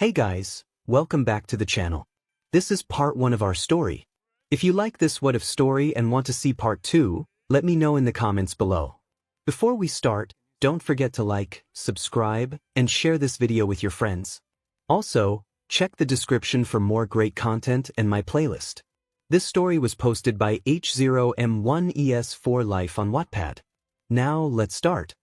Hey guys, welcome back to the channel. This is part 1 of our story. If you like this what if story and want to see part 2, let me know in the comments below. Before we start, don't forget to like, subscribe, and share this video with your friends. Also, check the description for more great content and my playlist. This story was posted by 𝐒𝐬𝐵𝗺 on Wattpad. Now let's start.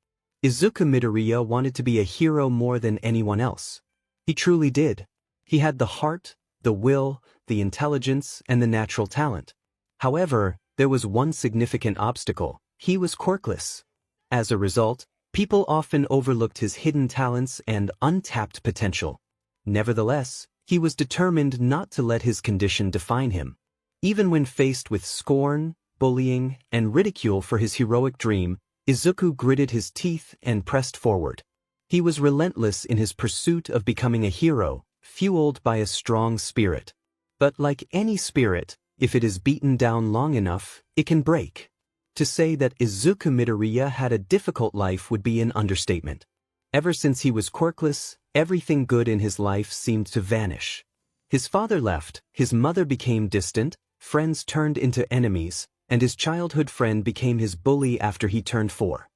Izuku Midoriya wanted to be a hero more than anyone else. He truly did. He had the heart, the will, the intelligence, and the natural talent. However, there was one significant obstacle. He was quirkless. As a result, people often overlooked his hidden talents and untapped potential. Nevertheless, he was determined not to let his condition define him. Even when faced with scorn, bullying, and ridicule for his heroic dream, Izuku gritted his teeth and pressed forward. He was relentless in his pursuit of becoming a hero, fueled by a strong spirit. But like any spirit, if it is beaten down long enough, it can break. To say that Izuku Midoriya had a difficult life would be an understatement. Ever since he was quirkless, everything good in his life seemed to vanish. His father left, his mother became distant, friends turned into enemies, and his childhood friend became his bully after he turned 4.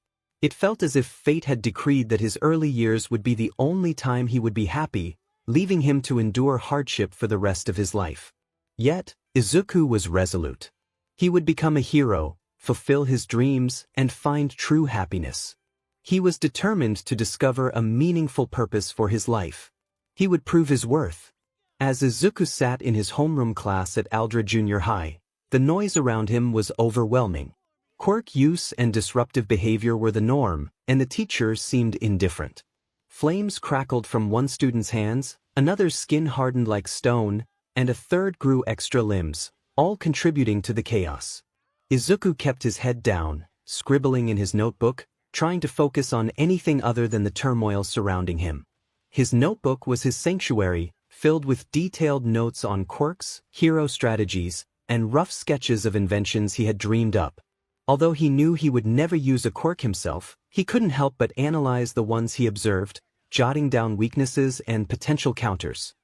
It felt as if fate had decreed that his early years would be the only time he would be happy, leaving him to endure hardship for the rest of his life. Yet, Izuku was resolute. He would become a hero, fulfill his dreams, and find true happiness. He was determined to discover a meaningful purpose for his life. He would prove his worth. As Izuku sat in his homeroom class at 𝐒𝐪𝐴 Junior High, the noise around him was overwhelming. Quirk use and disruptive behavior were the norm, and the teacher seemed indifferent. Flames crackled from one student's hands, another's skin hardened like stone, and a third grew extra limbs, all contributing to the chaos. Izuku kept his head down, scribbling in his notebook, trying to focus on anything other than the turmoil surrounding him. His notebook was his sanctuary, filled with detailed notes on quirks, hero strategies, and rough sketches of inventions he had dreamed up. Although he knew he would never use a quirk himself, he couldn't help but analyze the ones he observed, jotting down weaknesses and potential counters.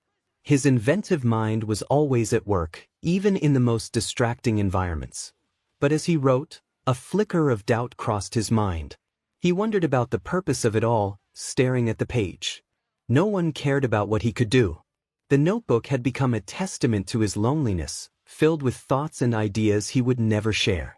His inventive mind was always at work, even in the most distracting environments. But as he wrote, a flicker of doubt crossed his mind. He wondered about the purpose of it all, staring at the page. No one cared about what he could do. The notebook had become a testament to his loneliness, filled with thoughts and ideas he would never share.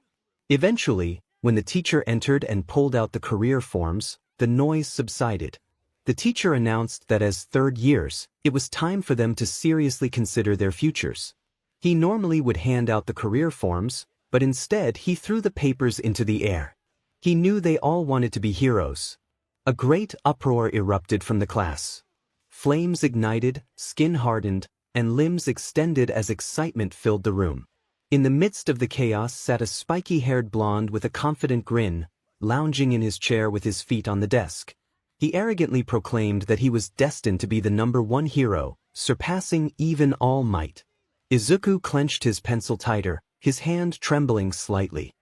Eventually, when the teacher entered and pulled out the career forms, the noise subsided. The teacher announced that as third years, it was time for them to seriously consider their futures. He normally would hand out the career forms, but instead he threw the papers into the air. He knew they all wanted to be heroes. A great uproar erupted from the class. Flames ignited, skin hardened, and limbs extended as excitement filled the room. In the midst of the chaos sat a spiky-haired blonde with a confident grin, lounging in his chair with his feet on the desk. He arrogantly proclaimed that he was destined to be the #1 hero, surpassing even All Might. Izuku clenched his pencil tighter, his hand trembling slightly.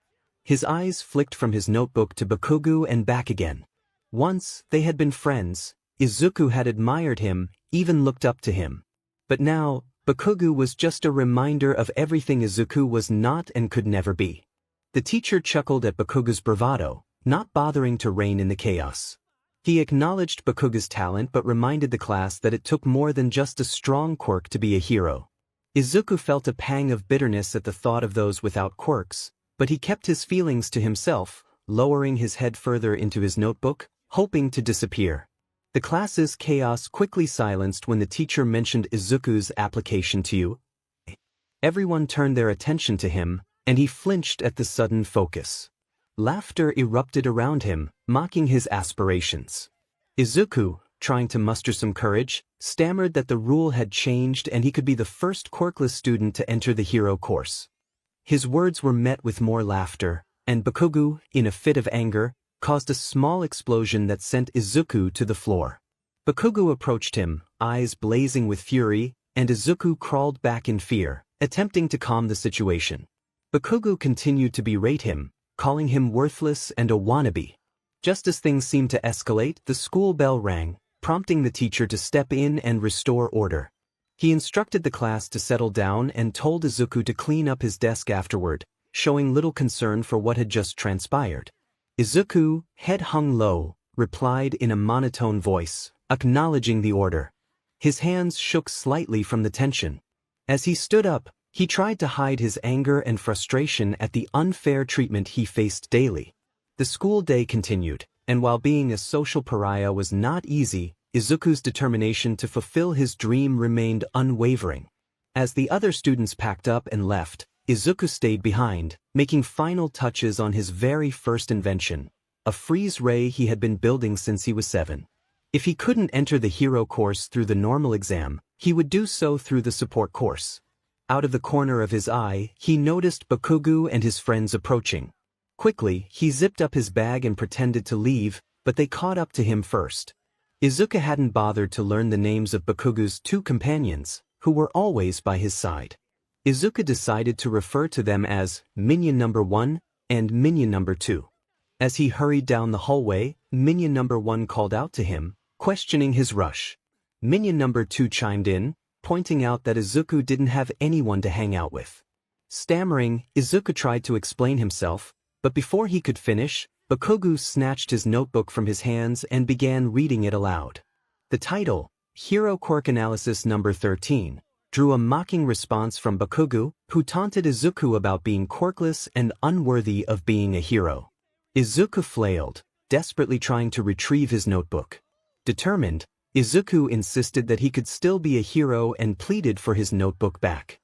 His eyes flicked from his notebook to Bakugo and back again. Once, they had been friends. Izuku had admired him, even looked up to him. But now, Bakugo was just a reminder of everything Izuku was not and could never be. The teacher chuckled at Bakugo's bravado, not bothering to rein in the chaos. He acknowledged Bakugo's talent but reminded the class that it took more than just a strong quirk to be a hero. Izuku felt a pang of bitterness at the thought of those without quirks, but he kept his feelings to himself, lowering his head further into his notebook, hoping to disappear. The class's chaos quickly silenced when the teacher mentioned Izuku's application to 𝐒𝐬𝐴. Everyone turned their attention to him, and he flinched at the sudden focus. Laughter erupted around him, mocking his aspirations. Izuku, trying to muster some courage, stammered that the rule had changed and he could be the first quirkless student to enter the hero course. His words were met with more laughter, and Bakugo, in a fit of anger, caused a small explosion that sent Izuku to the floor. Bakugo approached him, eyes blazing with fury, and Izuku crawled back in fear, attempting to calm the situation. Bakugo continued to berate him, calling him worthless and a wannabe. Just as things seemed to escalate, the school bell rang, prompting the teacher to step in and restore order. He instructed the class to settle down and told Izuku to clean up his desk afterward, showing little concern for what had just transpired. Izuku, head hung low, replied in a monotone voice, acknowledging the order. His hands shook slightly from the tension. As he stood up, he tried to hide his anger and frustration at the unfair treatment he faced daily. The school day continued, and while being a social pariah was not easy, Izuku's determination to fulfill his dream remained unwavering. As the other students packed up and left, Izuku stayed behind, making final touches on his very first invention, a freeze ray he had been building since he was 7. If he couldn't enter the hero course through the normal exam, he would do so through the support course. Out of the corner of his eye, he noticed Bakugo and his friends approaching. Quickly, he zipped up his bag and pretended to leave, but they caught up to him first. Izuku hadn't bothered to learn the names of Bakugo's 2 companions, who were always by his side. Izuku decided to refer to them as Minion Number 1 and Minion Number 2. As he hurried down the hallway, Minion Number 1 called out to him, questioning his rush. Minion Number 2 chimed in, pointing out that Izuku didn't have anyone to hang out with. Stammering, Izuku tried to explain himself, but before he could finish, Bakugo snatched his notebook from his hands and began reading it aloud. The title, Hero Quirk Analysis Number 13, drew a mocking response from Bakugo, who taunted Izuku about being quirkless and unworthy of being a hero. Izuku flailed, desperately trying to retrieve his notebook. Determined, Izuku insisted that he could still be a hero and pleaded for his notebook back.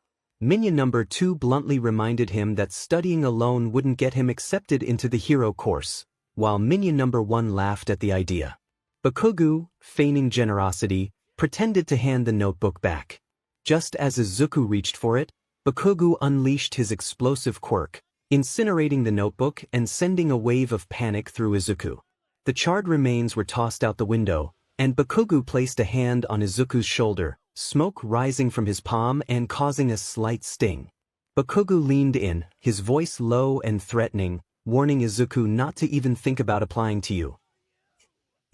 Minion Number 2 bluntly reminded him that studying alone wouldn't get him accepted into the hero course, while Minion Number 1 laughed at the idea. Bakugo, feigning generosity, pretended to hand the notebook back. Just as Izuku reached for it, Bakugo unleashed his explosive quirk, incinerating the notebook and sending a wave of panic through Izuku. The charred remains were tossed out the window, and Bakugo placed a hand on Izuku's shoulder, smoke rising from his palm and causing a slight sting. Bakugo leaned in, his voice low and threatening, warning Izuku not to even think about applying to you.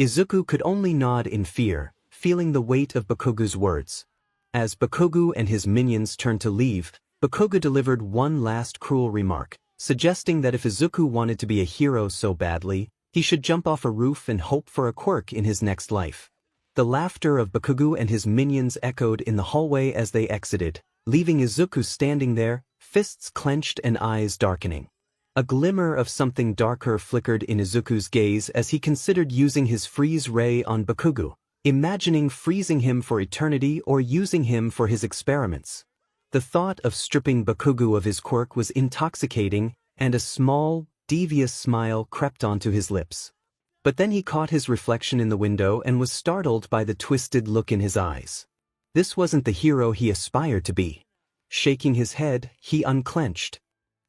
Izuku could only nod in fear, feeling the weight of Bakugo's words. As Bakugo and his minions turned to leave, Bakugo delivered one last cruel remark, suggesting that if Izuku wanted to be a hero so badly, he should jump off a roof and hope for a quirk in his next life. The laughter of Bakugo and his minions echoed in the hallway as they exited, leaving Izuku standing there, fists clenched and eyes darkening. A glimmer of something darker flickered in Izuku's gaze as he considered using his freeze ray on Bakugo, imagining freezing him for eternity or using him for his experiments. The thought of stripping Bakugo of his quirk was intoxicating, and a small, devious smile crept onto his lips. But then he caught his reflection in the window and was startled by the twisted look in his eyes. This wasn't the hero he aspired to be. Shaking his head, he unclenched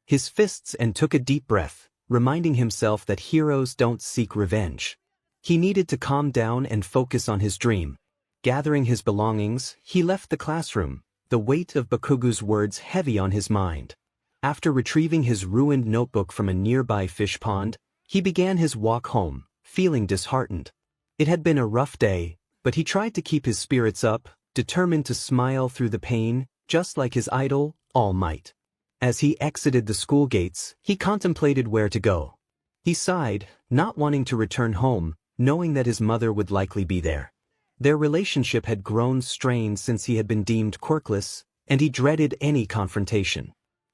his fists and took a deep breath, reminding himself that heroes don't seek revenge. He needed to calm down and focus on his dream. Gathering his belongings, he left the classroom, the weight of Bakugo's words heavy on his mind. After retrieving his ruined notebook from a nearby fish pond, he began his walk home, feeling disheartened. It had been a rough day, but he tried to keep his spirits up, determined to smile through the pain, just like his idol, All Might. As he exited the school gates, he contemplated where to go. He sighed, not wanting to return home, knowing that his mother would likely be there. Their relationship had grown strained since he had been deemed quirkless, and he dreaded any confrontation.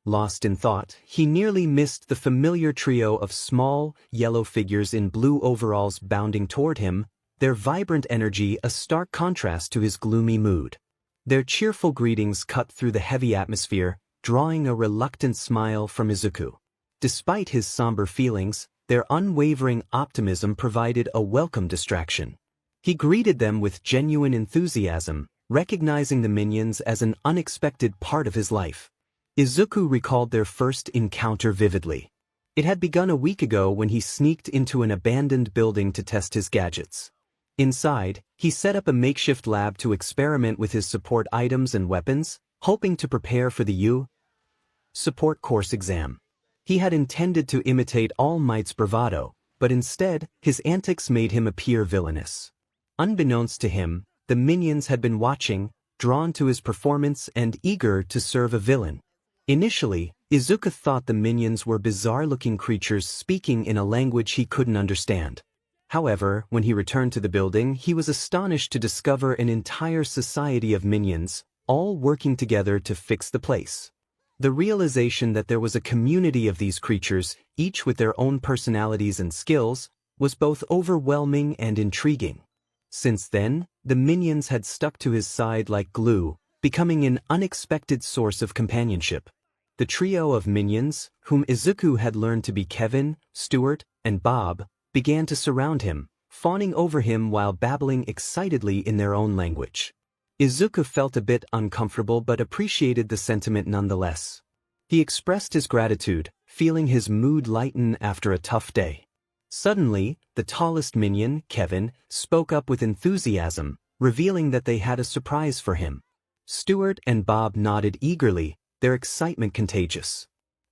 Lost in thought, he nearly missed the familiar trio of small, yellow figures in blue overalls bounding toward him, their vibrant energy a stark contrast to his gloomy mood. Their cheerful greetings cut through the heavy atmosphere, drawing a reluctant smile from Izuku. Despite his somber feelings, their unwavering optimism provided a welcome distraction. He greeted them with genuine enthusiasm, recognizing the minions as an unexpected part of his life. Izuku recalled their first encounter vividly. It had begun a week ago when he sneaked into an abandoned building to test his gadgets. Inside, he set up a makeshift lab to experiment with his support items and weapons, hoping to prepare for the support course exam. He had intended to imitate All Might's bravado, but instead, his antics made him appear villainous. Unbeknownst to him, the minions had been watching, drawn to his performance and eager to serve a villain. Initially, Izuku thought the minions were bizarre-looking creatures speaking in a language he couldn't understand. However, when he returned to the building, he was astonished to discover an entire society of minions, all working together to fix the place. The realization that there was a community of these creatures, each with their own personalities and skills, was both overwhelming and intriguing. Since then, the minions had stuck to his side like glue, becoming an unexpected source of companionship. The trio of minions, whom Izuku had learned to be Kevin, Stuart, and Bob, began to surround him, fawning over him while babbling excitedly in their own language. Izuku felt a bit uncomfortable but appreciated the sentiment nonetheless. He expressed his gratitude, feeling his mood lighten after a tough day. Suddenly, the tallest minion, Kevin, spoke up with enthusiasm, revealing that they had a surprise for him. Stuart and Bob nodded eagerly, their excitement contagious.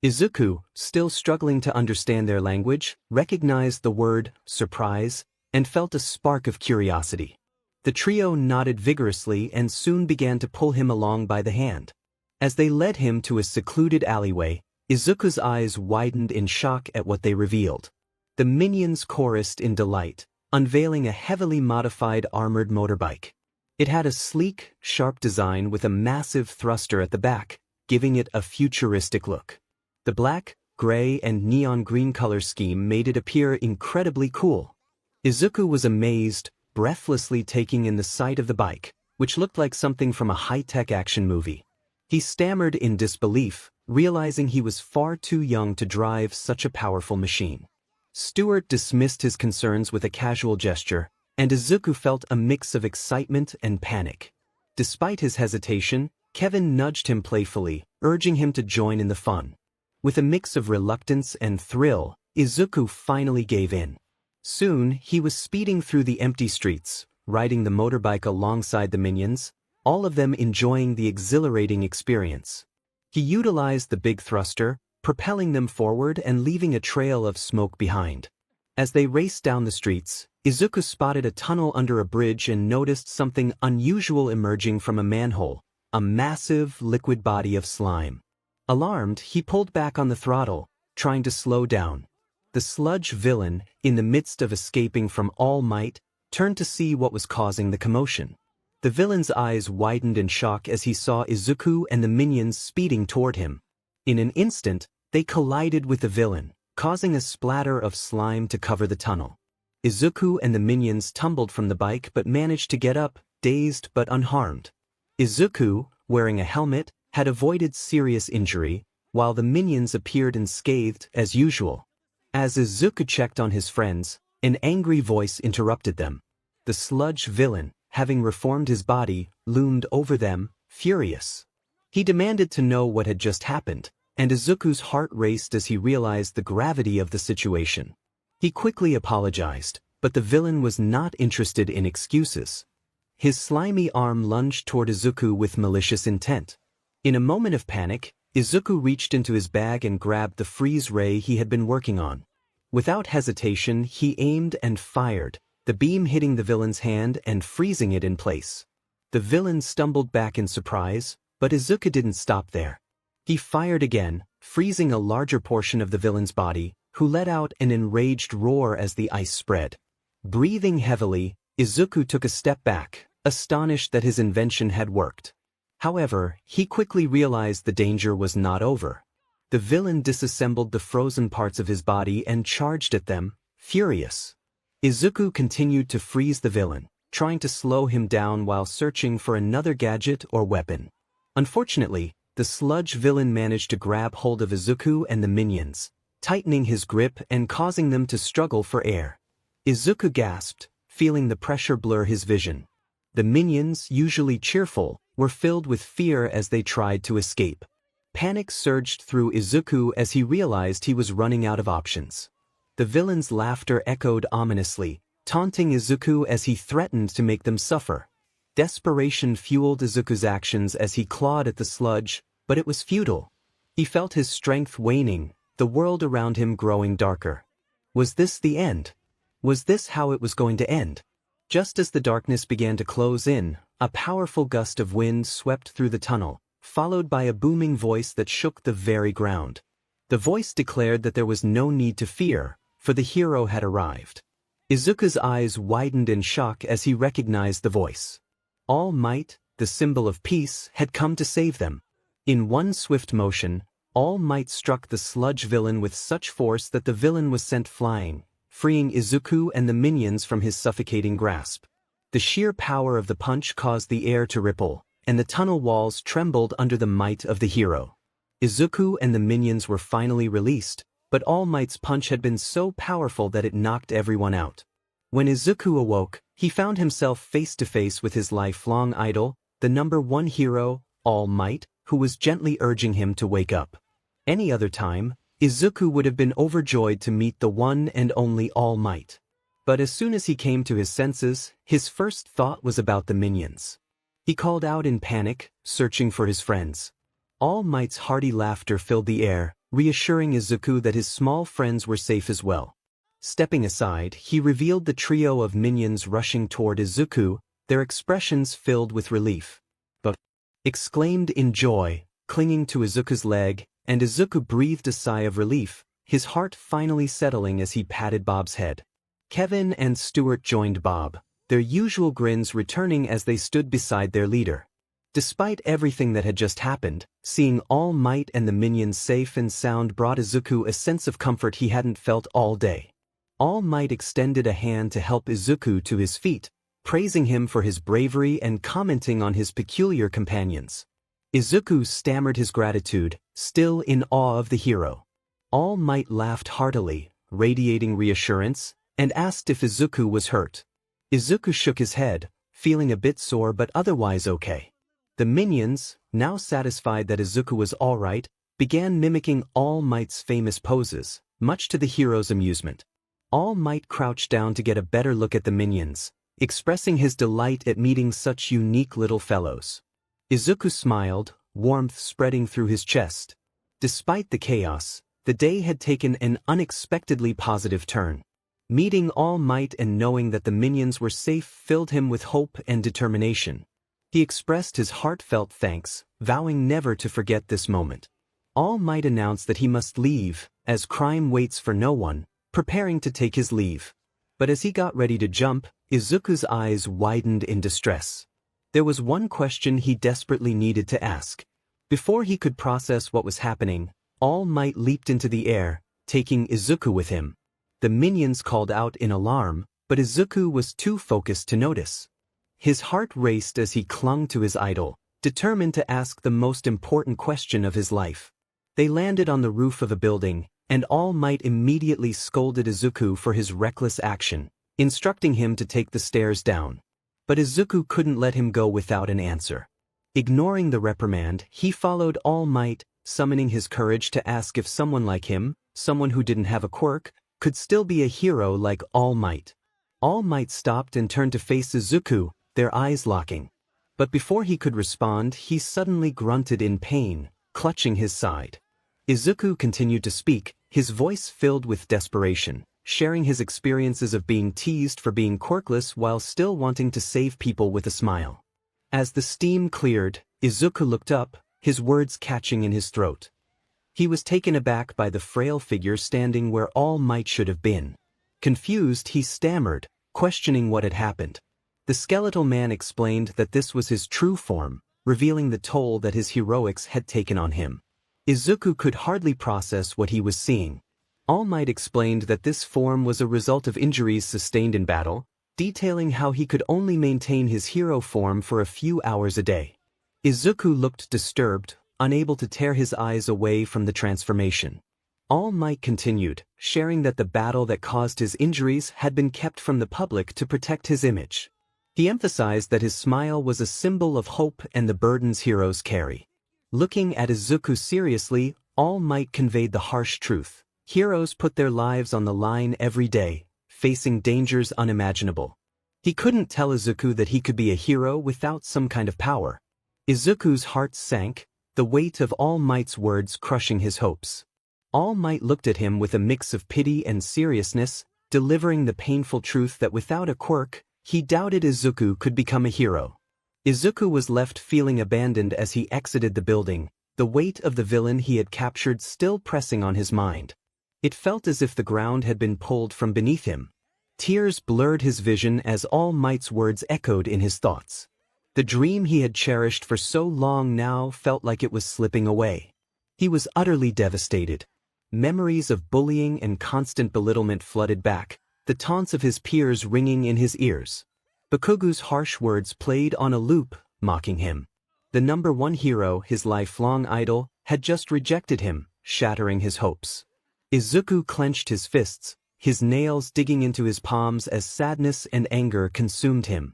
Izuku, still struggling to understand their language, recognized the word surprise and felt a spark of curiosity. The trio nodded vigorously and soon began to pull him along by the hand. As they led him to a secluded alleyway, Izuku's eyes widened in shock at what they revealed. The minions chorused in delight, unveiling a heavily modified armored motorbike. It had a sleek, sharp design with a massive thruster at the back, giving it a futuristic look. The black, gray, and neon green color scheme made it appear incredibly cool. Izuku was amazed, breathlessly taking in the sight of the bike, which looked like something from a high-tech action movie. He stammered in disbelief, realizing he was far too young to drive such a powerful machine. Stuart dismissed his concerns with a casual gesture, and Izuku felt a mix of excitement and panic. Despite his hesitation, Kevin nudged him playfully, urging him to join in the fun. With a mix of reluctance and thrill, Izuku finally gave in. Soon, he was speeding through the empty streets, riding the motorbike alongside the minions, all of them enjoying the exhilarating experience. He utilized the big thruster, propelling them forward and leaving a trail of smoke behind. As they raced down the streets, Izuku spotted a tunnel under a bridge and noticed something unusual emerging from a manhole, a massive, liquid body of slime. Alarmed, he pulled back on the throttle, trying to slow down. The sludge villain, in the midst of escaping from All Might, turned to see what was causing the commotion. The villain's eyes widened in shock as he saw Izuku and the minions speeding toward him. In an instant, they collided with the villain, causing a splatter of slime to cover the tunnel. Izuku and the minions tumbled from the bike but managed to get up, dazed but unharmed. Izuku, wearing a helmet, had avoided serious injury, while the minions appeared unscathed as usual. As Izuku checked on his friends, an angry voice interrupted them. The sludge villain, having reformed his body, loomed over them, furious. He demanded to know what had just happened, and Izuku's heart raced as he realized the gravity of the situation. He quickly apologized, but the villain was not interested in excuses. His slimy arm lunged toward Izuku with malicious intent. In a moment of panic, Izuku reached into his bag and grabbed the freeze ray he had been working on. Without hesitation, he aimed and fired, the beam hitting the villain's hand and freezing it in place. The villain stumbled back in surprise, but Izuku didn't stop there. He fired again, freezing a larger portion of the villain's body, who let out an enraged roar as the ice spread. Breathing heavily, Izuku took a step back, astonished that his invention had worked. However, he quickly realized the danger was not over. The villain disassembled the frozen parts of his body and charged at them, furious. Izuku continued to freeze the villain, trying to slow him down while searching for another gadget or weapon. Unfortunately, the sludge villain managed to grab hold of Izuku and the minions, tightening his grip and causing them to struggle for air. Izuku gasped, feeling the pressure blur his vision. The minions, usually cheerful, were filled with fear as they tried to escape. Panic surged through Izuku as he realized he was running out of options. The villain's laughter echoed ominously, taunting Izuku as he threatened to make them suffer. Desperation fueled Izuku's actions as he clawed at the sludge, but it was futile. He felt his strength waning, the world around him growing darker. Was this the end? Was this how it was going to end? Just as the darkness began to close in, a powerful gust of wind swept through the tunnel, followed by a booming voice that shook the very ground. The voice declared that there was no need to fear, for the hero had arrived. Izuku's eyes widened in shock as he recognized the voice. All Might, the symbol of peace, had come to save them. In one swift motion, All Might struck the sludge villain with such force that the villain was sent flying, freeing Izuku and the minions from his suffocating grasp. The sheer power of the punch caused the air to ripple, and the tunnel walls trembled under the might of the hero. Izuku and the minions were finally released, but All Might's punch had been so powerful that it knocked everyone out. When Izuku awoke, he found himself face to face with his lifelong idol, the #1 hero, All Might, who was gently urging him to wake up. Any other time, Izuku would have been overjoyed to meet the one and only All Might. But as soon as he came to his senses, his first thought was about the minions. He called out in panic, searching for his friends. All Might's hearty laughter filled the air, reassuring Izuku that his small friends were safe as well. Stepping aside, he revealed the trio of minions rushing toward Izuku, their expressions filled with relief. "But!" exclaimed in joy, clinging to Izuku's leg, and Izuku breathed a sigh of relief, his heart finally settling as he patted Bob's head. Kevin and Stuart joined Bob, their usual grins returning as they stood beside their leader. Despite everything that had just happened, seeing All Might and the minions safe and sound brought Izuku a sense of comfort he hadn't felt all day. All Might extended a hand to help Izuku to his feet, praising him for his bravery and commenting on his peculiar companions. Izuku stammered his gratitude, still in awe of the hero. All Might laughed heartily, radiating reassurance, and asked if Izuku was hurt. Izuku shook his head, feeling a bit sore but otherwise okay. The minions, now satisfied that Izuku was all right, began mimicking All Might's famous poses, much to the hero's amusement. All Might crouched down to get a better look at the minions, expressing his delight at meeting such unique little fellows. Izuku smiled, warmth spreading through his chest. Despite the chaos, the day had taken an unexpectedly positive turn. Meeting All Might and knowing that the minions were safe filled him with hope and determination. He expressed his heartfelt thanks, vowing never to forget this moment. All Might announced that he must leave, as crime waits for no one, preparing to take his leave. But as he got ready to jump, Izuku's eyes widened in distress. There was one question he desperately needed to ask. Before he could process what was happening, All Might leaped into the air, taking Izuku with him. The minions called out in alarm, but Izuku was too focused to notice. His heart raced as he clung to his idol, determined to ask the most important question of his life. They landed on the roof of a building, and All Might immediately scolded Izuku for his reckless action, instructing him to take the stairs down. But Izuku couldn't let him go without an answer. Ignoring the reprimand, he followed All Might, summoning his courage to ask if someone like him, someone who didn't have a quirk, could still be a hero like All Might. All Might stopped and turned to face Izuku, their eyes locking. But before he could respond, he suddenly grunted in pain, clutching his side. Izuku continued to speak, his voice filled with desperation, sharing his experiences of being teased for being quirkless while still wanting to save people with a smile. As the steam cleared, Izuku looked up, his words catching in his throat. He was taken aback by the frail figure standing where All Might should have been. Confused, he stammered, questioning what had happened. The skeletal man explained that this was his true form, revealing the toll that his heroics had taken on him. Izuku could hardly process what he was seeing. All Might explained that this form was a result of injuries sustained in battle, detailing how he could only maintain his hero form for a few hours a day. Izuku looked disturbed, unable to tear his eyes away from the transformation. All Might continued, sharing that the battle that caused his injuries had been kept from the public to protect his image. He emphasized that his smile was a symbol of hope and the burdens heroes carry. Looking at Izuku seriously, All Might conveyed the harsh truth. Heroes put their lives on the line every day, facing dangers unimaginable. He couldn't tell Izuku that he could be a hero without some kind of power. Izuku's heart sank, the weight of All Might's words crushing his hopes. All Might looked at him with a mix of pity and seriousness, delivering the painful truth that without a quirk, He doubted Izuku could become a hero. Izuku was left feeling abandoned as he exited the building, the weight of the villain he had captured still pressing on his mind. It felt as if the ground had been pulled from beneath him. Tears blurred his vision as All Might's words echoed in his thoughts. The dream he had cherished for so long now felt like it was slipping away. He was utterly devastated. Memories of bullying and constant belittlement flooded back, the taunts of his peers ringing in his ears. Bakugo's harsh words played on a loop, mocking him. The #1 hero, his lifelong idol, had just rejected him, shattering his hopes. Izuku clenched his fists, his nails digging into his palms as sadness and anger consumed him.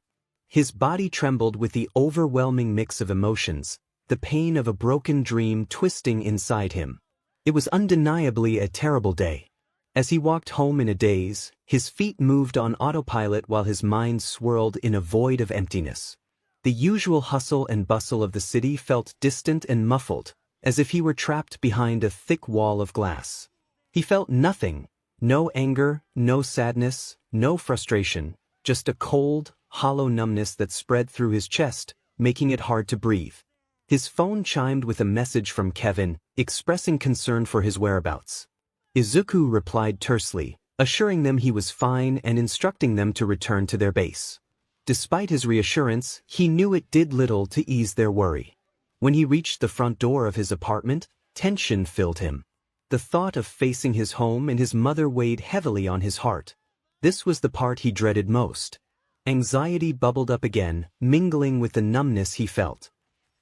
His body trembled with the overwhelming mix of emotions, the pain of a broken dream twisting inside him. It was undeniably a terrible day. As he walked home in a daze, his feet moved on autopilot while his mind swirled in a void of emptiness. The usual hustle and bustle of the city felt distant and muffled, as if he were trapped behind a thick wall of glass. He felt nothing, no anger, no sadness, no frustration, just a cold, hollow numbness that spread through his chest, making it hard to breathe. His phone chimed with a message from Kevin, expressing concern for his whereabouts. Izuku replied tersely, assuring them he was fine and instructing them to return to their base. Despite his reassurance, he knew it did little to ease their worry. When he reached the front door of his apartment, tension filled him. The thought of facing his home and his mother weighed heavily on his heart. This was the part he dreaded most. Anxiety bubbled up again, mingling with the numbness he felt.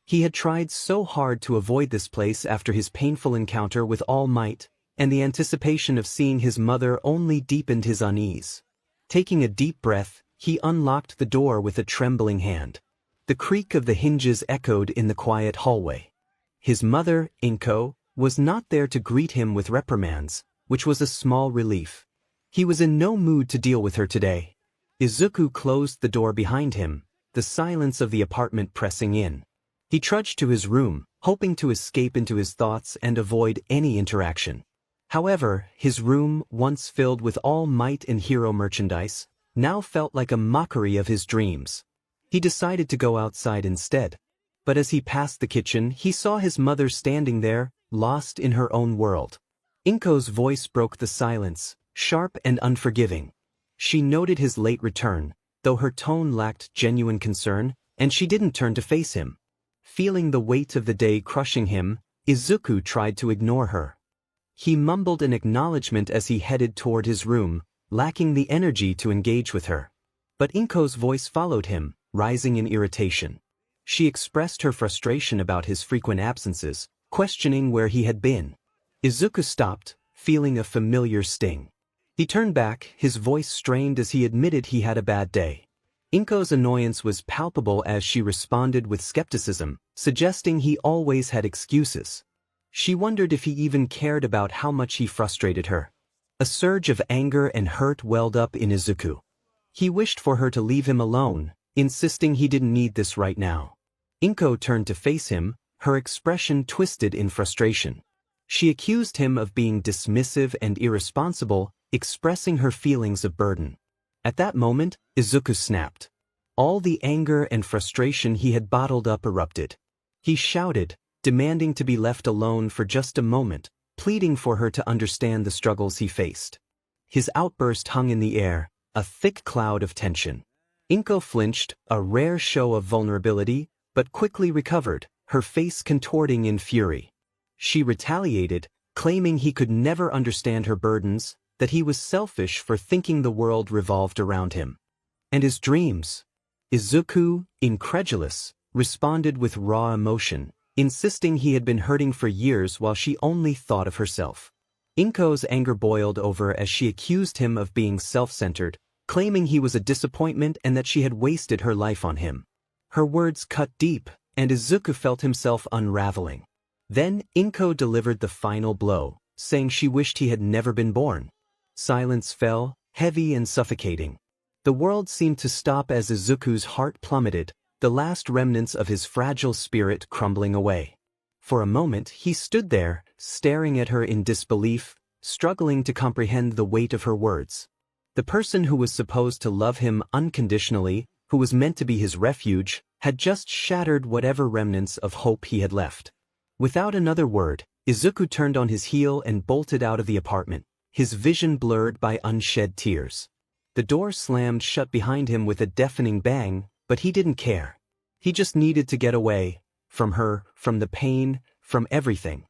He had tried so hard to avoid this place after his painful encounter with All Might, and the anticipation of seeing his mother only deepened his unease. Taking a deep breath, he unlocked the door with a trembling hand. The creak of the hinges echoed in the quiet hallway. His mother, 𝗵𝗄, was not there to greet him with reprimands, which was a small relief. He was in no mood to deal with her today. Izuku closed the door behind him, the silence of the apartment pressing in. He trudged to his room, hoping to escape into his thoughts and avoid any interaction. However, his room, once filled with All Might and hero merchandise, now felt like a mockery of his dreams. He decided to go outside instead. But as he passed the kitchen, he saw his mother standing there, lost in her own world. 𝗵𝗄's voice broke the silence, sharp and unforgiving. She noted his late return, though her tone lacked genuine concern, and she didn't turn to face him. Feeling the weight of the day crushing him, Izuku tried to ignore her. He mumbled an acknowledgement as he headed toward his room, lacking the energy to engage with her. But 𝗵𝗄's voice followed him, rising in irritation. She expressed her frustration about his frequent absences, questioning where he had been. Izuku stopped, feeling a familiar sting. He turned back, his voice strained as he admitted he had a bad day. 𝗵𝗄's annoyance was palpable as she responded with skepticism, suggesting he always had excuses. She wondered if he even cared about how much he frustrated her. A surge of anger and hurt welled up in Izuku. He wished for her to leave him alone, insisting he didn't need this right now. 𝗵𝗄 turned to face him, her expression twisted in frustration. She accused him of being dismissive and irresponsible, expressing her feelings of burden. At that moment, Izuku snapped. All the anger and frustration he had bottled up erupted. He shouted, demanding to be left alone for just a moment, pleading for her to understand the struggles he faced. His outburst hung in the air, a thick cloud of tension. 𝗵𝗄 flinched, a rare show of vulnerability, but quickly recovered, her face contorting in fury. She retaliated, claiming he could never understand her burdens, that he was selfish for thinking the world revolved around him. And his dreams? Izuku, incredulous, responded with raw emotion, insisting he had been hurting for years while she only thought of herself. 𝗵𝗄's anger boiled over as she accused him of being self-centered, claiming he was a disappointment and that she had wasted her life on him. Her words cut deep, and Izuku felt himself unraveling. Then 𝗵𝗄 delivered the final blow, saying she wished he had never been born. Silence fell, heavy and suffocating. The world seemed to stop as Izuku's heart plummeted, the last remnants of his fragile spirit crumbling away. For a moment he stood there, staring at her in disbelief, struggling to comprehend the weight of her words. The person who was supposed to love him unconditionally, who was meant to be his refuge, had just shattered whatever remnants of hope he had left. Without another word, Izuku turned on his heel and bolted out of the apartment, his vision blurred by unshed tears. The door slammed shut behind him with a deafening bang, but he didn't care. He just needed to get away, from her, from the pain, from everything.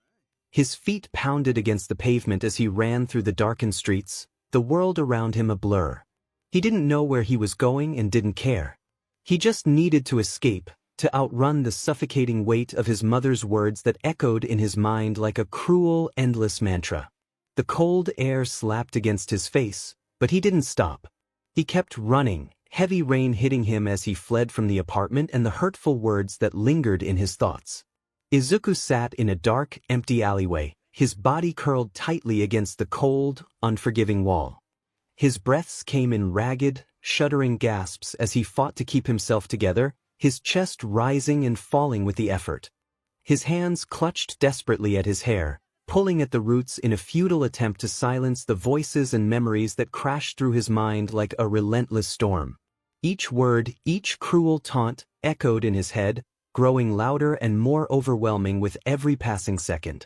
His feet pounded against the pavement as he ran through the darkened streets, the world around him a blur. He didn't know where he was going and didn't care. He just needed to escape, to outrun the suffocating weight of his mother's words that echoed in his mind like a cruel, endless mantra. The cold air slapped against his face, but he didn't stop. He kept running, heavy rain hitting him as he fled from the apartment and the hurtful words that lingered in his thoughts. Izuku sat in a dark, empty alleyway, his body curled tightly against the cold, unforgiving wall. His breaths came in ragged, shuddering gasps as he fought to keep himself together, his chest rising and falling with the effort. His hands clutched desperately at his hair, pulling at the roots in a futile attempt to silence the voices and memories that crashed through his mind like a relentless storm. Each word, each cruel taunt, echoed in his head, growing louder and more overwhelming with every passing second.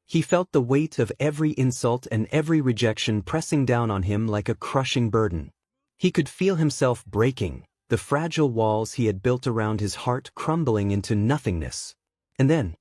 He felt the weight of every insult and every rejection pressing down on him like a crushing burden. He could feel himself breaking, the fragile walls he had built around his heart crumbling into nothingness. And then,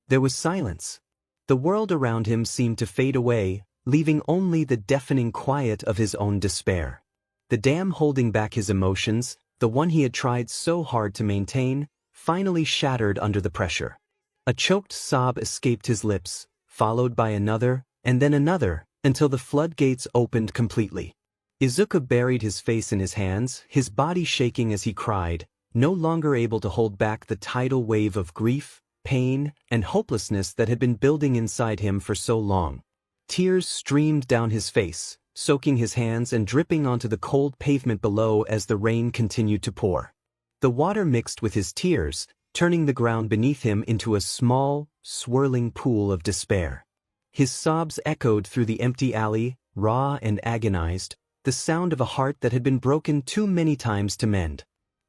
there was silence. The world around him seemed to fade away, leaving only the deafening quiet of his own despair. The dam holding back his emotions, the one he had tried so hard to maintain, finally shattered under the pressure. A choked sob escaped his lips, followed by another, and then another, until the floodgates opened completely. Izuku buried his face in his hands, his body shaking as he cried, no longer able to hold back the tidal wave of grief, pain, and hopelessness that had been building inside him for so long. Tears streamed down his face, soaking his hands and dripping onto the cold pavement below as the rain continued to pour. The water mixed with his tears, turning the ground beneath him into a small, swirling pool of despair. His sobs echoed through the empty alley, raw and agonized, the sound of a heart that had been broken too many times to mend.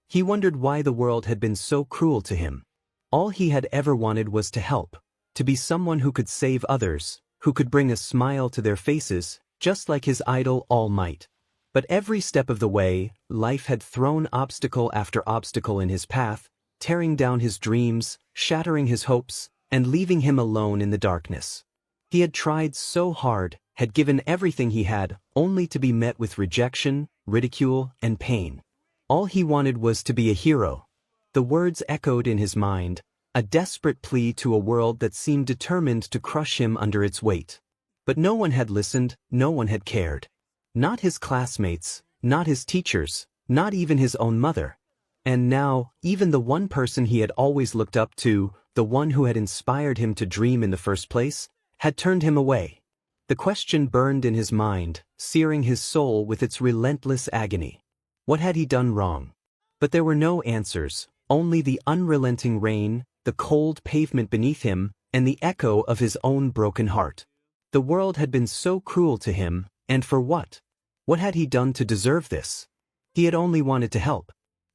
He wondered why the world had been so cruel to him. All he had ever wanted was to help, to be someone who could save others, who could bring a smile to their faces, just like his idol All Might. But every step of the way, life had thrown obstacle after obstacle in his path, tearing down his dreams, shattering his hopes, and leaving him alone in the darkness. He had tried so hard, had given everything he had, only to be met with rejection, ridicule, and pain. All he wanted was to be a hero. The words echoed in his mind, a desperate plea to a world that seemed determined to crush him under its weight. But no one had listened, no one had cared. Not his classmates, not his teachers, not even his own mother. And now, even the one person he had always looked up to, the one who had inspired him to dream in the first place, had turned him away. The question burned in his mind, searing his soul with its relentless agony. What had he done wrong? But there were no answers, only the unrelenting rain, the cold pavement beneath him, and the echo of his own broken heart. The world had been so cruel to him, and for what? What had he done to deserve this? He had only wanted to help.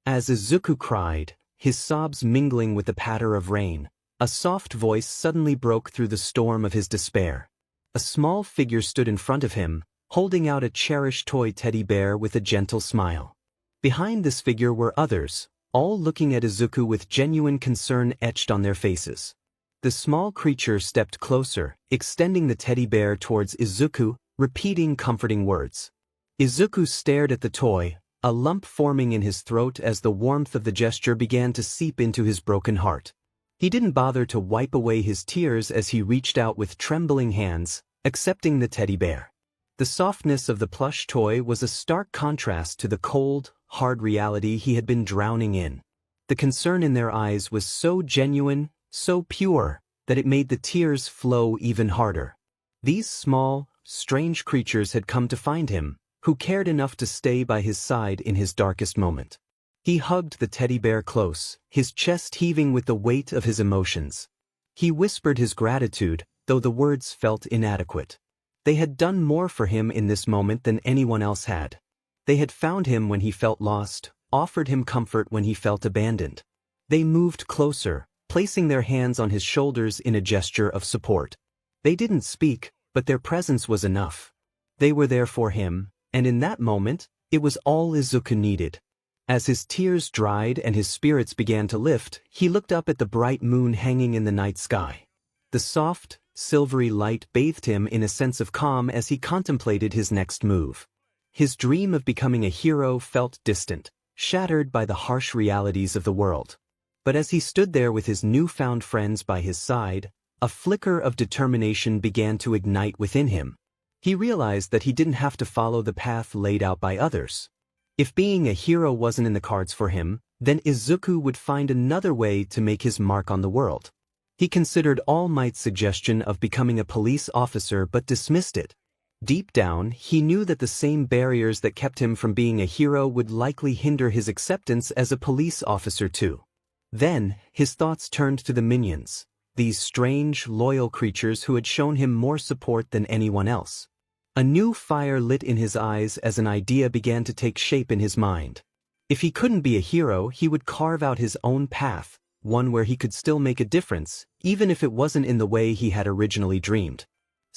As Izuku cried, his sobs mingling with the patter of rain, a soft voice suddenly broke through the storm of his despair. A small figure stood in front of him, holding out a cherished toy teddy bear with a gentle smile. Behind this figure were others, all looking at Izuku with genuine concern etched on their faces. The small creature stepped closer, extending the teddy bear towards Izuku, repeating comforting words. Izuku stared at the toy, a lump forming in his throat as the warmth of the gesture began to seep into his broken heart. He didn't bother to wipe away his tears as he reached out with trembling hands, accepting the teddy bear. The softness of the plush toy was a stark contrast to the cold, hard reality he had been drowning in. The concern in their eyes was so genuine, so pure, that it made the tears flow even harder. These small, strange creatures had come to find him, who cared enough to stay by his side in his darkest moment. He hugged the teddy bear close, his chest heaving with the weight of his emotions. He whispered his gratitude, though the words felt inadequate. They had done more for him in this moment than anyone else had. They had found him when he felt lost, offered him comfort when he felt abandoned. They moved closer, placing their hands on his shoulders in a gesture of support. They didn't speak, but their presence was enough. They were there for him, and in that moment, it was all Izuku needed. As his tears dried and his spirits began to lift, he looked up at the bright moon hanging in the night sky. The soft, silvery light bathed him in a sense of calm as he contemplated his next move. His dream of becoming a hero felt distant, shattered by the harsh realities of the world. But as he stood there with his newfound friends by his side, a flicker of determination began to ignite within him. He realized that he didn't have to follow the path laid out by others. If being a hero wasn't in the cards for him, then Izuku would find another way to make his mark on the world. He considered All Might's suggestion of becoming a police officer but dismissed it. Deep down, he knew that the same barriers that kept him from being a hero would likely hinder his acceptance as a police officer too. Then, his thoughts turned to the minions, these strange, loyal creatures who had shown him more support than anyone else. A new fire lit in his eyes as an idea began to take shape in his mind. If he couldn't be a hero, he would carve out his own path, one where he could still make a difference, even if it wasn't in the way he had originally dreamed.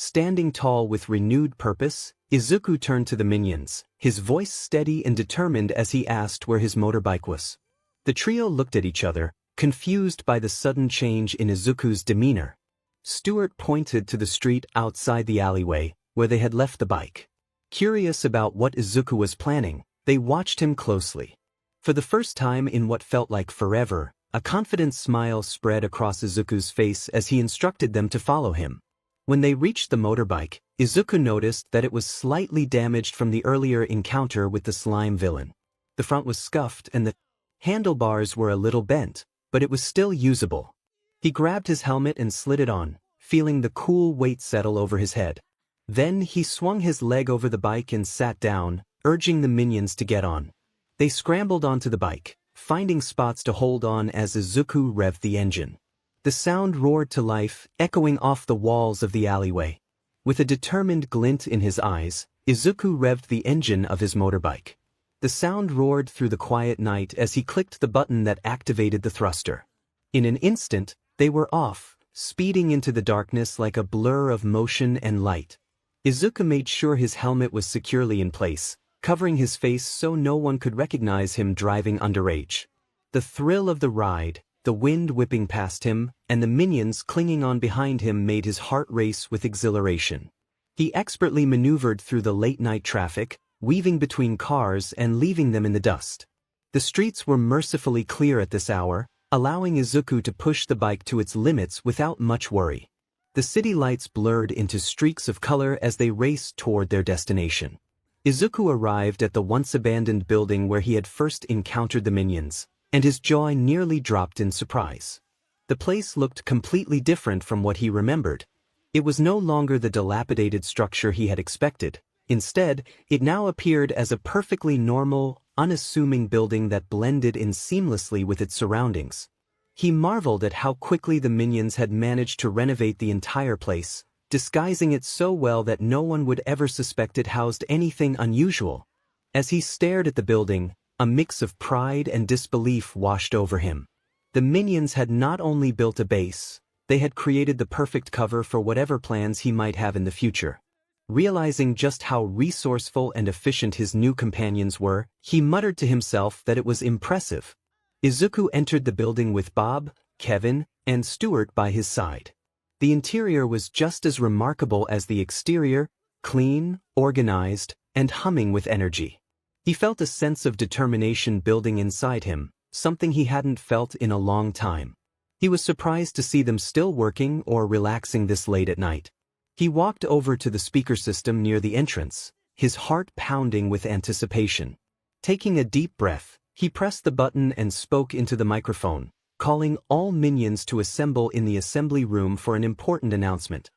Standing tall with renewed purpose, Izuku turned to the minions, his voice steady and determined as he asked where his motorbike was. The trio looked at each other, confused by the sudden change in Izuku's demeanor. Stuart pointed to the street outside the alleyway, where they had left the bike. Curious about what Izuku was planning, they watched him closely. For the first time in what felt like forever, a confident smile spread across Izuku's face as he instructed them to follow him. When they reached the motorbike, Izuku noticed that it was slightly damaged from the earlier encounter with the slime villain. The front was scuffed and the handlebars were a little bent, but it was still usable. He grabbed his helmet and slid it on, feeling the cool weight settle over his head. Then he swung his leg over the bike and sat down, urging the minions to get on. They scrambled onto the bike, finding spots to hold on as Izuku revved the engine. The sound roared to life, echoing off the walls of the alleyway. With a determined glint in his eyes, Izuku revved the engine of his motorbike. The sound roared through the quiet night as he clicked the button that activated the thruster. In an instant, they were off, speeding into the darkness like a blur of motion and light. Izuku made sure his helmet was securely in place, covering his face so no one could recognize him driving underage. The thrill of the ride, the wind whipping past him, and the minions clinging on behind him made his heart race with exhilaration. He expertly maneuvered through the late-night traffic, weaving between cars and leaving them in the dust. The streets were mercifully clear at this hour, allowing Izuku to push the bike to its limits without much worry. The city lights blurred into streaks of color as they raced toward their destination. Izuku arrived at the once-abandoned building where he had first encountered the minions, and his jaw nearly dropped in surprise. The place looked completely different from what he remembered. It was no longer the dilapidated structure he had expected. Instead, it now appeared as a perfectly normal, unassuming building that blended in seamlessly with its surroundings. He marveled at how quickly the minions had managed to renovate the entire place, disguising it so well that no one would ever suspect it housed anything unusual. As he stared at the building, a mix of pride and disbelief washed over him. The minions had not only built a base, they had created the perfect cover for whatever plans he might have in the future. Realizing just how resourceful and efficient his new companions were, he muttered to himself that it was impressive. Izuku entered the building with Bob, Kevin, and Stuart by his side. The interior was just as remarkable as the exterior, clean, organized, and humming with energy. He felt a sense of determination building inside him, something he hadn't felt in a long time. He was surprised to see them still working or relaxing this late at night. He walked over to the speaker system near the entrance, his heart pounding with anticipation. Taking a deep breath, he pressed the button and spoke into the microphone, calling all minions to assemble in the assembly room for an important announcement.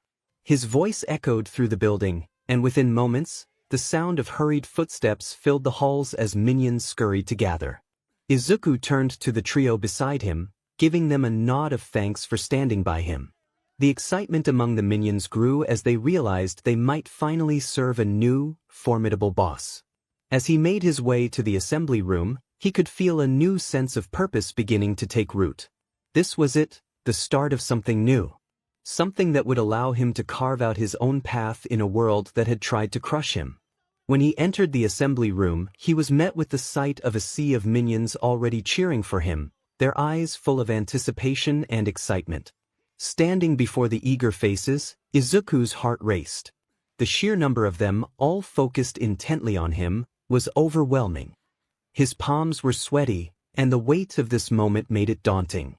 His voice echoed through the building, and within moments, the sound of hurried footsteps filled the halls as minions scurried to gather. Izuku turned to the trio beside him, giving them a nod of thanks for standing by him. The excitement among the minions grew as they realized they might finally serve a new, formidable boss. As he made his way to the assembly room, he could feel a new sense of purpose beginning to take root. This was it, the start of something new. Something that would allow him to carve out his own path in a world that had tried to crush him. When he entered the assembly room, he was met with the sight of a sea of minions already cheering for him, their eyes full of anticipation and excitement. Standing before the eager faces, Izuku's heart raced. The sheer number of them, all focused intently on him, was overwhelming. His palms were sweaty, and the weight of this moment made it daunting.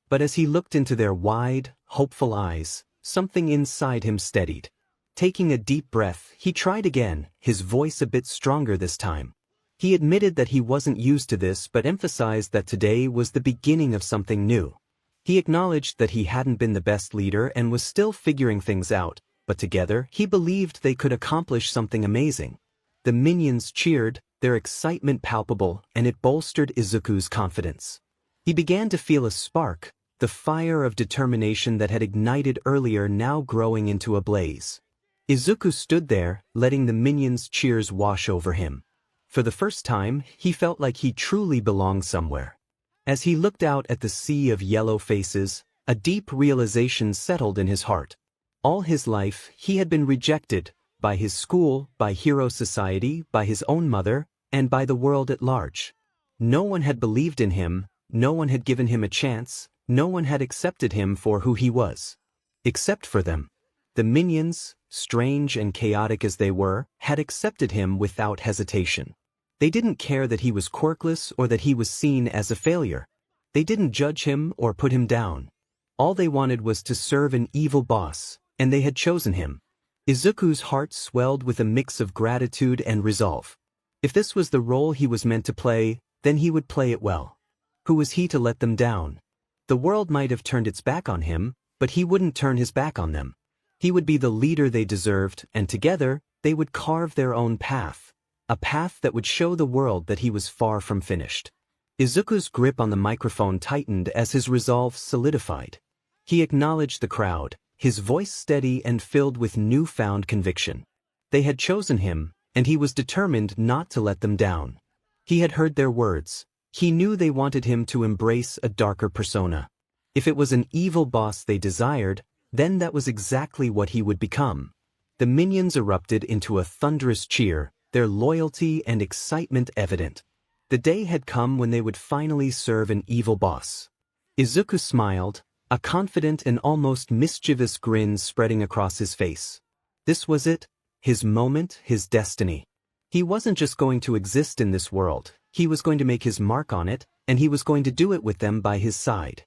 But as he looked into their wide, hopeful eyes, something inside him steadied. Taking a deep breath, he tried again, his voice a bit stronger this time. He admitted that he wasn't used to this but emphasized that today was the beginning of something new. He acknowledged that he hadn't been the best leader and was still figuring things out, but together he believed they could accomplish something amazing. The minions cheered, their excitement palpable, and it bolstered Izuku's confidence. He began to feel a spark, the fire of determination that had ignited earlier now growing into a blaze. Izuku stood there, letting the minions' cheers wash over him. For the first time, he felt like he truly belonged somewhere. As he looked out at the sea of yellow faces, a deep realization settled in his heart. All his life, he had been rejected, by his school, by hero society, by his own mother, and by the world at large. No one had believed in him, no one had given him a chance, no one had accepted him for who he was. Except for them. The minions, strange and chaotic as they were, had accepted him without hesitation. They didn't care that he was quirkless or that he was seen as a failure. They didn't judge him or put him down. All they wanted was to serve an evil boss, and they had chosen him. Izuku's heart swelled with a mix of gratitude and resolve. If this was the role he was meant to play, then he would play it well. Who was he to let them down? The world might have turned its back on him, but he wouldn't turn his back on them. He would be the leader they deserved, and together, they would carve their own path. A path that would show the world that he was far from finished. Izuku's grip on the microphone tightened as his resolve solidified. He acknowledged the crowd, his voice steady and filled with newfound conviction. They had chosen him, and he was determined not to let them down. He had heard their words. He knew they wanted him to embrace a darker persona. If it was an evil boss they desired, then that was exactly what he would become. The minions erupted into a thunderous cheer, their loyalty and excitement evident. The day had come when they would finally serve an evil boss. Izuku smiled, a confident and almost mischievous grin spreading across his face. This was it, his moment, his destiny. He wasn't just going to exist in this world, he was going to make his mark on it, and he was going to do it with them by his side.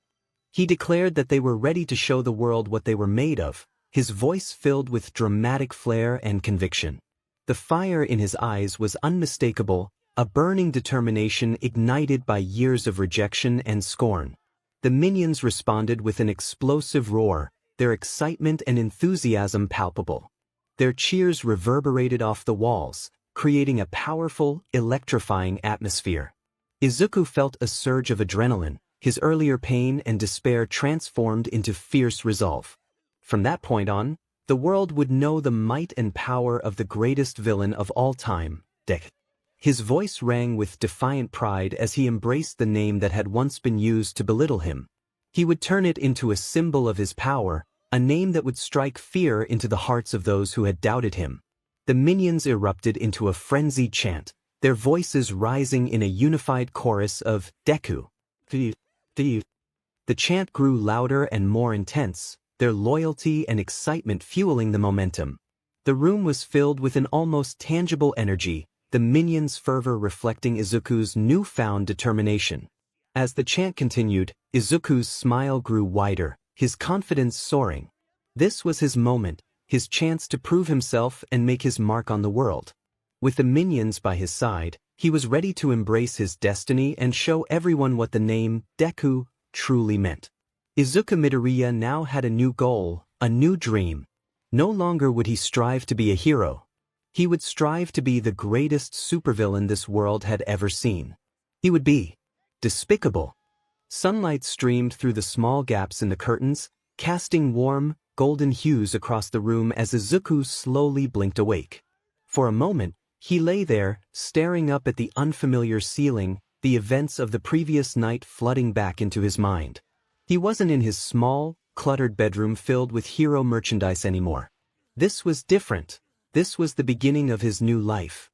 He declared that they were ready to show the world what they were made of, his voice filled with dramatic flair and conviction. The fire in his eyes was unmistakable, a burning determination ignited by years of rejection and scorn. The minions responded with an explosive roar, their excitement and enthusiasm palpable. Their cheers reverberated off the walls, creating a powerful, electrifying atmosphere. Izuku felt a surge of adrenaline, his earlier pain and despair transformed into fierce resolve. From that point on, the world would know the might and power of the greatest villain of all time, 𝗧𝗵𝗲. His voice rang with defiant pride as he embraced the name that had once been used to belittle him. He would turn it into a symbol of his power, a name that would strike fear into the hearts of those who had doubted him. The minions erupted into a frenzied chant, their voices rising in a unified chorus of 𝗧𝗏. The chant grew louder and more intense, their loyalty and excitement fueling the momentum. The room was filled with an almost tangible energy, the minions' fervor reflecting Izuku's newfound determination. As the chant continued, Izuku's smile grew wider, his confidence soaring. This was his moment, his chance to prove himself and make his mark on the world. With the minions by his side, he was ready to embrace his destiny and show everyone what the name Deku truly meant. Izuku Midoriya now had a new goal, a new dream. No longer would he strive to be a hero. He would strive to be the greatest supervillain this world had ever seen. He would be despicable. Sunlight streamed through the small gaps in the curtains, casting warm, golden hues across the room as Izuku slowly blinked awake. For a moment, He lay there, staring up at the unfamiliar ceiling, the events of the previous night flooding back into his mind. He wasn't in his small, cluttered bedroom filled with hero merchandise anymore. This was different. This was the beginning of his new life.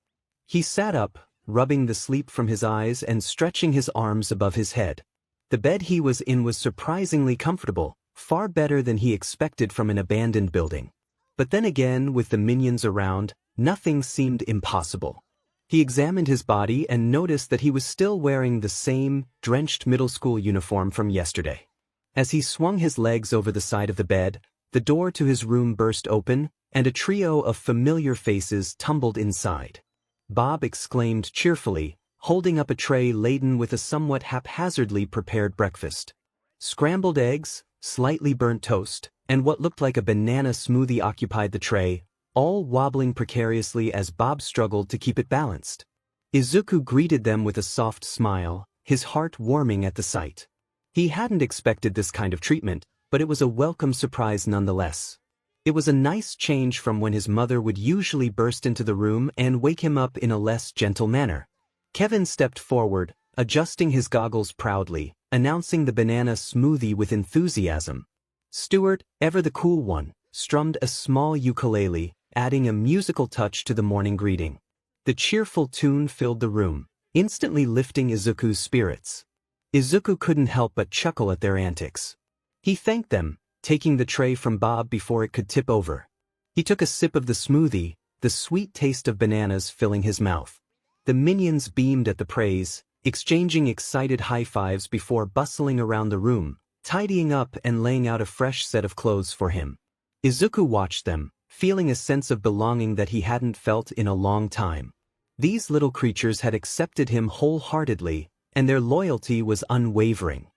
He sat up, rubbing the sleep from his eyes and stretching his arms above his head. The bed he was in was surprisingly comfortable, far better than he expected from an abandoned building. But then again, with the minions around, nothing seemed impossible. He examined his body and noticed that he was still wearing the same, drenched middle school uniform from yesterday. As he swung his legs over the side of the bed, the door to his room burst open, and a trio of familiar faces tumbled inside. Bob exclaimed cheerfully, holding up a tray laden with a somewhat haphazardly prepared breakfast. Scrambled eggs, slightly burnt toast, and what looked like a banana smoothie occupied the tray, all wobbling precariously as Bob struggled to keep it balanced. Izuku greeted them with a soft smile, his heart warming at the sight. He hadn't expected this kind of treatment, but it was a welcome surprise nonetheless. It was a nice change from when his mother would usually burst into the room and wake him up in a less gentle manner. Kevin stepped forward, adjusting his goggles proudly, announcing the banana smoothie with enthusiasm. Stuart, ever the cool one, strummed a small ukulele, adding a musical touch to the morning greeting. The cheerful tune filled the room, instantly lifting Izuku's spirits. Izuku couldn't help but chuckle at their antics. He thanked them, taking the tray from Bob before it could tip over. He took a sip of the smoothie, the sweet taste of bananas filling his mouth. The minions beamed at the praise, exchanging excited high fives before bustling around the room, tidying up and laying out a fresh set of clothes for him. Izuku watched them, feeling a sense of belonging that he hadn't felt in a long time. These little creatures had accepted him wholeheartedly, and their loyalty was unwavering.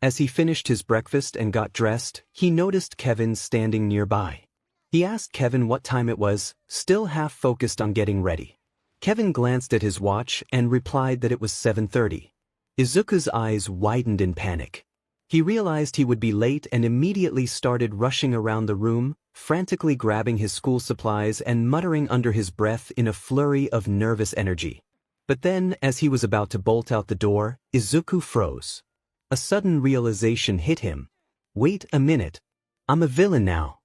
As he finished his breakfast and got dressed, he noticed Kevin standing nearby. He asked Kevin what time it was, still half focused on getting ready. Kevin glanced at his watch and replied that it was 7:30. Izuku's eyes widened in panic. He realized he would be late and immediately started rushing around the room, frantically grabbing his school supplies and muttering under his breath in a flurry of nervous energy. But then, as he was about to bolt out the door, Izuku froze. A sudden realization hit him. Wait a minute. I'm a villain now.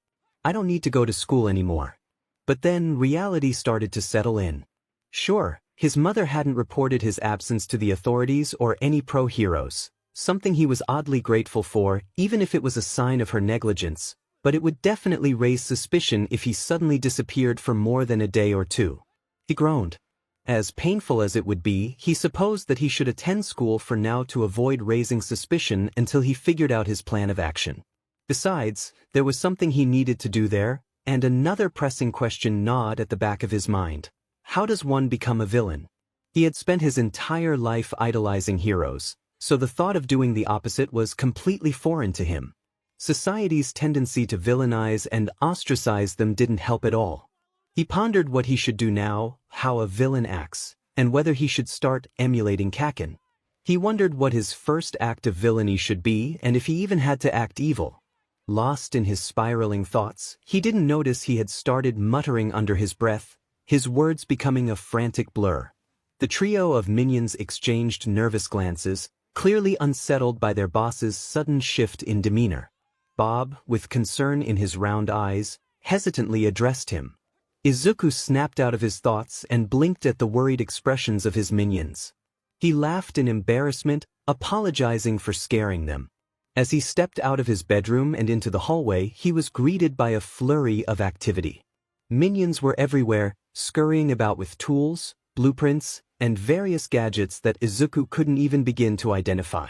I don't need to go to school anymore. But then reality started to settle in. Sure, his mother hadn't reported his absence to the authorities or any pro-heroes, something he was oddly grateful for, even if it was a sign of her negligence, but it would definitely raise suspicion if he suddenly disappeared for more than a day or two. He groaned. As painful as it would be, he supposed that he should attend school for now to avoid raising suspicion until he figured out his plan of action. Besides, there was something he needed to do there, and another pressing question gnawed at the back of his mind. How does one become a villain? He had spent his entire life idolizing heroes, so the thought of doing the opposite was completely foreign to him. Society's tendency to villainize and ostracize them didn't help at all. He pondered what he should do now, how a villain acts, and whether he should start emulating Kakin. He wondered what his first act of villainy should be and if he even had to act evil. Lost in his spiraling thoughts, he didn't notice he had started muttering under his breath, his words becoming a frantic blur. The trio of minions exchanged nervous glances, clearly unsettled by their boss's sudden shift in demeanor. Bob, with concern in his round eyes, hesitantly addressed him. Izuku snapped out of his thoughts and blinked at the worried expressions of his minions. He laughed in embarrassment, apologizing for scaring them. As he stepped out of his bedroom and into the hallway, he was greeted by a flurry of activity. Minions were everywhere, scurrying about with tools, blueprints, and various gadgets that Izuku couldn't even begin to identify.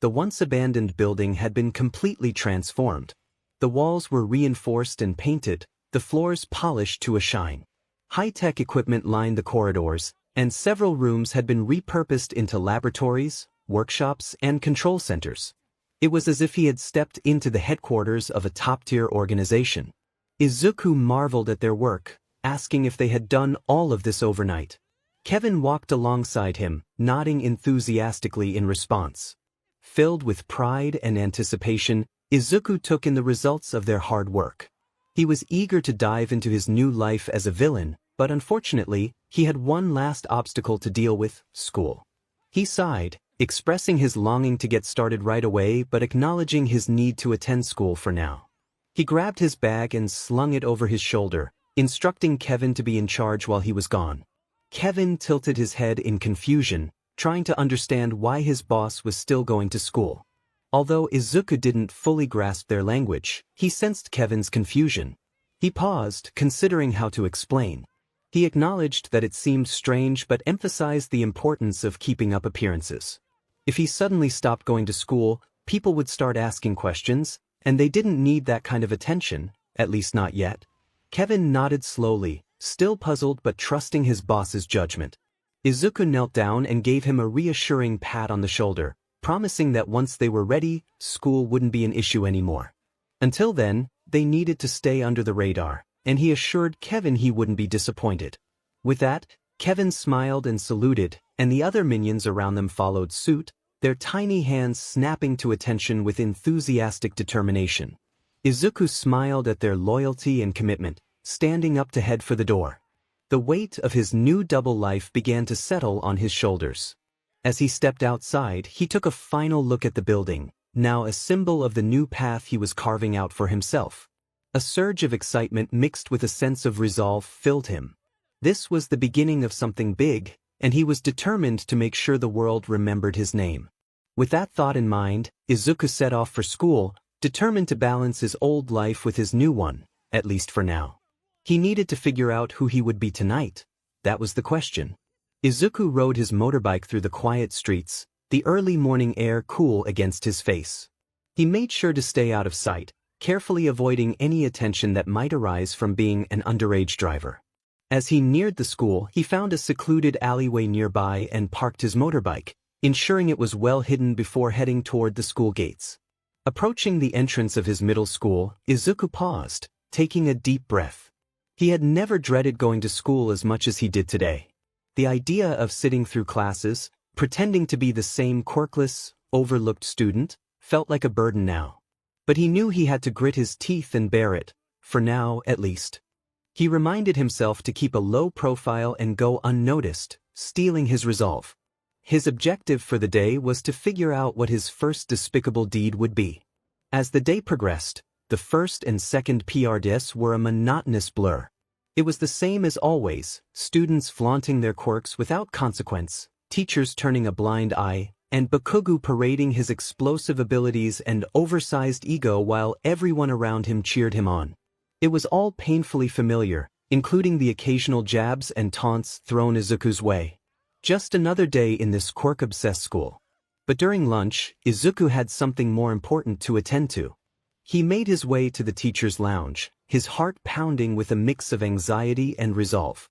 The once abandoned building had been completely transformed. The walls were reinforced and painted, the floors polished to a shine. High-tech equipment lined the corridors, and several rooms had been repurposed into laboratories, workshops, and control centers. It was as if he had stepped into the headquarters of a top-tier organization. Izuku marveled at their work, asking if they had done all of this overnight. Kevin walked alongside him, nodding enthusiastically in response. Filled with pride and anticipation, Izuku took in the results of their hard work. He was eager to dive into his new life as a villain, but unfortunately, he had one last obstacle to deal with: school. He sighed, expressing his longing to get started right away but acknowledging his need to attend school for now. He grabbed his bag and slung it over his shoulder, instructing Kevin to be in charge while he was gone. Kevin tilted his head in confusion, trying to understand why his boss was still going to school. Although Izuku didn't fully grasp their language, he sensed Kevin's confusion. He paused, considering how to explain. He acknowledged that it seemed strange but emphasized the importance of keeping up appearances. If he suddenly stopped going to school, people would start asking questions, and they didn't need that kind of attention, at least not yet. Kevin nodded slowly, still puzzled but trusting his boss's judgment. Izuku knelt down and gave him a reassuring pat on the shoulder, promising that once they were ready, school wouldn't be an issue anymore. Until then, they needed to stay under the radar, and he assured Kevin he wouldn't be disappointed. With that, Kevin smiled and saluted, and the other minions around them followed suit, their tiny hands snapping to attention with enthusiastic determination. Izuku smiled at their loyalty and commitment, standing up to head for the door. The weight of his new double life began to settle on his shoulders. As he stepped outside, he took a final look at the building, now a symbol of the new path he was carving out for himself. A surge of excitement mixed with a sense of resolve filled him. This was the beginning of something big, and he was determined to make sure the world remembered his name. With that thought in mind, Izuku set off for school, determined to balance his old life with his new one, at least for now. He needed to figure out who he would be tonight. That was the question. Izuku rode his motorbike through the quiet streets, the early morning air cool against his face. He made sure to stay out of sight, carefully avoiding any attention that might arise from being an underage driver. As he neared the school, he found a secluded alleyway nearby and parked his motorbike, ensuring it was well hidden before heading toward the school gates. Approaching the entrance of his middle school, Izuku paused, taking a deep breath. He had never dreaded going to school as much as he did today. The idea of sitting through classes, pretending to be the same quirkless, overlooked student, felt like a burden now. But he knew he had to grit his teeth and bear it, for now at least. He reminded himself to keep a low profile and go unnoticed, steeling his resolve. His objective for the day was to figure out what his first despicable deed would be. As the day progressed, the first and second PRDs were a monotonous blur. It was the same as always, students flaunting their quirks without consequence, teachers turning a blind eye, and Bakugo parading his explosive abilities and oversized ego while everyone around him cheered him on. It was all painfully familiar, including the occasional jabs and taunts thrown Izuku's way. Just another day in this quirk-obsessed school. But during lunch, Izuku had something more important to attend to. He made his way to the teacher's lounge, his heart pounding with a mix of anxiety and resolve.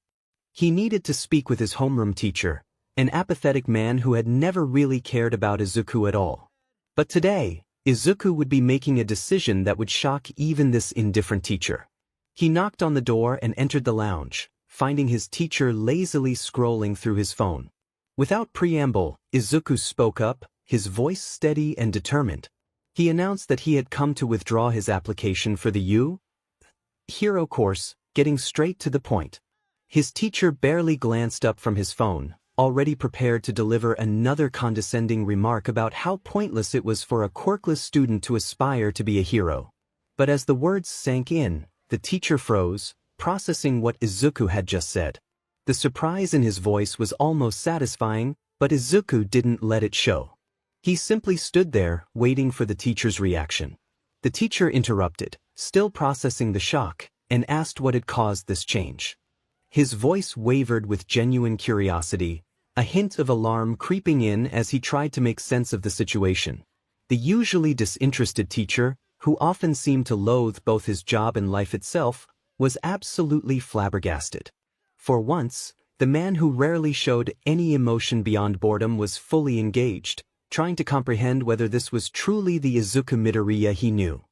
He needed to speak with his homeroom teacher, an apathetic man who had never really cared about Izuku at all. But today, Izuku would be making a decision that would shock even this indifferent teacher. He knocked on the door and entered the lounge, finding his teacher lazily scrolling through his phone. Without preamble, Izuku spoke up, his voice steady and determined. He announced that he had come to withdraw his application for the hero course, getting straight to the point. His teacher barely glanced up from his phone, already prepared to deliver another condescending remark about how pointless it was for a quirkless student to aspire to be a hero. But as the words sank in, the teacher froze, processing what Izuku had just said. The surprise in his voice was almost satisfying, but Izuku didn't let it show. He simply stood there, waiting for the teacher's reaction. The teacher interrupted, still processing the shock, and asked what had caused this change. His voice wavered with genuine curiosity, a hint of alarm creeping in as he tried to make sense of the situation. The usually disinterested teacher, who often seemed to loathe both his job and life itself, was absolutely flabbergasted. For once, the man who rarely showed any emotion beyond boredom was fully engaged, trying to comprehend whether this was truly the Izuku Midoriya he knew.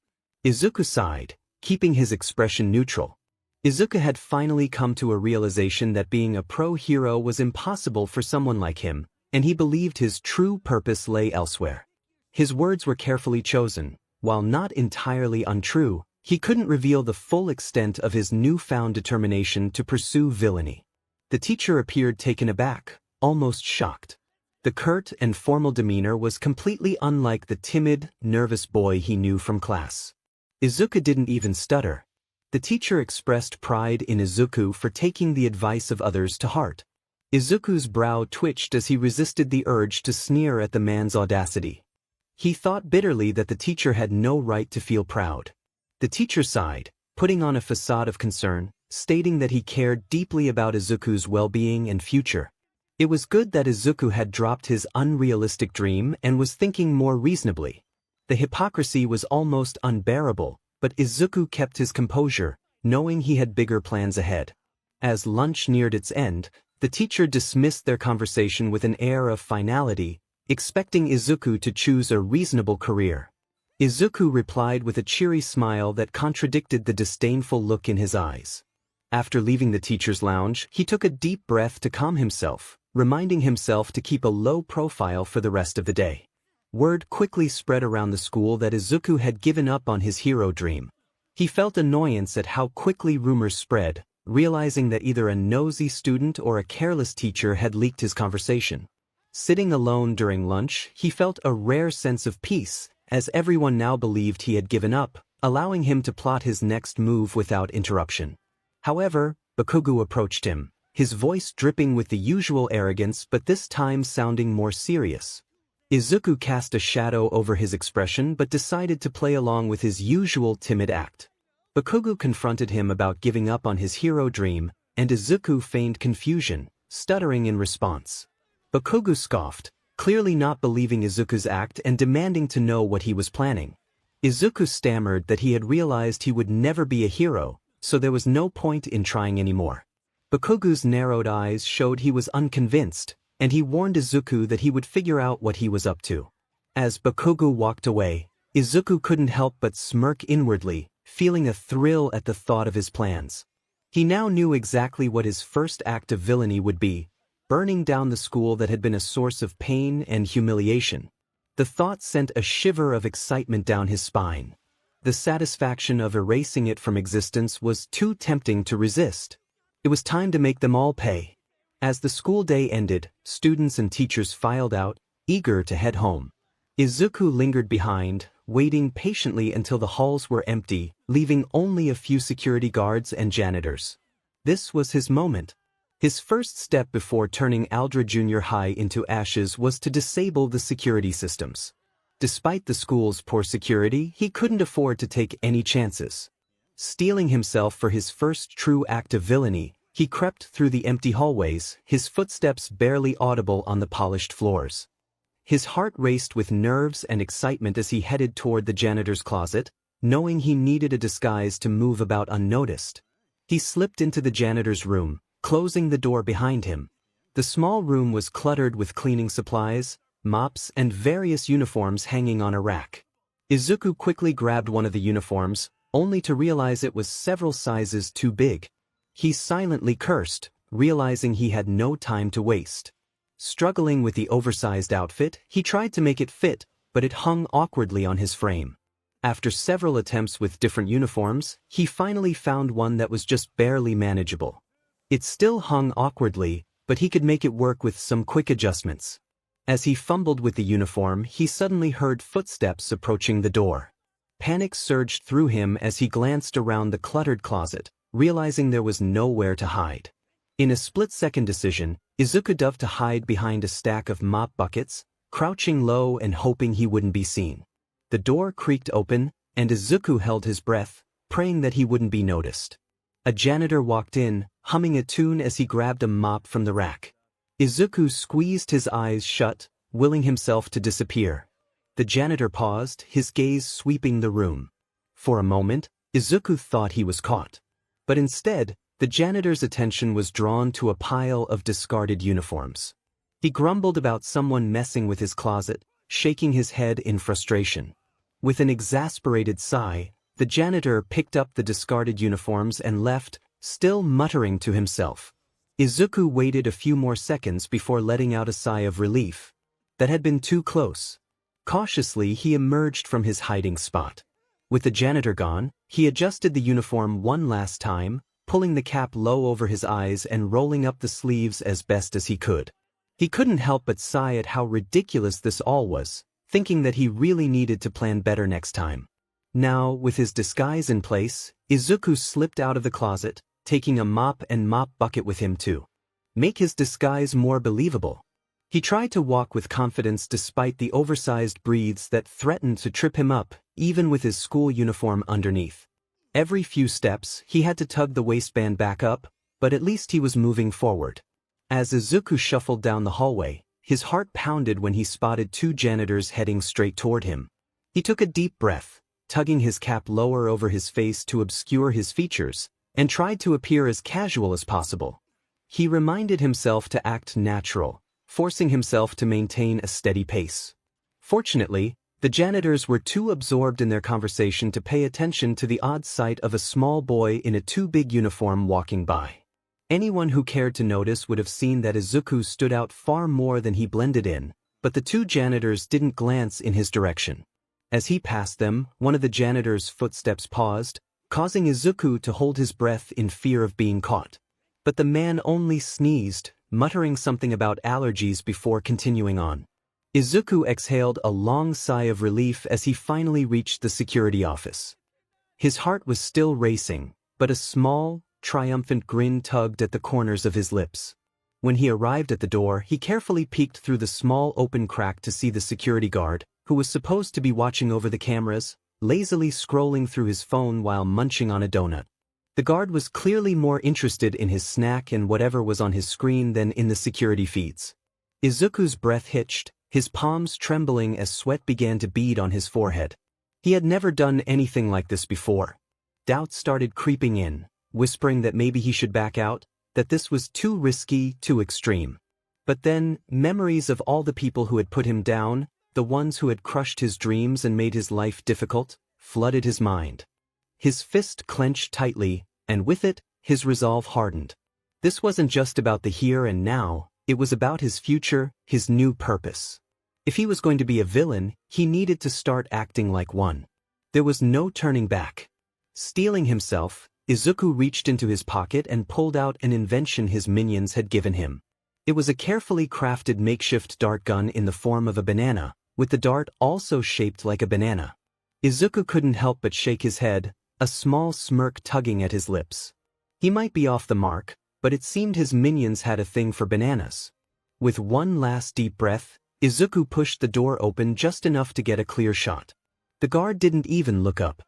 Izuku sighed, keeping his expression neutral. Izuku had finally come to a realization that being a pro-hero was impossible for someone like him, and he believed his true purpose lay elsewhere. His words were carefully chosen. While not entirely untrue, He couldn't reveal the full extent of his newfound determination to pursue villainy. The teacher appeared taken aback, almost shocked. The curt and formal demeanor was completely unlike the timid, nervous boy he knew from class. Izuku didn't even stutter. The teacher expressed pride in Izuku for taking the advice of others to heart. Izuku's brow twitched as he resisted the urge to sneer at the man's audacity. He thought bitterly that the teacher had no right to feel proud. The teacher sighed, putting on a facade of concern, stating that he cared deeply about Izuku's well-being and future. It was good that Izuku had dropped his unrealistic dream and was thinking more reasonably. The hypocrisy was almost unbearable, but Izuku kept his composure, knowing he had bigger plans ahead. As lunch neared its end, the teacher dismissed their conversation with an air of finality, expecting Izuku to choose a reasonable career. Izuku replied with a cheery smile that contradicted the disdainful look in his eyes. After leaving the teacher's lounge, he took a deep breath to calm himself, reminding himself to keep a low profile for the rest of the day. Word quickly spread around the school that Izuku had given up on his hero dream. He felt annoyance at how quickly rumors spread, realizing that either a nosy student or a careless teacher had leaked his conversation. Sitting alone during lunch, he felt a rare sense of peace, as everyone now believed he had given up, allowing him to plot his next move without interruption. However, Bakugo approached him, his voice dripping with the usual arrogance but this time sounding more serious. Izuku cast a shadow over his expression but decided to play along with his usual timid act. Bakugo confronted him about giving up on his hero dream, and Izuku feigned confusion, stuttering in response. Bakugo scoffed, clearly not believing Izuku's act and demanding to know what he was planning. Izuku stammered that he had realized he would never be a hero, so there was no point in trying anymore. Bakugo's narrowed eyes showed he was unconvinced, and he warned Izuku that he would figure out what he was up to. As Bakugo walked away, Izuku couldn't help but smirk inwardly, feeling a thrill at the thought of his plans. He now knew exactly what his first act of villainy would be: burning down the school that had been a source of pain and humiliation. The thought sent a shiver of excitement down his spine. The satisfaction of erasing it from existence was too tempting to resist. It was time to make them all pay. As the school day ended, students and teachers filed out, eager to head home. Izuku lingered behind, waiting patiently until the halls were empty, leaving only a few security guards and janitors. This was his moment. His first step before turning 𝐒𝐪𝐴 Junior High into ashes was to disable the security systems. Despite the school's poor security, he couldn't afford to take any chances. Steeling himself for his first true act of villainy, he crept through the empty hallways, his footsteps barely audible on the polished floors. His heart raced with nerves and excitement as he headed toward the janitor's closet, knowing he needed a disguise to move about unnoticed. He slipped into the janitor's room, closing the door behind him. The small room was cluttered with cleaning supplies, mops, and various uniforms hanging on a rack. Izuku quickly grabbed one of the uniforms, only to realize it was several sizes too big. He silently cursed, realizing he had no time to waste. Struggling with the oversized outfit, he tried to make it fit, but it hung awkwardly on his frame. After several attempts with different uniforms, he finally found one that was just barely manageable. It still hung awkwardly, but he could make it work with some quick adjustments. As he fumbled with the uniform, he suddenly heard footsteps approaching the door. Panic surged through him as he glanced around the cluttered closet, realizing there was nowhere to hide. In a split-second decision, Izuku dove to hide behind a stack of mop buckets, crouching low and hoping he wouldn't be seen. The door creaked open, and Izuku held his breath, praying that he wouldn't be noticed. A janitor walked in, humming a tune as he grabbed a mop from the rack. Izuku squeezed his eyes shut, willing himself to disappear. The janitor paused, his gaze sweeping the room. For a moment, Izuku thought he was caught. But instead, the janitor's attention was drawn to a pile of discarded uniforms. He grumbled about someone messing with his closet, shaking his head in frustration. With an exasperated sigh, the janitor picked up the discarded uniforms and left, still muttering to himself. Izuku waited a few more seconds before letting out a sigh of relief. That had been too close. Cautiously, he emerged from his hiding spot. With the janitor gone, he adjusted the uniform one last time, pulling the cap low over his eyes and rolling up the sleeves as best as he could. He couldn't help but sigh at how ridiculous this all was, thinking that he really needed to plan better next time. Now, with his disguise in place, Izuku slipped out of the closet, taking a mop and mop bucket with him to make his disguise more believable. He tried to walk with confidence despite the oversized breathes that threatened to trip him up, even with his school uniform underneath. Every few steps, he had to tug the waistband back up, but at least he was moving forward. As Izuku shuffled down the hallway, his heart pounded when he spotted two janitors heading straight toward him. He took a deep breath, tugging his cap lower over his face to obscure his features, and tried to appear as casual as possible. He reminded himself to act natural, forcing himself to maintain a steady pace. Fortunately, the janitors were too absorbed in their conversation to pay attention to the odd sight of a small boy in a too big uniform walking by. Anyone who cared to notice would have seen that Izuku stood out far more than he blended in, but the two janitors didn't glance in his direction. As he passed them, one of the janitor's footsteps paused, causing Izuku to hold his breath in fear of being caught. But the man only sneezed, muttering something about allergies before continuing on. Izuku exhaled a long sigh of relief as he finally reached the security office. His heart was still racing, but a small, triumphant grin tugged at the corners of his lips. When he arrived at the door, he carefully peeked through the small open crack to see the security guard, who was supposed to be watching over the cameras, lazily scrolling through his phone while munching on a donut. The guard was clearly more interested in his snack and whatever was on his screen than in the security feeds. Izuku's breath hitched, his palms trembling as sweat began to bead on his forehead. He had never done anything like this before. Doubts started creeping in, whispering that maybe he should back out, that this was too risky, too extreme. But then, memories of all the people who had put him down, the ones who had crushed his dreams and made his life difficult, flooded his mind. His fist clenched tightly, and with it, his resolve hardened. This wasn't just about the here and now, it was about his future, his new purpose. If he was going to be a villain, he needed to start acting like one. There was no turning back. Steeling himself, Izuku reached into his pocket and pulled out an invention his minions had given him. It was a carefully crafted makeshift dart gun in the form of a banana, with the dart also shaped like a banana. Izuku couldn't help but shake his head, a small smirk tugging at his lips. He might be off the mark, but it seemed his minions had a thing for bananas. With one last deep breath, Izuku pushed the door open just enough to get a clear shot. The guard didn't even look up.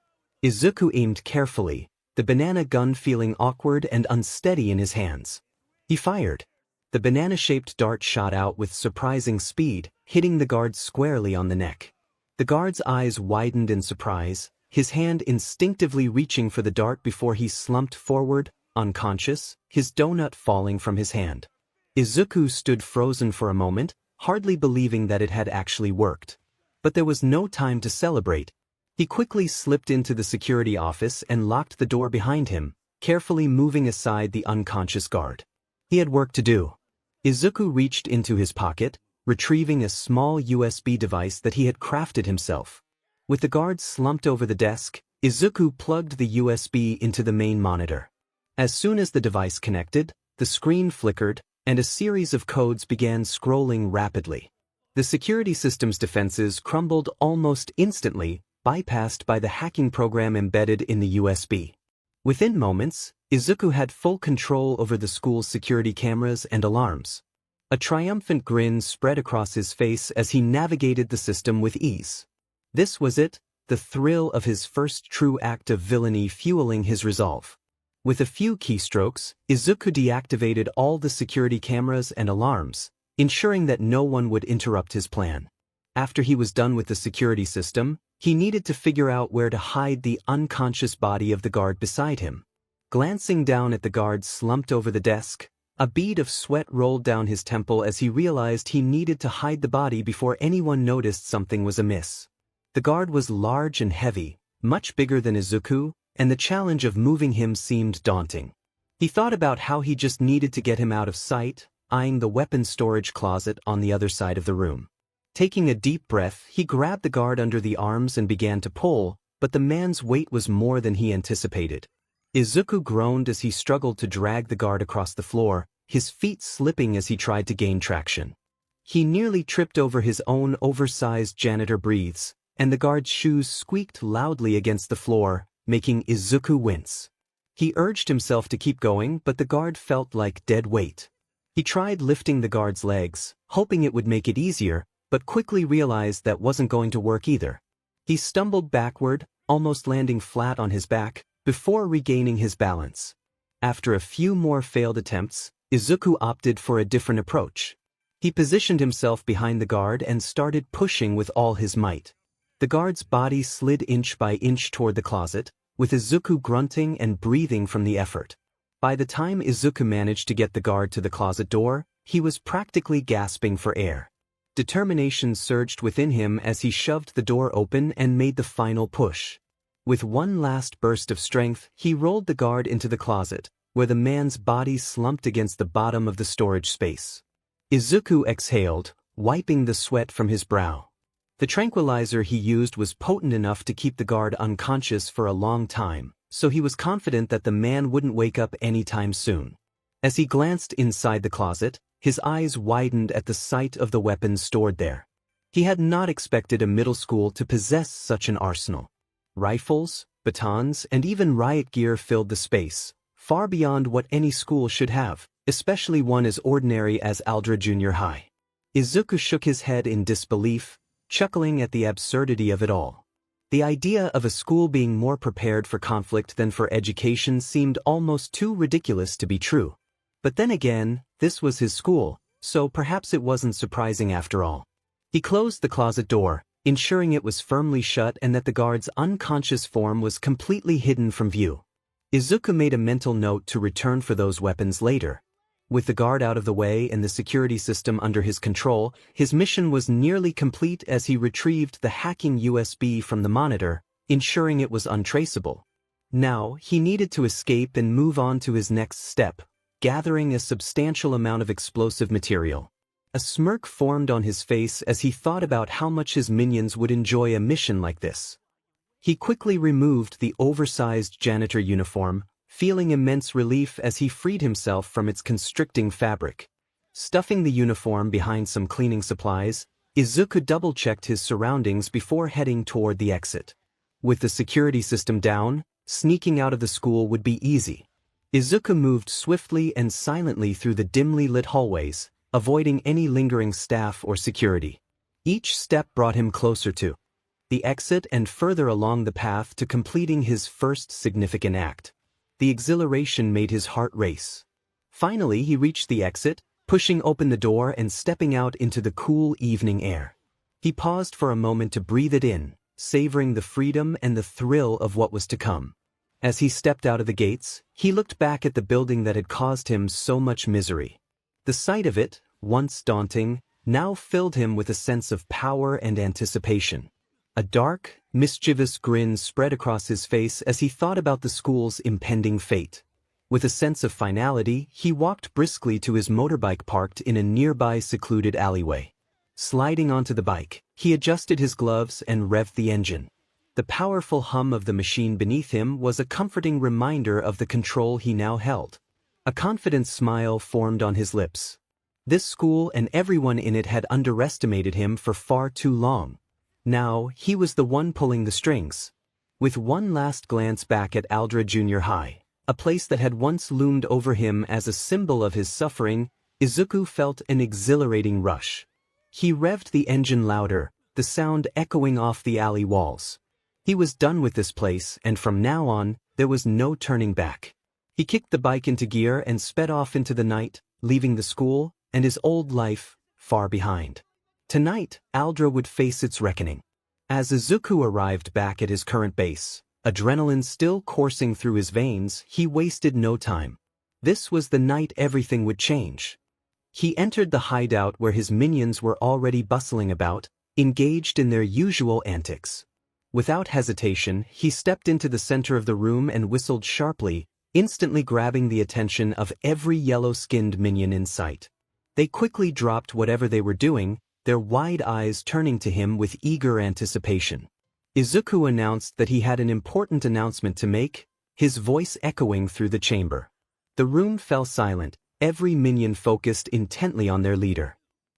Izuku aimed carefully, the banana gun feeling awkward and unsteady in his hands. He fired. The banana-shaped dart shot out with surprising speed, hitting the guard squarely on the neck. The guard's eyes widened in surprise, his hand instinctively reaching for the dart before he slumped forward, unconscious, his donut falling from his hand. Izuku stood frozen for a moment, hardly believing that it had actually worked. But there was no time to celebrate. He quickly slipped into the security office and locked the door behind him, carefully moving aside the unconscious guard. He had work to do. Izuku reached into his pocket, retrieving a small USB device that he had crafted himself. With the guard slumped over the desk, Izuku plugged the USB into the main monitor. As soon as the device connected, the screen flickered, and a series of codes began scrolling rapidly. The security system's defenses crumbled almost instantly, bypassed by the hacking program embedded in the USB. Within moments, Izuku had full control over the school's security cameras and alarms. A triumphant grin spread across his face as he navigated the system with ease. This was it, the thrill of his first true act of villainy fueling his resolve. With a few keystrokes, Izuku deactivated all the security cameras and alarms, ensuring that no one would interrupt his plan. After he was done with the security system, he needed to figure out where to hide the unconscious body of the guard beside him. Glancing down at the guard slumped over the desk, a bead of sweat rolled down his temple as he realized he needed to hide the body before anyone noticed something was amiss. The guard was large and heavy, much bigger than Izuku, and the challenge of moving him seemed daunting. He thought about how he just needed to get him out of sight, eyeing the weapons storage closet on the other side of the room. Taking a deep breath, he grabbed the guard under the arms and began to pull, but the man's weight was more than he anticipated. Izuku groaned as he struggled to drag the guard across the floor, his feet slipping as he tried to gain traction. He nearly tripped over his own oversized janitor breathes, and the guard's shoes squeaked loudly against the floor, making Izuku wince. He urged himself to keep going, but the guard felt like dead weight. He tried lifting the guard's legs, hoping it would make it easier, but quickly realized that wasn't going to work either. He stumbled backward, almost landing flat on his back, before regaining his balance. After a few more failed attempts, Izuku opted for a different approach. He positioned himself behind the guard and started pushing with all his might. The guard's body slid inch by inch toward the closet, with Izuku grunting and breathing from the effort. By the time Izuku managed to get the guard to the closet door, he was practically gasping for air. Determination surged within him as he shoved the door open and made the final push. With one last burst of strength, he rolled the guard into the closet, where the man's body slumped against the bottom of the storage space. Izuku exhaled, wiping the sweat from his brow. The tranquilizer he used was potent enough to keep the guard unconscious for a long time, so he was confident that the man wouldn't wake up anytime soon. As he glanced inside the closet, his eyes widened at the sight of the weapons stored there. He had not expected a middle school to possess such an arsenal. Rifles, batons, and even riot gear filled the space, far beyond what any school should have, especially one as ordinary as Aldra Junior High. Izuku shook his head in disbelief, chuckling at the absurdity of it all. The idea of a school being more prepared for conflict than for education seemed almost too ridiculous to be true. But then again, this was his school, so perhaps it wasn't surprising after all. He closed the closet door, ensuring it was firmly shut and that the guard's unconscious form was completely hidden from view. Izuku made a mental note to return for those weapons later. With the guard out of the way and the security system under his control, his mission was nearly complete as he retrieved the hacking USB from the monitor, ensuring it was untraceable. Now, he needed to escape and move on to his next step, gathering a substantial amount of explosive material. A smirk formed on his face as he thought about how much his minions would enjoy a mission like this. He quickly removed the oversized janitor uniform, feeling immense relief as he freed himself from its constricting fabric. Stuffing the uniform behind some cleaning supplies, Izuku double-checked his surroundings before heading toward the exit. With the security system down, sneaking out of the school would be easy. Izuku moved swiftly and silently through the dimly lit hallways, avoiding any lingering staff or security. Each step brought him closer to the exit and further along the path to completing his first significant act. The exhilaration made his heart race. Finally, he reached the exit, pushing open the door and stepping out into the cool evening air. He paused for a moment to breathe it in, savoring the freedom and the thrill of what was to come. As he stepped out of the gates, he looked back at the building that had caused him so much misery. The sight of it, once daunting, now filled him with a sense of power and anticipation. A dark, mischievous grin spread across his face as he thought about the school's impending fate. With a sense of finality, he walked briskly to his motorbike parked in a nearby secluded alleyway. Sliding onto the bike, he adjusted his gloves and revved the engine. The powerful hum of the machine beneath him was a comforting reminder of the control he now held. A confident smile formed on his lips. This school and everyone in it had underestimated him for far too long. Now, he was the one pulling the strings. With one last glance back at Aldra Junior High, a place that had once loomed over him as a symbol of his suffering, Izuku felt an exhilarating rush. He revved the engine louder, the sound echoing off the alley walls. He was done with this place, and from now on, there was no turning back. He kicked the bike into gear and sped off into the night, leaving the school and his old life far behind. Tonight, Aldra would face its reckoning. As Izuku arrived back at his current base, adrenaline still coursing through his veins, he wasted no time. This was the night everything would change. He entered the hideout where his minions were already bustling about, engaged in their usual antics. Without hesitation, he stepped into the center of the room and whistled sharply, instantly grabbing the attention of every yellow-skinned minion in sight. They quickly dropped whatever they were doing, their wide eyes turning to him with eager anticipation. Izuku announced that he had an important announcement to make, his voice echoing through the chamber. The room fell silent, every minion focused intently on their leader.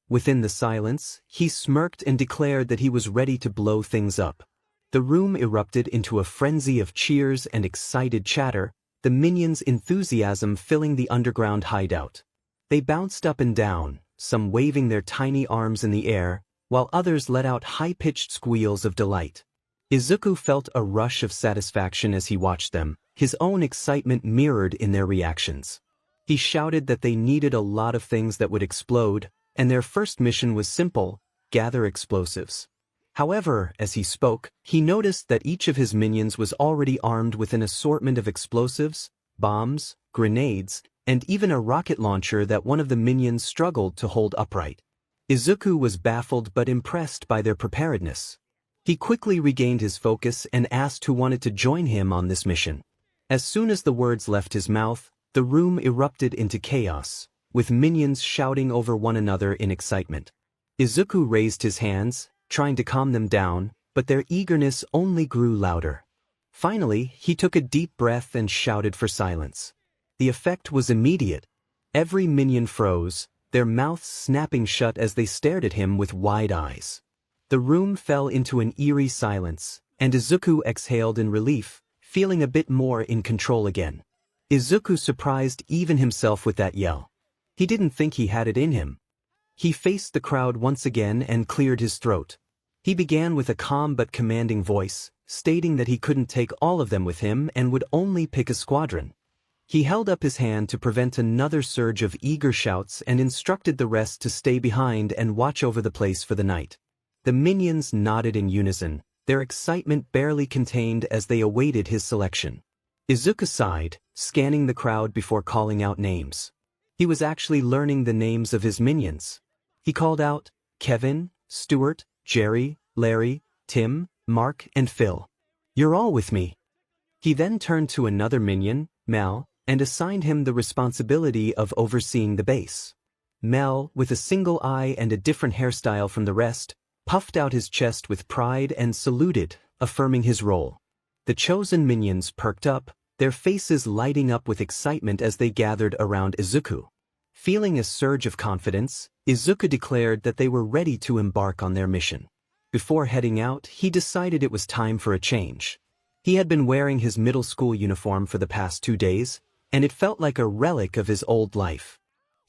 Within the silence, he smirked and declared that he was ready to blow things up. The room erupted into a frenzy of cheers and excited chatter, the minions' enthusiasm filling the underground hideout. They bounced up and down, some waving their tiny arms in the air, while others let out high-pitched squeals of delight. Izuku felt a rush of satisfaction as he watched them, his own excitement mirrored in their reactions. He shouted that they needed a lot of things that would explode, and their first mission was simple: gather explosives. However, as he spoke, he noticed that each of his minions was already armed with an assortment of explosives, bombs, grenades, and even a rocket launcher that one of the minions struggled to hold upright. Izuku was baffled but impressed by their preparedness. He quickly regained his focus and asked who wanted to join him on this mission. As soon as the words left his mouth, the room erupted into chaos, with minions shouting over one another in excitement. Izuku raised his hands, trying to calm them down, but their eagerness only grew louder. Finally, he took a deep breath and shouted for silence. The effect was immediate. Every minion froze, their mouths snapping shut as they stared at him with wide eyes. The room fell into an eerie silence, and Izuku exhaled in relief, feeling a bit more in control again. Izuku surprised even himself with that yell. He didn't think he had it in him. He faced the crowd once again and cleared his throat. He began with a calm but commanding voice, stating that he couldn't take all of them with him and would only pick a squadron. He held up his hand to prevent another surge of eager shouts and instructed the rest to stay behind and watch over the place for the night. The minions nodded in unison, their excitement barely contained as they awaited his selection. Izuku sighed, scanning the crowd before calling out names. He was actually learning the names of his minions. He called out, Kevin, Stuart, Jerry, Larry, Tim, Mark, and Phil. You're all with me. He then turned to another minion, Mel, and assigned him the responsibility of overseeing the base. Mel, with a single eye and a different hairstyle from the rest, puffed out his chest with pride and saluted, affirming his role. The chosen minions perked up, their faces lighting up with excitement as they gathered around Izuku. Feeling a surge of confidence, Izuku declared that they were ready to embark on their mission. Before heading out, he decided it was time for a change. He had been wearing his middle school uniform for the past 2 days, and it felt like a relic of his old life.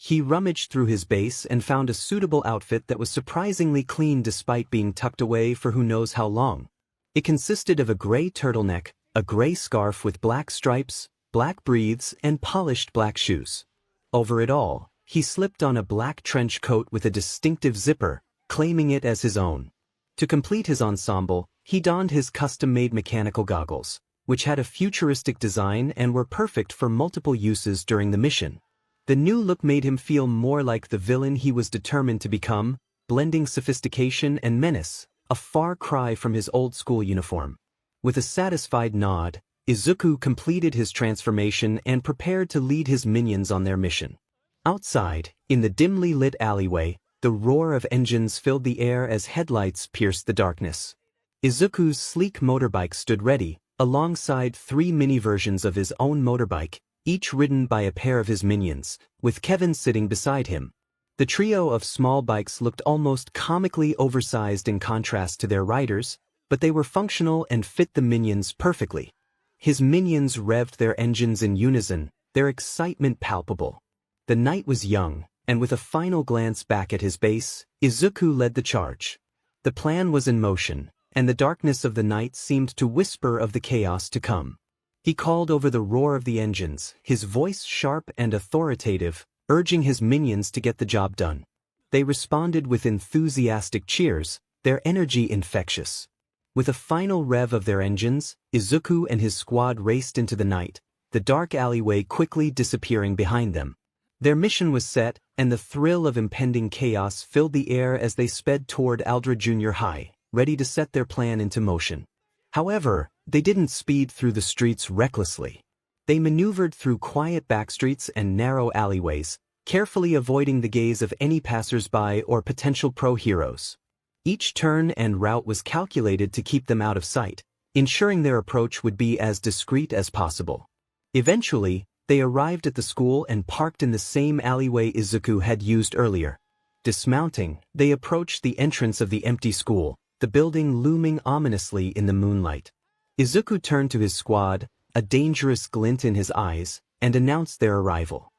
He rummaged through his base and found a suitable outfit that was surprisingly clean despite being tucked away for who knows how long. It consisted of a gray turtleneck, a gray scarf with black stripes, black breathes, and polished black shoes. Over it all, he slipped on a black trench coat with a distinctive zipper, claiming it as his own. To complete his ensemble, he donned his custom-made mechanical goggles, which had a futuristic design and were perfect for multiple uses during the mission. The new look made him feel more like the villain he was determined to become, blending sophistication and menace, a far cry from his old-school uniform. With a satisfied nod, Izuku completed his transformation and prepared to lead his minions on their mission. Outside, in the dimly lit alleyway, the roar of engines filled the air as headlights pierced the darkness. Izuku's sleek motorbike stood ready, alongside 3 mini versions of his own motorbike, each ridden by a pair of his minions, with Kevin sitting beside him. The trio of small bikes looked almost comically oversized in contrast to their riders, but they were functional and fit the minions perfectly. His minions revved their engines in unison, their excitement palpable. The night was young, and with a final glance back at his base, Izuku led the charge. The plan was in motion, and the darkness of the night seemed to whisper of the chaos to come. He called over the roar of the engines, his voice sharp and authoritative, urging his minions to get the job done. They responded with enthusiastic cheers, their energy infectious. With a final rev of their engines, Izuku and his squad raced into the night, the dark alleyway quickly disappearing behind them. Their mission was set, and the thrill of impending chaos filled the air as they sped toward Aldra Junior High, ready to set their plan into motion. However, they didn't speed through the streets recklessly. They maneuvered through quiet backstreets and narrow alleyways, carefully avoiding the gaze of any passers-by or potential pro-heroes. Each turn and route was calculated to keep them out of sight, ensuring their approach would be as discreet as possible. Eventually, they arrived at the school and parked in the same alleyway Izuku had used earlier. Dismounting, they approached the entrance of the empty school, the building looming ominously in the moonlight. Izuku turned to his squad, a dangerous glint in his eyes, and announced their arrival.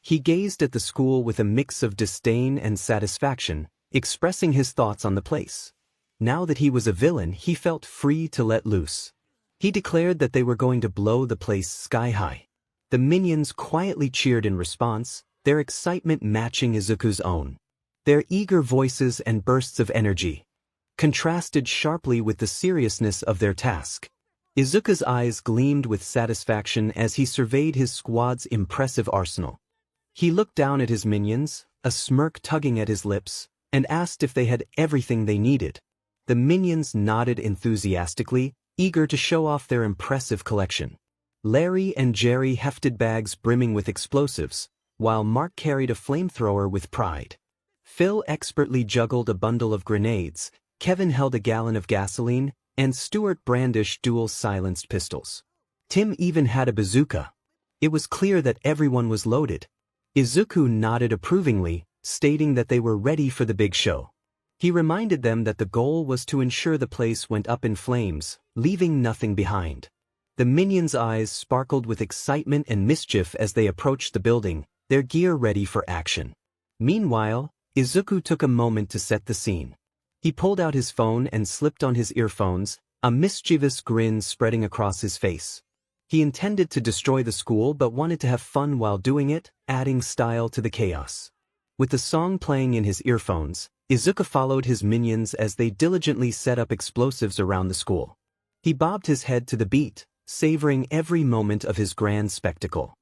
He gazed at the school with a mix of disdain and satisfaction, expressing his thoughts on the place. Now that he was a villain, he felt free to let loose. He declared that they were going to blow the place sky high. The minions quietly cheered in response, their excitement matching Izuku's own. Their eager voices and bursts of energy contrasted sharply with the seriousness of their task. Izuku's eyes gleamed with satisfaction as he surveyed his squad's impressive arsenal. He looked down at his minions, a smirk tugging at his lips, and asked if they had everything they needed. The minions nodded enthusiastically, eager to show off their impressive collection. Larry and Jerry hefted bags brimming with explosives, while Mark carried a flamethrower with pride. Phil expertly juggled a bundle of grenades, Kevin held a gallon of gasoline, and Stuart brandished dual-silenced pistols. Tim even had a bazooka. It was clear that everyone was loaded. Izuku nodded approvingly, stating that they were ready for the big show. He reminded them that the goal was to ensure the place went up in flames, leaving nothing behind. The minions' eyes sparkled with excitement and mischief as they approached the building, their gear ready for action. Meanwhile, Izuku took a moment to set the scene. He pulled out his phone and slipped on his earphones, a mischievous grin spreading across his face. He intended to destroy the school but wanted to have fun while doing it, adding style to the chaos. With the song playing in his earphones, Izuku followed his minions as they diligently set up explosives around the school. He bobbed his head to the beat, savoring every moment of his grand spectacle.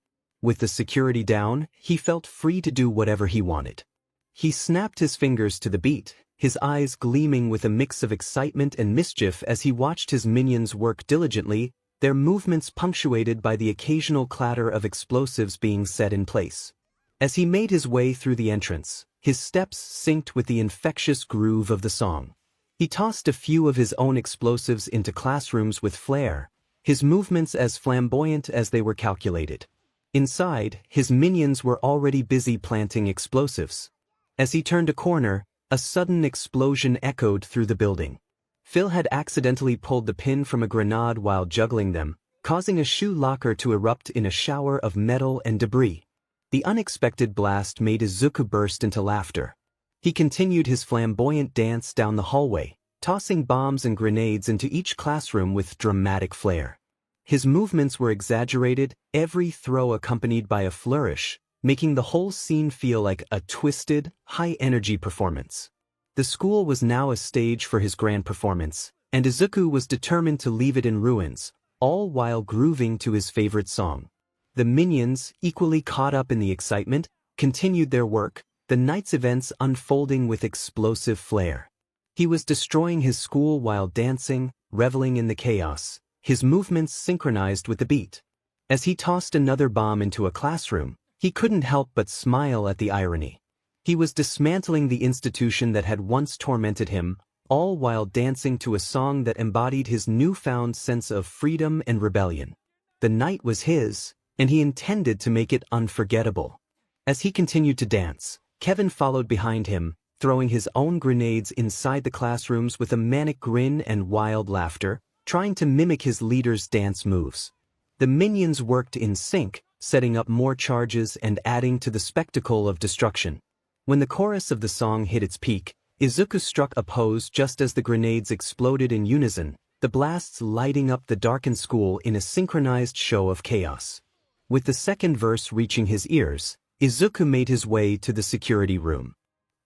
With the security down, he felt free to do whatever he wanted. He snapped his fingers to the beat, his eyes gleaming with a mix of excitement and mischief as he watched his minions work diligently, their movements punctuated by the occasional clatter of explosives being set in place. As he made his way through the entrance, his steps synced with the infectious groove of the song. He tossed a few of his own explosives into classrooms with flair, his movements as flamboyant as they were calculated. Inside, his minions were already busy planting explosives. As he turned a corner, a sudden explosion echoed through the building. Phil had accidentally pulled the pin from a grenade while juggling them, causing a shoe locker to erupt in a shower of metal and debris. The unexpected blast made Izuku burst into laughter. He continued his flamboyant dance down the hallway, tossing bombs and grenades into each classroom with dramatic flair. His movements were exaggerated, every throw accompanied by a flourish, making the whole scene feel like a twisted, high-energy performance. The school was now a stage for his grand performance, and Izuku was determined to leave it in ruins, all while grooving to his favorite song. The minions, equally caught up in the excitement, continued their work, the night's events unfolding with explosive flair. He was destroying his school while dancing, reveling in the chaos, his movements synchronized with the beat. As he tossed another bomb into a classroom, he couldn't help but smile at the irony. He was dismantling the institution that had once tormented him, all while dancing to a song that embodied his newfound sense of freedom and rebellion. The night was his, and he intended to make it unforgettable. As he continued to dance, Kevin followed behind him, throwing his own grenades inside the classrooms with a manic grin and wild laughter, trying to mimic his leader's dance moves. The minions worked in sync, setting up more charges and adding to the spectacle of destruction. When the chorus of the song hit its peak, Izuku struck a pose just as the grenades exploded in unison, the blasts lighting up the darkened school in a synchronized show of chaos. With the second verse reaching his ears, Izuku made his way to the security room.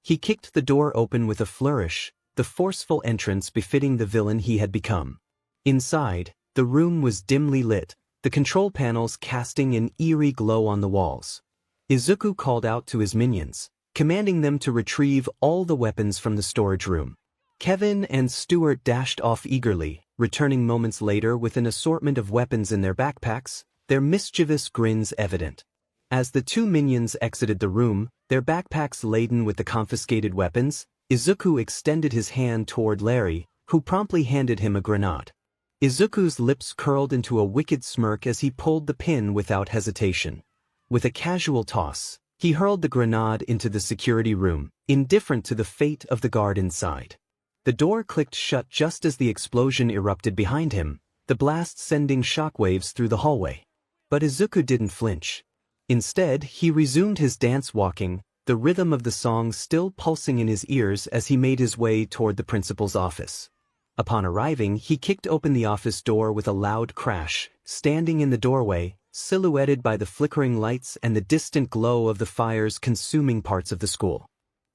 He kicked the door open with a flourish, the forceful entrance befitting the villain he had become. Inside, the room was dimly lit, the control panels casting an eerie glow on the walls. Izuku called out to his minions, commanding them to retrieve all the weapons from the storage room. Kevin and Stuart dashed off eagerly, returning moments later with an assortment of weapons in their backpacks, their mischievous grins evident. As the two minions exited the room, their backpacks laden with the confiscated weapons, Izuku extended his hand toward Larry, who promptly handed him a grenade. Izuku's lips curled into a wicked smirk as he pulled the pin without hesitation. With a casual toss, he hurled the grenade into the security room, indifferent to the fate of the guard inside. The door clicked shut just as the explosion erupted behind him, the blast sending shockwaves through the hallway. But Izuku didn't flinch. Instead, he resumed his dance walking, the rhythm of the song still pulsing in his ears as he made his way toward the principal's office. Upon arriving, he kicked open the office door with a loud crash, standing in the doorway, silhouetted by the flickering lights and the distant glow of the fires consuming parts of the school.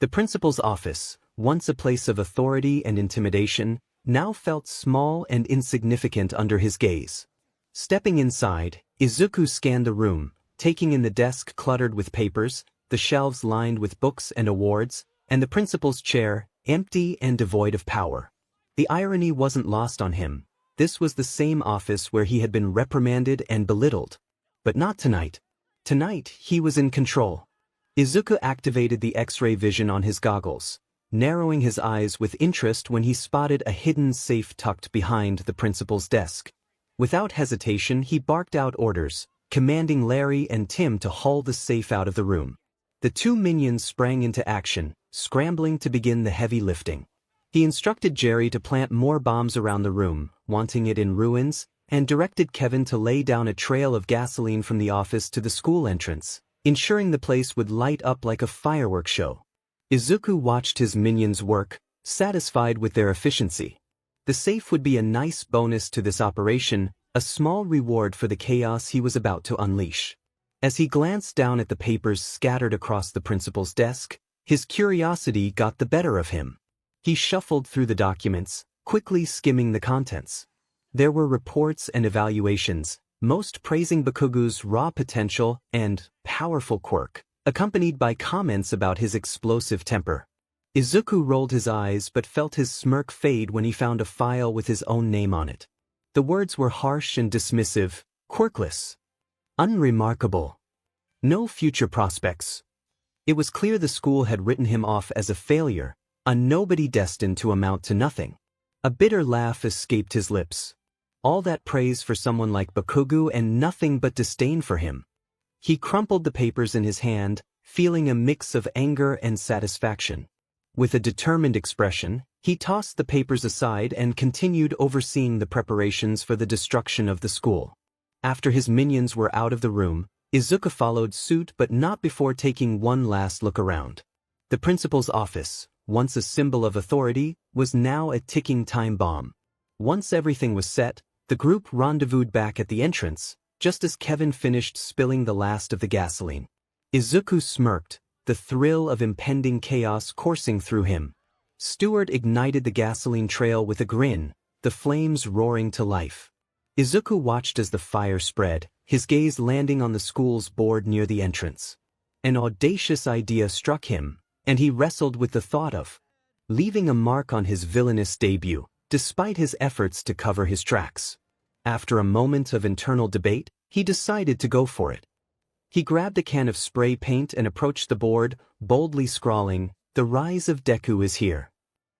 The principal's office, once a place of authority and intimidation, now felt small and insignificant under his gaze. Stepping inside, Izuku scanned the room, taking in the desk cluttered with papers, the shelves lined with books and awards, and the principal's chair, empty and devoid of power. The irony wasn't lost on him. This was the same office where he had been reprimanded and belittled. But not tonight. Tonight, he was in control. Izuku activated the X-ray vision on his goggles, narrowing his eyes with interest when he spotted a hidden safe tucked behind the principal's desk. Without hesitation, he barked out orders, commanding Larry and Tim to haul the safe out of the room. The two minions sprang into action, scrambling to begin the heavy lifting. He instructed Jerry to plant more bombs around the room, wanting it in ruins, and directed Kevin to lay down a trail of gasoline from the office to the school entrance, ensuring the place would light up like a fireworks show. Izuku watched his minions work, satisfied with their efficiency. The safe would be a nice bonus to this operation, a small reward for the chaos he was about to unleash. As he glanced down at the papers scattered across the principal's desk, his curiosity got the better of him. He shuffled through the documents, quickly skimming the contents. There were reports and evaluations, most praising Bakugo's raw potential and powerful quirk, accompanied by comments about his explosive temper. Izuku rolled his eyes but felt his smirk fade when he found a file with his own name on it. The words were harsh and dismissive, quirkless, unremarkable, no future prospects. It was clear the school had written him off as a failure, a nobody destined to amount to nothing. A bitter laugh escaped his lips. All that praise for someone like Bakugo and nothing but disdain for him. He crumpled the papers in his hand, feeling a mix of anger and satisfaction. With a determined expression, he tossed the papers aside and continued overseeing the preparations for the destruction of the school. After his minions were out of the room, Izuku followed suit but not before taking one last look around. The principal's office, once a symbol of authority, was now a ticking time bomb. Once everything was set, the group rendezvoused back at the entrance, just as Kevin finished spilling the last of the gasoline. Izuku smirked, the thrill of impending chaos coursing through him. Stewart ignited the gasoline trail with a grin, the flames roaring to life. Izuku watched as the fire spread, his gaze landing on the school's board near the entrance. An audacious idea struck him, and he wrestled with the thought of leaving a mark on his villainous debut, despite his efforts to cover his tracks. After a moment of internal debate, he decided to go for it. He grabbed a can of spray paint and approached the board, boldly scrawling, "The rise of Deku is here."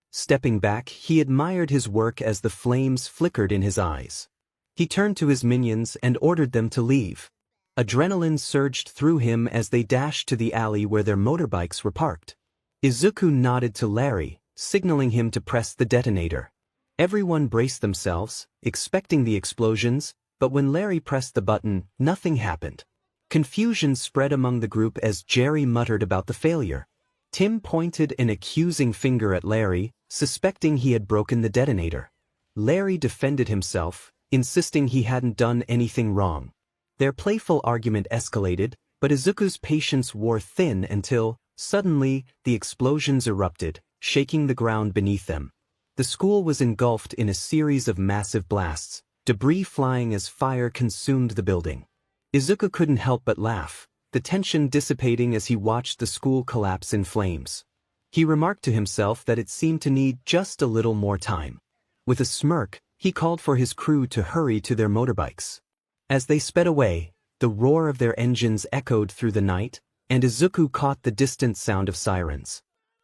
Stepping back, he admired his work as the flames flickered in his eyes. He turned to his minions and ordered them to leave. Adrenaline surged through him as they dashed to the alley where their motorbikes were parked. Izuku nodded to Larry, signaling him to press the detonator. Everyone braced themselves, expecting the explosions, but when Larry pressed the button, nothing happened. Confusion spread among the group as Jerry muttered about the failure. Tim pointed an accusing finger at Larry, suspecting he had broken the detonator. Larry defended himself, insisting he hadn't done anything wrong. Their playful argument escalated, but Izuku's patience wore thin until, suddenly, the explosions erupted, shaking the ground beneath them. The school was engulfed in a series of massive blasts, debris flying as fire consumed the building. Izuku couldn't help but laugh, the tension dissipating as he watched the school collapse in flames. He remarked to himself that it seemed to need just a little more time. With a smirk, he called for his crew to hurry to their motorbikes. As they sped away, the roar of their engines echoed through the night, and Izuku caught the distant sound of sirens.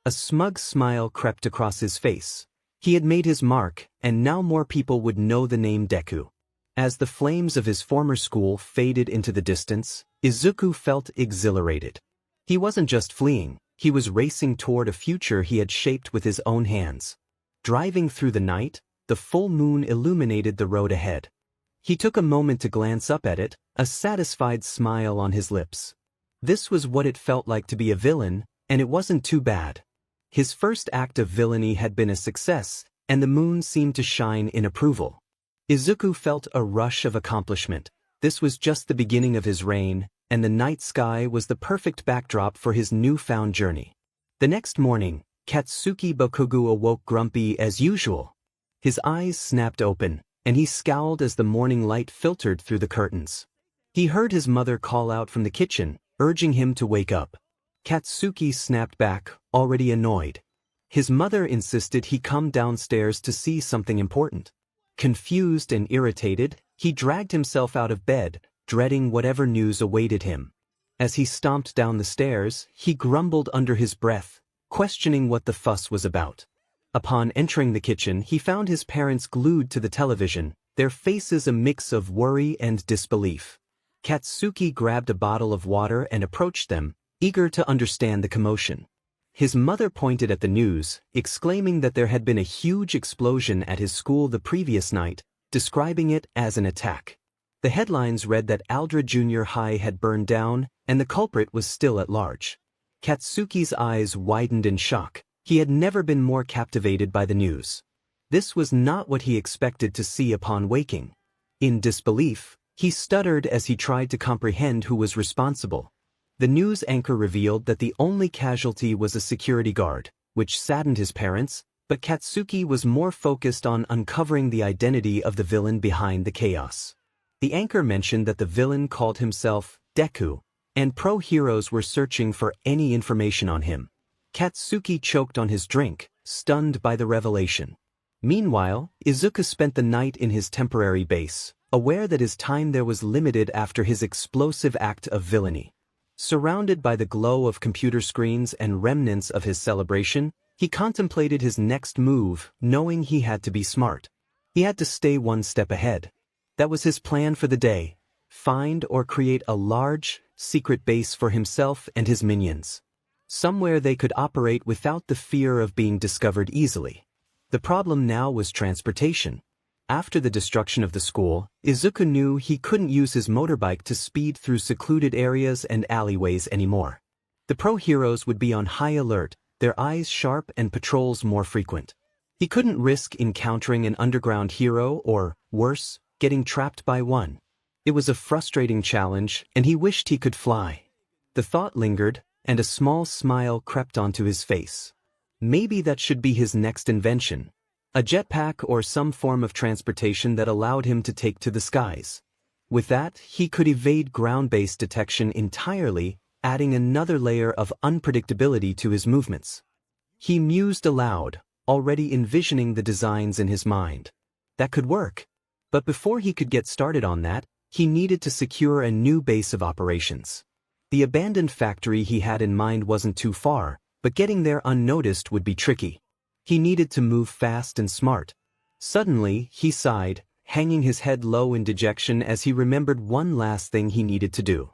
A smug smile crept across his face. He had made his mark, and now more people would know the name Deku. As the flames of his former school faded into the distance, Izuku felt exhilarated. He wasn't just fleeing, he was racing toward a future he had shaped with his own hands. Driving through the night, the full moon illuminated the road ahead. He took a moment to glance up at it, a satisfied smile on his lips. This was what it felt like to be a villain, and it wasn't too bad. His first act of villainy had been a success, and the moon seemed to shine in approval. Izuku felt a rush of accomplishment. This was just the beginning of his reign, and the night sky was the perfect backdrop for his newfound journey. The next morning, Katsuki Bakugo awoke grumpy as usual. His eyes snapped open, and he scowled as the morning light filtered through the curtains. He heard his mother call out from the kitchen, urging him to wake up. Katsuki snapped back, already annoyed. His mother insisted he come downstairs to see something important. Confused and irritated, he dragged himself out of bed, dreading whatever news awaited him. As he stomped down the stairs, he grumbled under his breath, questioning what the fuss was about. Upon entering the kitchen, he found his parents glued to the television, their faces a mix of worry and disbelief. Katsuki grabbed a bottle of water and approached them, eager to understand the commotion. His mother pointed at the news, exclaiming that there had been a huge explosion at his school the previous night, describing it as an attack. The headlines read that 𝐒𝐻𝐪 Junior High had burned down, and the culprit was still at large. Katsuki's eyes widened in shock. He had never been more captivated by the news. This was not what he expected to see upon waking. In disbelief, he stuttered as he tried to comprehend who was responsible. The news anchor revealed that the only casualty was a security guard, which saddened his parents, but Katsuki was more focused on uncovering the identity of the villain behind the chaos. The anchor mentioned that the villain called himself Deku, and pro-heroes were searching for any information on him. Katsuki choked on his drink, stunned by the revelation. Meanwhile, Izuku spent the night in his temporary base, aware that his time there was limited after his explosive act of villainy. Surrounded by the glow of computer screens and remnants of his celebration, he contemplated his next move, knowing he had to be smart. He had to stay one step ahead. That was his plan for the day: find or create a large, secret base for himself and his minions. Somewhere they could operate without the fear of being discovered easily. The problem now was transportation. After the destruction of the school, Izuku knew he couldn't use his motorbike to speed through secluded areas and alleyways anymore. The pro-heroes would be on high alert, their eyes sharp and patrols more frequent. He couldn't risk encountering an underground hero or, worse, getting trapped by one. It was a frustrating challenge, and he wished he could fly. The thought lingered, and a small smile crept onto his face. Maybe that should be his next invention. A jetpack or some form of transportation that allowed him to take to the skies. With that, he could evade ground-based detection entirely, adding another layer of unpredictability to his movements. He mused aloud, already envisioning the designs in his mind. That could work. But before he could get started on that, he needed to secure a new base of operations. The abandoned factory he had in mind wasn't too far, but getting there unnoticed would be tricky. He needed to move fast and smart. Suddenly, he sighed, hanging his head low in dejection as he remembered one last thing he needed to do.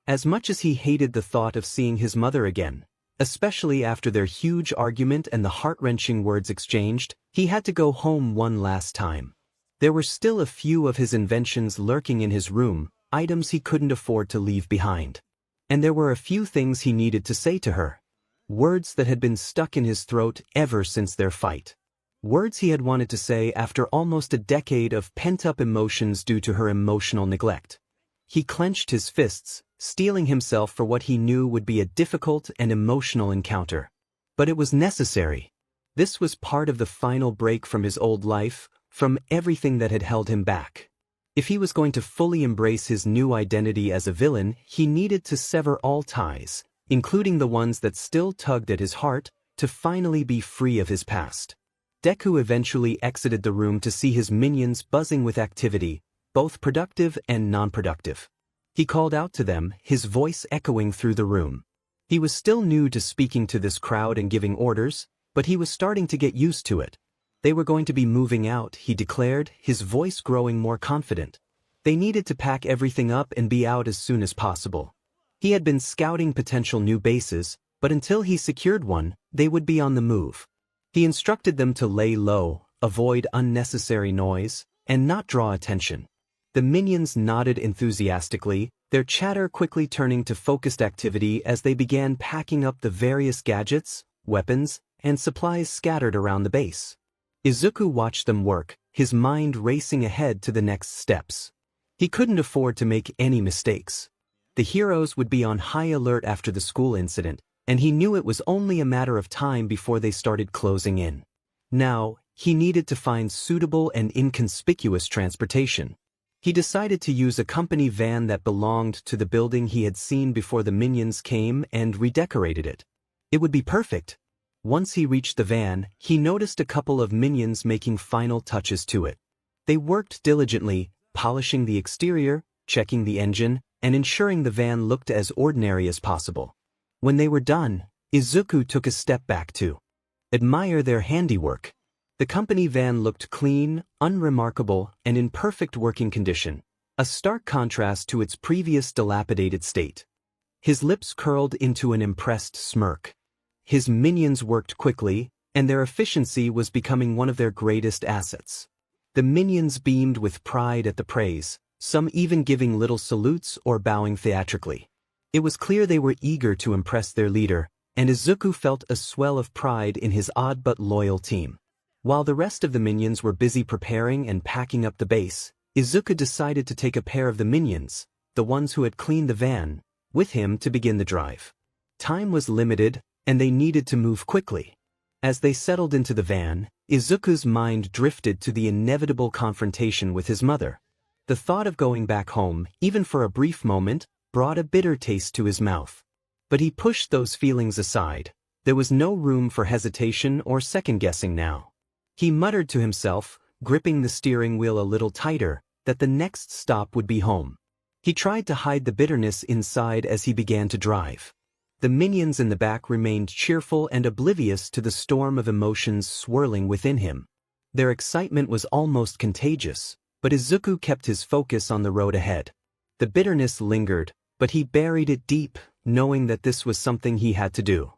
As much as he hated the thought of seeing his mother again, especially after their huge argument and the heart-wrenching words exchanged, he had to go home one last time. There were still a few of his inventions lurking in his room, items he couldn't afford to leave behind. And there were a few things he needed to say to her. Words that had been stuck in his throat ever since their fight. Words he had wanted to say after almost a decade of pent-up emotions due to her emotional neglect. He clenched his fists, steeling himself for what he knew would be a difficult and emotional encounter. But it was necessary. This was part of the final break from his old life, from everything that had held him back. If he was going to fully embrace his new identity as a villain, he needed to sever all ties, including the ones that still tugged at his heart, to finally be free of his past. Deku eventually exited the room to see his minions buzzing with activity, both productive and non-productive. He called out to them, his voice echoing through the room. He was still new to speaking to this crowd and giving orders, but he was starting to get used to it. They were going to be moving out, he declared, his voice growing more confident. They needed to pack everything up and be out as soon as possible. He had been scouting potential new bases, but until he secured one, they would be on the move. He instructed them to lay low, avoid unnecessary noise, and not draw attention. The minions nodded enthusiastically, their chatter quickly turning to focused activity as they began packing up the various gadgets, weapons, and supplies scattered around the base. Izuku watched them work, his mind racing ahead to the next steps. He couldn't afford to make any mistakes. The heroes would be on high alert after the school incident, and he knew it was only a matter of time before they started closing in. Now, he needed to find suitable and inconspicuous transportation. He decided to use a company van that belonged to the building he had seen before the minions came and redecorated it. It would be perfect. Once he reached the van, he noticed a couple of minions making final touches to it. They worked diligently, polishing the exterior, checking the engine, and ensuring the van looked as ordinary as possible. When they were done, Izuku took a step back to admire their handiwork. The company van looked clean, unremarkable, and in perfect working condition, a stark contrast to its previous dilapidated state. His lips curled into an impressed smirk. His minions worked quickly, and their efficiency was becoming one of their greatest assets. The minions beamed with pride at the praise, some even giving little salutes or bowing theatrically. It was clear they were eager to impress their leader, and Izuku felt a swell of pride in his odd but loyal team. While the rest of the minions were busy preparing and packing up the base, Izuku decided to take a pair of the minions, the ones who had cleaned the van, with him to begin the drive. Time was limited, and they needed to move quickly. As they settled into the van, Izuku's mind drifted to the inevitable confrontation with his mother. The thought of going back home, even for a brief moment, brought a bitter taste to his mouth. But he pushed those feelings aside. There was no room for hesitation or second-guessing now. He muttered to himself, gripping the steering wheel a little tighter, that the next stop would be home. He tried to hide the bitterness inside as he began to drive. The minions in the back remained cheerful and oblivious to the storm of emotions swirling within him. Their excitement was almost contagious, but Izuku kept his focus on the road ahead. The bitterness lingered, but he buried it deep, knowing that this was something he had to do.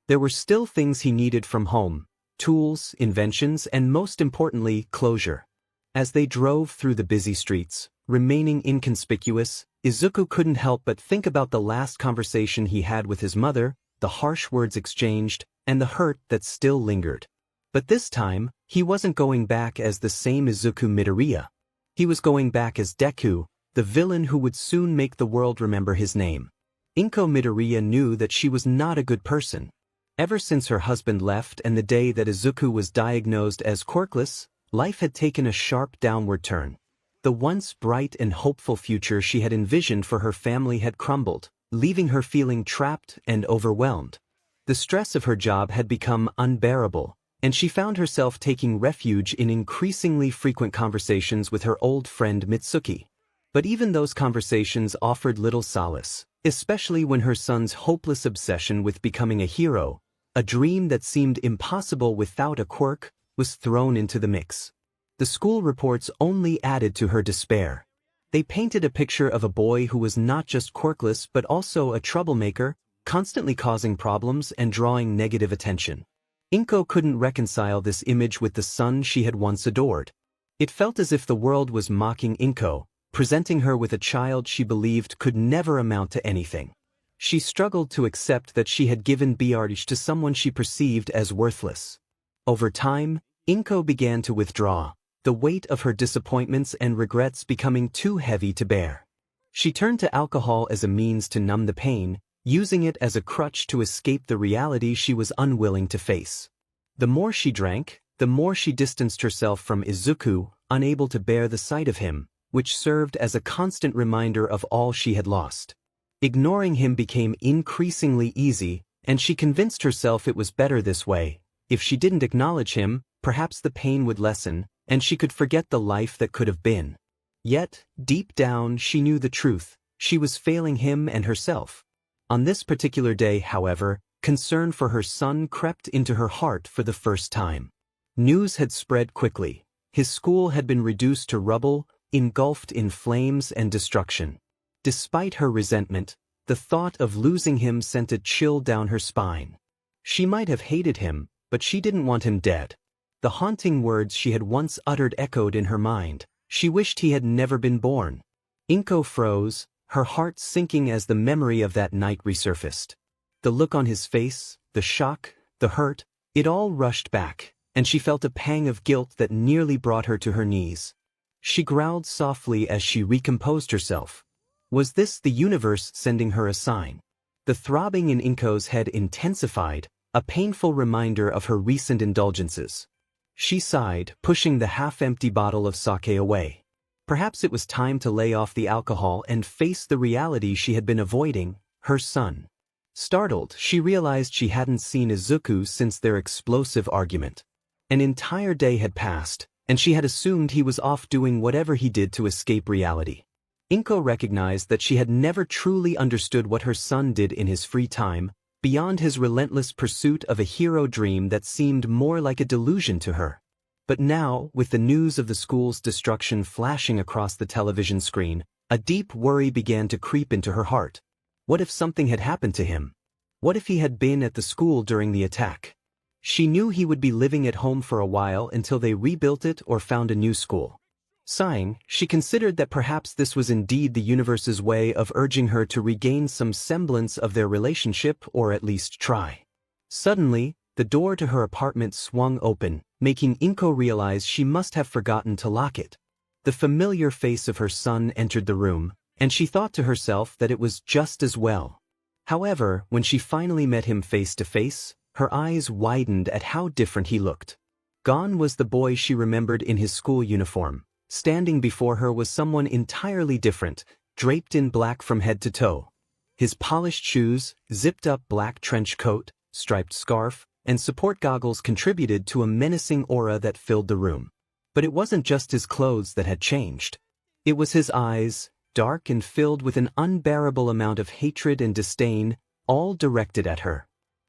There were still things he needed from home: tools, inventions, and most importantly, closure. As they drove through the busy streets, remaining inconspicuous, Izuku couldn't help but think about the last conversation he had with his mother, the harsh words exchanged, and the hurt that still lingered. But this time, he wasn't going back as the same Izuku Midoriya. He was going back as Deku, the villain who would soon make the world remember his name. 𝗏𝗏 Midoriya knew that she was not a good person. Ever since her husband left and the day that Izuku was diagnosed as quirkless, life had taken a sharp downward turn. The once bright and hopeful future she had envisioned for her family had crumbled, leaving her feeling trapped and overwhelmed. The stress of her job had become unbearable, and she found herself taking refuge in increasingly frequent conversations with her old friend Mitsuki. But even those conversations offered little solace, especially when her son's hopeless obsession with becoming a hero, a dream that seemed impossible without a quirk, was thrown into the mix. The school reports only added to her despair. They painted a picture of a boy who was not just quirkless but also a troublemaker, constantly causing problems and drawing negative attention. 𝗏𝗏 couldn't reconcile this image with the son she had once adored. It felt as if the world was mocking 𝗏𝗏, presenting her with a child she believed could never amount to anything. She struggled to accept that she had given 𝗵𝘃𝗏 to someone she perceived as worthless. Over time, 𝗏𝗏 began to withdraw, the weight of her disappointments and regrets becoming too heavy to bear. She turned to alcohol as a means to numb the pain, using it as a crutch to escape the reality she was unwilling to face. The more she drank, the more she distanced herself from Izuku, unable to bear the sight of him, which served as a constant reminder of all she had lost. Ignoring him became increasingly easy, and she convinced herself it was better this way. If she didn't acknowledge him, perhaps the pain would lessen, and she could forget the life that could have been. Yet, deep down she knew the truth: she was failing him and herself. On this particular day, however, concern for her son crept into her heart for the first time. News had spread quickly. His school had been reduced to rubble, engulfed in flames and destruction. Despite her resentment, the thought of losing him sent a chill down her spine. She might have hated him, but she didn't want him dead. The haunting words she had once uttered echoed in her mind. She wished he had never been born. 𝗏𝗏 froze, her heart sinking as the memory of that night resurfaced. The look on his face, the shock, the hurt, it all rushed back, and she felt a pang of guilt that nearly brought her to her knees. She growled softly as she recomposed herself. Was this the universe sending her a sign? The throbbing in 𝗏𝗏's head intensified, a painful reminder of her recent indulgences. She sighed, pushing the half-empty bottle of sake away. Perhaps it was time to lay off the alcohol and face the reality she had been avoiding, her son. Startled, she realized she hadn't seen Izuku since their explosive argument. An entire day had passed, and she had assumed he was off doing whatever he did to escape reality. 𝗏𝗏 recognized that she had never truly understood what her son did in his free time, beyond his relentless pursuit of a hero dream that seemed more like a delusion to her. But now, with the news of the school's destruction flashing across the television screen, a deep worry began to creep into her heart. What if something had happened to him? What if he had been at the school during the attack? She knew he would be living at home for a while until they rebuilt it or found a new school. Sighing, she considered that perhaps this was indeed the universe's way of urging her to regain some semblance of their relationship or at least try. Suddenly, the door to her apartment swung open, making 𝗏𝗏 realize she must have forgotten to lock it. The familiar face of her son entered the room, and she thought to herself that it was just as well. However, when she finally met him face to face, her eyes widened at how different he looked. Gone was the boy she remembered in his school uniform. Standing before her was someone entirely different, draped in black from head to toe. His polished shoes, zipped-up black trench coat, striped scarf, and support goggles contributed to a menacing aura that filled the room. But it wasn't just his clothes that had changed. It was his eyes, dark and filled with an unbearable amount of hatred and disdain, all directed at her.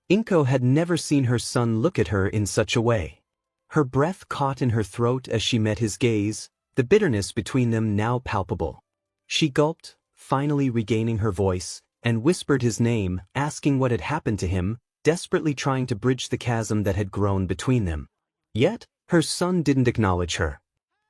𝗏𝗏 had never seen her son look at her in such a way. Her breath caught in her throat as she met his gaze, the bitterness between them now palpable. She gulped, finally regaining her voice, and whispered his name, asking what had happened to him, desperately trying to bridge the chasm that had grown between them. Yet, her son didn't acknowledge her.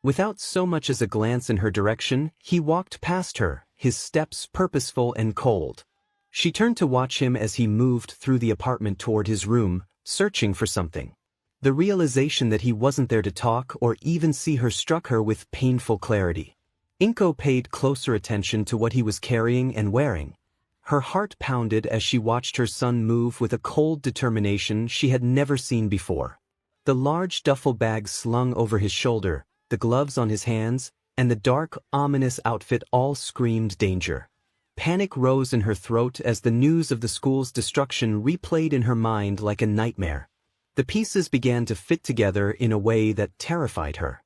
Without so much as a glance in her direction, he walked past her, his steps purposeful and cold. She turned to watch him as he moved through the apartment toward his room, searching for something. The realization that he wasn't there to talk or even see her struck her with painful clarity. 𝗏𝗏 paid closer attention to what he was carrying and wearing. Her heart pounded as she watched her son move with a cold determination she had never seen before. The large duffel bag slung over his shoulder, the gloves on his hands, and the dark, ominous outfit all screamed danger. Panic rose in her throat as the news of the school's destruction replayed in her mind like a nightmare. The pieces began to fit together in a way that terrified her.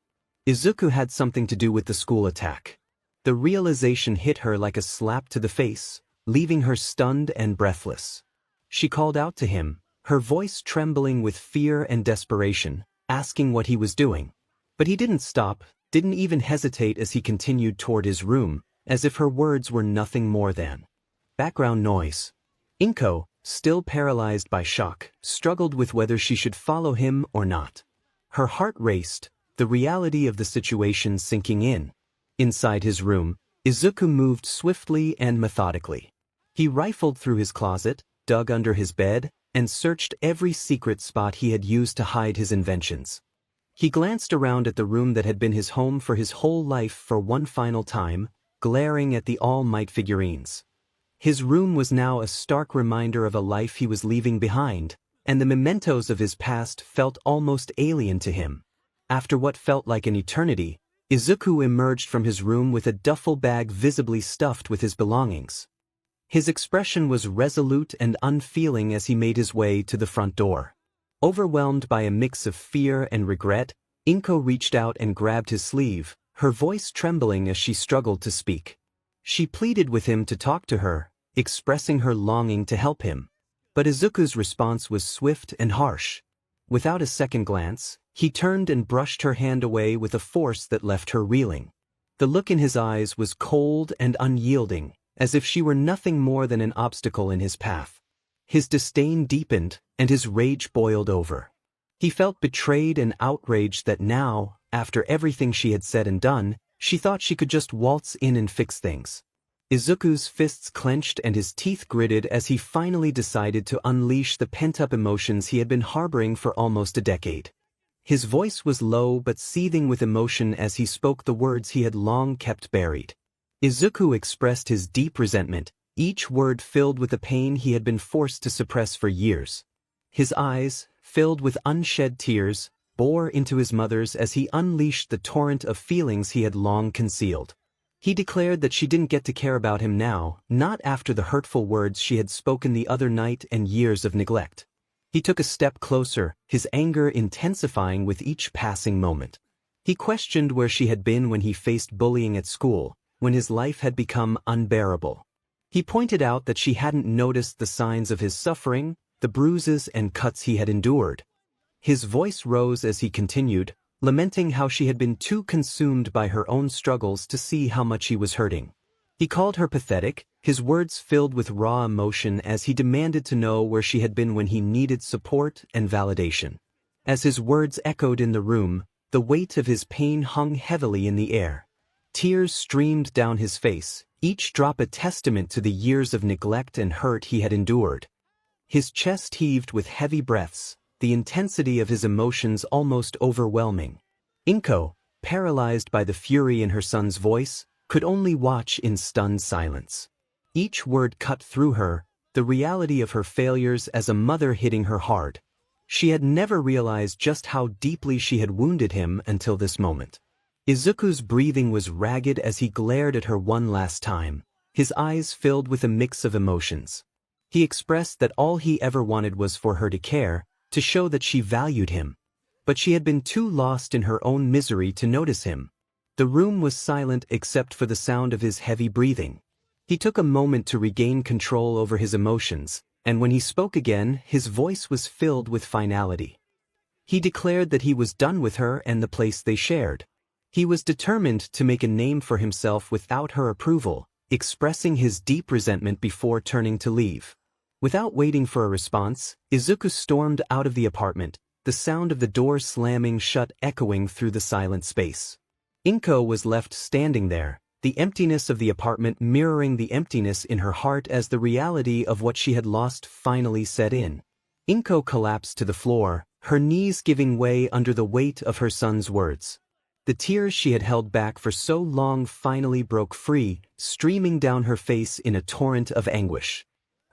Izuku had something to do with the school attack. The realization hit her like a slap to the face, leaving her stunned and breathless. She called out to him, her voice trembling with fear and desperation, asking what he was doing. But he didn't stop, didn't even hesitate as he continued toward his room, as if her words were nothing more than background noise. 𝗏𝗏, still paralyzed by shock, struggled with whether she should follow him or not. Her heart raced, the reality of the situation sinking in. Inside his room, Izuku moved swiftly and methodically. He rifled through his closet, dug under his bed, and searched every secret spot he had used to hide his inventions. He glanced around at the room that had been his home for his whole life for one final time, glaring at the all-might figurines. His room was now a stark reminder of a life he was leaving behind, and the mementos of his past felt almost alien to him. After what felt like an eternity, Izuku emerged from his room with a duffel bag visibly stuffed with his belongings. His expression was resolute and unfeeling as he made his way to the front door. Overwhelmed by a mix of fear and regret, 𝗏𝗏 reached out and grabbed his sleeve, her voice trembling as she struggled to speak. She pleaded with him to talk to her, expressing her longing to help him. But Izuku's response was swift and harsh. Without a second glance, he turned and brushed her hand away with a force that left her reeling. The look in his eyes was cold and unyielding, as if she were nothing more than an obstacle in his path. His disdain deepened, and his rage boiled over. He felt betrayed and outraged that now, after everything she had said and done, she thought she could just waltz in and fix things. Izuku's fists clenched and his teeth gritted as he finally decided to unleash the pent-up emotions he had been harboring for almost a decade. His voice was low but seething with emotion as he spoke the words he had long kept buried. Izuku expressed his deep resentment, each word filled with the pain he had been forced to suppress for years. His eyes, filled with unshed tears, bore into his mother's as he unleashed the torrent of feelings he had long concealed. He declared that she didn't get to care about him now, not after the hurtful words she had spoken the other night and years of neglect. He took a step closer, his anger intensifying with each passing moment. He questioned where she had been when he faced bullying at school, when his life had become unbearable. He pointed out that she hadn't noticed the signs of his suffering, the bruises and cuts he had endured. His voice rose as he continued, lamenting how she had been too consumed by her own struggles to see how much he was hurting. He called her pathetic, his words filled with raw emotion as he demanded to know where she had been when he needed support and validation. As his words echoed in the room, the weight of his pain hung heavily in the air. Tears streamed down his face, each drop a testament to the years of neglect and hurt he had endured. His chest heaved with heavy breaths, the intensity of his emotions almost overwhelming. 𝗵𝗄𝐻, paralyzed by the fury in her son's voice, could only watch in stunned silence. Each word cut through her, the reality of her failures as a mother hitting her hard. She had never realized just how deeply she had wounded him until this moment. Izuku's breathing was ragged as he glared at her one last time, his eyes filled with a mix of emotions. He expressed that all he ever wanted was for her to care, to show that she valued him. But she had been too lost in her own misery to notice him. The room was silent except for the sound of his heavy breathing. He took a moment to regain control over his emotions, and when he spoke again, his voice was filled with finality. He declared that he was done with her and the place they shared. He was determined to make a name for himself without her approval, expressing his deep resentment before turning to leave. Without waiting for a response, Izuku stormed out of the apartment, the sound of the door slamming shut echoing through the silent space. 𝗵𝗄𝐻 was left standing there, the emptiness of the apartment mirroring the emptiness in her heart as the reality of what she had lost finally set in. 𝗵𝗄𝐻 collapsed to the floor, her knees giving way under the weight of her son's words. The tears she had held back for so long finally broke free, streaming down her face in a torrent of anguish.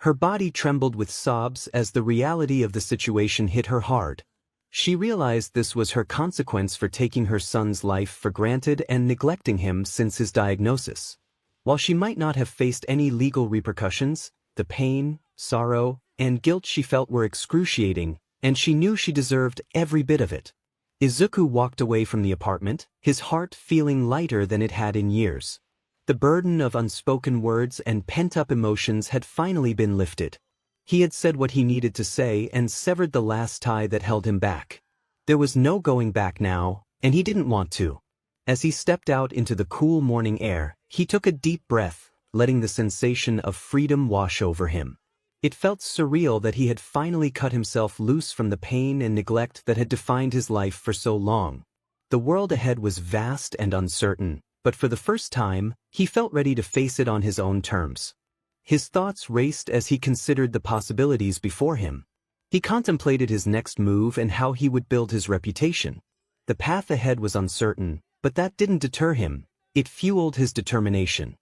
Her body trembled with sobs as the reality of the situation hit her hard. She realized this was her consequence for taking her son's life for granted and neglecting him since his diagnosis. While she might not have faced any legal repercussions, the pain, sorrow, and guilt she felt were excruciating, and she knew she deserved every bit of it. Izuku walked away from the apartment, his heart feeling lighter than it had in years. The burden of unspoken words and pent-up emotions had finally been lifted. He had said what he needed to say and severed the last tie that held him back. There was no going back now, and he didn't want to. As he stepped out into the cool morning air, he took a deep breath, letting the sensation of freedom wash over him. It felt surreal that he had finally cut himself loose from the pain and neglect that had defined his life for so long. The world ahead was vast and uncertain, but for the first time, he felt ready to face it on his own terms. His thoughts raced as he considered the possibilities before him. He contemplated his next move and how he would build his reputation. The path ahead was uncertain, but that didn't deter him. It fueled his determination.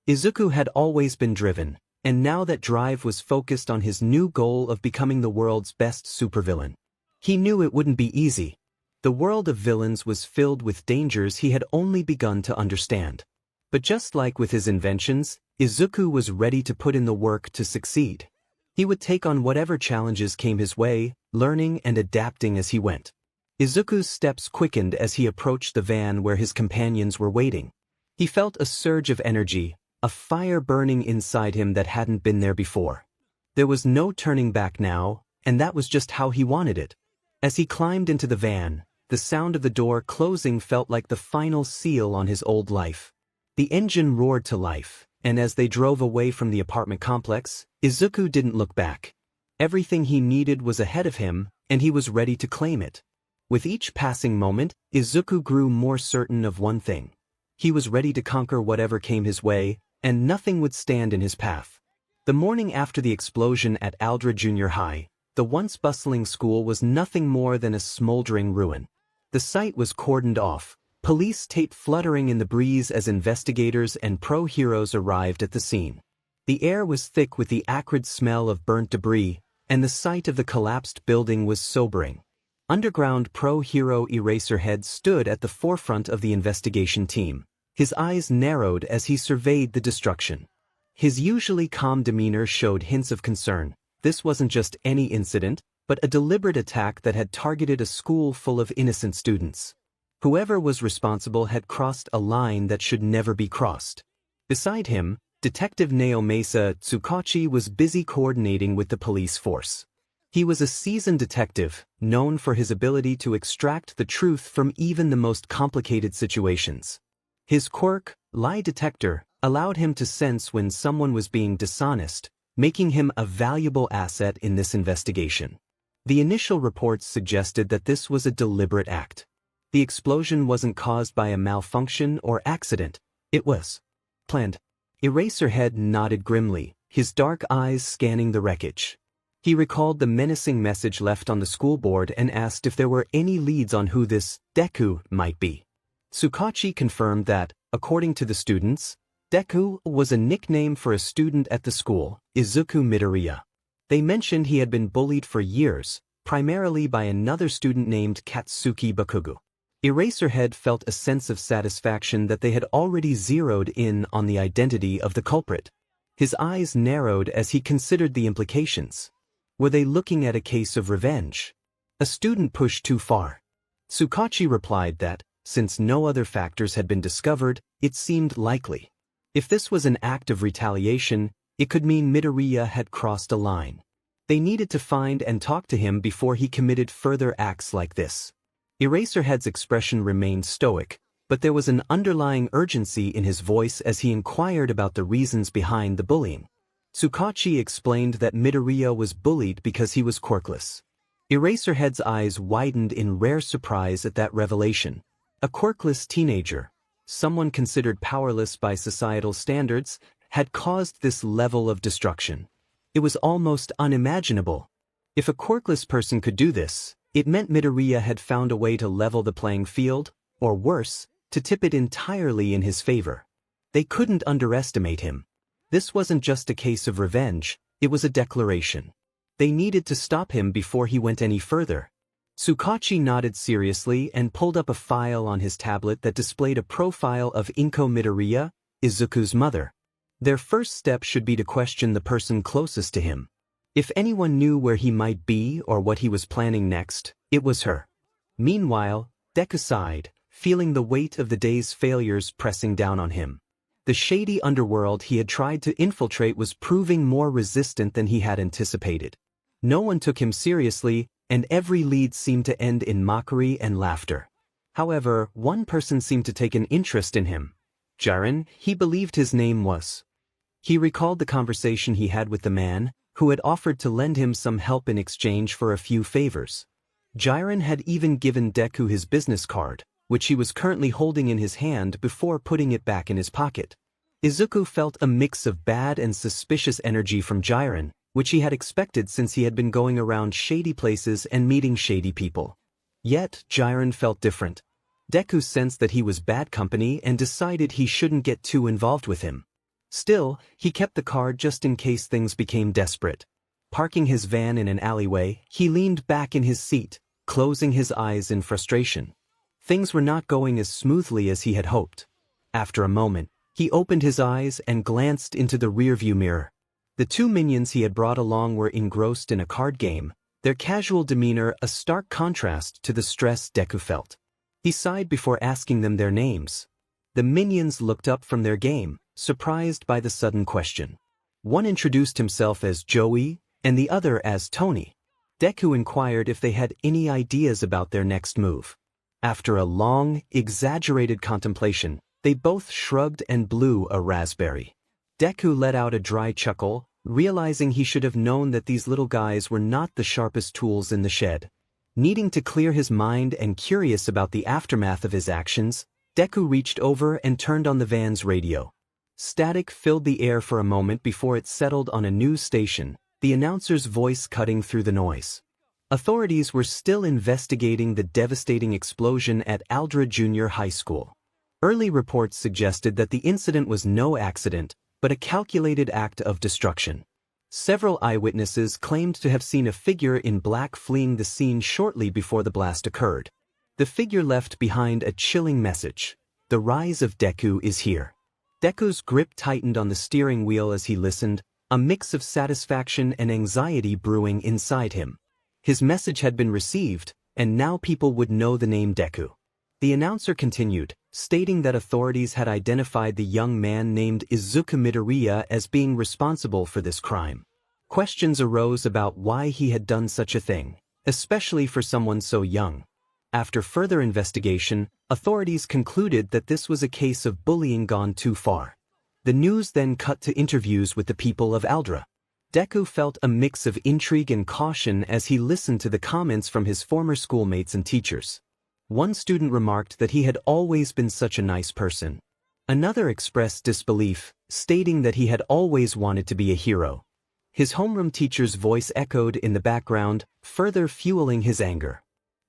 Izuku had always been driven, and now that drive was focused on his new goal of becoming the world's best supervillain. He knew it wouldn't be easy. The world of villains was filled with dangers he had only begun to understand. But just like with his inventions, Izuku was ready to put in the work to succeed. He would take on whatever challenges came his way, learning and adapting as he went. Izuku's steps quickened as he approached the van where his companions were waiting. He felt a surge of energy, a fire burning inside him that hadn't been there before. There was no turning back now, and that was just how he wanted it. As he climbed into the van, the sound of the door closing felt like the final seal on his old life. The engine roared to life, and as they drove away from the apartment complex, Izuku didn't look back. Everything he needed was ahead of him, and he was ready to claim it. With each passing moment, Izuku grew more certain of one thing. He was ready to conquer whatever came his way, and nothing would stand in his path. The morning after the explosion at 𝐒𝐴LDRA Junior High, the once bustling school was nothing more than a smoldering ruin. The site was cordoned off, police tape fluttering in the breeze as investigators and pro-heroes arrived at the scene. The air was thick with the acrid smell of burnt debris, and the sight of the collapsed building was sobering. Underground pro-hero Eraserhead stood at the forefront of the investigation team. His eyes narrowed as he surveyed the destruction. His usually calm demeanor showed hints of concern. This wasn't just any incident, but a deliberate attack that had targeted a school full of innocent students. Whoever was responsible had crossed a line that should never be crossed. Beside him, Detective Naomasa Tsukachi was busy coordinating with the police force. He was a seasoned detective, known for his ability to extract the truth from even the most complicated situations. His quirk, lie detector, allowed him to sense when someone was being dishonest, making him a valuable asset in this investigation. The initial reports suggested that this was a deliberate act. The explosion wasn't caused by a malfunction or accident, it was planned. Eraserhead nodded grimly, his dark eyes scanning the wreckage. He recalled the menacing message left on the school board and asked if there were any leads on who this Deku might be. Tsukachi confirmed that, according to the students, Deku was a nickname for a student at the school, Izuku Midoriya. They mentioned he had been bullied for years, primarily by another student named Katsuki Bakugo. Eraserhead felt a sense of satisfaction that they had already zeroed in on the identity of the culprit. His eyes narrowed as he considered the implications. Were they looking at a case of revenge? A student pushed too far. Tsukachi replied that, since no other factors had been discovered, it seemed likely. If this was an act of retaliation, it could mean Midoriya had crossed a line. They needed to find and talk to him before he committed further acts like this. Eraserhead's expression remained stoic, but there was an underlying urgency in his voice as he inquired about the reasons behind the bullying. Tsukachi explained that Midoriya was bullied because he was quirkless. Eraserhead's eyes widened in rare surprise at that revelation. A quirkless teenager, someone considered powerless by societal standards, had caused this level of destruction. It was almost unimaginable. If a quirkless person could do this, it meant Midoriya had found a way to level the playing field, or worse, to tip it entirely in his favor. They couldn't underestimate him. This wasn't just a case of revenge, it was a declaration. They needed to stop him before he went any further. Tsukachi nodded seriously and pulled up a file on his tablet that displayed a profile of Inko Midoriya, Izuku's mother. Their first step should be to question the person closest to him. If anyone knew where he might be or what he was planning next, it was her. Meanwhile, Deku sighed, feeling the weight of the day's failures pressing down on him. The shady underworld he had tried to infiltrate was proving more resistant than he had anticipated. No one took him seriously, and every lead seemed to end in mockery and laughter. However, one person seemed to take an interest in him. Jiren, he believed his name was. He recalled the conversation he had with the man, who had offered to lend him some help in exchange for a few favors. Jiren had even given Deku his business card, which he was currently holding in his hand before putting it back in his pocket. Izuku felt a mix of bad and suspicious energy from Jiren, which he had expected since he had been going around shady places and meeting shady people. Yet, Jiren felt different. Deku sensed that he was bad company and decided he shouldn't get too involved with him. Still, he kept the card just in case things became desperate. Parking his van in an alleyway, he leaned back in his seat, closing his eyes in frustration. Things were not going as smoothly as he had hoped. After a moment, he opened his eyes and glanced into the rearview mirror. The two minions he had brought along were engrossed in a card game, their casual demeanor a stark contrast to the stress Deku felt. He sighed before asking them their names. The minions looked up from their game, surprised by the sudden question. One introduced himself as Joey and the other as Tony. Deku inquired if they had any ideas about their next move. After a long, exaggerated contemplation, they both shrugged and blew a raspberry. Deku let out a dry chuckle, realizing he should have known that these little guys were not the sharpest tools in the shed. Needing to clear his mind and curious about the aftermath of his actions, Deku reached over and turned on the van's radio. Static filled the air for a moment before it settled on a news station, the announcer's voice cutting through the noise. Authorities were still investigating the devastating explosion at Aldra Junior High School. Early reports suggested that the incident was no accident, but a calculated act of destruction. Several eyewitnesses claimed to have seen a figure in black fleeing the scene shortly before the blast occurred. The figure left behind a chilling message: "The rise of Deku is here." Deku's grip tightened on the steering wheel as he listened, a mix of satisfaction and anxiety brewing inside him. His message had been received, and now people would know the name Deku. The announcer continued, stating that authorities had identified the young man named Izuku Midoriya as being responsible for this crime. Questions arose about why he had done such a thing, especially for someone so young. After further investigation, authorities concluded that this was a case of bullying gone too far. The news then cut to interviews with the people of Aldra. Deku felt a mix of intrigue and caution as he listened to the comments from his former schoolmates and teachers. One student remarked that he had always been such a nice person. Another expressed disbelief, stating that he had always wanted to be a hero. His homeroom teacher's voice echoed in the background, further fueling his anger.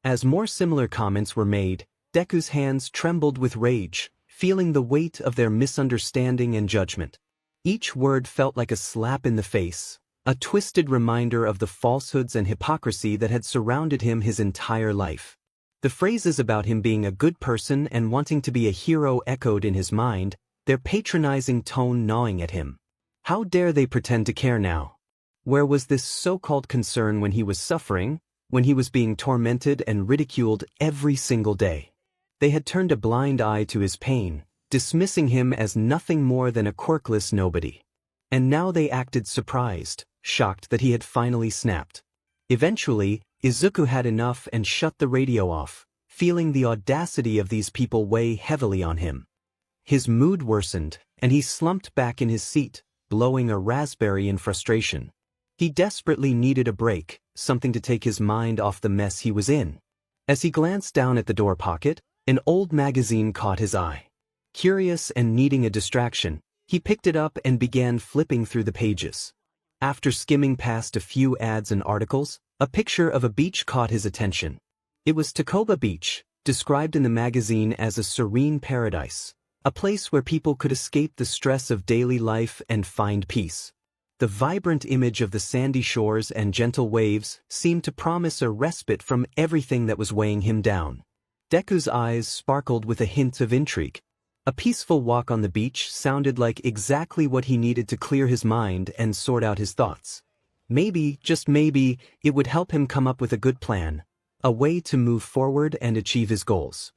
As more similar comments were made, Deku's hands trembled with rage, feeling the weight of their misunderstanding and judgment. Each word felt like a slap in the face, a twisted reminder of the falsehoods and hypocrisy that had surrounded him his entire life. The phrases about him being a good person and wanting to be a hero echoed in his mind, their patronizing tone gnawing at him. How dare they pretend to care now? Where was this so-called concern when he was suffering, when he was being tormented and ridiculed every single day? They had turned a blind eye to his pain, dismissing him as nothing more than a quirkless nobody. And now they acted surprised, shocked that he had finally snapped. Eventually, Izuku had enough and shut the radio off, feeling the audacity of these people weigh heavily on him. His mood worsened, and he slumped back in his seat, blowing a raspberry in frustration. He desperately needed a break, something to take his mind off the mess he was in. As he glanced down at the door pocket, an old magazine caught his eye. Curious and needing a distraction, he picked it up and began flipping through the pages. After skimming past a few ads and articles, a picture of a beach caught his attention. It was Tacoma Beach, described in the magazine as a serene paradise, a place where people could escape the stress of daily life and find peace. The vibrant image of the sandy shores and gentle waves seemed to promise a respite from everything that was weighing him down. Deku's eyes sparkled with a hint of intrigue. A peaceful walk on the beach sounded like exactly what he needed to clear his mind and sort out his thoughts. Maybe, just maybe, it would help him come up with a good plan, a way to move forward and achieve his goals.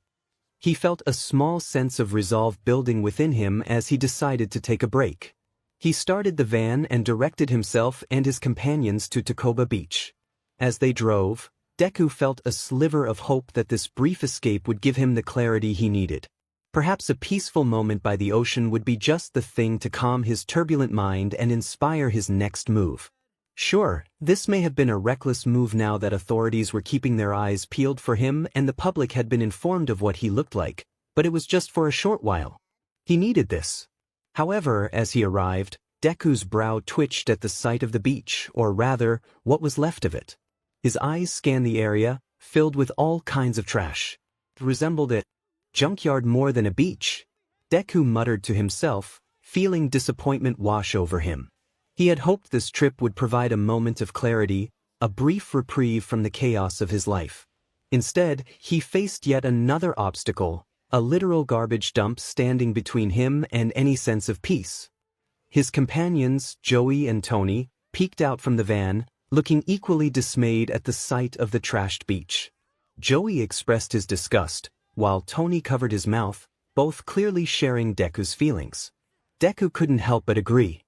He felt a small sense of resolve building within him as he decided to take a break. He started the van and directed himself and his companions to Tacoma Beach. As they drove, Deku felt a sliver of hope that this brief escape would give him the clarity he needed. Perhaps a peaceful moment by the ocean would be just the thing to calm his turbulent mind and inspire his next move. Sure, this may have been a reckless move now that authorities were keeping their eyes peeled for him and the public had been informed of what he looked like, but it was just for a short while. He needed this. However, as he arrived, Deku's brow twitched at the sight of the beach, or rather, what was left of it. His eyes scanned the area, filled with all kinds of trash. It resembled a junkyard more than a beach. Deku muttered to himself, feeling disappointment wash over him. He had hoped this trip would provide a moment of clarity, a brief reprieve from the chaos of his life. Instead, he faced yet another obstacle, a literal garbage dump standing between him and any sense of peace. His companions, Joey and Tony, peeked out from the van, looking equally dismayed at the sight of the trashed beach. Joey expressed his disgust, while Tony covered his mouth, both clearly sharing Deku's feelings. Deku couldn't help but agree.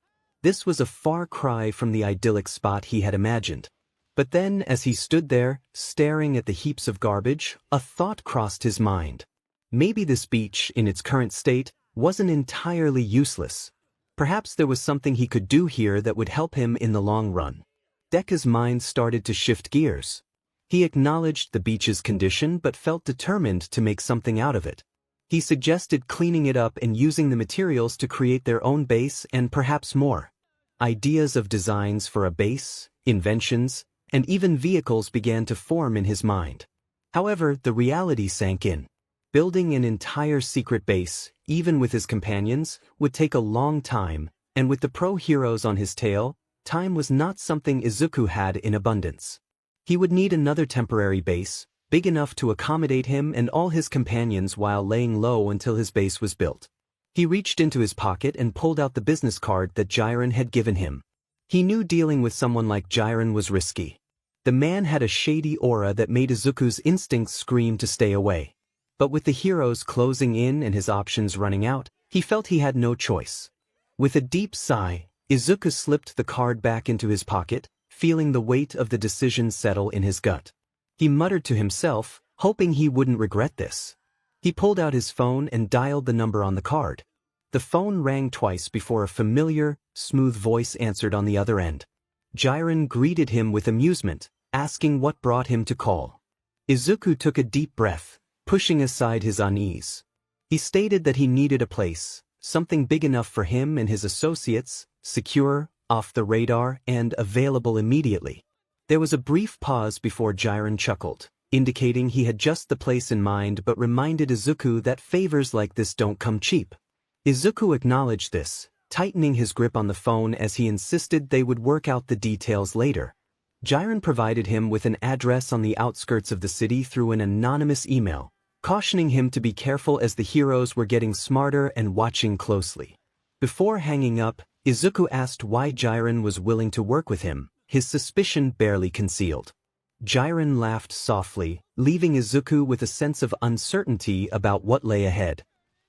This was a far cry from the idyllic spot he had imagined. But then, as he stood there, staring at the heaps of garbage, a thought crossed his mind. Maybe this beach, in its current state, wasn't entirely useless. Perhaps there was something he could do here that would help him in the long run. Deku's mind started to shift gears. He acknowledged the beach's condition but felt determined to make something out of it. He suggested cleaning it up and using the materials to create their own base and perhaps more. Ideas of designs for a base, inventions, and even vehicles began to form in his mind. However, the reality sank in. Building an entire secret base, even with his companions, would take a long time, and with the pro-heroes on his tail, time was not something Izuku had in abundance. He would need another temporary base, big enough to accommodate him and all his companions while laying low until his base was built. He reached into his pocket and pulled out the business card that 𝗓𝗏 had given him. He knew dealing with someone like 𝗓𝗏 was risky. The man had a shady aura that made Izuku's instincts scream to stay away. But with the heroes closing in and his options running out, he felt he had no choice. With a deep sigh, Izuku slipped the card back into his pocket, feeling the weight of the decision settle in his gut. He muttered to himself, hoping he wouldn't regret this. He pulled out his phone and dialed the number on the card. The phone rang twice before a familiar, smooth voice answered on the other end. 𝗓𝗏 greeted him with amusement, asking what brought him to call. Izuku took a deep breath, pushing aside his unease. He stated that he needed a place, something big enough for him and his associates, secure, off the radar, and available immediately. There was a brief pause before 𝗓𝗏 chuckled, indicating he had just the place in mind but reminded Izuku that favors like this don't come cheap. Izuku acknowledged this, tightening his grip on the phone as he insisted they would work out the details later. 𝗓𝗏 provided him with an address on the outskirts of the city through an anonymous email, cautioning him to be careful as the heroes were getting smarter and watching closely. Before hanging up, Izuku asked why 𝗓𝗏 was willing to work with him, his suspicion barely concealed. 𝗓𝗏 laughed softly, leaving Izuku with a sense of uncertainty about what lay ahead.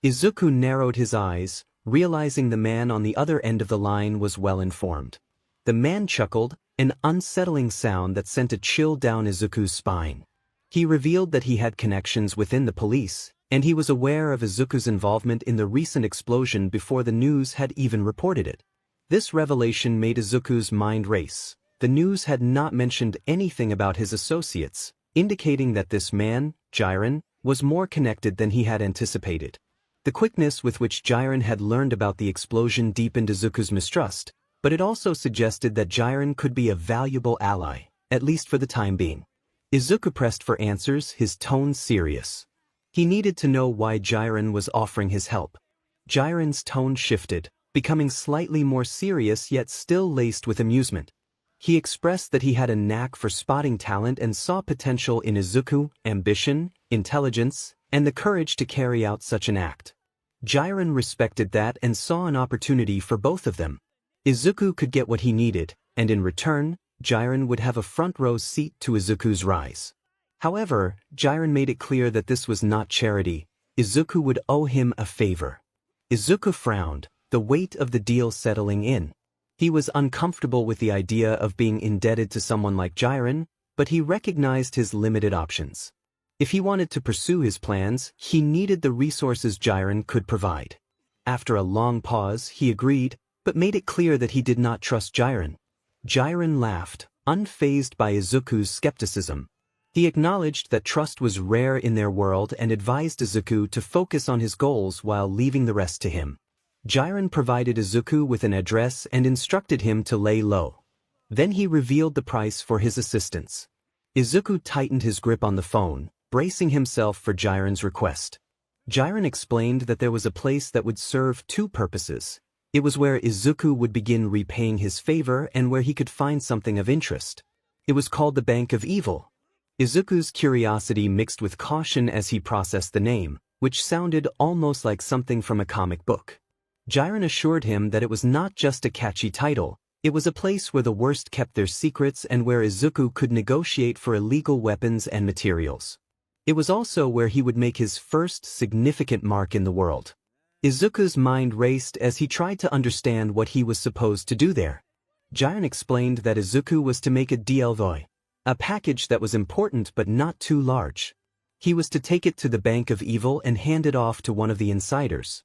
Izuku narrowed his eyes, realizing the man on the other end of the line was well informed. The man chuckled, an unsettling sound that sent a chill down Izuku's spine. He revealed that he had connections within the police, and he was aware of Izuku's involvement in the recent explosion before the news had even reported it. This revelation made Izuku's mind race. The news had not mentioned anything about his associates, indicating that this man, 𝗓𝗏, was more connected than he had anticipated. The quickness with which 𝗓𝗏 had learned about the explosion deepened Izuku's mistrust, but it also suggested that 𝗓𝗏 could be a valuable ally, at least for the time being. Izuku pressed for answers, his tone serious. He needed to know why 𝗓𝗏 was offering his help. 𝗓𝗏's tone shifted, becoming slightly more serious yet still laced with amusement. He expressed that he had a knack for spotting talent and saw potential in Izuku, ambition, intelligence, and the courage to carry out such an act. 𝗓𝗏 respected that and saw an opportunity for both of them. Izuku could get what he needed, and in return, 𝗓𝗏 would have a front-row seat to Izuku's rise. However, 𝗓𝗏 made it clear that this was not charity. Izuku would owe him a favor. Izuku frowned, the weight of the deal settling in. He was uncomfortable with the idea of being indebted to someone like 𝗓𝗏, but he recognized his limited options. If he wanted to pursue his plans, he needed the resources 𝗓𝗏 could provide. After a long pause, he agreed, but made it clear that he did not trust 𝗓𝗏. 𝗓𝗏 laughed, unfazed by Izuku's skepticism. He acknowledged that trust was rare in their world and advised Izuku to focus on his goals while leaving the rest to him. 𝗓𝗏 provided Izuku with an address and instructed him to lay low. Then he revealed the price for his assistance. Izuku tightened his grip on the phone, bracing himself for 𝗓𝗏's request. 𝗓𝗏 explained that there was a place that would serve two purposes. It was where Izuku would begin repaying his favor and where he could find something of interest. It was called the Bank of Evil. Izuku's curiosity mixed with caution as he processed the name, which sounded almost like something from a comic book. 𝗓𝗏 assured him that it was not just a catchy title, it was a place where the worst kept their secrets and where Izuku could negotiate for illegal weapons and materials. It was also where he would make his first significant mark in the world. Izuku's mind raced as he tried to understand what he was supposed to do there. 𝗓𝗏 explained that Izuku was to make a 𝗬𝗏𝗧𝗏, a package that was important but not too large. He was to take it to the Bank of Evil and hand it off to one of the insiders.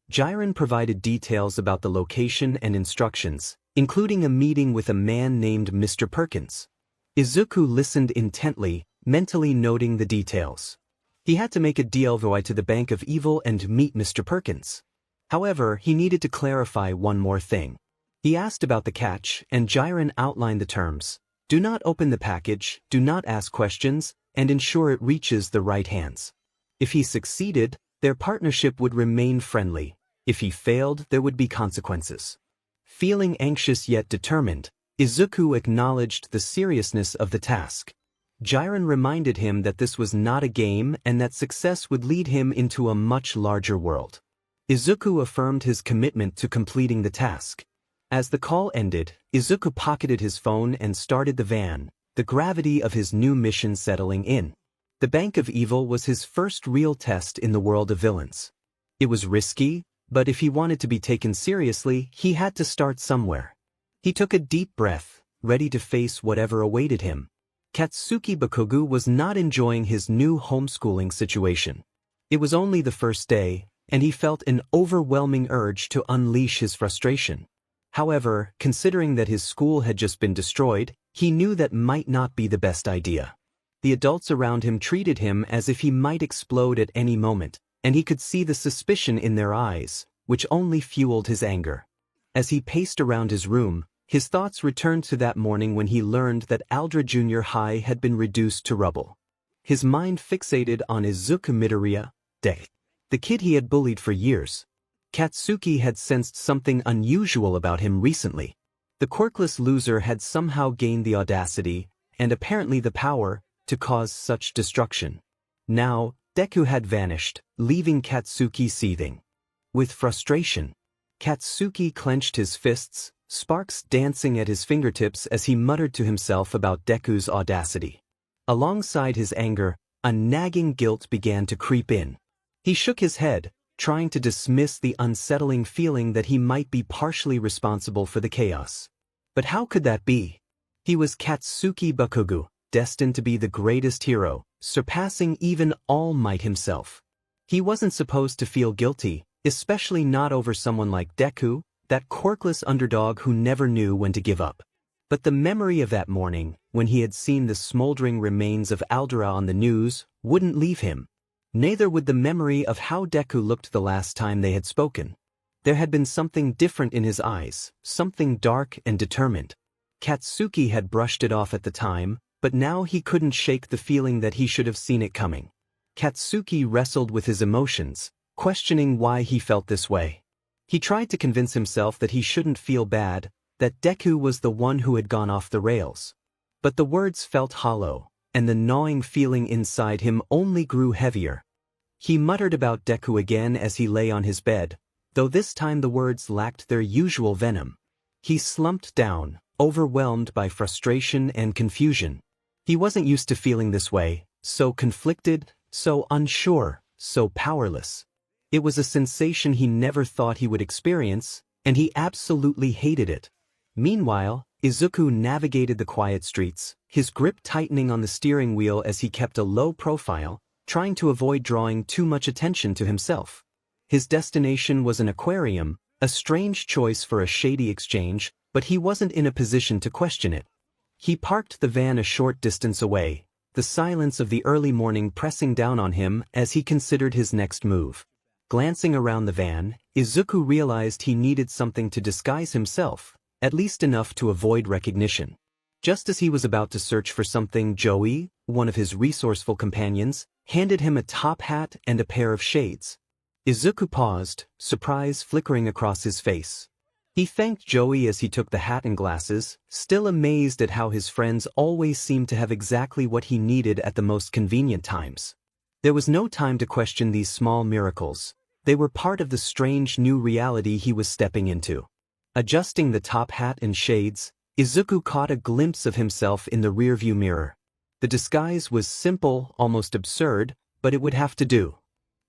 𝗓𝗏 provided details about the location and instructions, including a meeting with a man named Mr. Perkins. Izuku listened intently, mentally noting the details. He had to make a 𝗬𝗏𝗧𝗏 to the Bank of Evil and meet Mr. Perkins. However, he needed to clarify one more thing. He asked about the catch, and 𝗓𝗏 outlined the terms. Do not open the package, do not ask questions, and ensure it reaches the right hands. If he succeeded, their partnership would remain friendly. If he failed, there would be consequences. Feeling anxious yet determined, Izuku acknowledged the seriousness of the task. 𝗓𝗏 reminded him that this was not a game and that success would lead him into a much larger world. Izuku affirmed his commitment to completing the task. As the call ended, Izuku pocketed his phone and started the van, the gravity of his new mission settling in. The Bank of Evil was his first real test in the world of villains. It was risky, but if he wanted to be taken seriously, he had to start somewhere. He took a deep breath, ready to face whatever awaited him. Katsuki Bakugo was not enjoying his new homeschooling situation. It was only the first day, and he felt an overwhelming urge to unleash his frustration. However, considering that his school had just been destroyed, he knew that might not be the best idea. The adults around him treated him as if he might explode at any moment, and he could see the suspicion in their eyes, which only fueled his anger. As he paced around his room, his thoughts returned to that morning when he learned that 𝗓𝗏 Junior High had been reduced to rubble. His mind fixated on Izuku Midoriya, the kid he had bullied for years. Katsuki had sensed something unusual about him recently. The quirkless loser had somehow gained the audacity, and apparently the power, to cause such destruction. Now, Deku had vanished, leaving Katsuki seething. With frustration, Katsuki clenched his fists, sparks dancing at his fingertips as he muttered to himself about Deku's audacity. Alongside his anger, a nagging guilt began to creep in. He shook his head, trying to dismiss the unsettling feeling that he might be partially responsible for the chaos. But how could that be? He was Katsuki Bakugo, destined to be the greatest hero, surpassing even All Might himself. He wasn't supposed to feel guilty, especially not over someone like Deku, that quirkless underdog who never knew when to give up. But the memory of that morning, when he had seen the smoldering remains of 𝗓𝗏 on the news, wouldn't leave him. Neither would the memory of how Deku looked the last time they had spoken. There had been something different in his eyes, something dark and determined. Katsuki had brushed it off at the time, but now he couldn't shake the feeling that he should have seen it coming. Katsuki wrestled with his emotions, questioning why he felt this way. He tried to convince himself that he shouldn't feel bad, that Deku was the one who had gone off the rails. But the words felt hollow, and the gnawing feeling inside him only grew heavier. He muttered about Deku again as he lay on his bed, though this time the words lacked their usual venom. He slumped down, overwhelmed by frustration and confusion. He wasn't used to feeling this way, so conflicted, so unsure, so powerless. It was a sensation he never thought he would experience, and he absolutely hated it. Meanwhile, Izuku navigated the quiet streets, his grip tightening on the steering wheel as he kept a low profile, trying to avoid drawing too much attention to himself. His destination was an aquarium, a strange choice for a shady exchange, but he wasn't in a position to question it. He parked the van a short distance away, the silence of the early morning pressing down on him as he considered his next move. Glancing around the van, Izuku realized he needed something to disguise himself, at least enough to avoid recognition. Just as he was about to search for something, Joey, one of his resourceful companions, handed him a top hat and a pair of shades. Izuku paused, surprise flickering across his face. He thanked Joey as he took the hat and glasses, still amazed at how his friends always seemed to have exactly what he needed at the most convenient times. There was no time to question these small miracles. They were part of the strange new reality he was stepping into. Adjusting the top hat and shades, Izuku caught a glimpse of himself in the rearview mirror. The disguise was simple, almost absurd, but it would have to do.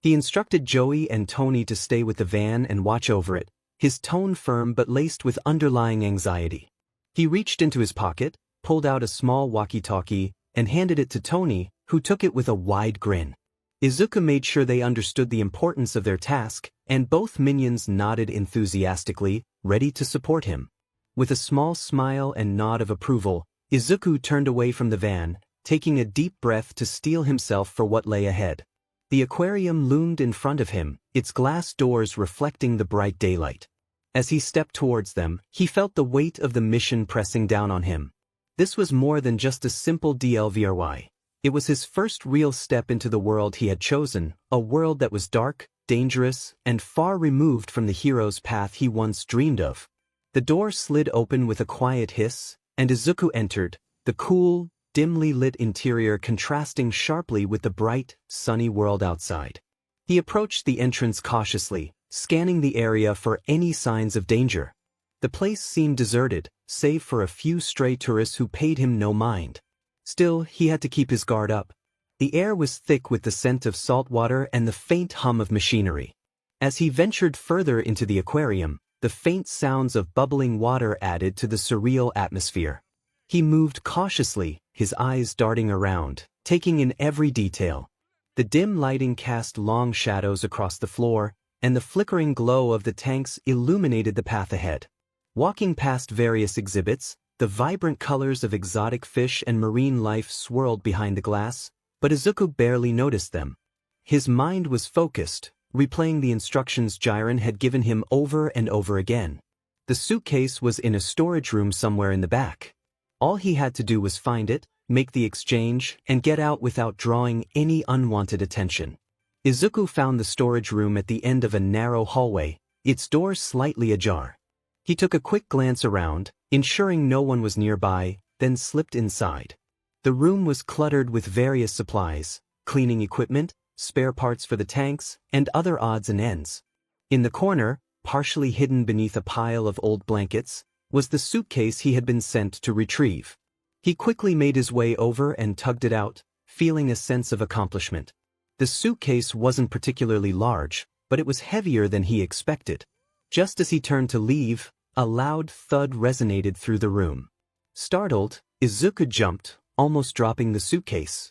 He instructed Joey and Tony to stay with the van and watch over it, his tone firm but laced with underlying anxiety. He reached into his pocket, pulled out a small walkie-talkie, and handed it to Tony, who took it with a wide grin. Izuku made sure they understood the importance of their task, and both minions nodded enthusiastically, ready to support him. With a small smile and nod of approval, Izuku turned away from the van, taking a deep breath to steel himself for what lay ahead. The aquarium loomed in front of him, its glass doors reflecting the bright daylight. As he stepped towards them, he felt the weight of the mission pressing down on him. This was more than just a simple 𝗧𝗵𝗲. It was his first real step into the world he had chosen, a world that was dark, dangerous, and far removed from the hero's path he once dreamed of. The door slid open with a quiet hiss, and Izuku entered, the cool, dimly lit interior contrasting sharply with the bright, sunny world outside. He approached the entrance cautiously, scanning the area for any signs of danger. The place seemed deserted, save for a few stray tourists who paid him no mind. Still, he had to keep his guard up. The air was thick with the scent of salt water and the faint hum of machinery. As he ventured further into the aquarium, the faint sounds of bubbling water added to the surreal atmosphere. He moved cautiously, his eyes darting around, taking in every detail. The dim lighting cast long shadows across the floor, and the flickering glow of the tanks illuminated the path ahead. Walking past various exhibits, the vibrant colors of exotic fish and marine life swirled behind the glass, but Izuku barely noticed them. His mind was focused, replaying the instructions Jiren had given him over and over again. The suitcase was in a storage room somewhere in the back. All he had to do was find it, make the exchange, and get out without drawing any unwanted attention. Izuku found the storage room at the end of a narrow hallway, its door slightly ajar. He took a quick glance around, ensuring no one was nearby, then slipped inside. The room was cluttered with various supplies, cleaning equipment, spare parts for the tanks, and other odds and ends. In the corner, partially hidden beneath a pile of old blankets, was the suitcase he had been sent to retrieve. He quickly made his way over and tugged it out, feeling a sense of accomplishment. The suitcase wasn't particularly large, but it was heavier than he expected. Just as he turned to leave, a loud thud resonated through the room. Startled, Izuku jumped, almost dropping the suitcase.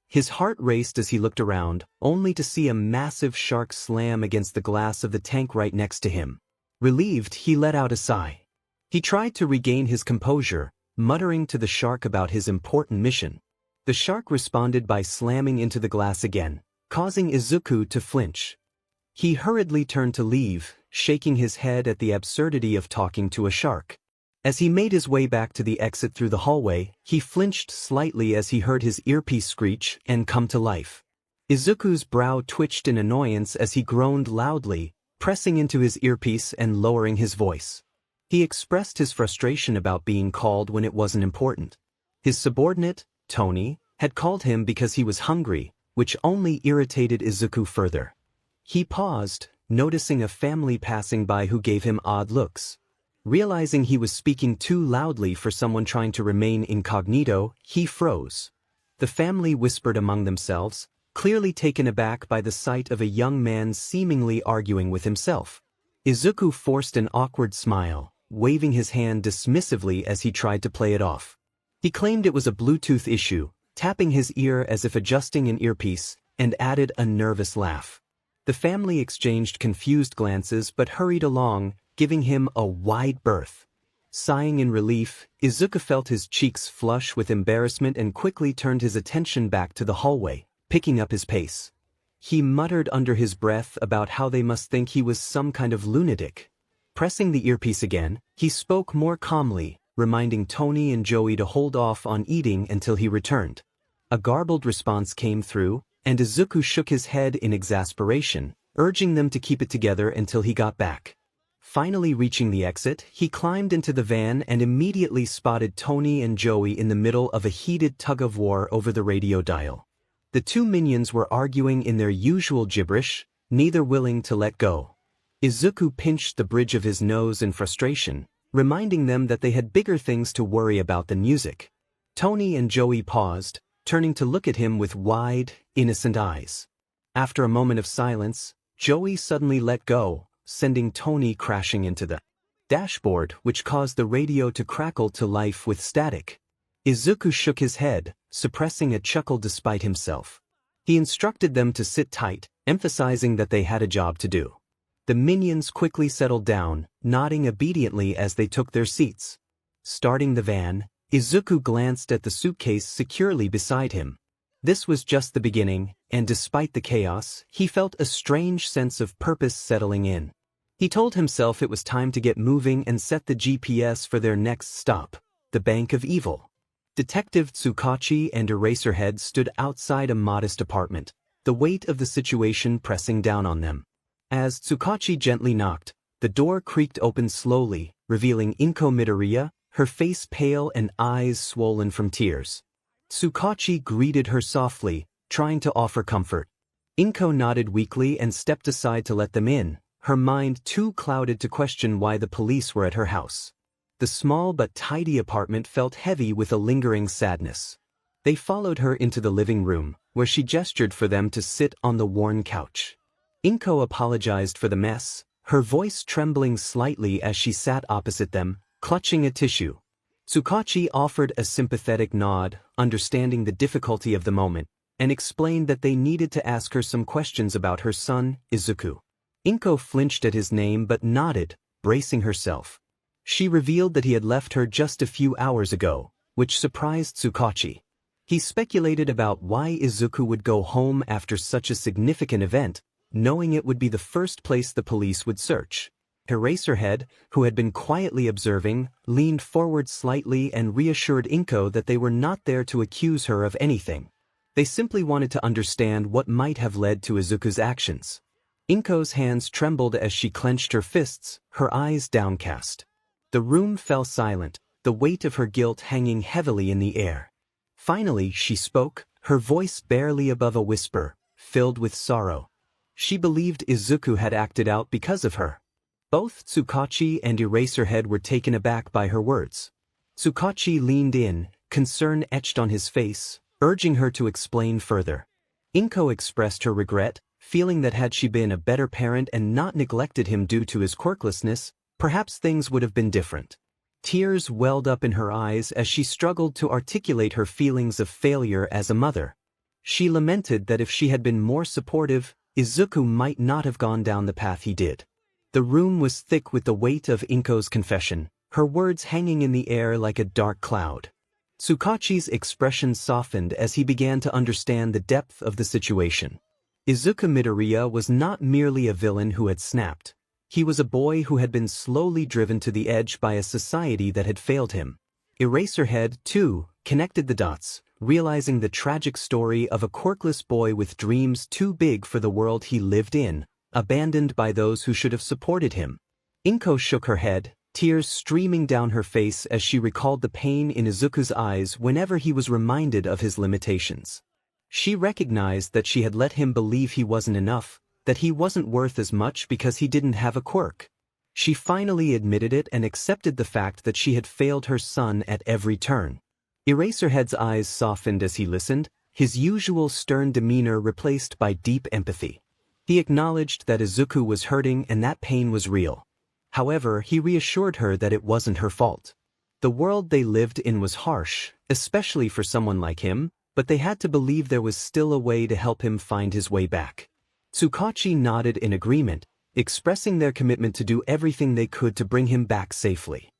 His heart raced as he looked around, only to see a massive shark slam against the glass of the tank right next to him. Relieved, he let out a sigh. He tried to regain his composure, muttering to the shark about his important mission. The shark responded by slamming into the glass again, causing Izuku to flinch. He hurriedly turned to leave, shaking his head at the absurdity of talking to a shark. As he made his way back to the exit through the hallway, he flinched slightly as he heard his earpiece screech and come to life. Izuku's brow twitched in annoyance as he groaned loudly, pressing into his earpiece and lowering his voice. He expressed his frustration about being called when it wasn't important. His subordinate, Tony, had called him because he was hungry, which only irritated Izuku further. He paused, noticing a family passing by who gave him odd looks. Realizing he was speaking too loudly for someone trying to remain incognito, he froze. The family whispered among themselves, clearly taken aback by the sight of a young man seemingly arguing with himself. Izuku forced an awkward smile, waving his hand dismissively as he tried to play it off. He claimed it was a Bluetooth issue, tapping his ear as if adjusting an earpiece, and added a nervous laugh. The family exchanged confused glances but hurried along, giving him a wide berth. Sighing in relief, Izuku felt his cheeks flush with embarrassment and quickly turned his attention back to the hallway, picking up his pace. He muttered under his breath about how they must think he was some kind of lunatic. Pressing the earpiece again, he spoke more calmly, reminding Tony and Joey to hold off on eating until he returned. A garbled response came through, and Izuku shook his head in exasperation, urging them to keep it together until he got back. Finally reaching the exit, he climbed into the van and immediately spotted Tony and Joey in the middle of a heated tug-of-war over the radio dial. The two minions were arguing in their usual gibberish, neither willing to let go. Izuku pinched the bridge of his nose in frustration, reminding them that they had bigger things to worry about than music. Tony and Joey paused, turning to look at him with wide, innocent eyes. After a moment of silence, Joey suddenly let go, sending Tony crashing into the dashboard, which caused the radio to crackle to life with static. Izuku shook his head, suppressing a chuckle despite himself. He instructed them to sit tight, emphasizing that they had a job to do. The minions quickly settled down, nodding obediently as they took their seats. Starting the van, Izuku glanced at the suitcase securely beside him. This was just the beginning, and despite the chaos, he felt a strange sense of purpose settling in. He told himself it was time to get moving and set the GPS for their next stop, the Bank of Evil. Detective 𝗧𝗵𝗲 and Eraserhead stood outside a modest apartment, the weight of the situation pressing down on them. As 𝗧𝗵𝗲 gently knocked, the door creaked open slowly, revealing 𝗵𝗄 Midoriya, her face pale and eyes swollen from tears. 𝗧𝗵𝗲 greeted her softly, trying to offer comfort. 𝗵𝗄 nodded weakly and stepped aside to let them in, her mind too clouded to question why the police were at her house. The small but tidy apartment felt heavy with a lingering sadness. They followed her into the living room, where she gestured for them to sit on the worn couch. 𝗵𝗄 apologized for the mess, her voice trembling slightly as she sat opposite them, clutching a tissue. 𝗧𝗵𝗲 offered a sympathetic nod, understanding the difficulty of the moment, and explained that they needed to ask her some questions about her son, Izuku. 𝗵𝗄 flinched at his name but nodded, bracing herself. She revealed that he had left her just a few hours ago, which surprised 𝗧𝗵𝗲. He speculated about why Izuku would go home after such a significant event, knowing it would be the first place the police would search. Eraserhead, who had been quietly observing, leaned forward slightly and reassured 𝗵𝗄 that they were not there to accuse her of anything. They simply wanted to understand what might have led to Izuku's actions. 𝗵𝗄's hands trembled as she clenched her fists, her eyes downcast. The room fell silent, the weight of her guilt hanging heavily in the air. Finally she spoke, her voice barely above a whisper, filled with sorrow. She believed Izuku had acted out because of her. Both 𝗧𝗵𝗲 and Eraserhead were taken aback by her words. 𝗧𝗵𝗲 leaned in, concern etched on his face, urging her to explain further. 𝗵𝗄 expressed her regret, feeling that had she been a better parent and not neglected him due to his quirklessness, perhaps things would have been different. Tears welled up in her eyes as she struggled to articulate her feelings of failure as a mother. She lamented that if she had been more supportive, Izuku might not have gone down the path he did. The room was thick with the weight of 𝗵𝗄's confession, her words hanging in the air like a dark cloud. 𝗧𝗵𝗲's expression softened as he began to understand the depth of the situation. Izuku Midoriya was not merely a villain who had snapped. He was a boy who had been slowly driven to the edge by a society that had failed him. Eraserhead, too, connected the dots, realizing the tragic story of a quirkless boy with dreams too big for the world he lived in, abandoned by those who should have supported him. 𝗵𝗄 shook her head, tears streaming down her face as she recalled the pain in Izuku's eyes whenever he was reminded of his limitations. She recognized that she had let him believe he wasn't enough, that he wasn't worth as much because he didn't have a quirk. She finally admitted it and accepted the fact that she had failed her son at every turn. Eraserhead's eyes softened as he listened, his usual stern demeanor replaced by deep empathy. He acknowledged that Izuku was hurting and that pain was real. However, he reassured her that it wasn't her fault. The world they lived in was harsh, especially for someone like him, but they had to believe there was still a way to help him find his way back. 𝗧𝗵𝗲 nodded in agreement, expressing their commitment to do everything they could to bring him back safely.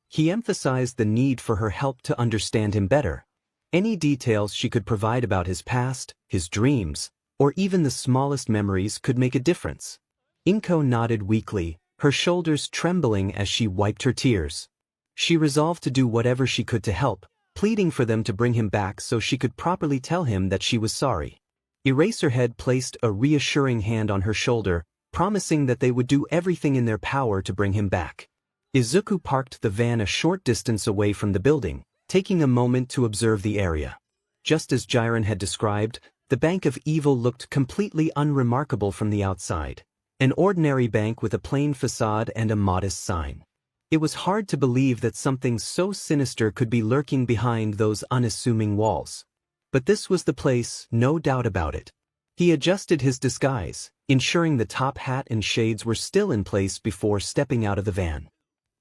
He emphasized the need for her help to understand him better. Any details she could provide about his past, his dreams, or even the smallest memories could make a difference. 𝗵𝗄 nodded weakly, her shoulders trembling as she wiped her tears. She resolved to do whatever she could to help, pleading for them to bring him back so she could properly tell him that she was sorry. Eraserhead placed a reassuring hand on her shoulder, promising that they would do everything in their power to bring him back. Izuku parked the van a short distance away from the building, taking a moment to observe the area. Just as Jiren had described, the Bank of Evil looked completely unremarkable from the outside. An ordinary bank with a plain facade and a modest sign. It was hard to believe that something so sinister could be lurking behind those unassuming walls. But this was the place, no doubt about it. He adjusted his disguise, ensuring the top hat and shades were still in place before stepping out of the van.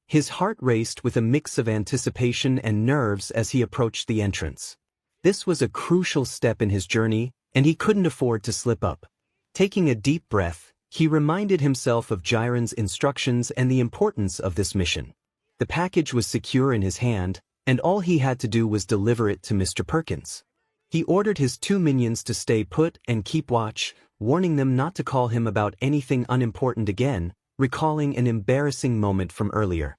His heart raced with a mix of anticipation and nerves as he approached the entrance. This was a crucial step in his journey, and he couldn't afford to slip up. Taking a deep breath, he reminded himself of Jiren's instructions and the importance of this mission. The package was secure in his hand, and all he had to do was deliver it to Mr. Perkins. He ordered his 2 minions to stay put and keep watch, warning them not to call him about anything unimportant again, recalling an embarrassing moment from earlier.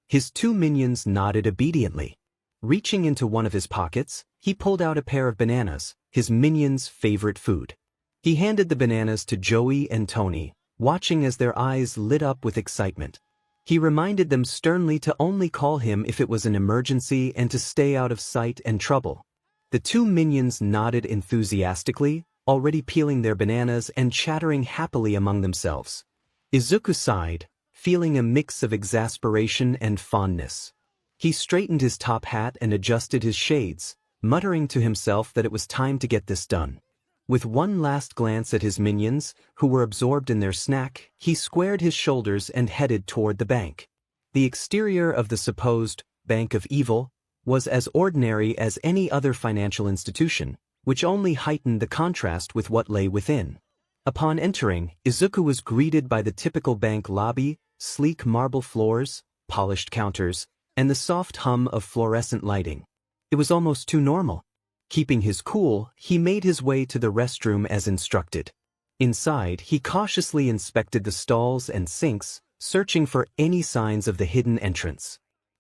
His 2 minions nodded obediently. Reaching into one of his pockets, he pulled out a pair of bananas, his minions' favorite food. He handed the bananas to Joey and Tony, watching as their eyes lit up with excitement. He reminded them sternly to only call him if it was an emergency and to stay out of sight and trouble. The 2 minions nodded enthusiastically, already peeling their bananas and chattering happily among themselves. Izuku sighed, feeling a mix of exasperation and fondness. He straightened his top hat and adjusted his shades, muttering to himself that it was time to get this done. With one last glance at his minions, who were absorbed in their snack, he squared his shoulders and headed toward the bank. The exterior of the supposed Bank of Evil was as ordinary as any other financial institution, which only heightened the contrast with what lay within. Upon entering, Izuku was greeted by the typical bank lobby, sleek marble floors, polished counters, and the soft hum of fluorescent lighting. It was almost too normal. Keeping his cool, he made his way to the restroom as instructed. Inside, he cautiously inspected the stalls and sinks, searching for any signs of the hidden entrance.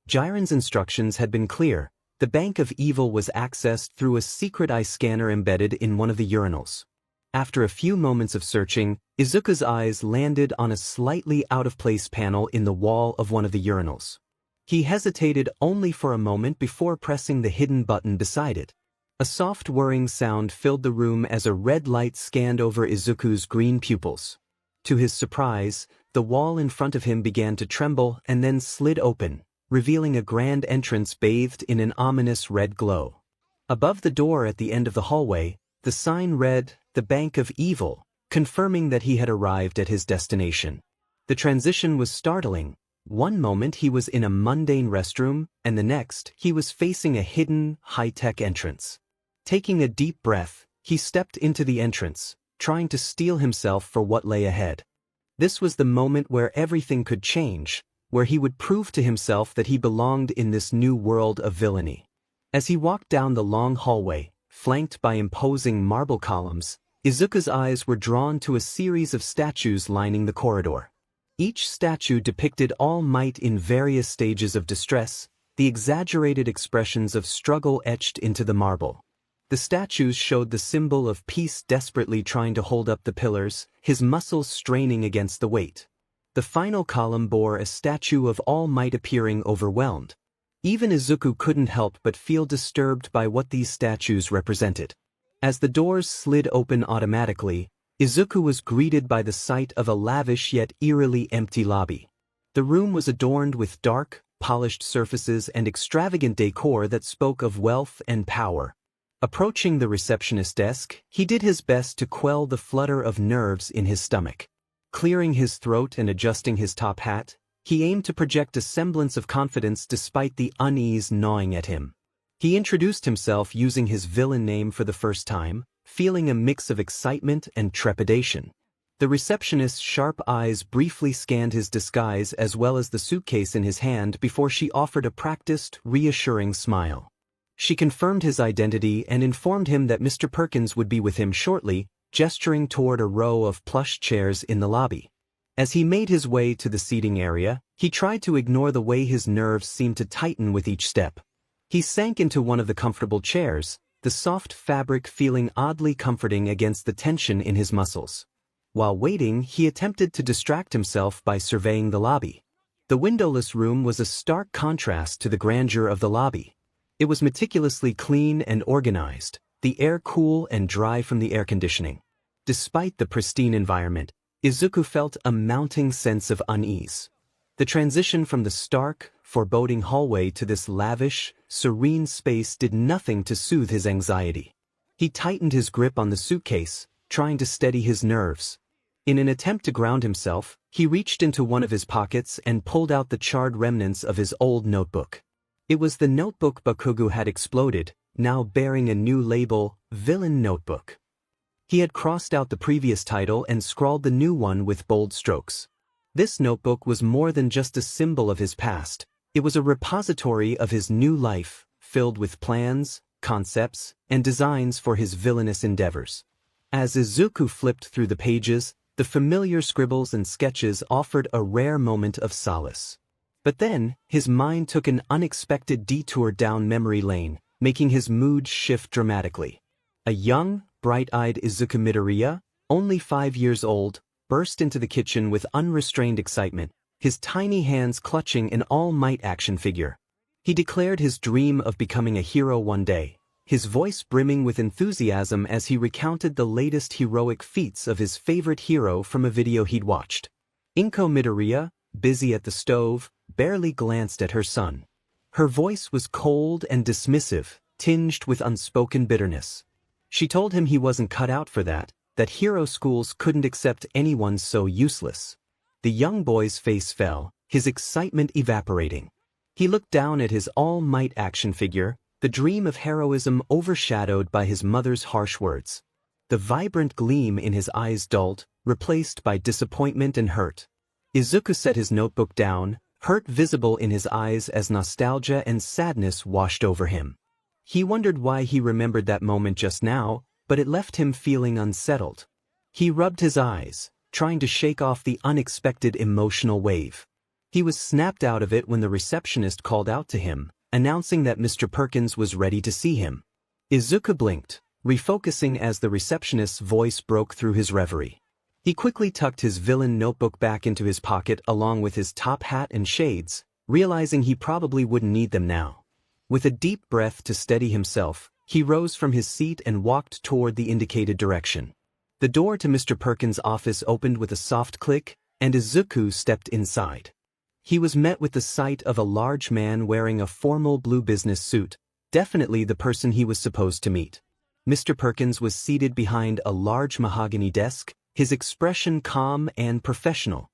Jiren's instructions had been clear. The Bank of Evil was accessed through a secret eye scanner embedded in one of the urinals. After a few moments of searching, Izuku's eyes landed on a slightly out-of-place panel in the wall of one of the urinals. He hesitated only for a moment before pressing the hidden button beside it. A soft whirring sound filled the room as a red light scanned over Izuku's green pupils. To his surprise, the wall in front of him began to tremble and then slid open, revealing a grand entrance bathed in an ominous red glow. Above the door at the end of the hallway, the sign read, "The Bank of Evil," confirming that he had arrived at his destination. The transition was startling. One moment he was in a mundane restroom, and the next he was facing a hidden, high-tech entrance. Taking a deep breath, he stepped into the entrance, trying to steel himself for what lay ahead. This was the moment where everything could change, where he would prove to himself that he belonged in this new world of villainy. As he walked down the long hallway, flanked by imposing marble columns, Izuku's eyes were drawn to a series of statues lining the corridor. Each statue depicted All Might in various stages of distress, the exaggerated expressions of struggle etched into the marble. The statues showed the symbol of peace desperately trying to hold up the pillars, his muscles straining against the weight. The final column bore a statue of All Might appearing overwhelmed. Even Izuku couldn't help but feel disturbed by what these statues represented. As the doors slid open automatically, Izuku was greeted by the sight of a lavish yet eerily empty lobby. The room was adorned with dark, polished surfaces and extravagant decor that spoke of wealth and power. Approaching the receptionist desk, he did his best to quell the flutter of nerves in his stomach. Clearing his throat and adjusting his top hat, he aimed to project a semblance of confidence despite the unease gnawing at him. He introduced himself using his villain name for the first time, feeling a mix of excitement and trepidation. The receptionist's sharp eyes briefly scanned his disguise as well as the suitcase in his hand before she offered a practiced, reassuring smile. She confirmed his identity and informed him that Mr. Perkins would be with him shortly, gesturing toward a row of plush chairs in the lobby. As he made his way to the seating area, he tried to ignore the way his nerves seemed to tighten with each step. He sank into one of the comfortable chairs, the soft fabric feeling oddly comforting against the tension in his muscles. While waiting, he attempted to distract himself by surveying the lobby. The windowless room was a stark contrast to the grandeur of the lobby. It was meticulously clean and organized, the air cool and dry from the air conditioning. Despite the pristine environment, Izuku felt a mounting sense of unease. The transition from the stark, foreboding hallway to this lavish, serene space did nothing to soothe his anxiety. He tightened his grip on the suitcase, trying to steady his nerves. In an attempt to ground himself, he reached into one of his pockets and pulled out the charred remnants of his old notebook. It was the notebook Bakugo had exploded, now bearing a new label, Villain Notebook. He had crossed out the previous title and scrawled the new one with bold strokes. This notebook was more than just a symbol of his past. It was a repository of his new life, filled with plans, concepts, and designs for his villainous endeavors. As Izuku flipped through the pages, the familiar scribbles and sketches offered a rare moment of solace. But then, his mind took an unexpected detour down memory lane, making his mood shift dramatically. A young, bright-eyed Izuku Midoriya, only 5 years old, burst into the kitchen with unrestrained excitement, his tiny hands clutching an all-might action figure. He declared his dream of becoming a hero one day, his voice brimming with enthusiasm as he recounted the latest heroic feats of his favorite hero from a video he'd watched. Inko Midoriya, busy at the stove, barely glanced at her son. Her voice was cold and dismissive, tinged with unspoken bitterness. She told him he wasn't cut out for that hero schools couldn't accept anyone so useless. The young boy's face fell, his excitement evaporating. He looked down at his all-might action figure, the dream of heroism overshadowed by his mother's harsh words. The vibrant gleam in his eyes dulled, replaced by disappointment and hurt. Izuku set his notebook down, hurt visible in his eyes as nostalgia and sadness washed over him. He wondered why he remembered that moment just now, but it left him feeling unsettled. He rubbed his eyes, trying to shake off the unexpected emotional wave. He was snapped out of it when the receptionist called out to him, announcing that Mr. Perkins was ready to see him. Izuku blinked, refocusing as the receptionist's voice broke through his reverie. He quickly tucked his villain notebook back into his pocket along with his top hat and shades, realizing he probably wouldn't need them now. With a deep breath to steady himself, he rose from his seat and walked toward the indicated direction. The door to Mr. Perkins' office opened with a soft click, and Izuku stepped inside. He was met with the sight of a large man wearing a formal blue business suit, definitely the person he was supposed to meet. Mr. Perkins was seated behind a large mahogany desk, his expression calm and professional.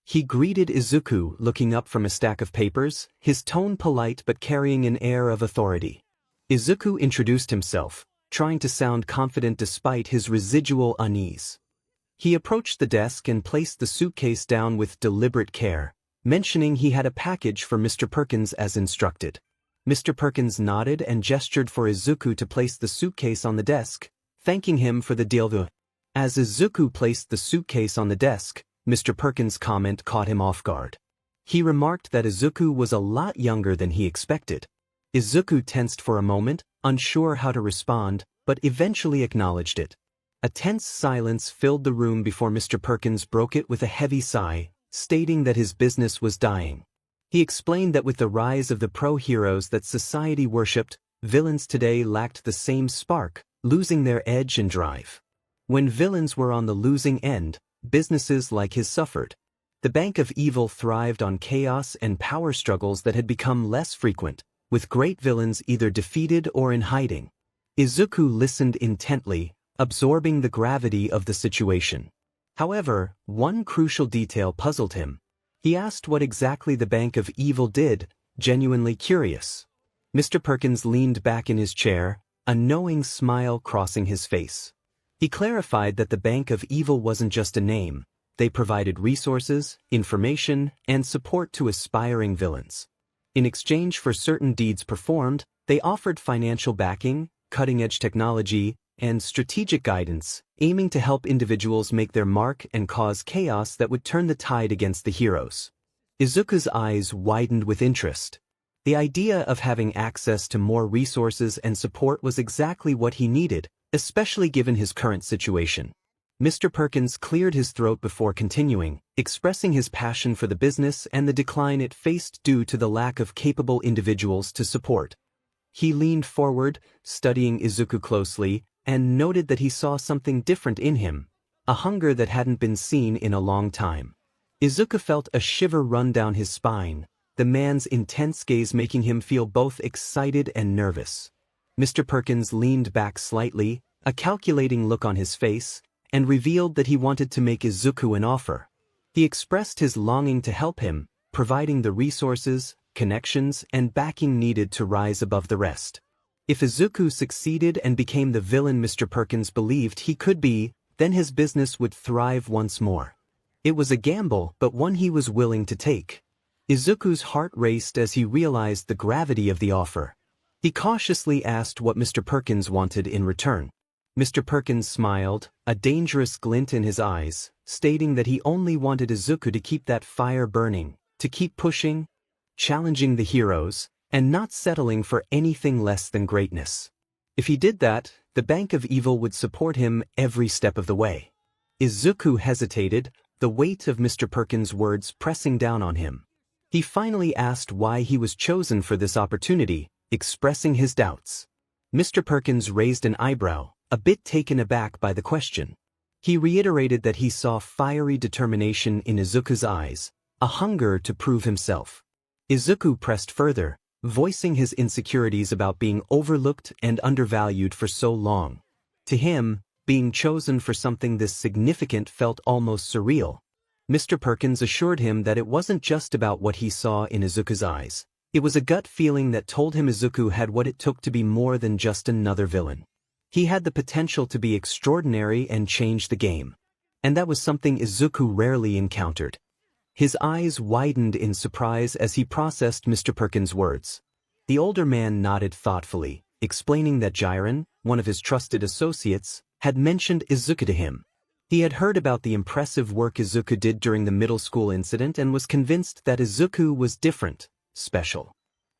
He greeted Izuku, looking up from a stack of papers, his tone polite but carrying an air of authority. Izuku introduced himself, trying to sound confident despite his residual unease. He approached the desk and placed the suitcase down with deliberate care, mentioning he had a package for Mr. Perkins as instructed. Mr. Perkins nodded and gestured for Izuku to place the suitcase on the desk, thanking him for the 𝐒𝐻𝐢𝐴. As Izuku placed the suitcase on the desk, Mr. Perkins' comment caught him off guard. He remarked that Izuku was a lot younger than he expected. Izuku tensed for a moment, unsure how to respond, but eventually acknowledged it. A tense silence filled the room before Mr. Perkins broke it with a heavy sigh, stating that his business was dying. He explained that with the rise of the pro-heroes that society worshipped, villains today lacked the same spark, losing their edge and drive. When villains were on the losing end, businesses like his suffered. The Bank of Evil thrived on chaos and power struggles that had become less frequent, with great villains either defeated or in hiding. Izuku listened intently, absorbing the gravity of the situation. However, one crucial detail puzzled him. He asked what exactly the Bank of Evil did, genuinely curious. Mr. Perkins leaned back in his chair, a knowing smile crossing his face. He clarified that the Bank of Evil wasn't just a name. They provided resources, information, and support to aspiring villains. In exchange for certain deeds performed, they offered financial backing, cutting-edge technology, and strategic guidance, aiming to help individuals make their mark and cause chaos that would turn the tide against the heroes. Izuku's eyes widened with interest. The idea of having access to more resources and support was exactly what he needed, especially given his current situation. Mr. Perkins cleared his throat before continuing, expressing his passion for the business and the decline it faced due to the lack of capable individuals to support. He leaned forward, studying Izuku closely, and noted that he saw something different in him, a hunger that hadn't been seen in a long time. Izuku felt a shiver run down his spine, the man's intense gaze making him feel both excited and nervous. Mr. Perkins leaned back slightly, a calculating look on his face, and revealed that he wanted to make Izuku an offer. He expressed his longing to help him, providing the resources, connections, and backing needed to rise above the rest. If Izuku succeeded and became the villain Mr. Perkins believed he could be, then his business would thrive once more. It was a gamble, but one he was willing to take. Izuku's heart raced as he realized the gravity of the offer. He cautiously asked what Mr. Perkins wanted in return. Mr. Perkins smiled, a dangerous glint in his eyes, stating that he only wanted Izuku to keep that fire burning, to keep pushing, challenging the heroes, and not settling for anything less than greatness. If he did that, the Bank of Evil would support him every step of the way. Izuku hesitated, the weight of Mr. Perkins' words pressing down on him. He finally asked why he was chosen for this opportunity, expressing his doubts. Mr. Perkins raised an eyebrow, a bit taken aback by the question. He reiterated that he saw fiery determination in Izuku's eyes, a hunger to prove himself. Izuku pressed further, voicing his insecurities about being overlooked and undervalued for so long. To him, being chosen for something this significant felt almost surreal. Mr. Perkins assured him that it wasn't just about what he saw in Izuku's eyes. It was a gut feeling that told him Izuku had what it took to be more than just another villain. He had the potential to be extraordinary and change the game. And that was something Izuku rarely encountered. His eyes widened in surprise as he processed Mr. Perkins' words. The older man nodded thoughtfully, explaining that Jiren, one of his trusted associates, had mentioned Izuku to him. He had heard about the impressive work Izuku did during the middle school incident and was convinced that Izuku was different, special.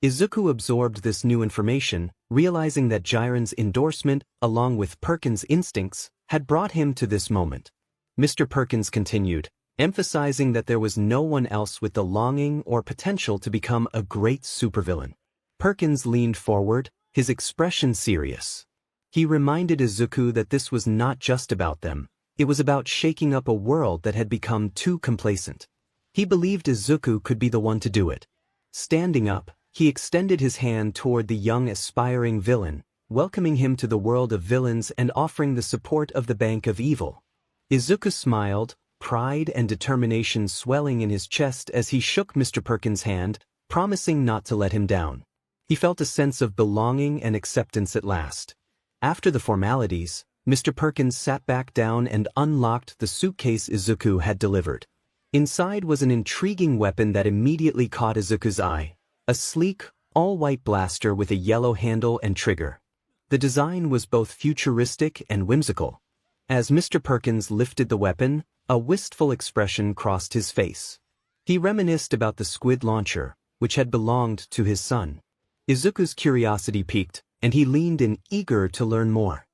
Izuku absorbed this new information, realizing that Jiren's endorsement, along with Perkins' instincts, had brought him to this moment. Mr. Perkins continued, emphasizing that there was no one else with the longing or potential to become a great supervillain. Perkins leaned forward, his expression serious. He reminded Izuku that this was not just about them. It was about shaking up a world that had become too complacent. He believed Izuku could be the one to do it. Standing up, he extended his hand toward the young aspiring villain, welcoming him to the world of villains and offering the support of the Bank of Evil. Izuku smiled, pride and determination swelling in his chest as he shook Mr. Perkins' hand, promising not to let him down. He felt a sense of belonging and acceptance at last. After the formalities, Mr. Perkins sat back down and unlocked the suitcase Izuku had delivered. Inside was an intriguing weapon that immediately caught Izuku's eye, a sleek, all-white blaster with a yellow handle and trigger. The design was both futuristic and whimsical. As Mr. Perkins lifted the weapon, a wistful expression crossed his face. He reminisced about the squid launcher, which had belonged to his son. Izuku's curiosity piqued, and he leaned in eager to learn more.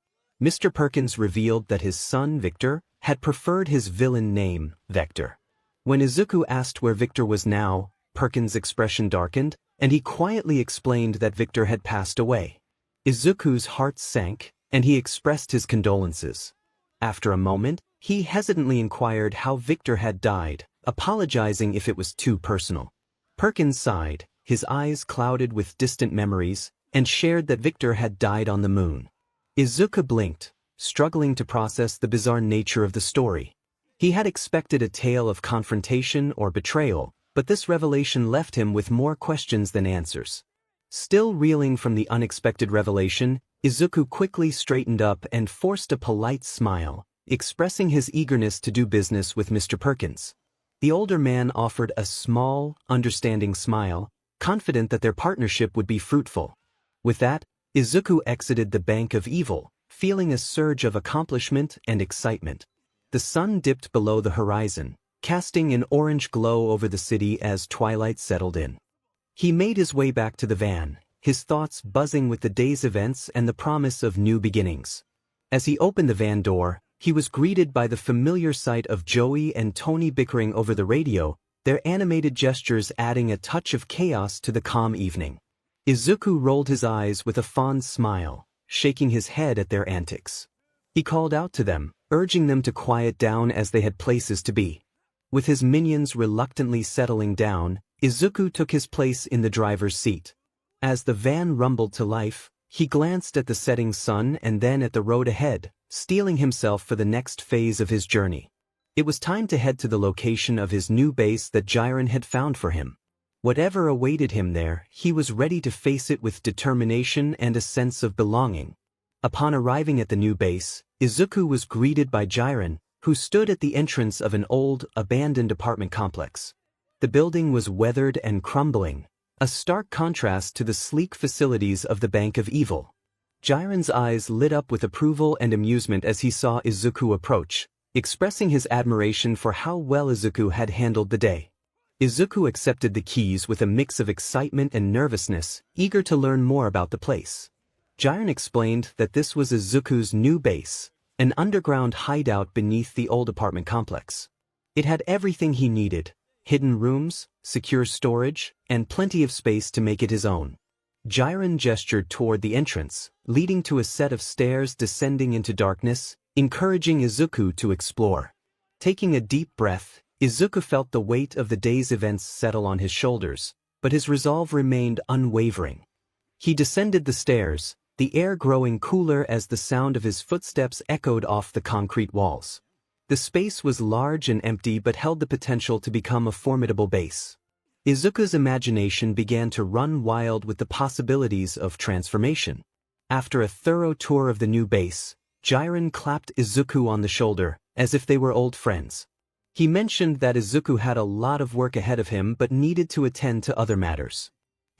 Mr. Perkins revealed that his son, Victor, had preferred his villain name, Vector. When Izuku asked where Victor was now, Perkins' expression darkened, and he quietly explained that Victor had passed away. Izuku's heart sank, and he expressed his condolences. After a moment, he hesitantly inquired how Victor had died, apologizing if it was too personal. Perkins sighed, his eyes clouded with distant memories, and shared that Victor had died on the moon. Izuku blinked, struggling to process the bizarre nature of the story. He had expected a tale of confrontation or betrayal, but this revelation left him with more questions than answers. Still reeling from the unexpected revelation, Izuku quickly straightened up and forced a polite smile, expressing his eagerness to do business with Mr. Perkins. The older man offered a small, understanding smile, confident that their partnership would be fruitful. With that, Izuku exited the Bank of Evil, feeling a surge of accomplishment and excitement. The sun dipped below the horizon, casting an orange glow over the city as twilight settled in. He made his way back to the van, his thoughts buzzing with the day's events and the promise of new beginnings. As he opened the van door, he was greeted by the familiar sight of Joey and Tony bickering over the radio, their animated gestures adding a touch of chaos to the calm evening. Izuku rolled his eyes with a fond smile, shaking his head at their antics. He called out to them, urging them to quiet down as they had places to be. With his minions reluctantly settling down, Izuku took his place in the driver's seat. As the van rumbled to life, he glanced at the setting sun and then at the road ahead, steeling himself for the next phase of his journey. It was time to head to the location of his new base that 𝐠𝗲𝗏 had found for him. Whatever awaited him there, he was ready to face it with determination and a sense of belonging. Upon arriving at the new base, Izuku was greeted by 𝗠𝗏𝗏, who stood at the entrance of an old, abandoned apartment complex. The building was weathered and crumbling, a stark contrast to the sleek facilities of the Bank of Evil. 𝗠𝗏𝗏's eyes lit up with approval and amusement as he saw Izuku approach, expressing his admiration for how well Izuku had handled the day. Izuku accepted the keys with a mix of excitement and nervousness, eager to learn more about the place. 𝗠𝗏𝗏 explained that this was Izuku's new base, an underground hideout beneath the old apartment complex. It had everything he needed: hidden rooms, secure storage, and plenty of space to make it his own. 𝗠𝗏𝗏 gestured toward the entrance, leading to a set of stairs descending into darkness, encouraging Izuku to explore. Taking a deep breath, Izuku felt the weight of the day's events settle on his shoulders, but his resolve remained unwavering. He descended the stairs, the air growing cooler as the sound of his footsteps echoed off the concrete walls. The space was large and empty but held the potential to become a formidable base. Izuku's imagination began to run wild with the possibilities of transformation. After a thorough tour of the new base, 𝗠𝗏𝗏 clapped Izuku on the shoulder, as if they were old friends. He mentioned that Izuku had a lot of work ahead of him but needed to attend to other matters.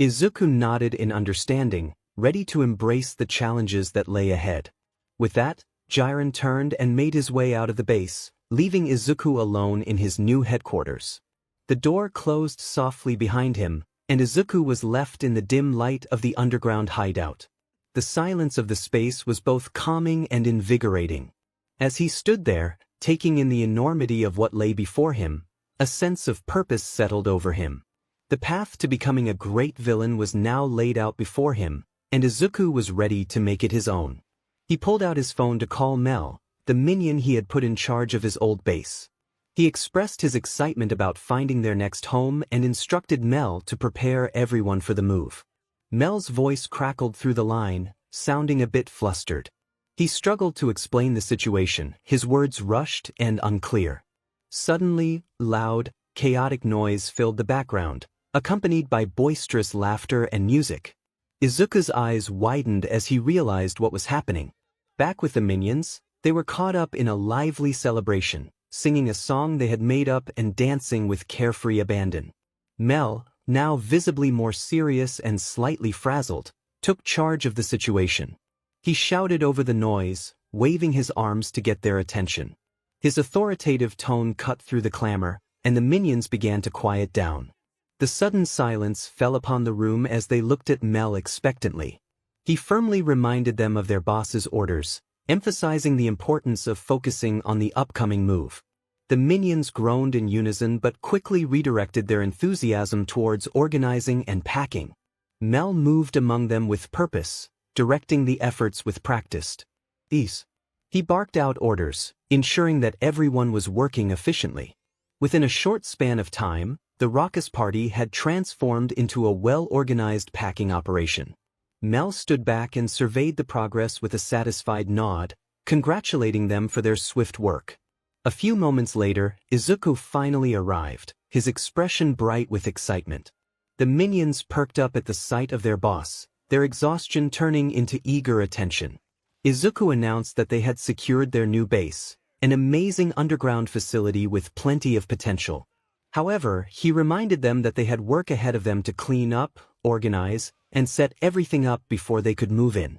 Izuku nodded in understanding, ready to embrace the challenges that lay ahead. With that, 𝗠𝗏𝗏 turned and made his way out of the base, leaving Izuku alone in his new headquarters. The door closed softly behind him, and Izuku was left in the dim light of the underground hideout. The silence of the space was both calming and invigorating. As he stood there, taking in the enormity of what lay before him, a sense of purpose settled over him. The path to becoming a great villain was now laid out before him, and Izuku was ready to make it his own. He pulled out his phone to call 𝗏𝗏, the minion he had put in charge of his old base. He expressed his excitement about finding their next home and instructed 𝗏𝗏 to prepare everyone for the move. 𝗏𝗏's voice crackled through the line, sounding a bit flustered. He struggled to explain the situation, his words rushed and unclear. Suddenly, loud, chaotic noise filled the background, accompanied by boisterous laughter and music. Izuku's eyes widened as he realized what was happening. Back with the minions, they were caught up in a lively celebration, singing a song they had made up and dancing with carefree abandon. 𝗏𝗏, now visibly more serious and slightly frazzled, took charge of the situation. He shouted over the noise, waving his arms to get their attention. His authoritative tone cut through the clamor, and the minions began to quiet down. The sudden silence fell upon the room as they looked at 𝗏𝗏 expectantly. He firmly reminded them of their boss's orders, emphasizing the importance of focusing on the upcoming move. The minions groaned in unison but quickly redirected their enthusiasm towards organizing and packing. 𝗏𝗏 moved among them with purpose, directing the efforts with practiced ease. He barked out orders, ensuring that everyone was working efficiently. Within a short span of time, the raucous party had transformed into a well-organized packing operation. 𝗏𝗏 stood back and surveyed the progress with a satisfied nod, congratulating them for their swift work. A few moments later, Izuku finally arrived, his expression bright with excitement. The minions perked up at the sight of their boss, their exhaustion turning into eager attention. Izuku announced that they had secured their new base, an amazing underground facility with plenty of potential. However, he reminded them that they had work ahead of them to clean up, organize, and set everything up before they could move in.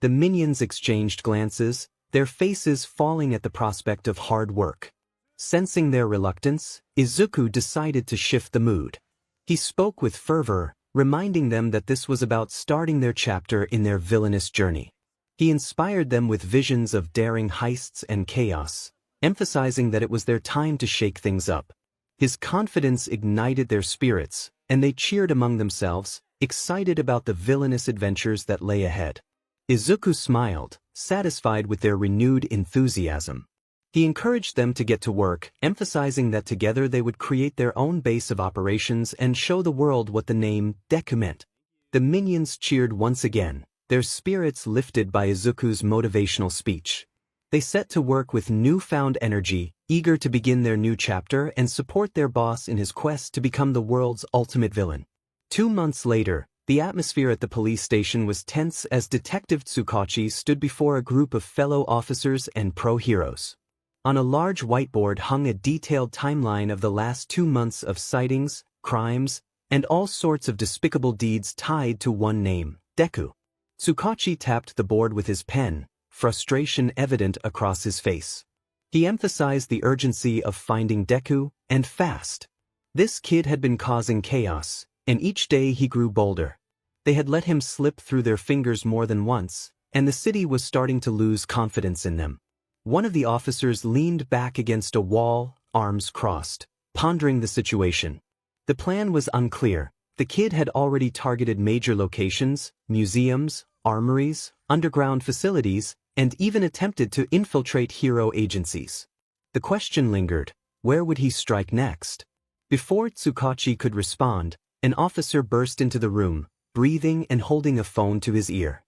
The minions exchanged glances, their faces falling at the prospect of hard work. Sensing their reluctance, Izuku decided to shift the mood. He spoke with fervor, reminding them that this was about starting their chapter in their villainous journey. He inspired them with visions of daring heists and chaos, emphasizing that it was their time to shake things up. His confidence ignited their spirits, and they cheered among themselves, excited about the villainous adventures that lay ahead. Izuku smiled, satisfied with their renewed enthusiasm. He encouraged them to get to work, emphasizing that together they would create their own base of operations and show the world what the name Deku meant. The minions cheered once again, their spirits lifted by Izuku's motivational speech. They set to work with newfound energy, eager to begin their new chapter and support their boss in his quest to become the world's ultimate villain. 2 months later, the atmosphere at the police station was tense as Detective 𝗧𝗵𝗲 stood before a group of fellow officers and pro-heroes. On a large whiteboard hung a detailed timeline of the last 2 months of sightings, crimes, and all sorts of despicable deeds tied to one name, Deku. 𝗧𝗵𝗲 tapped the board with his pen, frustration evident across his face. He emphasized the urgency of finding Deku, and fast. This kid had been causing chaos, and each day he grew bolder. They had let him slip through their fingers more than once, and the city was starting to lose confidence in them. One of the officers leaned back against a wall, arms crossed, pondering the situation. The plan was unclear. The kid had already targeted major locations, museums, armories, underground facilities, and even attempted to infiltrate hero agencies. The question lingered: where would he strike next? Before 𝗧𝗵𝗲 could respond, an officer burst into the room, breathing and holding a phone to his ear.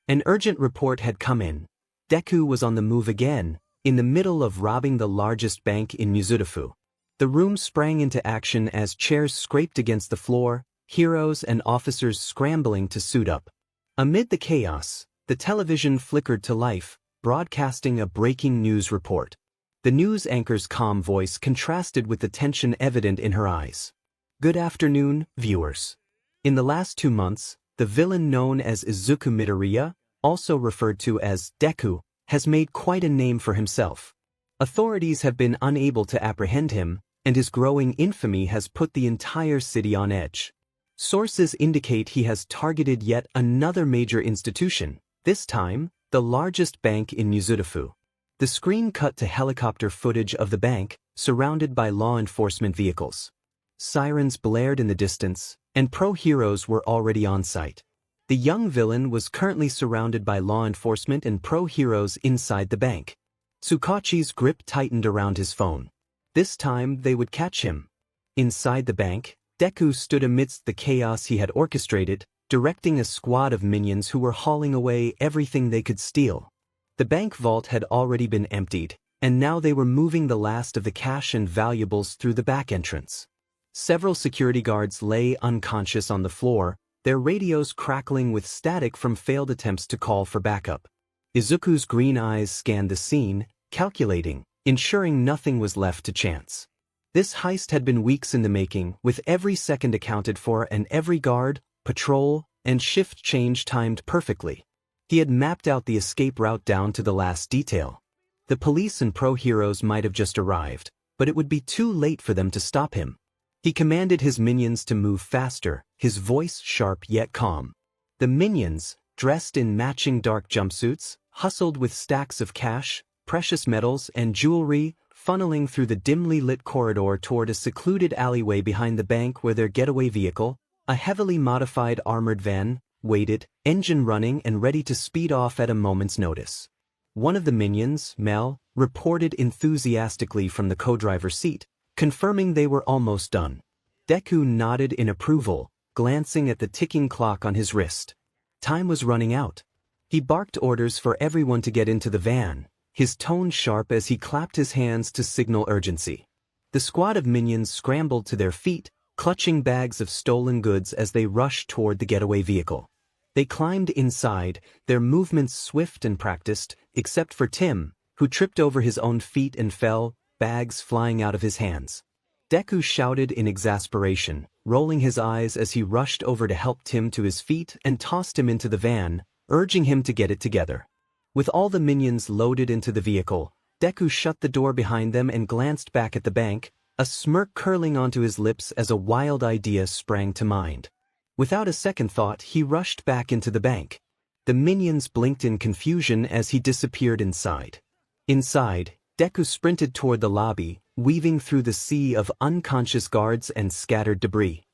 An urgent report had come in. Deku was on the move again, in the middle of robbing the largest bank in Mizudafu. The room sprang into action as chairs scraped against the floor, heroes and officers scrambling to suit up. Amid the chaos, the television flickered to life, broadcasting a breaking news report. The news anchor's calm voice contrasted with the tension evident in her eyes. Good afternoon, viewers. In the last 2 months, the villain known as Izuku Midoriya, also referred to as Deku, has made quite a name for himself. Authorities have been unable to apprehend him, and his growing infamy has put the entire city on edge. Sources indicate he has targeted yet another major institution, this time, the largest bank in Mizudafu. The screen cut to helicopter footage of the bank, surrounded by law enforcement vehicles. Sirens blared in the distance, and pro-heroes were already on site. The young villain was currently surrounded by law enforcement and pro-heroes inside the bank. 𝗧𝗵𝗲's grip tightened around his phone. This time they would catch him. Inside the bank, Deku stood amidst the chaos he had orchestrated, directing a squad of minions who were hauling away everything they could steal. The bank vault had already been emptied, and now they were moving the last of the cash and valuables through the back entrance. Several security guards lay unconscious on the floor, their radios crackling with static from failed attempts to call for backup. Izuku's green eyes scanned the scene, calculating, ensuring nothing was left to chance. This heist had been weeks in the making, with every second accounted for and every guard, patrol, and shift change timed perfectly. He had mapped out the escape route down to the last detail. The police and pro-heroes might have just arrived, but it would be too late for them to stop him. He commanded his minions to move faster, his voice sharp yet calm. The minions, dressed in matching dark jumpsuits, hustled with stacks of cash, precious metals, and jewelry, funneling through the dimly lit corridor toward a secluded alleyway behind the bank where their getaway vehicle, a heavily modified armored van, waited, engine running and ready to speed off at a moment's notice. One of the minions, Mel, reported enthusiastically from the co-driver's seat, confirming they were almost done. Deku nodded in approval, glancing at the ticking clock on his wrist. Time was running out. He barked orders for everyone to get into the van, his tone sharp as he clapped his hands to signal urgency. The squad of minions scrambled to their feet, clutching bags of stolen goods as they rushed toward the getaway vehicle. They climbed inside, their movements swift and practiced, except for Tim, who tripped over his own feet and fell, bags flying out of his hands. Deku shouted in exasperation, rolling his eyes as he rushed over to help Tim to his feet and tossed him into the van, urging him to get it together. With all the minions loaded into the vehicle, Deku shut the door behind them and glanced back at the bank, a smirk curling onto his lips as a wild idea sprang to mind. Without a second thought, he rushed back into the bank. The minions blinked in confusion as he disappeared inside. Inside, Deku sprinted toward the lobby, weaving through the sea of unconscious guards and scattered debris.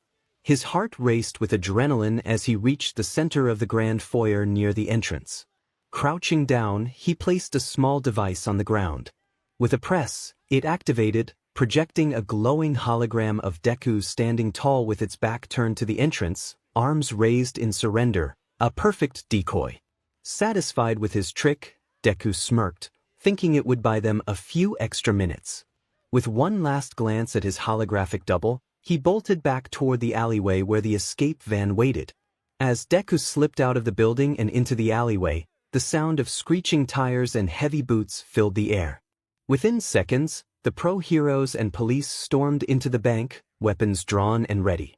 His heart raced with adrenaline as he reached the center of the grand foyer near the entrance. Crouching down, he placed a small device on the ground. With a press, it activated, projecting a glowing hologram of Deku standing tall with its back turned to the entrance, arms raised in surrender, a perfect decoy. Satisfied with his trick, Deku smirked, thinking it would buy them a few extra minutes. With one last glance at his holographic double, he bolted back toward the alleyway where the escape van waited. As Deku slipped out of the building and into the alleyway, the sound of screeching tires and heavy boots filled the air. Within seconds, the pro-heroes and police stormed into the bank, weapons drawn and ready.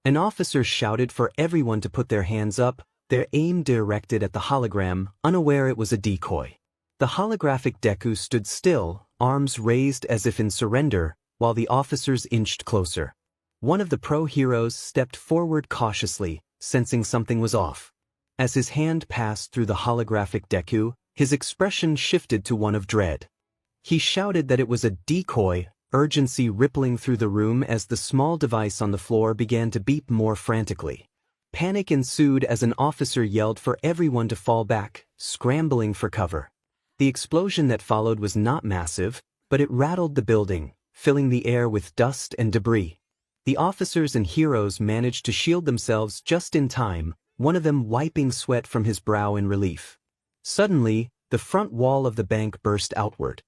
An officer shouted for everyone to put their hands up, their aim directed at the hologram, unaware it was a decoy. The holographic Deku stood still, arms raised as if in surrender, while the officers inched closer. One of the pro-heroes stepped forward cautiously, sensing something was off. As his hand passed through the holographic Deku, his expression shifted to one of dread. He shouted that it was a decoy, urgency rippling through the room as the small device on the floor began to beep more frantically. Panic ensued as an officer yelled for everyone to fall back, scrambling for cover. The explosion that followed was not massive, but it rattled the building, filling the air with dust and debris. The officers and heroes managed to shield themselves just in time, one of them wiping sweat from his brow in relief. Suddenly, the front wall of the bank burst outward.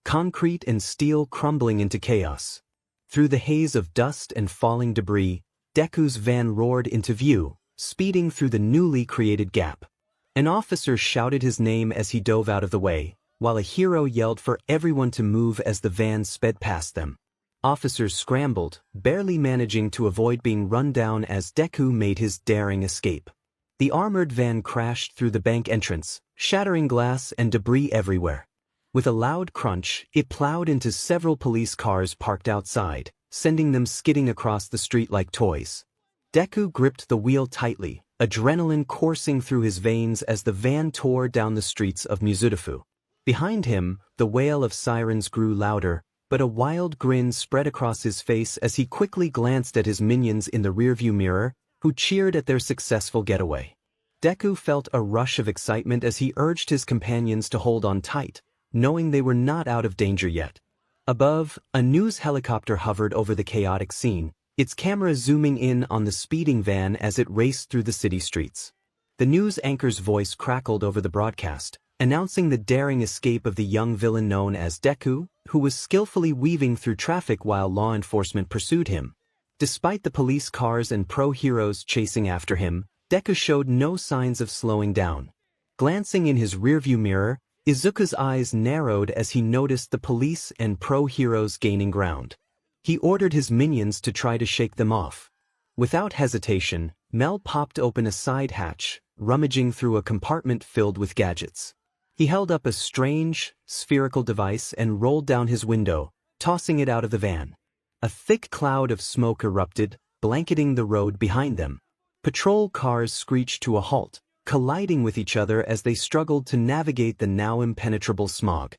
Concrete and steel crumbling into chaos. Through the haze of dust and falling debris, Deku's van roared into view, speeding through the newly created gap. An officer shouted his name as he dove out of the way, while a hero yelled for everyone to move as the van sped past them. Officers scrambled, barely managing to avoid being run down as Deku made his daring escape. The armored van crashed through the bank entrance, shattering glass and debris everywhere. With a loud crunch, it plowed into several police cars parked outside, sending them skidding across the street like toys. Deku gripped the wheel tightly, adrenaline coursing through his veins as the van tore down the streets of 𝗵𝗃. Behind him, the wail of sirens grew louder, but a wild grin spread across his face as he quickly glanced at his minions in the rearview mirror, who cheered at their successful getaway. Deku felt a rush of excitement as he urged his companions to hold on tight, knowing they were not out of danger yet. Above, a news helicopter hovered over the chaotic scene, its camera zooming in on the speeding van as it raced through the city streets. The news anchor's voice crackled over the broadcast, announcing the daring escape of the young villain known as Deku, who was skillfully weaving through traffic while law enforcement pursued him. Despite the police cars and pro-heroes chasing after him, Deku showed no signs of slowing down. Glancing in his rearview mirror, Izuku's eyes narrowed as he noticed the police and pro-heroes gaining ground. He ordered his minions to try to shake them off. Without hesitation, Mel popped open a side hatch, rummaging through a compartment filled with gadgets. He held up a strange, spherical device and rolled down his window, tossing it out of the van. A thick cloud of smoke erupted, blanketing the road behind them. Patrol cars screeched to a halt, colliding with each other as they struggled to navigate the now impenetrable smog.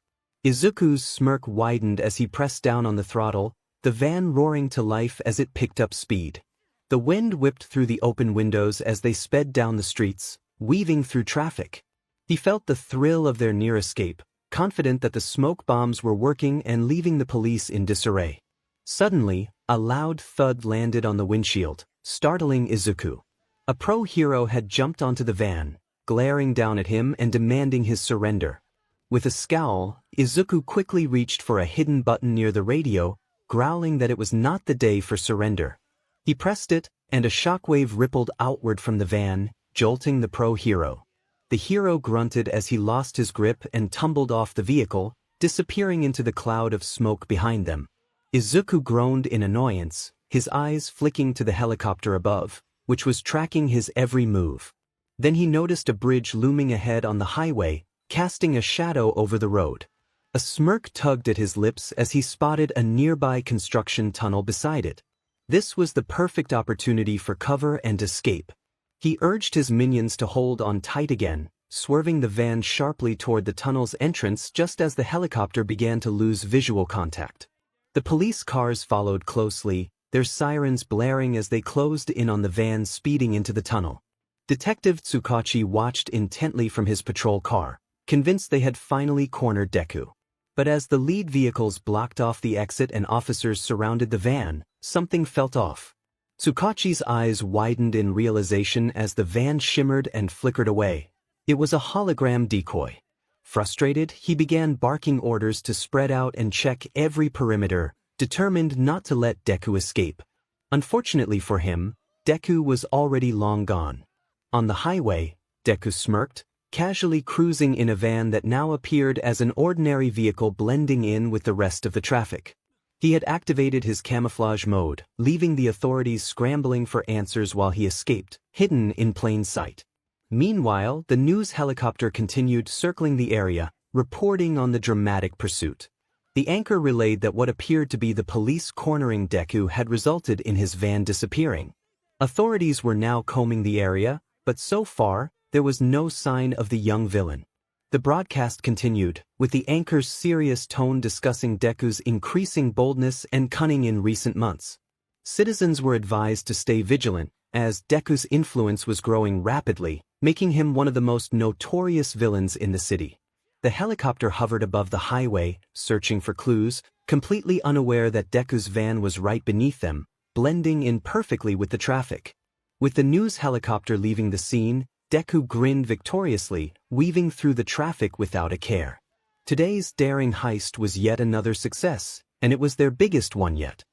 Izuku's smirk widened as he pressed down on the throttle, the van roaring to life as it picked up speed. The wind whipped through the open windows as they sped down the streets, weaving through traffic. He felt the thrill of their near escape, confident that the smoke bombs were working and leaving the police in disarray. Suddenly, a loud thud landed on the windshield, startling Izuku. A pro-hero had jumped onto the van, glaring down at him and demanding his surrender. With a scowl, Izuku quickly reached for a hidden button near the radio, growling that it was not the day for surrender. He pressed it, and a shockwave rippled outward from the van, jolting the pro-hero. The hero grunted as he lost his grip and tumbled off the vehicle, disappearing into the cloud of smoke behind them. Izuku groaned in annoyance, his eyes flicking to the helicopter above, which was tracking his every move. Then he noticed a bridge looming ahead on the highway, casting a shadow over the road. A smirk tugged at his lips as he spotted a nearby construction tunnel beside it. This was the perfect opportunity for cover and escape. He urged his minions to hold on tight again, swerving the van sharply toward the tunnel's entrance just as the helicopter began to lose visual contact. The police cars followed closely, their sirens blaring as they closed in on the van speeding into the tunnel. Detective 𝗧𝗵𝗲 watched intently from his patrol car, convinced they had finally cornered Deku. But as the lead vehicles blocked off the exit and officers surrounded the van, something felt off. 𝗧𝗵𝗲's eyes widened in realization as the van shimmered and flickered away. It was a hologram decoy. Frustrated, he began barking orders to spread out and check every perimeter, determined not to let Deku escape. Unfortunately for him, Deku was already long gone. On the highway, Deku smirked, casually cruising in a van that now appeared as an ordinary vehicle blending in with the rest of the traffic. He had activated his camouflage mode, leaving the authorities scrambling for answers while he escaped, hidden in plain sight. Meanwhile, the news helicopter continued circling the area, reporting on the dramatic pursuit. The anchor relayed that what appeared to be the police cornering Deku had resulted in his van disappearing. Authorities were now combing the area, but so far, there was no sign of the young villain. The broadcast continued, with the anchor's serious tone discussing Deku's increasing boldness and cunning in recent months. Citizens were advised to stay vigilant, as Deku's influence was growing rapidly, making him one of the most notorious villains in the city. The helicopter hovered above the highway, searching for clues, completely unaware that Deku's van was right beneath them, blending in perfectly with the traffic. With the news helicopter leaving the scene, Deku grinned victoriously, weaving through the traffic without a care. Today's daring heist was yet another success, and it was their biggest one yet.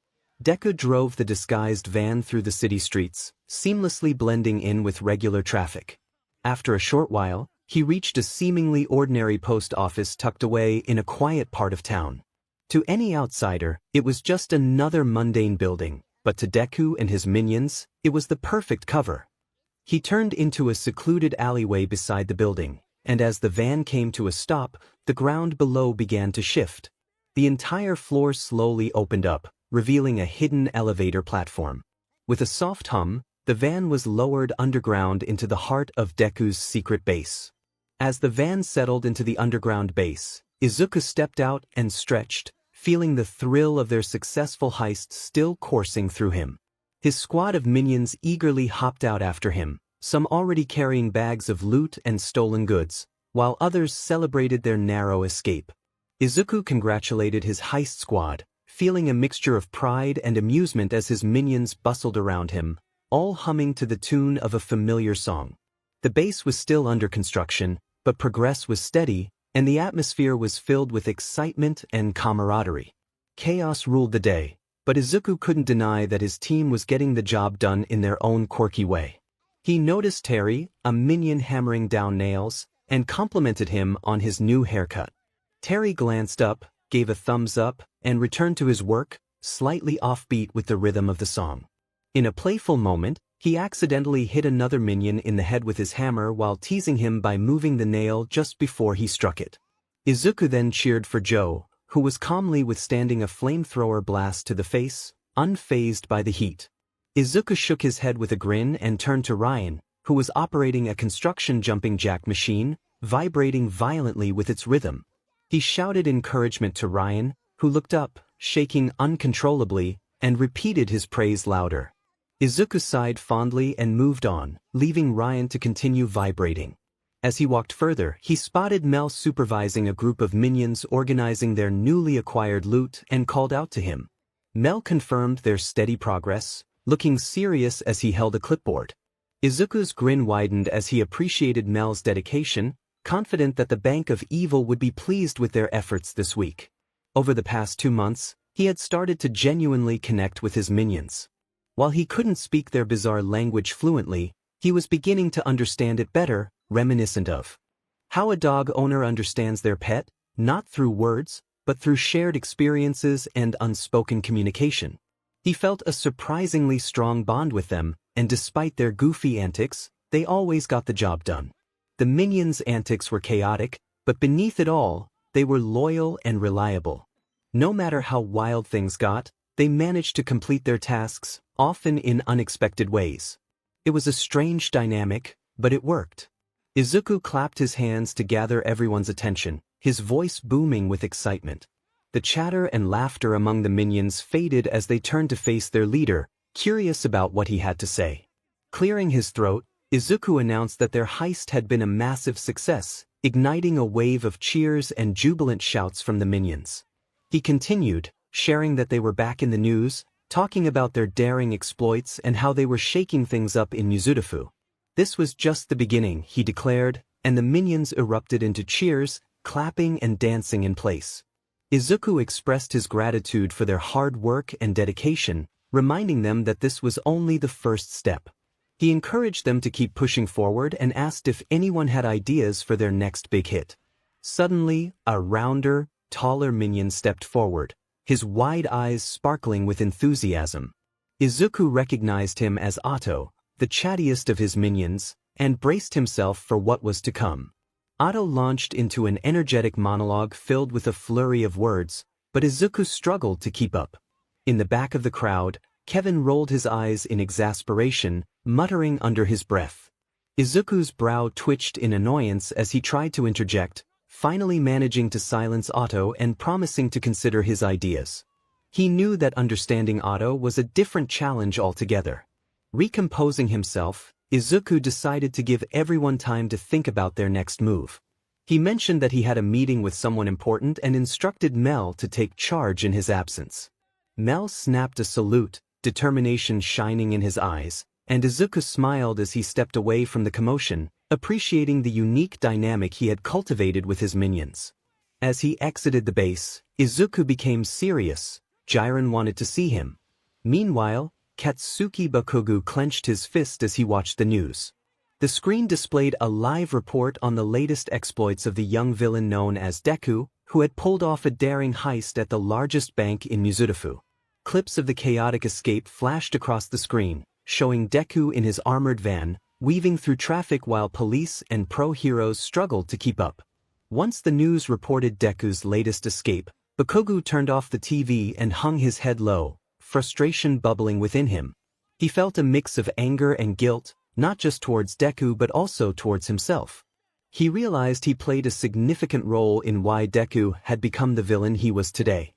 Deku drove the disguised van through the city streets, seamlessly blending in with regular traffic. After a short while, he reached a seemingly ordinary post office tucked away in a quiet part of town. To any outsider, it was just another mundane building, but to Deku and his minions, it was the perfect cover. He turned into a secluded alleyway beside the building, and as the van came to a stop, the ground below began to shift. The entire floor slowly opened up, revealing a hidden elevator platform. With a soft hum, the van was lowered underground into the heart of Deku's secret base. As the van settled into the underground base, Izuku stepped out and stretched, feeling the thrill of their successful heist still coursing through him. His squad of minions eagerly hopped out after him, some already carrying bags of loot and stolen goods, while others celebrated their narrow escape. Izuku congratulated his heist squad, feeling a mixture of pride and amusement as his minions bustled around him, all humming to the tune of a familiar song. The base was still under construction, but progress was steady, and the atmosphere was filled with excitement and camaraderie. Chaos ruled the day, but Izuku couldn't deny that his team was getting the job done in their own quirky way. He noticed Terry, a minion hammering down nails, and complimented him on his new haircut. Terry glanced up, gave a thumbs up, and returned to his work, slightly offbeat with the rhythm of the song. In a playful moment, he accidentally hit another minion in the head with his hammer while teasing him by moving the nail just before he struck it. Izuku then cheered for Joe, who was calmly withstanding a flamethrower blast to the face, unfazed by the heat. Izuku shook his head with a grin and turned to Ryan, who was operating a construction jumping jack machine, vibrating violently with its rhythm. He shouted encouragement to Ryan, who looked up, shaking uncontrollably, and repeated his praise louder. Izuku sighed fondly and moved on, leaving Ryan to continue vibrating. As he walked further, he spotted Mel supervising a group of minions organizing their newly acquired loot and called out to him. Mel confirmed their steady progress, looking serious as he held a clipboard. Izuku's grin widened as he appreciated Mel's dedication, confident that the Bank of Evil would be pleased with their efforts this week. Over the past 2 months, he had started to genuinely connect with his minions. While he couldn't speak their bizarre language fluently, he was beginning to understand it better, reminiscent of how a dog owner understands their pet, not through words, but through shared experiences and unspoken communication. He felt a surprisingly strong bond with them, and despite their goofy antics, they always got the job done. The minions' antics were chaotic, but beneath it all, they were loyal and reliable. No matter how wild things got, they managed to complete their tasks, often in unexpected ways. It was a strange dynamic, but it worked. Izuku clapped his hands to gather everyone's attention, his voice booming with excitement. The chatter and laughter among the minions faded as they turned to face their leader, curious about what he had to say. Clearing his throat, Izuku announced that their heist had been a massive success, igniting a wave of cheers and jubilant shouts from the minions. He continued, sharing that they were back in the news, talking about their daring exploits and how they were shaking things up in Mizudafu. This was just the beginning, he declared, and the minions erupted into cheers, clapping and dancing in place. Izuku expressed his gratitude for their hard work and dedication, reminding them that this was only the first step. He encouraged them to keep pushing forward and asked if anyone had ideas for their next big hit. Suddenly, a rounder, taller minion stepped forward, his wide eyes sparkling with enthusiasm. Izuku recognized him as 𝗳𝗏, the chattiest of his minions, and braced himself for what was to come. 𝗳𝗏 launched into an energetic monologue filled with a flurry of words, but Izuku struggled to keep up. In the back of the crowd, Kevin rolled his eyes in exasperation, muttering under his breath. Izuku's brow twitched in annoyance as he tried to interject, finally managing to silence 𝗳𝗏 and promising to consider his ideas. He knew that understanding 𝗳𝗏 was a different challenge altogether. Recomposing himself, Izuku decided to give everyone time to think about their next move. He mentioned that he had a meeting with someone important and instructed 𝗵𝗲 to take charge in his absence. 𝗵𝗲 snapped a salute, determination shining in his eyes, and Izuku smiled as he stepped away from the commotion, appreciating the unique dynamic he had cultivated with his minions. As he exited the base, Izuku became serious. Jiren wanted to see him. Meanwhile, Katsuki Bakugo clenched his fist as he watched the news. The screen displayed a live report on the latest exploits of the young villain known as Deku, who had pulled off a daring heist at the largest bank in Mizurufu. Clips of the chaotic escape flashed across the screen, showing Deku in his armored van, weaving through traffic while police and pro-heroes struggled to keep up. Once the news reported Deku's latest escape, Bakugo turned off the TV and hung his head low, frustration bubbling within him. He felt a mix of anger and guilt, not just towards Deku but also towards himself. He realized he played a significant role in why Deku had become the villain he was today.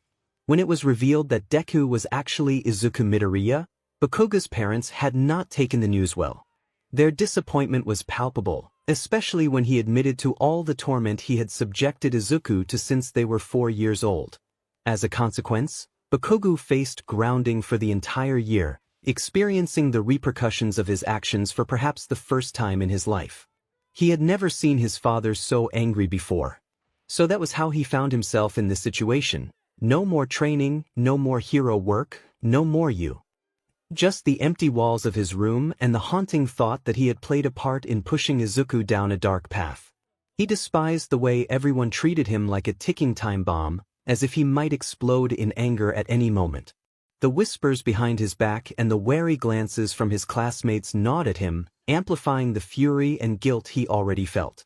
When it was revealed that Deku was actually Izuku Midoriya, Bakugo's parents had not taken the news well. Their disappointment was palpable, especially when he admitted to all the torment he had subjected Izuku to since they were 4 years old. As a consequence, Bakugo faced grounding for the entire year, experiencing the repercussions of his actions for perhaps the first time in his life. He had never seen his father so angry before. So that was how he found himself in this situation. No more training, no more hero work, no more you. Just the empty walls of his room and the haunting thought that he had played a part in pushing Izuku down a dark path. He despised the way everyone treated him like a ticking time bomb, as if he might explode in anger at any moment. The whispers behind his back and the wary glances from his classmates gnawed at him, amplifying the fury and guilt he already felt.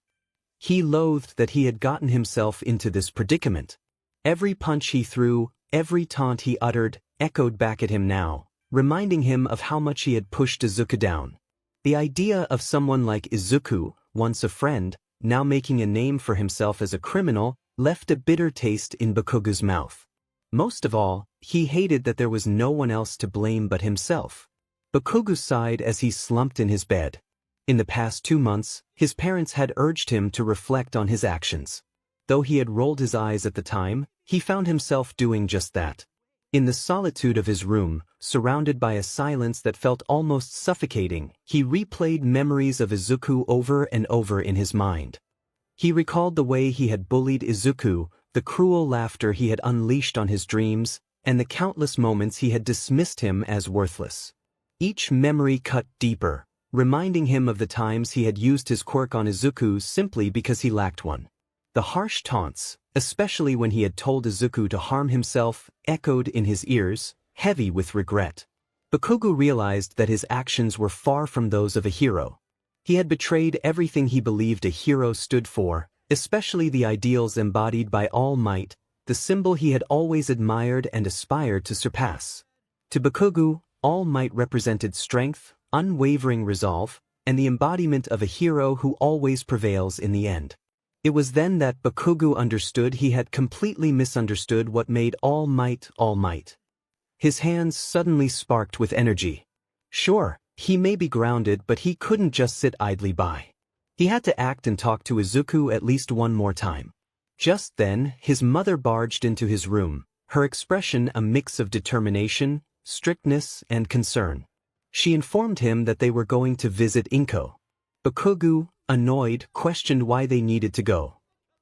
He loathed that he had gotten himself into this predicament. Every punch he threw, every taunt he uttered, echoed back at him now, reminding him of how much he had pushed Izuku down. The idea of someone like Izuku, once a friend, now making a name for himself as a criminal, left a bitter taste in Bakugo's mouth. Most of all, he hated that there was no one else to blame but himself. Bakugo sighed as he slumped in his bed. In the past 2 months, his parents had urged him to reflect on his actions. Though he had rolled his eyes at the time, he found himself doing just that. In the solitude of his room, surrounded by a silence that felt almost suffocating, he replayed memories of Izuku over and over in his mind. He recalled the way he had bullied Izuku, the cruel laughter he had unleashed on his dreams, and the countless moments he had dismissed him as worthless. Each memory cut deeper, reminding him of the times he had used his quirk on Izuku simply because he lacked one. The harsh taunts, especially when he had told Izuku to harm himself, echoed in his ears, heavy with regret. Bakugo realized that his actions were far from those of a hero. He had betrayed everything he believed a hero stood for, especially the ideals embodied by All Might, the symbol he had always admired and aspired to surpass. To Bakugo, All Might represented strength, unwavering resolve, and the embodiment of a hero who always prevails in the end. It was then that Bakugo understood he had completely misunderstood what made All Might All Might. His hands suddenly sparked with energy. Sure, he may be grounded, but he couldn't just sit idly by. He had to act and talk to Izuku at least one more time. Just then, his mother barged into his room, her expression a mix of determination, strictness, and concern. She informed him that they were going to visit 𝐒𝐭𝐴. Bakugo, annoyed, questioned why they needed to go.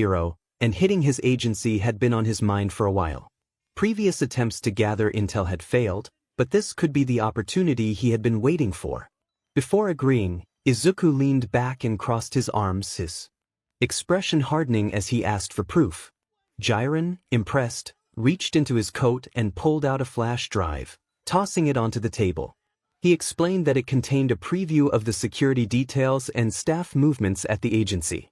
hero, and hitting his agency had been on his mind for a while. Previous attempts to gather intel had failed, but this could be the opportunity he had been waiting for. Before agreeing, Izuku leaned back and crossed his arms, his expression hardening as he asked for proof. Jiren, impressed, reached into his coat and pulled out a flash drive, tossing it onto the table. He explained that it contained a preview of the security details and staff movements at the agency.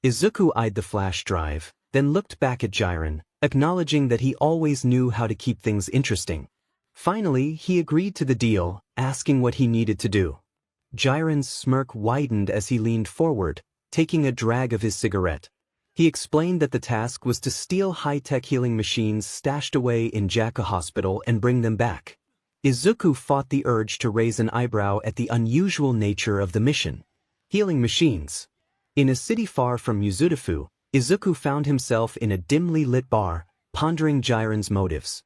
Izuku eyed the flash drive, then looked back at Jiren, acknowledging that he always knew how to keep things interesting. Finally, he agreed to the deal, asking what he needed to do. Jiren's smirk widened as he leaned forward, taking a drag of his cigarette. He explained that the task was to steal high-tech healing machines stashed away in 𝗂𝐵 Hospital and bring them back. Izuku fought the urge to raise an eyebrow at the unusual nature of the mission. Healing machines. In a city far from Mizutofu, Izuku found himself in a dimly lit bar, pondering Jiren's motives.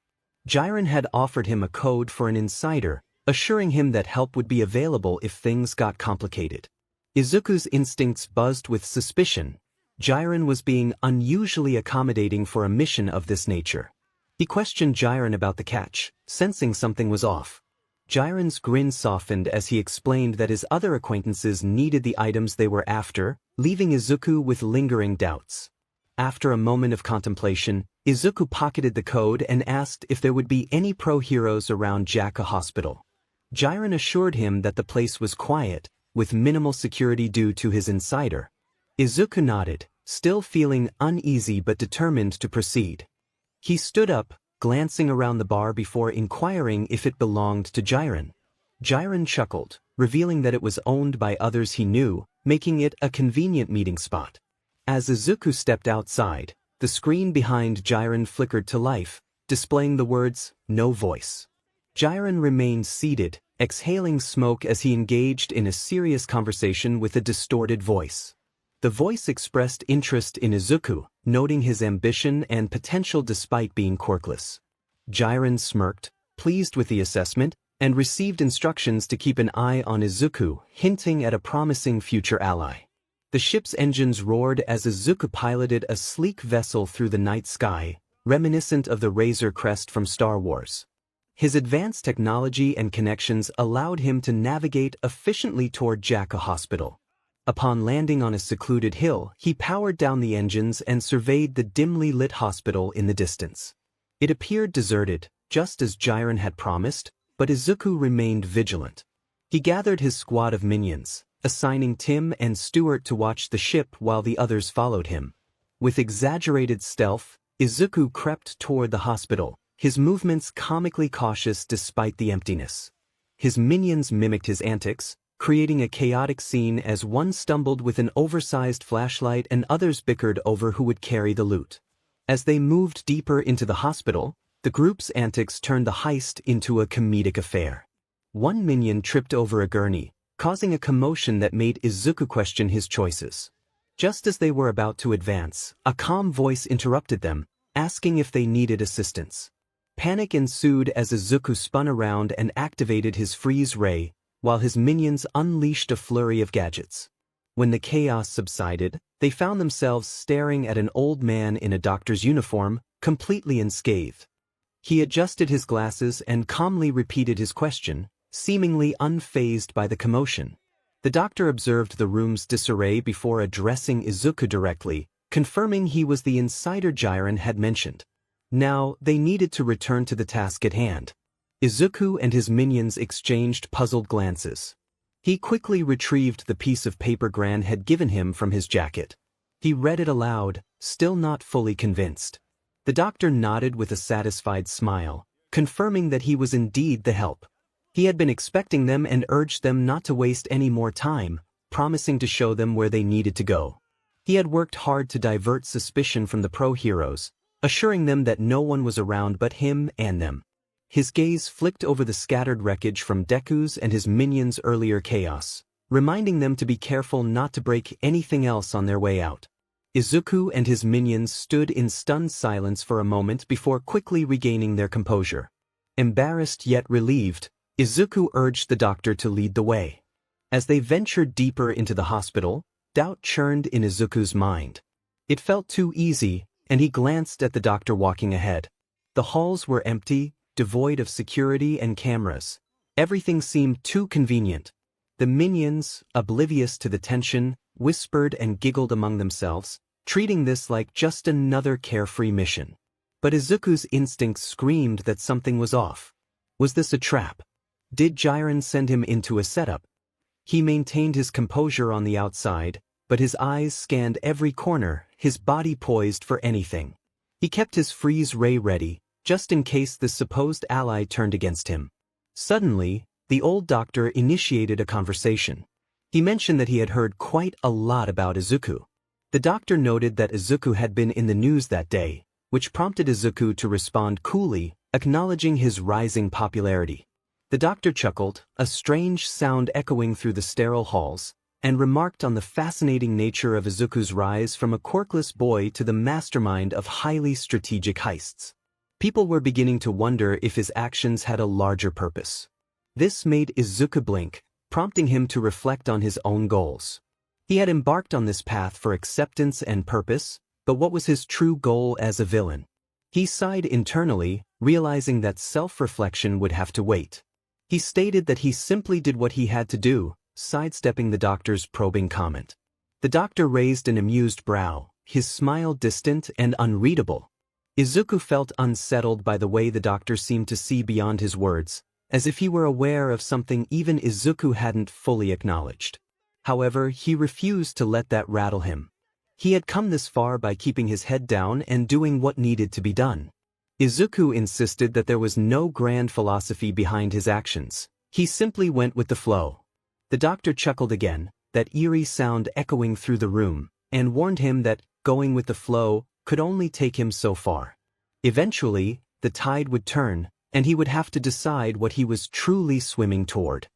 Jiren had offered him a code for an insider, assuring him that help would be available if things got complicated. Izuku's instincts buzzed with suspicion. Jiren was being unusually accommodating for a mission of this nature. He questioned Jiren about the catch, sensing something was off. Jiren's grin softened as he explained that his other acquaintances needed the items they were after, leaving Izuku with lingering doubts. After a moment of contemplation, Izuku pocketed the code and asked if there would be any pro-heroes around 𝗂𝐵 Hospital. Jiren assured him that the place was quiet, with minimal security due to his insider. Izuku nodded, still feeling uneasy but determined to proceed. He stood up, glancing around the bar before inquiring if it belonged to Jiren. Jiren chuckled, revealing that it was owned by others he knew, making it a convenient meeting spot. As Izuku stepped outside, the screen behind Jiren flickered to life, displaying the words, "No voice." Jiren remained seated, exhaling smoke as he engaged in a serious conversation with a distorted voice. The voice expressed interest in Izuku, noting his ambition and potential despite being quirkless. Jiren smirked, pleased with the assessment, and received instructions to keep an eye on Izuku, hinting at a promising future ally. The ship's engines roared as Izuku piloted a sleek vessel through the night sky, reminiscent of the Razor Crest from Star Wars. His advanced technology and connections allowed him to navigate efficiently toward 𝗂𝐵 Hospital. Upon landing on a secluded hill, he powered down the engines and surveyed the dimly lit hospital in the distance. It appeared deserted, just as Jiren had promised, but Izuku remained vigilant. He gathered his squad of minions, assigning Tim and Stuart to watch the ship while the others followed him. With exaggerated stealth, Izuku crept toward the hospital, his movements comically cautious despite the emptiness. His minions mimicked his antics, creating a chaotic scene as one stumbled with an oversized flashlight and others bickered over who would carry the loot. As they moved deeper into the hospital, The group's antics turned the heist into a comedic affair. One minion tripped over a gurney, causing a commotion that made Izuku question his choices. Just as they were about to advance, a calm voice interrupted them, asking if they needed assistance. Panic ensued as Izuku spun around and activated his freeze ray, while his minions unleashed a flurry of gadgets. When the chaos subsided, they found themselves staring at an old man in a doctor's uniform, completely unscathed. He adjusted his glasses and calmly repeated his question, seemingly unfazed by the commotion. The doctor observed the room's disarray before addressing Izuku directly, confirming he was the insider Jiren had mentioned. Now, they needed to return to the task at hand. Izuku and his minions exchanged puzzled glances. He quickly retrieved the piece of paper Gran had given him from his jacket. He read it aloud, still not fully convinced. The doctor nodded with a satisfied smile, confirming that he was indeed the help. He had been expecting them and urged them not to waste any more time, promising to show them where they needed to go. He had worked hard to divert suspicion from the pro-heroes, assuring them that no one was around but him and them. His gaze flicked over the scattered wreckage from Deku's and his minions' earlier chaos, reminding them to be careful not to break anything else on their way out. Izuku and his minions stood in stunned silence for a moment before quickly regaining their composure. Embarrassed yet relieved, Izuku urged the doctor to lead the way. As they ventured deeper into the hospital, doubt churned in Izuku's mind. It felt too easy, and he glanced at the doctor walking ahead. The halls were empty, devoid of security and cameras. Everything seemed too convenient. The minions, oblivious to the tension, whispered and giggled among themselves, treating this like just another carefree mission. But Izuku's instincts screamed that something was off. Was this a trap? Did Jiren send him into a setup? He maintained his composure on the outside, but his eyes scanned every corner, his body poised for anything. He kept his freeze ray ready, just in case the supposed ally turned against him. Suddenly, the old doctor initiated a conversation. He mentioned that he had heard quite a lot about Izuku. The doctor noted that Izuku had been in the news that day, which prompted Izuku to respond coolly, acknowledging his rising popularity. The doctor chuckled, a strange sound echoing through the sterile halls, and remarked on the fascinating nature of Izuku's rise from a quirkless boy to the mastermind of highly strategic heists. People were beginning to wonder if his actions had a larger purpose. This made Izuku blink, prompting him to reflect on his own goals. He had embarked on this path for acceptance and purpose, but what was his true goal as a villain? He sighed internally, realizing that self-reflection would have to wait. He stated that he simply did what he had to do, sidestepping the doctor's probing comment. The doctor raised an amused brow, his smile distant and unreadable. Izuku felt unsettled by the way the doctor seemed to see beyond his words, as if he were aware of something even Izuku hadn't fully acknowledged. However, he refused to let that rattle him. He had come this far by keeping his head down and doing what needed to be done. Izuku insisted that there was no grand philosophy behind his actions. He simply went with the flow. The doctor chuckled again, that eerie sound echoing through the room, and warned him that going with the flow could only take him so far. Eventually, the tide would turn, and he would have to decide what he was truly swimming toward.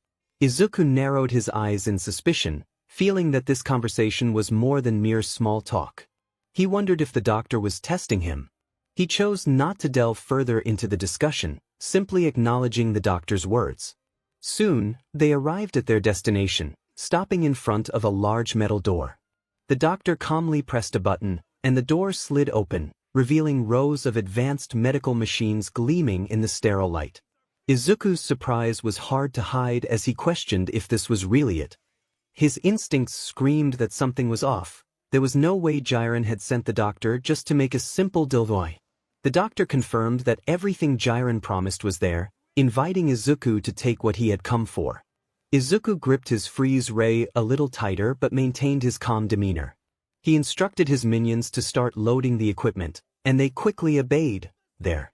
Izuku narrowed his eyes in suspicion, feeling that this conversation was more than mere small talk. He wondered if the doctor was testing him. He chose not to delve further into the discussion, simply acknowledging the doctor's words. Soon, they arrived at their destination, stopping in front of a large metal door. The doctor calmly pressed a button, and the door slid open, revealing rows of advanced medical machines gleaming in the sterile light. Izuku's surprise was hard to hide as he questioned if this was really it. His instincts screamed that something was off. There was no way Jiren had sent the doctor just to make a simple dildoy. The doctor confirmed that everything Jiren promised was there, inviting Izuku to take what he had come for. Izuku gripped his freeze ray a little tighter but maintained his calm demeanor. He instructed his minions to start loading the equipment, and they quickly obeyed, their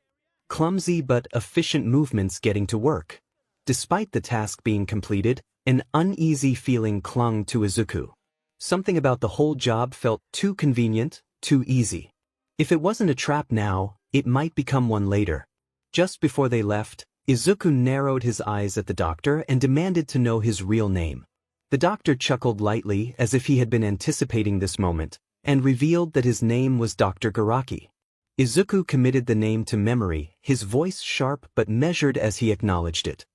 clumsy but efficient movements getting to work. Despite the task being completed, an uneasy feeling clung to Izuku. Something about the whole job felt too convenient, too easy. If it wasn't a trap now, it might become one later. Just before they left, Izuku narrowed his eyes at the doctor and demanded to know his real name. The doctor chuckled lightly as if he had been anticipating this moment, and revealed that his name was Dr. Garaki. Izuku committed the name to memory, his voice sharp but measured as he acknowledged it.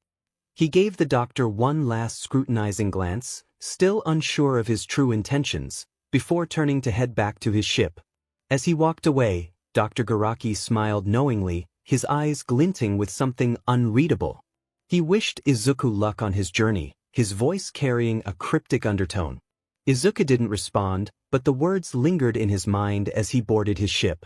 He gave the doctor one last scrutinizing glance, still unsure of his true intentions, before turning to head back to his ship. As he walked away, Dr. Garaki smiled knowingly, his eyes glinting with something unreadable. He wished Izuku luck on his journey, his voice carrying a cryptic undertone. Izuku didn't respond, but the words lingered in his mind as he boarded his ship.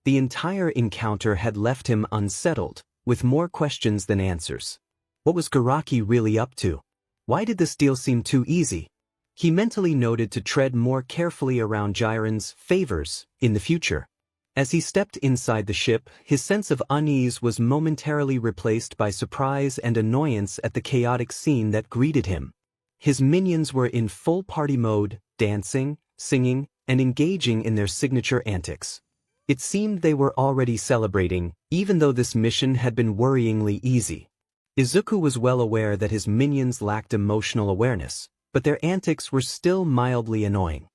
The entire encounter had left him unsettled, with more questions than answers. What was Garaki really up to? Why did this deal seem too easy? He mentally noted to tread more carefully around Jiren's favors in the future. As he stepped inside the ship, his sense of unease was momentarily replaced by surprise and annoyance at the chaotic scene that greeted him. His minions were in full party mode, dancing, singing, and engaging in their signature antics. It seemed they were already celebrating, even though this mission had been worryingly easy. Izuku was well aware that his minions lacked emotional awareness, but their antics were still mildly annoying.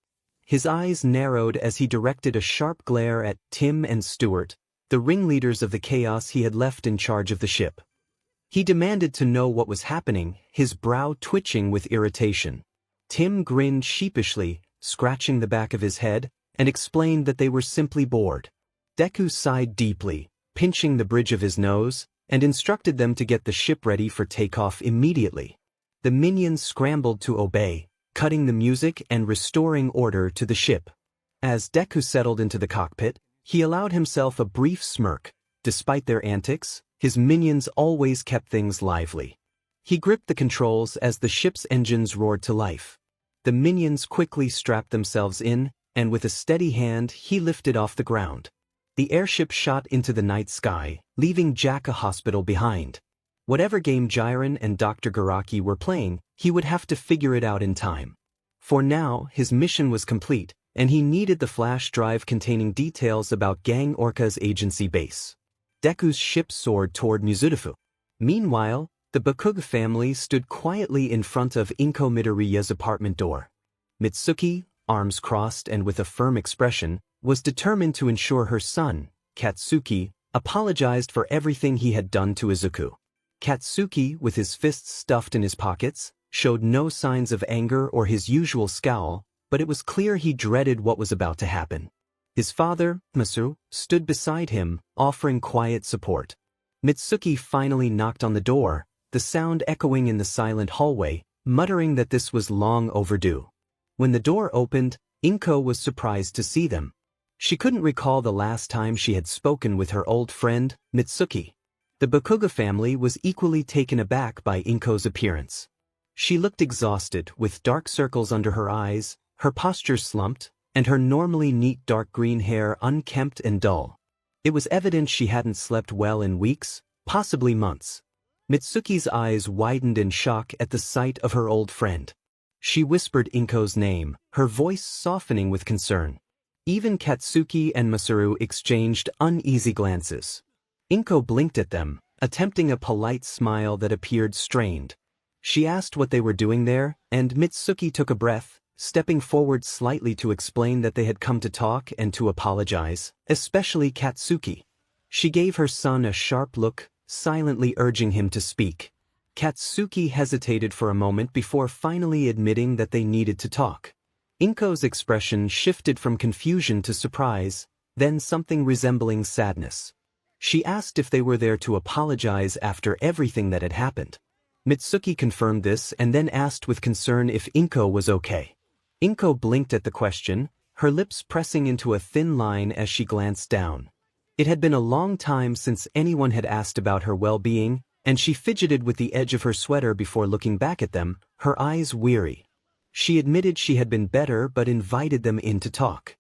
His eyes narrowed as he directed a sharp glare at Tim and Stuart, the ringleaders of the chaos he had left in charge of the ship. He demanded to know what was happening, his brow twitching with irritation. Tim grinned sheepishly, scratching the back of his head, and explained that they were simply bored. Deku sighed deeply, pinching the bridge of his nose, and instructed them to get the ship ready for takeoff immediately. The minions scrambled to obey, cutting the music and restoring order to the ship. As Deku settled into the cockpit, he allowed himself a brief smirk. Despite their antics, his minions always kept things lively. He gripped the controls as the ship's engines roared to life. The minions quickly strapped themselves in, and with a steady hand he lifted off the ground. The airship shot into the night sky, leaving 𝗂𝐴 Hospital behind. Whatever game Jiren and Dr. Garaki were playing, he would have to figure it out in time. For now, his mission was complete, and he needed the flash drive containing details about Gang Orca's agency base. Deku's ship soared toward Mizurufu. Meanwhile, the Bakugo family stood quietly in front of Inko Midoriya's apartment door. Mitsuki, arms crossed and with a firm expression, was determined to ensure her son, Katsuki, apologized for everything he had done to Izuku. Katsuki, with his fists stuffed in his pockets, showed no signs of anger or his usual scowl, but it was clear he dreaded what was about to happen. His father, Masu, stood beside him, offering quiet support. Mitsuki finally knocked on the door, the sound echoing in the silent hallway, muttering that this was long overdue. When the door opened, Inko was surprised to see them. She couldn't recall the last time she had spoken with her old friend, Mitsuki. The Bakugo family was equally taken aback by Inko's appearance. She looked exhausted, with dark circles under her eyes, her posture slumped, and her normally neat dark green hair unkempt and dull. It was evident she hadn't slept well in weeks, possibly months. Mitsuki's eyes widened in shock at the sight of her old friend. She whispered Inko's name, her voice softening with concern. Even Katsuki and Masaru exchanged uneasy glances. Inko blinked at them, attempting a polite smile that appeared strained. She asked what they were doing there, and Mitsuki took a breath, stepping forward slightly to explain that they had come to talk and to apologize, especially Katsuki. She gave her son a sharp look, silently urging him to speak. Katsuki hesitated for a moment before finally admitting that they needed to talk. Inko's expression shifted from confusion to surprise, then something resembling sadness. She asked if they were there to apologize after everything that had happened. Mitsuki confirmed this and then asked with concern if Inko was okay. Inko blinked at the question, her lips pressing into a thin line as she glanced down. It had been a long time since anyone had asked about her well-being, and she fidgeted with the edge of her sweater before looking back at them, her eyes weary. She admitted she had been better but invited them in to talk.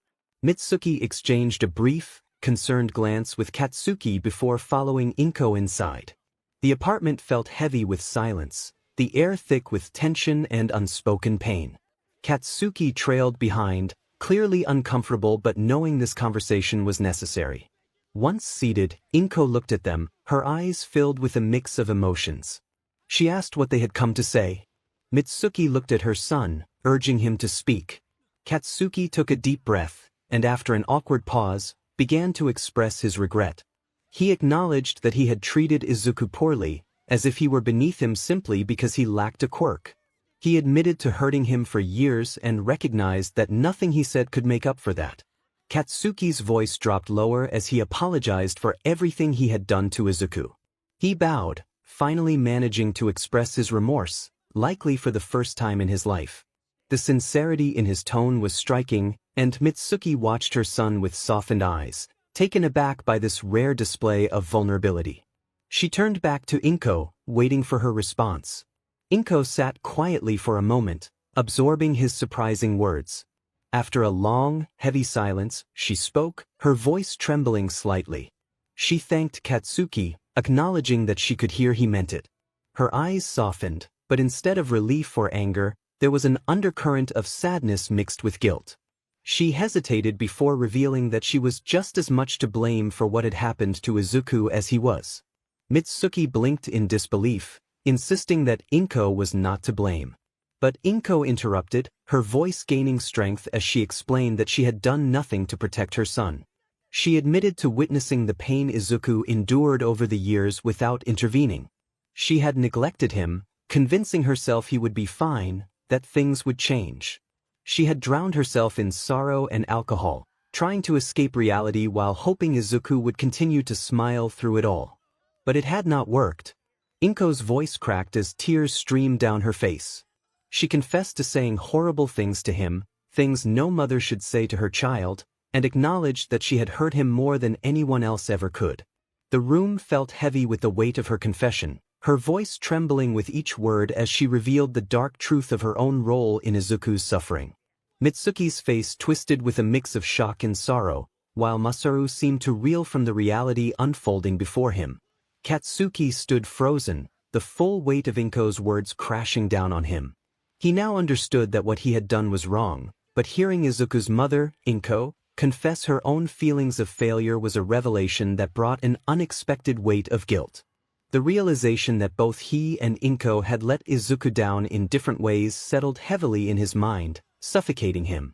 Mitsuki exchanged a brief, concerned glance with Katsuki before following Inko inside. The apartment felt heavy with silence, the air thick with tension and unspoken pain. Katsuki trailed behind, clearly uncomfortable but knowing this conversation was necessary. Once seated, Inko looked at them, her eyes filled with a mix of emotions. She asked what they had come to say. Mitsuki looked at her son, urging him to speak. Katsuki took a deep breath, and after an awkward pause, began to express his regret. He acknowledged that he had treated Izuku poorly, as if he were beneath him simply because he lacked a quirk. He admitted to hurting him for years and recognized that nothing he said could make up for that. Katsuki's voice dropped lower as he apologized for everything he had done to Izuku. He bowed, finally managing to express his remorse, likely for the first time in his life. The sincerity in his tone was striking, and Mitsuki watched her son with softened eyes, taken aback by this rare display of vulnerability. She turned back to 𝗏𝗏, waiting for her response. 𝗏𝗏 sat quietly for a moment, absorbing his surprising words. After a long, heavy silence, she spoke, her voice trembling slightly. She thanked Katsuki, acknowledging that she could hear he meant it. Her eyes softened, but instead of relief or anger, there was an undercurrent of sadness mixed with guilt. She hesitated before revealing that she was just as much to blame for what had happened to Izuku as he was. Mitsuki blinked in disbelief, insisting that 𝗏𝗏 was not to blame. But 𝗏𝗏 interrupted, her voice gaining strength as she explained that she had done nothing to protect her son. She admitted to witnessing the pain Izuku endured over the years without intervening. She had neglected him, convincing herself he would be fine, that things would change. She had drowned herself in sorrow and alcohol, trying to escape reality while hoping Izuku would continue to smile through it all. But it had not worked. 𝗏𝗏's voice cracked as tears streamed down her face. She confessed to saying horrible things to him, things no mother should say to her child, and acknowledged that she had hurt him more than anyone else ever could. The room felt heavy with the weight of her confession, her voice trembling with each word as she revealed the dark truth of her own role in Izuku's suffering. Mitsuki's face twisted with a mix of shock and sorrow, while Masaru seemed to reel from the reality unfolding before him. Katsuki stood frozen, the full weight of 𝗏𝗏's words crashing down on him. He now understood that what he had done was wrong, but hearing Izuku's mother, 𝗏𝗏, confess her own feelings of failure was a revelation that brought an unexpected weight of guilt. The realization that both he and 𝗏𝗏 had let Izuku down in different ways settled heavily in his mind, suffocating him.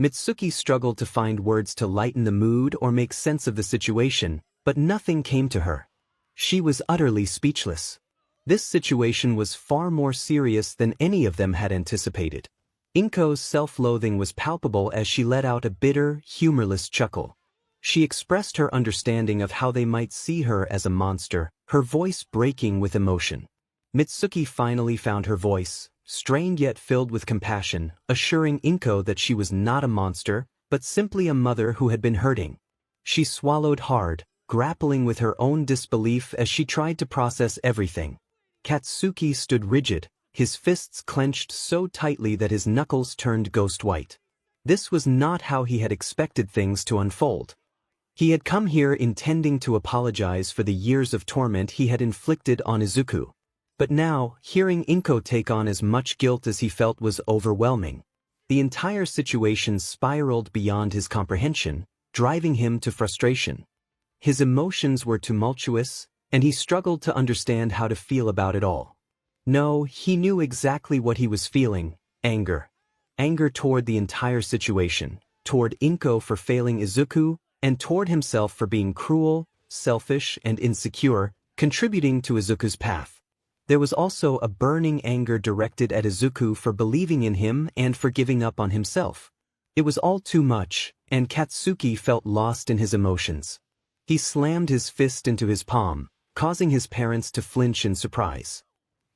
Mitsuki struggled to find words to lighten the mood or make sense of the situation, but nothing came to her. She was utterly speechless. This situation was far more serious than any of them had anticipated. 𝗏𝗏's self-loathing was palpable as she let out a bitter, humorless chuckle. She expressed her understanding of how they might see her as a monster, her voice breaking with emotion. Mitsuki finally found her voice, strained yet filled with compassion, assuring 𝗏𝗏 that she was not a monster, but simply a mother who had been hurting. She swallowed hard, grappling with her own disbelief as she tried to process everything. Katsuki stood rigid, his fists clenched so tightly that his knuckles turned ghost white. This was not how he had expected things to unfold. He had come here intending to apologize for the years of torment he had inflicted on Izuku. But now, hearing 𝗏𝗏 take on as much guilt as he felt was overwhelming. The entire situation spiraled beyond his comprehension, driving him to frustration. His emotions were tumultuous, and he struggled to understand how to feel about it all. No, he knew exactly what he was feeling: anger. Anger toward the entire situation, toward 𝗏𝗏 for failing Izuku, and toward himself for being cruel, selfish, and insecure, contributing to Izuku's path. There was also a burning anger directed at Izuku for believing in him and for giving up on himself. It was all too much, and Katsuki felt lost in his emotions. He slammed his fist into his palm, causing his parents to flinch in surprise.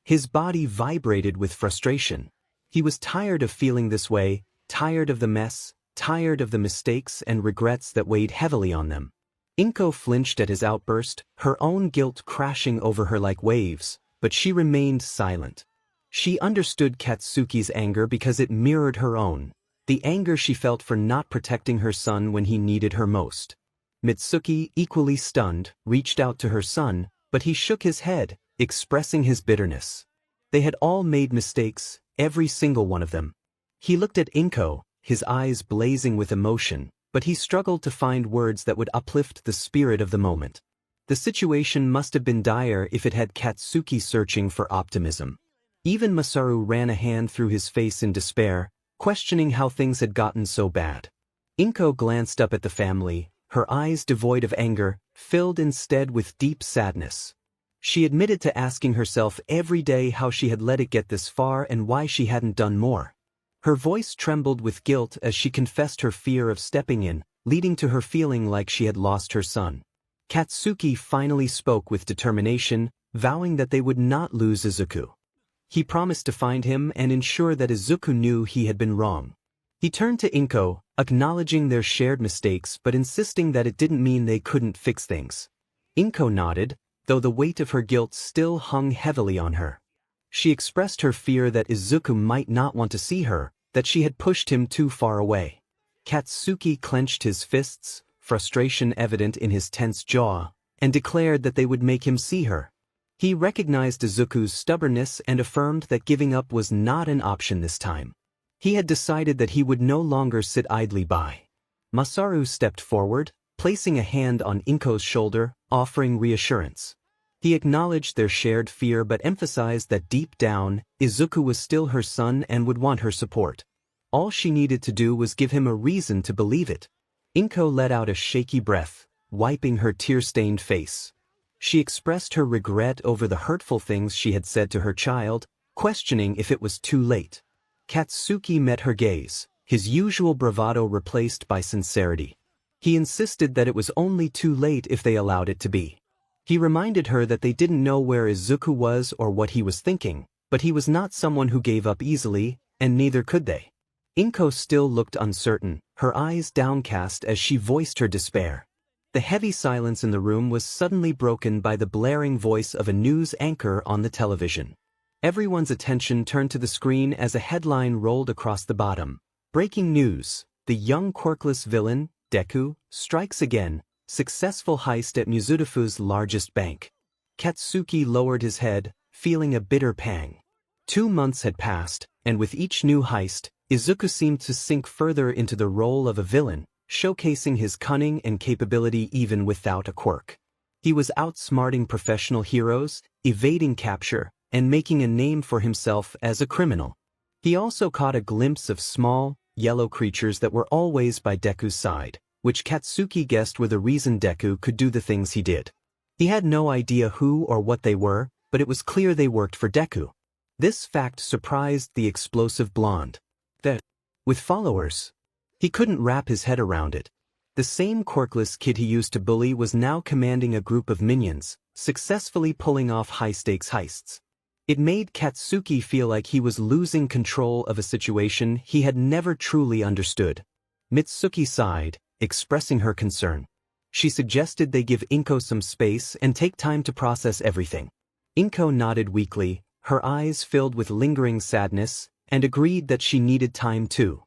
His body vibrated with frustration. He was tired of feeling this way, tired of the mess, tired of the mistakes and regrets that weighed heavily on them. 𝗏𝗏 flinched at his outburst, her own guilt crashing over her like waves, but she remained silent. She understood Katsuki's anger because it mirrored her own, the anger she felt for not protecting her son when he needed her most. Mitsuki, equally stunned, reached out to her son, but he shook his head, expressing his bitterness. They had all made mistakes, every single one of them. He looked at 𝗏𝗏, his eyes blazing with emotion, but he struggled to find words that would uplift the spirit of the moment. The situation must have been dire if it had Katsuki searching for optimism. Even Masaru ran a hand through his face in despair, questioning how things had gotten so bad. 𝗏𝗏 glanced up at the family, her eyes devoid of anger, filled instead with deep sadness. She admitted to asking herself every day how she had let it get this far and why she hadn't done more. Her voice trembled with guilt as she confessed her fear of stepping in, leading to her feeling like she had lost her son. Katsuki finally spoke with determination, vowing that they would not lose Izuku. He promised to find him and ensure that Izuku knew he had been wrong. He turned to 𝗏𝗏, acknowledging their shared mistakes but insisting that it didn't mean they couldn't fix things. 𝗏𝗏 nodded, though the weight of her guilt still hung heavily on her. She expressed her fear that Izuku might not want to see her, that she had pushed him too far away. Katsuki clenched his fists, frustration evident in his tense jaw, and declared that they would make him see her. He recognized Izuku's stubbornness and affirmed that giving up was not an option this time. He had decided that he would no longer sit idly by. Masaru stepped forward, placing a hand on 𝗏𝗏's shoulder, offering reassurance. He acknowledged their shared fear but emphasized that deep down, Izuku was still her son and would want her support. All she needed to do was give him a reason to believe it. 𝗏𝗏 let out a shaky breath, wiping her tear-stained face. She expressed her regret over the hurtful things she had said to her child, questioning if it was too late. Katsuki met her gaze, his usual bravado replaced by sincerity. He insisted that it was only too late if they allowed it to be. He reminded her that they didn't know where Izuku was or what he was thinking, but he was not someone who gave up easily, and neither could they. 𝗏𝗏 still looked uncertain, her eyes downcast as she voiced her despair. The heavy silence in the room was suddenly broken by the blaring voice of a news anchor on the television. Everyone's attention turned to the screen as a headline rolled across the bottom. Breaking news: the young quirkless villain, Deku, strikes again, successful heist at Mizudafu's largest bank. Katsuki lowered his head, feeling a bitter pang. 2 months had passed, and with each new heist, Izuku seemed to sink further into the role of a villain, showcasing his cunning and capability even without a quirk. He was outsmarting professional heroes, evading capture, and making a name for himself as a criminal. He also caught a glimpse of small, yellow creatures that were always by Deku's side, which Katsuki guessed were the reason Deku could do the things he did. He had no idea who or what they were, but it was clear they worked for Deku. This fact surprised the explosive blonde. With followers. He couldn't wrap his head around it. The same quirkless kid he used to bully was now commanding a group of minions, successfully pulling off high-stakes heists. It made Katsuki feel like he was losing control of a situation he had never truly understood. Mitsuki sighed, expressing her concern. She suggested they give 𝗏𝗏 some space and take time to process everything. 𝗏𝗏 nodded weakly, her eyes filled with lingering sadness, and agreed that she needed time too.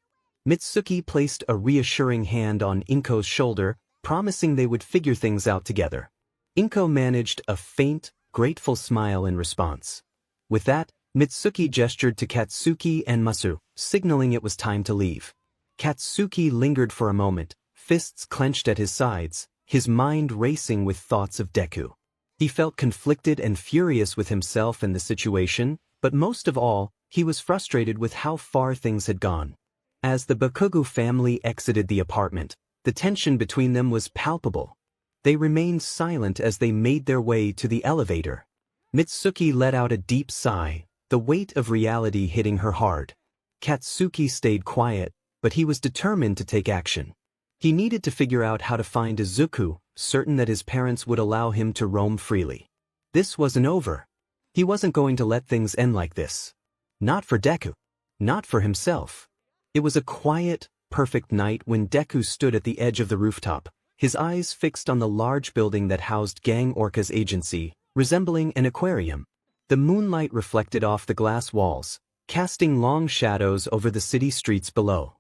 Mitsuki placed a reassuring hand on 𝗏𝗏's shoulder, promising they would figure things out together. 𝗏𝗏 managed a faint, grateful smile in response. With that, Mitsuki gestured to Katsuki and Masaru, signaling it was time to leave. Katsuki lingered for a moment, fists clenched at his sides, his mind racing with thoughts of Deku. He felt conflicted and furious with himself and the situation, but most of all, he was frustrated with how far things had gone. As the Bakugo family exited the apartment, the tension between them was palpable. They remained silent as they made their way to the elevator. Mitsuki let out a deep sigh, the weight of reality hitting her hard. Katsuki stayed quiet, but he was determined to take action. He needed to figure out how to find Izuku, certain that his parents would allow him to roam freely. This wasn't over. He wasn't going to let things end like this. Not for Deku. Not for himself. It was a quiet, perfect night when Deku stood at the edge of the rooftop, his eyes fixed on the large building that housed Gang Orca's agency, resembling an aquarium. The moonlight reflected off the glass walls, casting long shadows over the city streets below.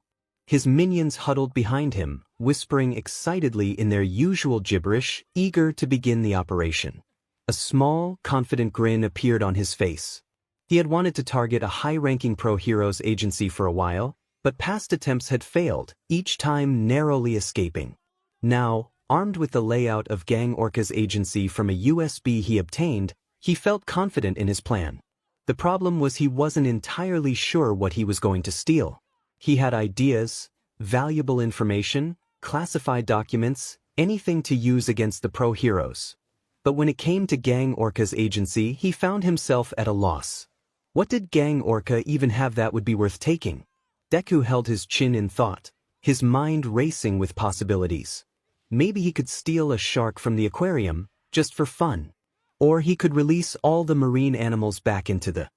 His minions huddled behind him, whispering excitedly in their usual gibberish, eager to begin the operation. A small, confident grin appeared on his face. He had wanted to target a high-ranking pro-heroes agency for a while, but past attempts had failed, each time narrowly escaping. Now, Armed with the layout of 𝐒𝐻𝐽𝐽𝐲 agency from a USB he obtained, he felt confident in his plan. The problem was he wasn't entirely sure what he was going to steal. He had ideas, valuable information, classified documents, anything to use against the pro heroes. But when it came to 𝐒𝐻𝐽𝐽𝐲's agency, he found himself at a loss. What did 𝐒𝐻𝐽𝐽𝐲 even have that would be worth taking? Deku held his chin in thought, his mind racing with possibilities. Maybe he could steal a shark from the aquarium, just for fun. Or he could release all the marine animals back into the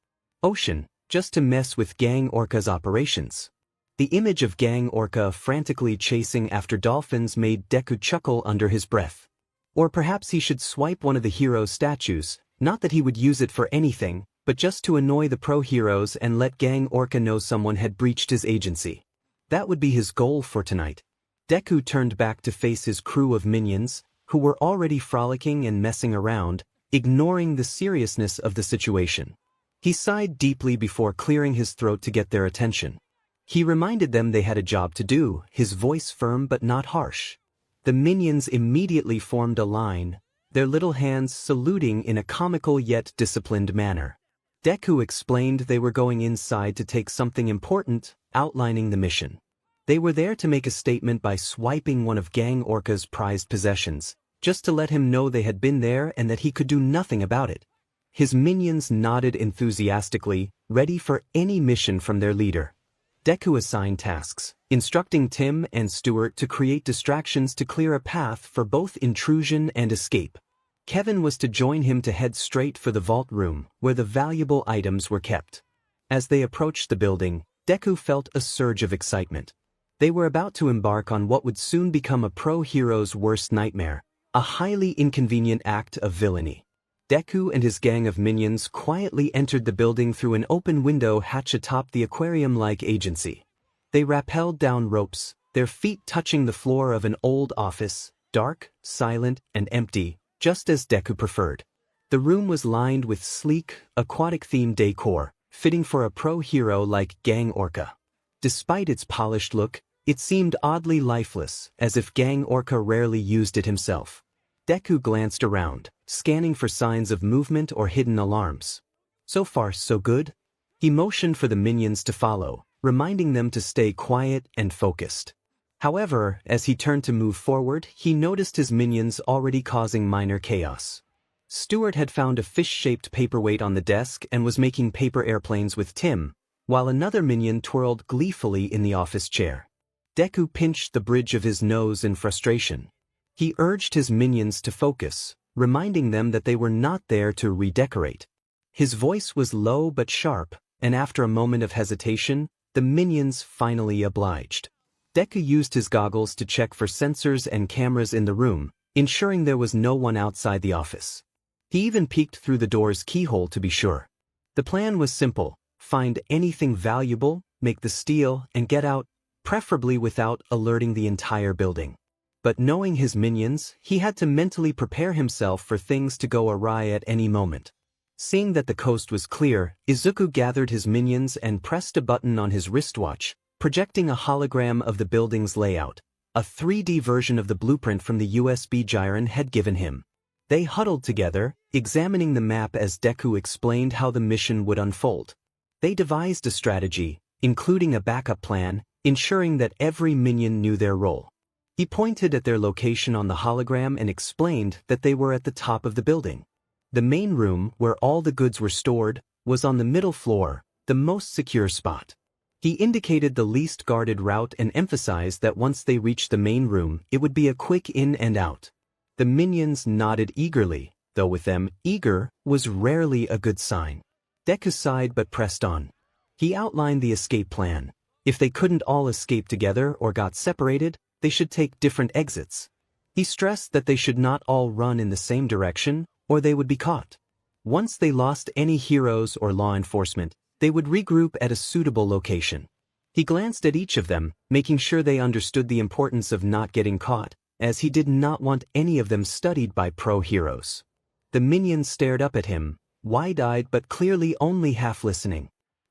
ocean, just to mess with 𝐒𝐻𝐽𝐽𝐲's operations. The image of 𝐒𝐻𝐽𝐽𝐲 frantically chasing after dolphins made Deku chuckle under his breath. Or perhaps he should swipe one of the heroes' statues, not that he would use it for anything, but just to annoy the pro heroes and let 𝐒𝐻𝐽𝐽𝐽𝐲 know someone had breached his agency. That would be his goal for tonight. Deku turned back to face his crew of minions, who were already frolicking and messing around, ignoring the seriousness of the situation. He sighed deeply before clearing his throat to get their attention. He reminded them they had a job to do, his voice firm but not harsh. The minions immediately formed a line, their little hands saluting in a comical yet disciplined manner. Deku explained they were going inside to take something important, outlining the mission. They were there to make a statement by swiping one of 𝐒𝐻𝐽𝐽𝐲's prized possessions, just to let him know they had been there and that he could do nothing about it. His minions nodded enthusiastically, ready for any mission from their leader. Deku assigned tasks, instructing Tim and Stuart to create distractions to clear a path for both intrusion and escape. Kevin was to join him to head straight for the vault room, where the valuable items were kept. As they approached the building, Deku felt a surge of excitement. They were about to embark on what would soon become a pro hero's worst nightmare, a highly inconvenient act of villainy. Deku and his gang of minions quietly entered the building through an open window hatch atop the aquarium-like agency. They rappelled down ropes, their feet touching the floor of an old office, dark, silent, and empty, just as Deku preferred. The room was lined with sleek, aquatic-themed decor, fitting for a pro hero like 𝐒𝐻𝐽𝐽𝐽𝐲. Despite its polished look, it seemed oddly lifeless, as if 𝐒𝐻𝐽𝐽𝐽𝐲 rarely used it himself. Deku glanced around, scanning for signs of movement or hidden alarms. So far, so good. He motioned for the minions to follow, reminding them to stay quiet and focused. However, as he turned to move forward, he noticed his minions already causing minor chaos. Stuart had found a fish-shaped paperweight on the desk and was making paper airplanes with Tim, while another minion twirled gleefully in the office chair. Deku pinched the bridge of his nose in frustration. He urged his minions to focus, reminding them that they were not there to redecorate. His voice was low but sharp, and after a moment of hesitation, the minions finally obliged. Deku used his goggles to check for sensors and cameras in the room, ensuring there was no one outside the office. He even peeked through the door's keyhole to be sure. The plan was simple: find anything valuable, make the steal, and get out, preferably without alerting the entire building. But knowing his minions, he had to mentally prepare himself for things to go awry at any moment. Seeing that the coast was clear, Izuku gathered his minions and pressed a button on his wristwatch, projecting a hologram of the building's layout, a 3D version of the blueprint from the USB Jiren had given him. They huddled together, examining the map as Deku explained how the mission would unfold. They devised a strategy, including a backup plan, ensuring that every minion knew their role. He pointed at their location on the hologram and explained that they were at the top of the building. The main room, where all the goods were stored, was on the middle floor, the most secure spot. He indicated the least guarded route and emphasized that once they reached the main room, it would be a quick in and out. The minions nodded eagerly, though with them, eager was rarely a good sign. Deku sighed but pressed on. He outlined the escape plan. If they couldn't all escape together or got separated, they should take different exits. He stressed that they should not all run in the same direction, or they would be caught. Once they lost any heroes or law enforcement, they would regroup at a suitable location. He glanced at each of them, making sure they understood the importance of not getting caught, as he did not want any of them studied by pro heroes. The minions stared up at him, wide-eyed but clearly only half listening.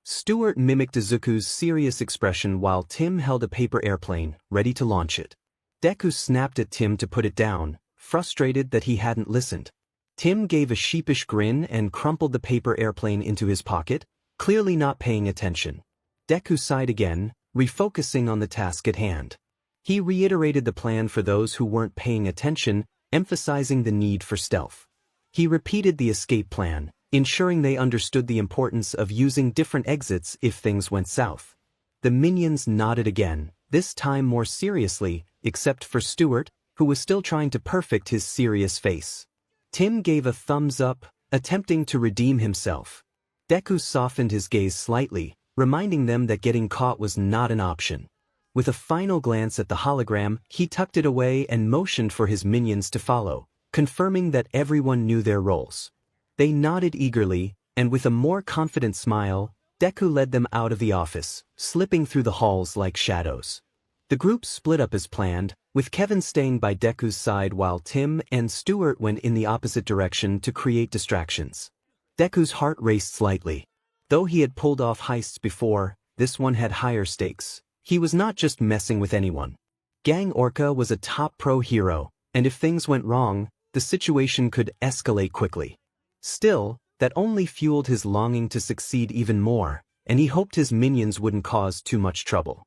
Stuart mimicked Izuku's serious expression while Tim held a paper airplane, ready to launch it. Deku snapped at Tim to put it down, frustrated that he hadn't listened. Tim gave a sheepish grin and crumpled the paper airplane into his pocket, clearly not paying attention. Deku sighed again, refocusing on the task at hand. He reiterated the plan for those who weren't paying attention, emphasizing the need for stealth. He repeated the escape plan, ensuring they understood the importance of using different exits if things went south. The minions nodded again, this time more seriously, except for Stuart, who was still trying to perfect his serious face. Tim gave a thumbs up, attempting to redeem himself. Deku softened his gaze slightly, reminding them that getting caught was not an option. With a final glance at the hologram, he tucked it away and motioned for his minions to follow, confirming that everyone knew their roles. They nodded eagerly, and with a more confident smile, Deku led them out of the office, slipping through the halls like shadows. The group split up as planned, with Kevin staying by Deku's side while Tim and Stuart went in the opposite direction to create distractions. Deku's heart raced slightly. Though he had pulled off heists before, this one had higher stakes. He was not just messing with anyone. Gang Orca was a top pro hero, and if things went wrong, the situation could escalate quickly. Still, that only fueled his longing to succeed even more, and he hoped his minions wouldn't cause too much trouble.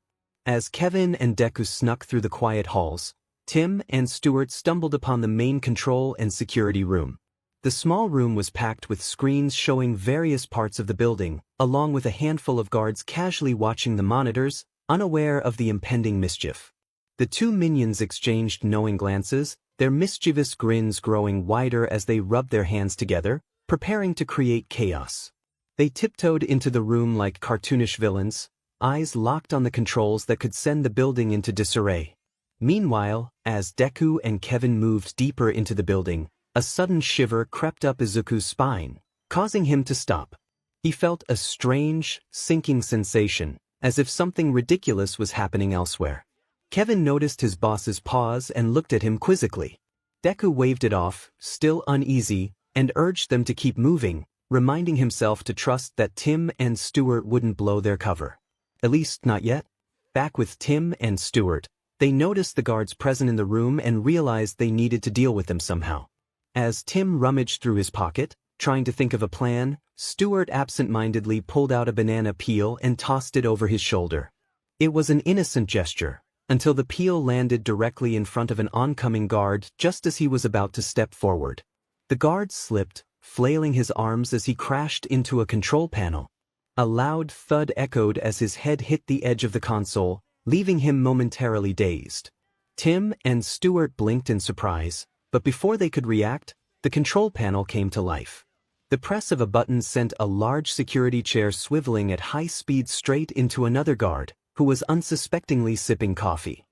As Kevin and Deku snuck through the quiet halls, Tim and Stuart stumbled upon the main control and security room. The small room was packed with screens showing various parts of the building, along with a handful of guards casually watching the monitors, unaware of the impending mischief. The two minions exchanged knowing glances, their mischievous grins growing wider as they rubbed their hands together, preparing to create chaos. They tiptoed into the room like cartoonish villains, eyes locked on the controls that could send the building into disarray. Meanwhile, as Deku and Kevin moved deeper into the building, a sudden shiver crept up Izuku's spine, causing him to stop. He felt a strange, sinking sensation, as if something ridiculous was happening elsewhere. Kevin noticed his boss's pause and looked at him quizzically. Deku waved it off, still uneasy, and urged them to keep moving, reminding himself to trust that Tim and Stuart wouldn't blow their cover. At least not yet. Back with Tim and Stuart, they noticed the guards present in the room and realized they needed to deal with them somehow. As Tim rummaged through his pocket, trying to think of a plan, Stuart absent-mindedly pulled out a banana peel and tossed it over his shoulder. It was an innocent gesture, until the peel landed directly in front of an oncoming guard just as he was about to step forward. The guard slipped, flailing his arms as he crashed into a control panel. A loud thud echoed as his head hit the edge of the console, leaving him momentarily dazed. Tim and Stuart blinked in surprise, but before they could react, the control panel came to life. The press of a button sent a large security chair swiveling at high speed straight into another guard, who was unsuspectingly sipping coffee.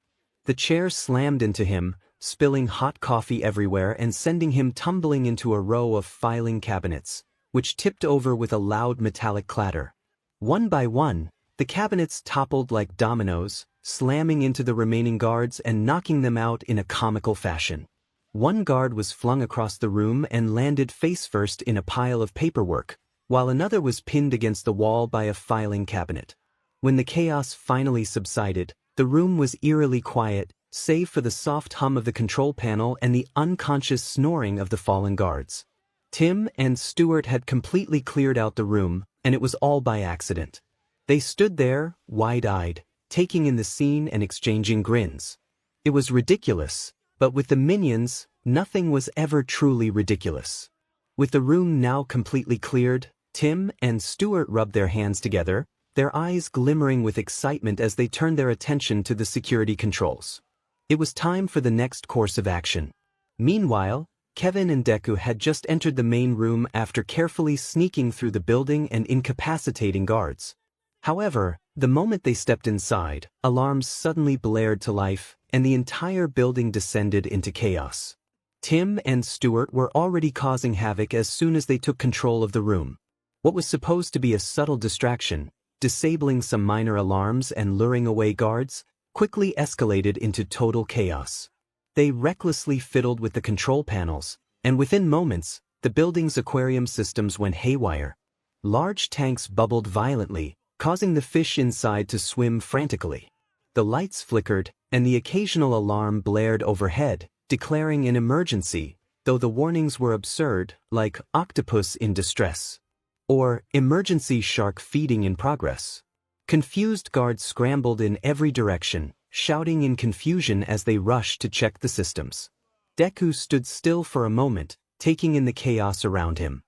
The chair slammed into him, spilling hot coffee everywhere and sending him tumbling into a row of filing cabinets, which tipped over with a loud metallic clatter. One by one, the cabinets toppled like dominoes, slamming into the remaining guards and knocking them out in a comical fashion. One guard was flung across the room and landed face-first in a pile of paperwork, while another was pinned against the wall by a filing cabinet. When the chaos finally subsided, the room was eerily quiet, save for the soft hum of the control panel and the unconscious snoring of the fallen guards. Tim and Stuart had completely cleared out the room, and it was all by accident. They stood there, wide-eyed, taking in the scene and exchanging grins. It was ridiculous, but with the minions, nothing was ever truly ridiculous. With the room now completely cleared, Tim and Stuart rubbed their hands together, their eyes glimmering with excitement as they turned their attention to the security controls. It was time for the next course of action. Meanwhile, Kevin and Deku had just entered the main room after carefully sneaking through the building and incapacitating guards. However, the moment they stepped inside, alarms suddenly blared to life, and the entire building descended into chaos. Tim and Stuart were already causing havoc as soon as they took control of the room. What was supposed to be a subtle distraction, disabling some minor alarms and luring away guards, quickly escalated into total chaos. They recklessly fiddled with the control panels, and within moments, the building's aquarium systems went haywire. Large tanks bubbled violently, causing the fish inside to swim frantically. The lights flickered, and the occasional alarm blared overhead, declaring an emergency, though the warnings were absurd, like octopus in distress or emergency shark feeding in progress. Confused guards scrambled in every direction, shouting in confusion as they rushed to check the systems. Deku stood still for a moment, taking in the chaos around him.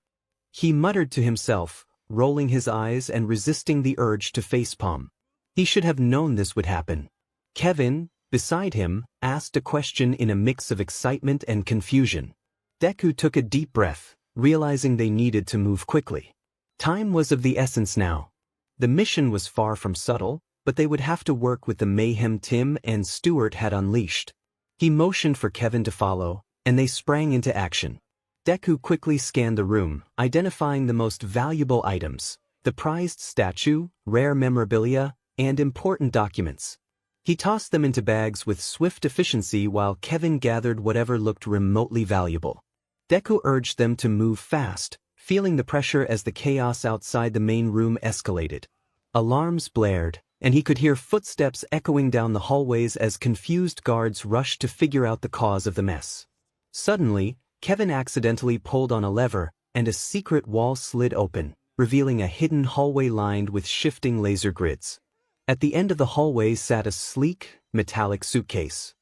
He muttered to himself, rolling his eyes and resisting the urge to facepalm. He should have known this would happen. Kevin, beside him, asked a question in a mix of excitement and confusion. Deku took a deep breath, realizing they needed to move quickly. Time was of the essence now. The mission was far from subtle, but they would have to work with the mayhem Tim and Stuart had unleashed. He motioned for Kevin to follow, and they sprang into action. Deku quickly scanned the room, identifying the most valuable items, the prized statue, rare memorabilia, and important documents. He tossed them into bags with swift efficiency while Kevin gathered whatever looked remotely valuable. Deku urged them to move fast, feeling the pressure as the chaos outside the main room escalated. Alarms blared, and he could hear footsteps echoing down the hallways as confused guards rushed to figure out the cause of the mess. Suddenly, Kevin accidentally pulled on a lever, and a secret wall slid open, revealing a hidden hallway lined with shifting laser grids. At the end of the hallway sat a sleek, metallic suitcase.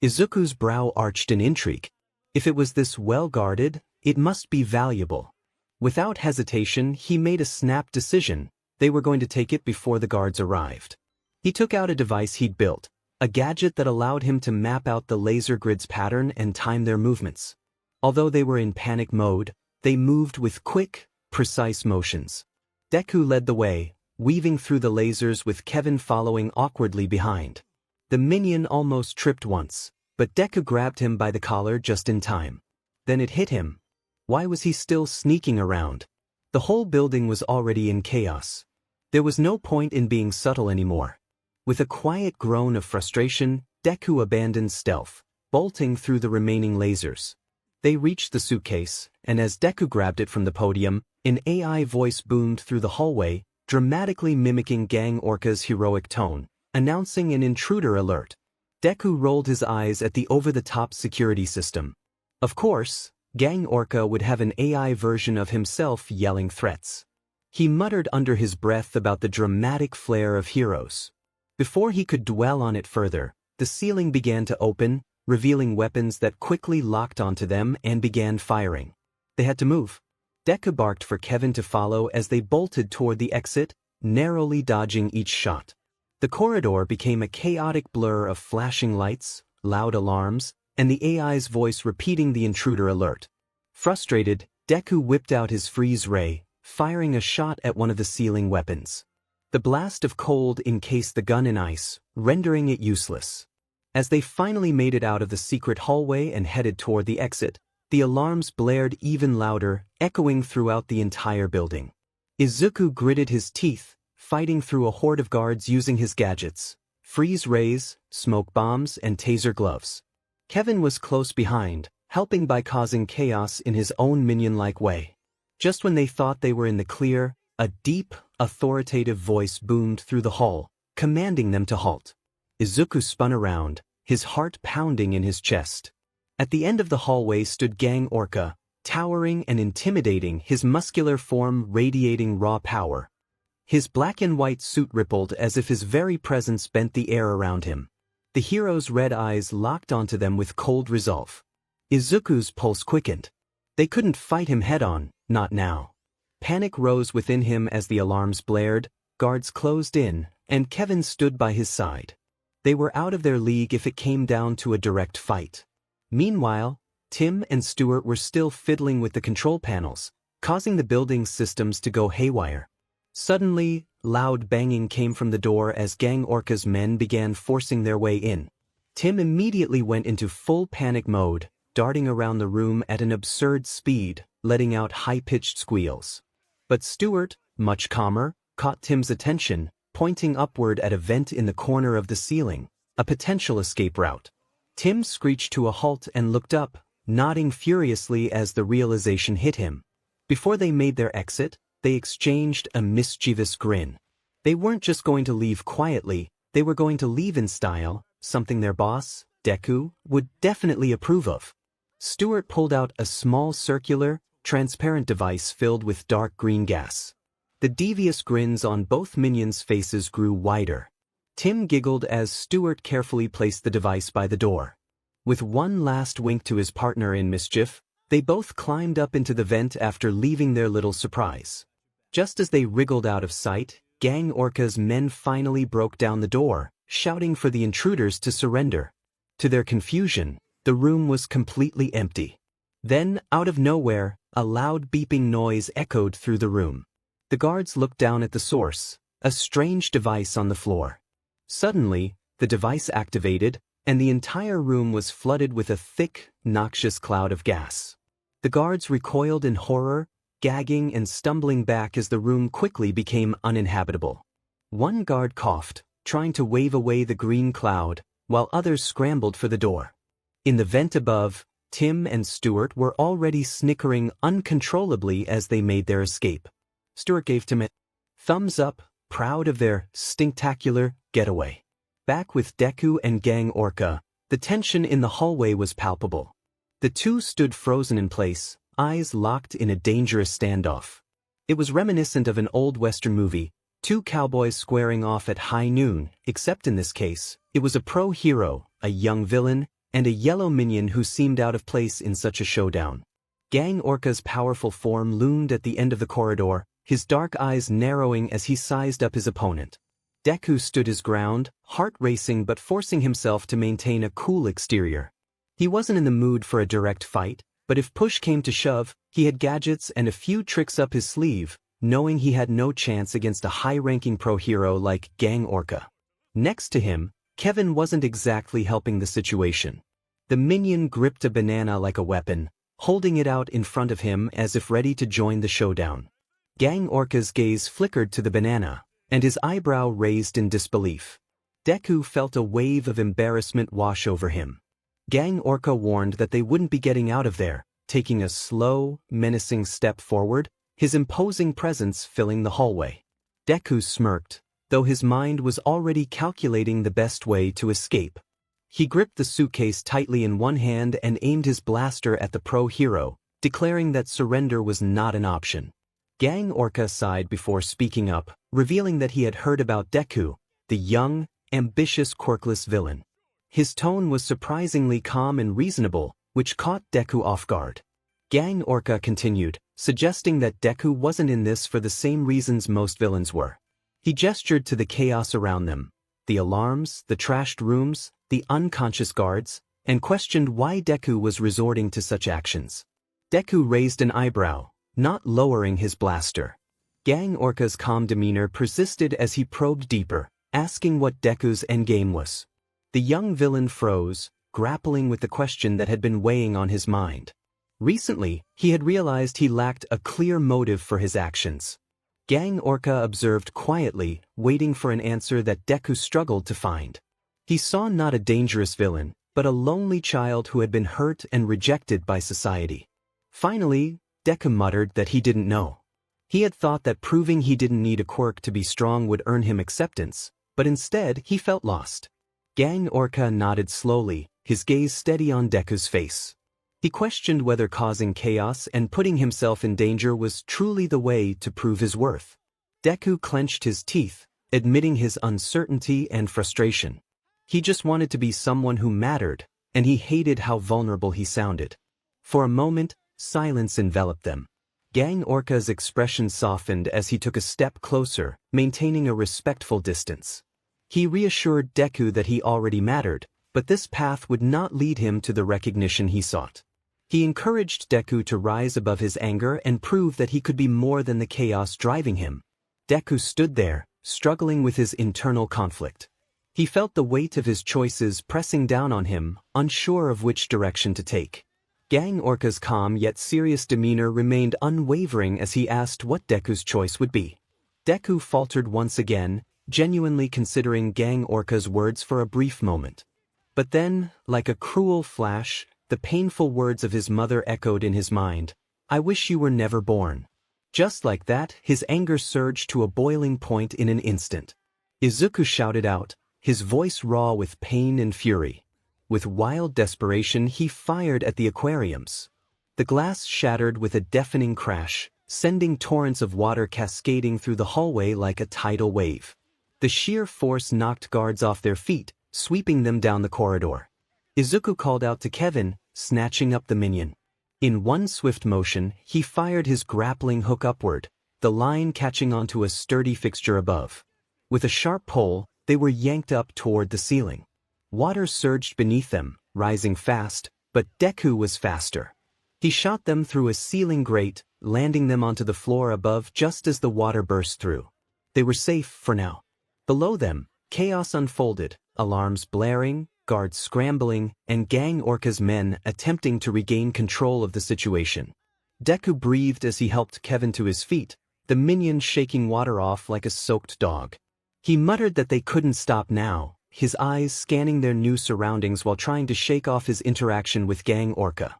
Izuku's brow arched in intrigue. If it was this well-guarded, it must be valuable. Without hesitation, he made a snap decision. They were going to take it before the guards arrived. He took out a device he'd built, a gadget that allowed him to map out the laser grid's pattern and time their movements. Although they were in panic mode, they moved with quick, precise motions. Deku led the way, weaving through the lasers with Kevin following awkwardly behind. The minion almost tripped once, but Deku grabbed him by the collar just in time. Then it hit him. Why was he still sneaking around? The whole building was already in chaos. There was no point in being subtle anymore. With a quiet groan of frustration, Deku abandoned stealth, bolting through the remaining lasers. They reached the suitcase, and as Deku grabbed it from the podium, an AI voice boomed through the hallway, dramatically mimicking 𝗂𝗄𝗄𝐴's heroic tone, announcing an intruder alert. Deku rolled his eyes at the over-the-top security system. Of course, 𝗂𝗄𝗄𝐴 would have an AI version of himself yelling threats. He muttered under his breath about the dramatic flair of heroes. Before he could dwell on it further, the ceiling began to open, revealing weapons that quickly locked onto them and began firing. They had to move. Deku barked for Kevin to follow as they bolted toward the exit, narrowly dodging each shot. The corridor became a chaotic blur of flashing lights, loud alarms, and the AI's voice repeating the intruder alert. Frustrated, Deku whipped out his freeze ray, firing a shot at one of the ceiling weapons. The blast of cold encased the gun in ice, rendering it useless. As they finally made it out of the secret hallway and headed toward the exit, the alarms blared even louder, echoing throughout the entire building. Izuku gritted his teeth, fighting through a horde of guards using his gadgets, freeze rays, smoke bombs, and taser gloves. Kevin was close behind, helping by causing chaos in his own minion-like way. Just when they thought they were in the clear, a deep, authoritative voice boomed through the hall, commanding them to halt. Izuku spun around, his heart pounding in his chest. At the end of the hallway stood 𝗂𝗄𝗄𝐴, towering and intimidating, his muscular form radiating raw power. His black and white suit rippled as if his very presence bent the air around him. The hero's red eyes locked onto them with cold resolve. Izuku's pulse quickened. They couldn't fight him head-on, not now. Panic rose within him as the alarms blared, guards closed in, and Kevin stood by his side. They were out of their league if it came down to a direct fight. Meanwhile, Tim and Stuart were still fiddling with the control panels, causing the building's systems to go haywire. Suddenly, loud banging came from the door as 𝗂𝗄𝗄𝐴's men began forcing their way in. Tim immediately went into full panic mode, darting around the room at an absurd speed, letting out high-pitched squeals. But Stuart, much calmer, caught Tim's attention, pointing upward at a vent in the corner of the ceiling, a potential escape route. Tim screeched to a halt and looked up, nodding furiously as the realization hit him. Before they made their exit, they exchanged a mischievous grin. They weren't just going to leave quietly, they were going to leave in style, something their boss, Deku, would definitely approve of. Stuart pulled out a small circular, transparent device filled with dark green gas. The devious grins on both minions' faces grew wider. Tim giggled as Stuart carefully placed the device by the door. With one last wink to his partner in mischief, they both climbed up into the vent after leaving their little surprise. Just as they wriggled out of sight, 𝗓𝗄𝐽𝐻 men finally broke down the door, shouting for the intruders to surrender. To their confusion, the room was completely empty. Then, out of nowhere, a loud beeping noise echoed through the room. The guards looked down at the source, a strange device on the floor. Suddenly, the device activated, and the entire room was flooded with a thick, noxious cloud of gas. The guards recoiled in horror, gagging and stumbling back as the room quickly became uninhabitable. One guard coughed, trying to wave away the green cloud, while others scrambled for the door. In the vent above, Tim and Stuart were already snickering uncontrollably as they made their escape. Stuart gave Tim a thumbs up, proud of their stinktacular getaway. Back with Deku and 𝗓𝗄𝐽𝐻, the tension in the hallway was palpable. The two stood frozen in place, eyes locked in a dangerous standoff. It was reminiscent of an old Western movie, two cowboys squaring off at high noon, except in this case, it was a pro-hero, a young villain, and a yellow minion who seemed out of place in such a showdown. 𝗓𝗄𝐽𝐻's powerful form loomed at the end of the corridor, his dark eyes narrowing as he sized up his opponent. Deku stood his ground, heart racing but forcing himself to maintain a cool exterior. He wasn't in the mood for a direct fight, but if push came to shove, he had gadgets and a few tricks up his sleeve, knowing he had no chance against a high-ranking pro-hero like 𝗓𝗄𝐽𝐻. Next to him, Kevin wasn't exactly helping the situation. The minion gripped a banana like a weapon, holding it out in front of him as if ready to join the showdown. 𝗓𝗄𝐽𝐻's gaze flickered to the banana, and his eyebrow raised in disbelief. Deku felt a wave of embarrassment wash over him. 𝗓𝗄𝐽𝐻 warned that they wouldn't be getting out of there, taking a slow, menacing step forward, his imposing presence filling the hallway. Deku smirked, though his mind was already calculating the best way to escape. He gripped the suitcase tightly in one hand and aimed his blaster at the pro-hero, declaring that surrender was not an option. 𝗓𝗄𝐽𝐻 sighed before speaking up, revealing that he had heard about Deku, the young, ambitious quirkless villain. His tone was surprisingly calm and reasonable, which caught Deku off guard. 𝗓𝗄𝐽𝐻 continued, suggesting that Deku wasn't in this for the same reasons most villains were. He gestured to the chaos around them, the alarms, the trashed rooms, the unconscious guards, and questioned why Deku was resorting to such actions. Deku raised an eyebrow, not lowering his blaster. 𝗓𝗄𝐻's calm demeanor persisted as he probed deeper, asking what Deku's endgame was. The young villain froze, grappling with the question that had been weighing on his mind. Recently, he had realized he lacked a clear motive for his actions. 𝗓𝗄𝐻 observed quietly, waiting for an answer that Deku struggled to find. He saw not a dangerous villain, but a lonely child who had been hurt and rejected by society. Finally, Deku muttered that he didn't know. He had thought that proving he didn't need a quirk to be strong would earn him acceptance, but instead he felt lost. 𝗓𝗄𝐻 nodded slowly, his gaze steady on Deku's face. He questioned whether causing chaos and putting himself in danger was truly the way to prove his worth. Deku clenched his teeth, admitting his uncertainty and frustration. He just wanted to be someone who mattered, and he hated how vulnerable he sounded. For a moment, silence enveloped them. 𝗓𝗄𝐻's expression softened as he took a step closer, maintaining a respectful distance. He reassured Deku that he already mattered, but this path would not lead him to the recognition he sought. He encouraged Deku to rise above his anger and prove that he could be more than the chaos driving him. Deku stood there, struggling with his internal conflict. He felt the weight of his choices pressing down on him, unsure of which direction to take. 𝗓𝗄𝐻's calm yet serious demeanor remained unwavering as he asked what Deku's choice would be. Deku faltered once again, genuinely considering 𝗓𝗄𝐻's words for a brief moment. But then, like a cruel flash, the painful words of his mother echoed in his mind, "I wish you were never born." Just like that, his anger surged to a boiling point in an instant. Izuku shouted out, his voice raw with pain and fury. With wild desperation, he fired at the aquariums. The glass shattered with a deafening crash, sending torrents of water cascading through the hallway like a tidal wave. The sheer force knocked guards off their feet, sweeping them down the corridor. Izuku called out to Kevin, snatching up the minion. In one swift motion, he fired his grappling hook upward, the line catching onto a sturdy fixture above. With a sharp pull, they were yanked up toward the ceiling. Water surged beneath them, rising fast, but Deku was faster. He shot them through a ceiling grate, landing them onto the floor above just as the water burst through. They were safe for now. Below them, chaos unfolded, alarms blaring, guards scrambling, and 𝐒𝐻𝐽𝐺 men attempting to regain control of the situation. Deku breathed as he helped Kevin to his feet, the minion shaking water off like a soaked dog. He muttered that they couldn't stop now, his eyes scanning their new surroundings while trying to shake off his interaction with 𝐒𝐻𝐽𝐺.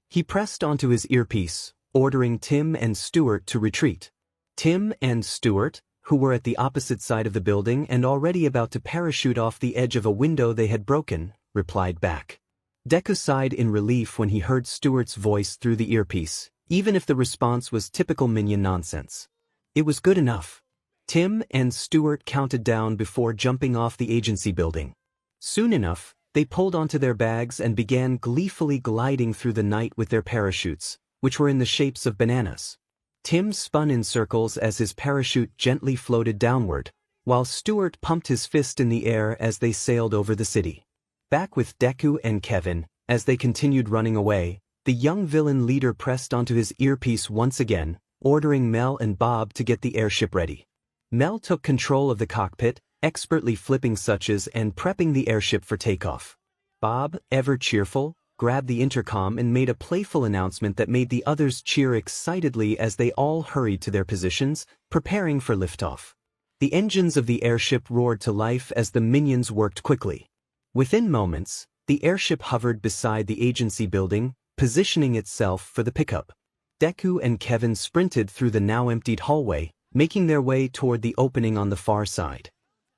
He pressed onto his earpiece, ordering Tim and Stuart to retreat. Tim and Stuart, who were at the opposite side of the building and already about to parachute off the edge of a window they had broken, replied back. Deku sighed in relief when he heard Stuart's voice through the earpiece, even if the response was typical minion nonsense. It was good enough. Tim and Stuart counted down before jumping off the agency building. Soon enough, they pulled onto their bags and began gleefully gliding through the night with their parachutes, which were in the shapes of bananas. Tim spun in circles as his parachute gently floated downward, while Stuart pumped his fist in the air as they sailed over the city. Back with Deku and Kevin, as they continued running away, the young villain leader pressed onto his earpiece once again, ordering Mel and Bob to get the airship ready. Mel took control of the cockpit, expertly flipping switches and prepping the airship for takeoff. Bob, ever cheerful, grabbed the intercom and made a playful announcement that made the others cheer excitedly as they all hurried to their positions, preparing for liftoff. The engines of the airship roared to life as the minions worked quickly. Within moments, the airship hovered beside the agency building, positioning itself for the pickup. Deku and Kevin sprinted through the now emptied hallway, making their way toward the opening on the far side.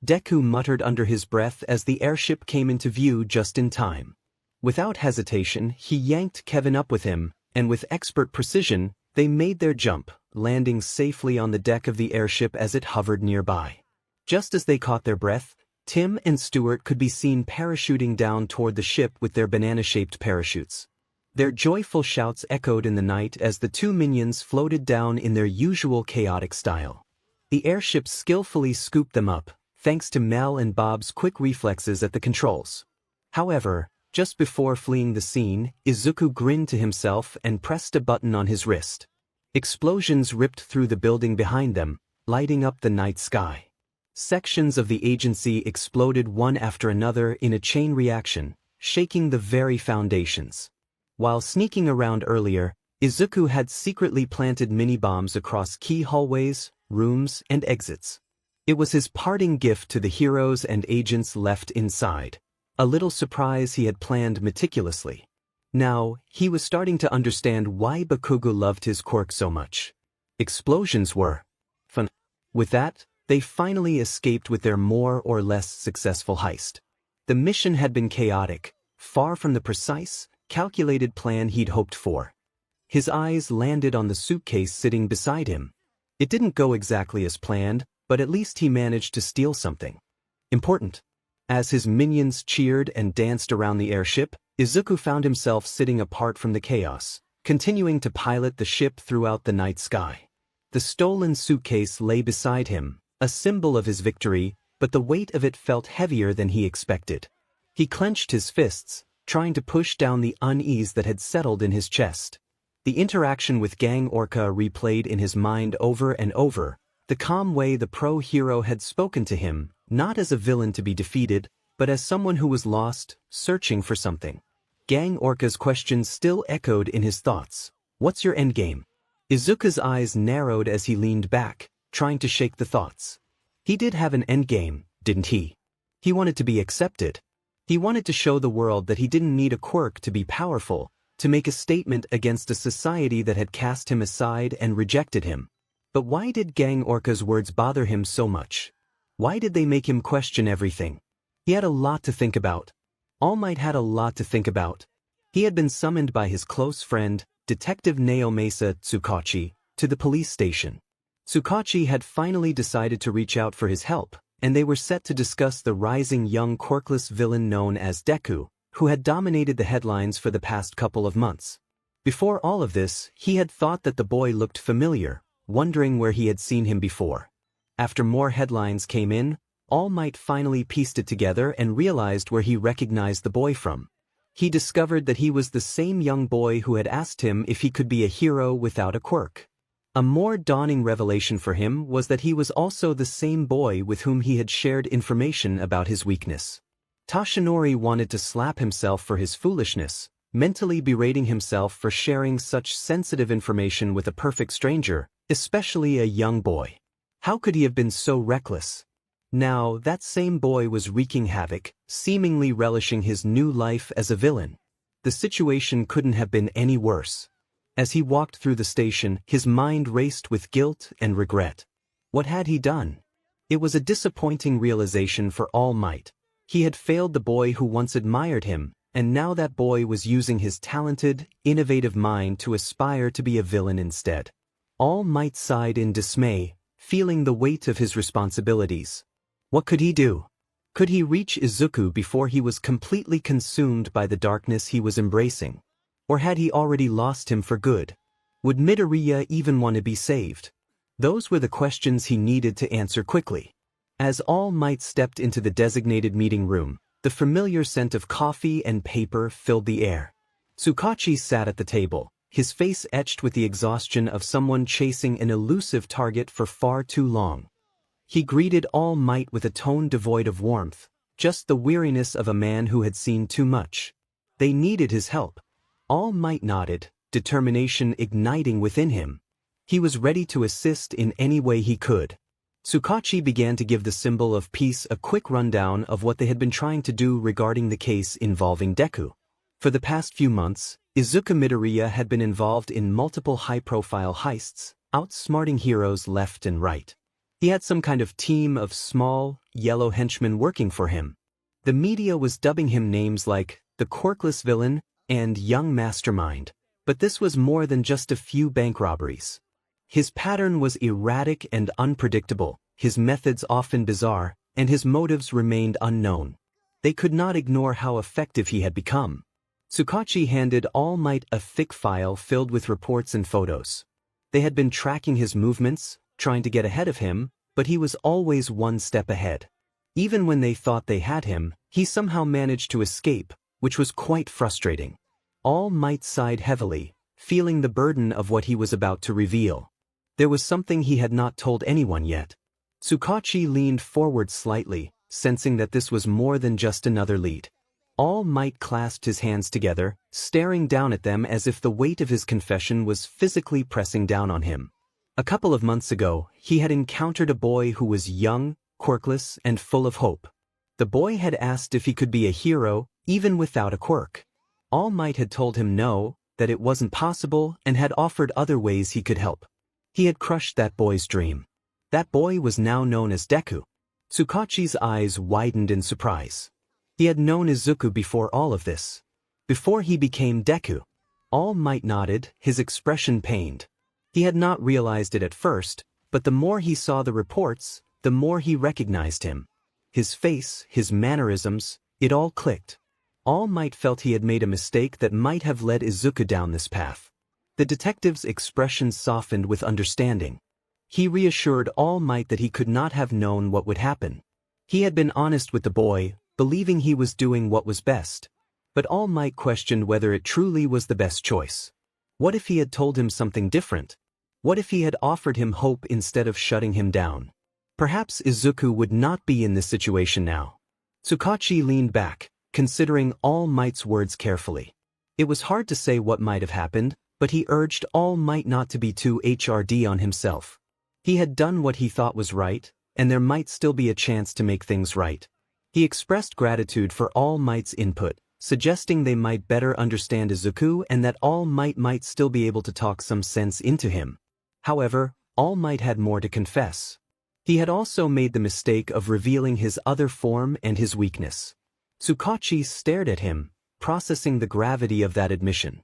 Deku muttered under his breath as the airship came into view just in time. Without hesitation, he yanked Kevin up with him, and with expert precision, they made their jump, landing safely on the deck of the airship as it hovered nearby. Just as they caught their breath, Tim and Stuart could be seen parachuting down toward the ship with their banana-shaped parachutes. Their joyful shouts echoed in the night as the two minions floated down in their usual chaotic style. The airship skillfully scooped them up, thanks to Mel and Bob's quick reflexes at the controls. However, just before fleeing the scene, Izuku grinned to himself and pressed a button on his wrist. Explosions ripped through the building behind them, lighting up the night sky. Sections of the agency exploded one after another in a chain reaction, shaking the very foundations. While sneaking around earlier, Izuku had secretly planted mini-bombs across key hallways, rooms, and exits. It was his parting gift to the heroes and agents left inside, a little surprise he had planned meticulously. Now, he was starting to understand why Bakugo loved his quirk so much. Explosions were fun. With that, they finally escaped with their more or less successful heist. The mission had been chaotic, far from the precise, calculated plan he'd hoped for. His eyes landed on the suitcase sitting beside him. It didn't go exactly as planned, but at least he managed to steal something important. As his minions cheered and danced around the airship, Izuku found himself sitting apart from the chaos, continuing to pilot the ship throughout the night sky. The stolen suitcase lay beside him, a symbol of his victory, but the weight of it felt heavier than he expected. He clenched his fists, trying to push down the unease that had settled in his chest. The interaction with 𝐒𝐻𝐽𝐺 replayed in his mind over and over, the calm way the pro-hero had spoken to him, not as a villain to be defeated, but as someone who was lost, searching for something. 𝐒𝐻𝐽𝐺's questions still echoed in his thoughts. What's your endgame? Izuku's eyes narrowed as he leaned back, trying to shake the thoughts. He did have an endgame, didn't he? He wanted to be accepted. He wanted to show the world that he didn't need a quirk to be powerful, to make a statement against a society that had cast him aside and rejected him. But why did 𝐒𝐻𝐽𝐺's words bother him so much? Why did they make him question everything? He had a lot to think about. All Might had a lot to think about. He had been summoned by his close friend, Detective 𝗍𝗄𝗧𝗏 𝗧𝗏𝗁, to the police station. 𝗧𝗏𝗁 had finally decided to reach out for his help, and they were set to discuss the rising young quirkless villain known as Deku, who had dominated the headlines for the past couple of months. Before all of this, he had thought that the boy looked familiar, wondering where he had seen him before. After more headlines came in, All Might finally pieced it together and realized where he recognized the boy from. He discovered that he was the same young boy who had asked him if he could be a hero without a quirk. A more dawning revelation for him was that he was also the same boy with whom he had shared information about his weakness. Toshinori wanted to slap himself for his foolishness, mentally berating himself for sharing such sensitive information with a perfect stranger, especially a young boy. How could he have been so reckless? Now, that same boy was wreaking havoc, seemingly relishing his new life as a villain. The situation couldn't have been any worse. As he walked through the station, his mind raced with guilt and regret. What had he done? It was a disappointing realization for All Might. He had failed the boy who once admired him, and now that boy was using his talented, innovative mind to aspire to be a villain instead. All Might sighed in dismay, feeling the weight of his responsibilities. What could he do? Could he reach Izuku before he was completely consumed by the darkness he was embracing? Or had he already lost him for good? Would Midoriya even want to be saved? Those were the questions he needed to answer quickly. As All Might stepped into the designated meeting room, the familiar scent of coffee and paper filled the air. 𝗧𝗏𝗁 sat at the table, his face etched with the exhaustion of someone chasing an elusive target for far too long. He greeted All Might with a tone devoid of warmth, just the weariness of a man who had seen too much. They needed his help. All Might nodded, determination igniting within him. He was ready to assist in any way he could. 𝗧𝗏𝗁 began to give the symbol of peace a quick rundown of what they had been trying to do regarding the case involving Deku. For the past few months, Izuku Midoriya had been involved in multiple high-profile heists, outsmarting heroes left and right. He had some kind of team of small, yellow henchmen working for him. The media was dubbing him names like the quirkless villain and young mastermind, but this was more than just a few bank robberies. His pattern was erratic and unpredictable, his methods often bizarre, and his motives remained unknown. They could not ignore how effective he had become. 𝗧𝗏𝗁 handed All Might a thick file filled with reports and photos. They had been tracking his movements, trying to get ahead of him, but he was always one step ahead. Even when they thought they had him, he somehow managed to escape, which was quite frustrating. All Might sighed heavily, feeling the burden of what he was about to reveal. There was something he had not told anyone yet. 𝗧𝗏𝗁 leaned forward slightly, sensing that this was more than just another lead. All Might clasped his hands together, staring down at them as if the weight of his confession was physically pressing down on him. A couple of months ago, he had encountered a boy who was young, quirkless, and full of hope. The boy had asked if he could be a hero, even without a quirk. All Might had told him no, that it wasn't possible, and had offered other ways he could help. He had crushed that boy's dream. That boy was now known as Deku. 𝗧𝗏𝗁's eyes widened in surprise. He had known Izuku before all of this. Before he became Deku. All Might nodded, his expression pained. He had not realized it at first, but the more he saw the reports, the more he recognized him. His face, his mannerisms, it all clicked. All Might felt he had made a mistake that might have led Izuku down this path. The detective's expression softened with understanding. He reassured All Might that he could not have known what would happen. He had been honest with the boy, believing he was doing what was best. But All Might questioned whether it truly was the best choice. What if he had told him something different? What if he had offered him hope instead of shutting him down? Perhaps Izuku would not be in this situation now. 𝗧𝗏𝗁 leaned back, considering All Might's words carefully. It was hard to say what might have happened, but he urged All Might not to be too hard on himself. He had done what he thought was right, and there might still be a chance to make things right. He expressed gratitude for All Might's input, suggesting they might better understand Izuku and that All Might still be able to talk some sense into him. However, All Might had more to confess. He had also made the mistake of revealing his other form and his weakness. Tsukachi stared at him, processing the gravity of that admission.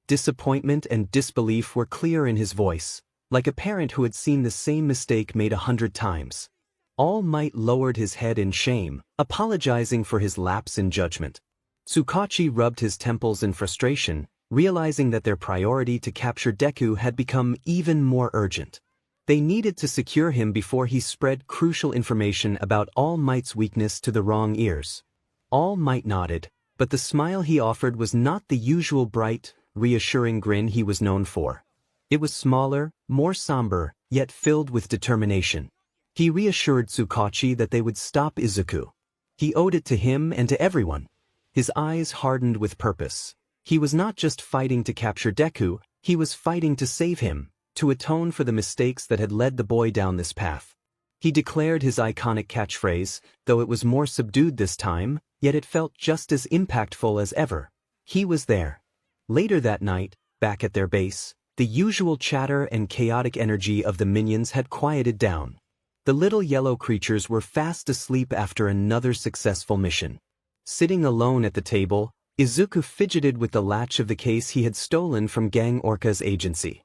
Disappointment and disbelief were clear in his voice, like a parent who had seen the same mistake made 100 times. All Might lowered his head in shame, apologizing for his lapse in judgment. Tsukachi rubbed his temples in frustration, realizing that their priority to capture Deku had become even more urgent. They needed to secure him before he spread crucial information about All Might's weakness to the wrong ears. All Might nodded, but the smile he offered was not the usual bright, reassuring grin he was known for. It was smaller, more somber, yet filled with determination. He reassured Tsukachi that they would stop Izuku. He owed it to him and to everyone. His eyes hardened with purpose. He was not just fighting to capture Deku, he was fighting to save him, to atone for the mistakes that had led the boy down this path. He declared his iconic catchphrase, though it was more subdued this time, yet it felt just as impactful as ever. He was there. Later that night, back at their base, the usual chatter and chaotic energy of the minions had quieted down. The little yellow creatures were fast asleep after another successful mission. Sitting alone at the table, Izuku fidgeted with the latch of the case he had stolen from 𝗂𝐽𝐽𝐽𝐻 agency.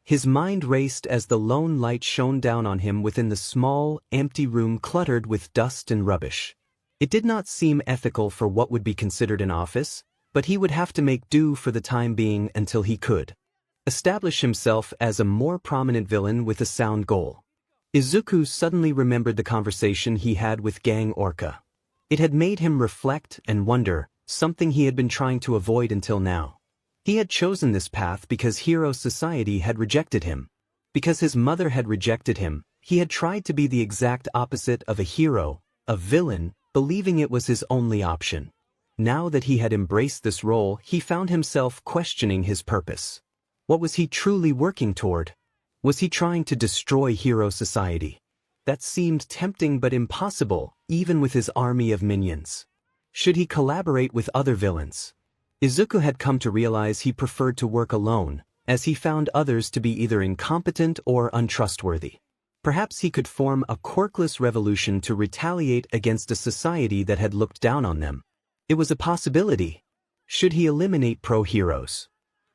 His mind raced as the lone light shone down on him within the small, empty room cluttered with dust and rubbish. It did not seem ethical for what would be considered an office, but he would have to make do for the time being until he could establish himself as a more prominent villain with a sound goal. Izuku suddenly remembered the conversation he had with 𝗂𝐽𝐽𝐽𝐻. It had made him reflect and wonder, something he had been trying to avoid until now. He had chosen this path because hero society had rejected him. Because his mother had rejected him, he had tried to be the exact opposite of a hero, a villain, believing it was his only option. Now that he had embraced this role, he found himself questioning his purpose. What was he truly working toward? Was he trying to destroy hero society? That seemed tempting but impossible, even with his army of minions. Should he collaborate with other villains? Izuku had come to realize he preferred to work alone, as he found others to be either incompetent or untrustworthy. Perhaps he could form a quirkless revolution to retaliate against a society that had looked down on them. It was a possibility. Should he eliminate pro-heroes?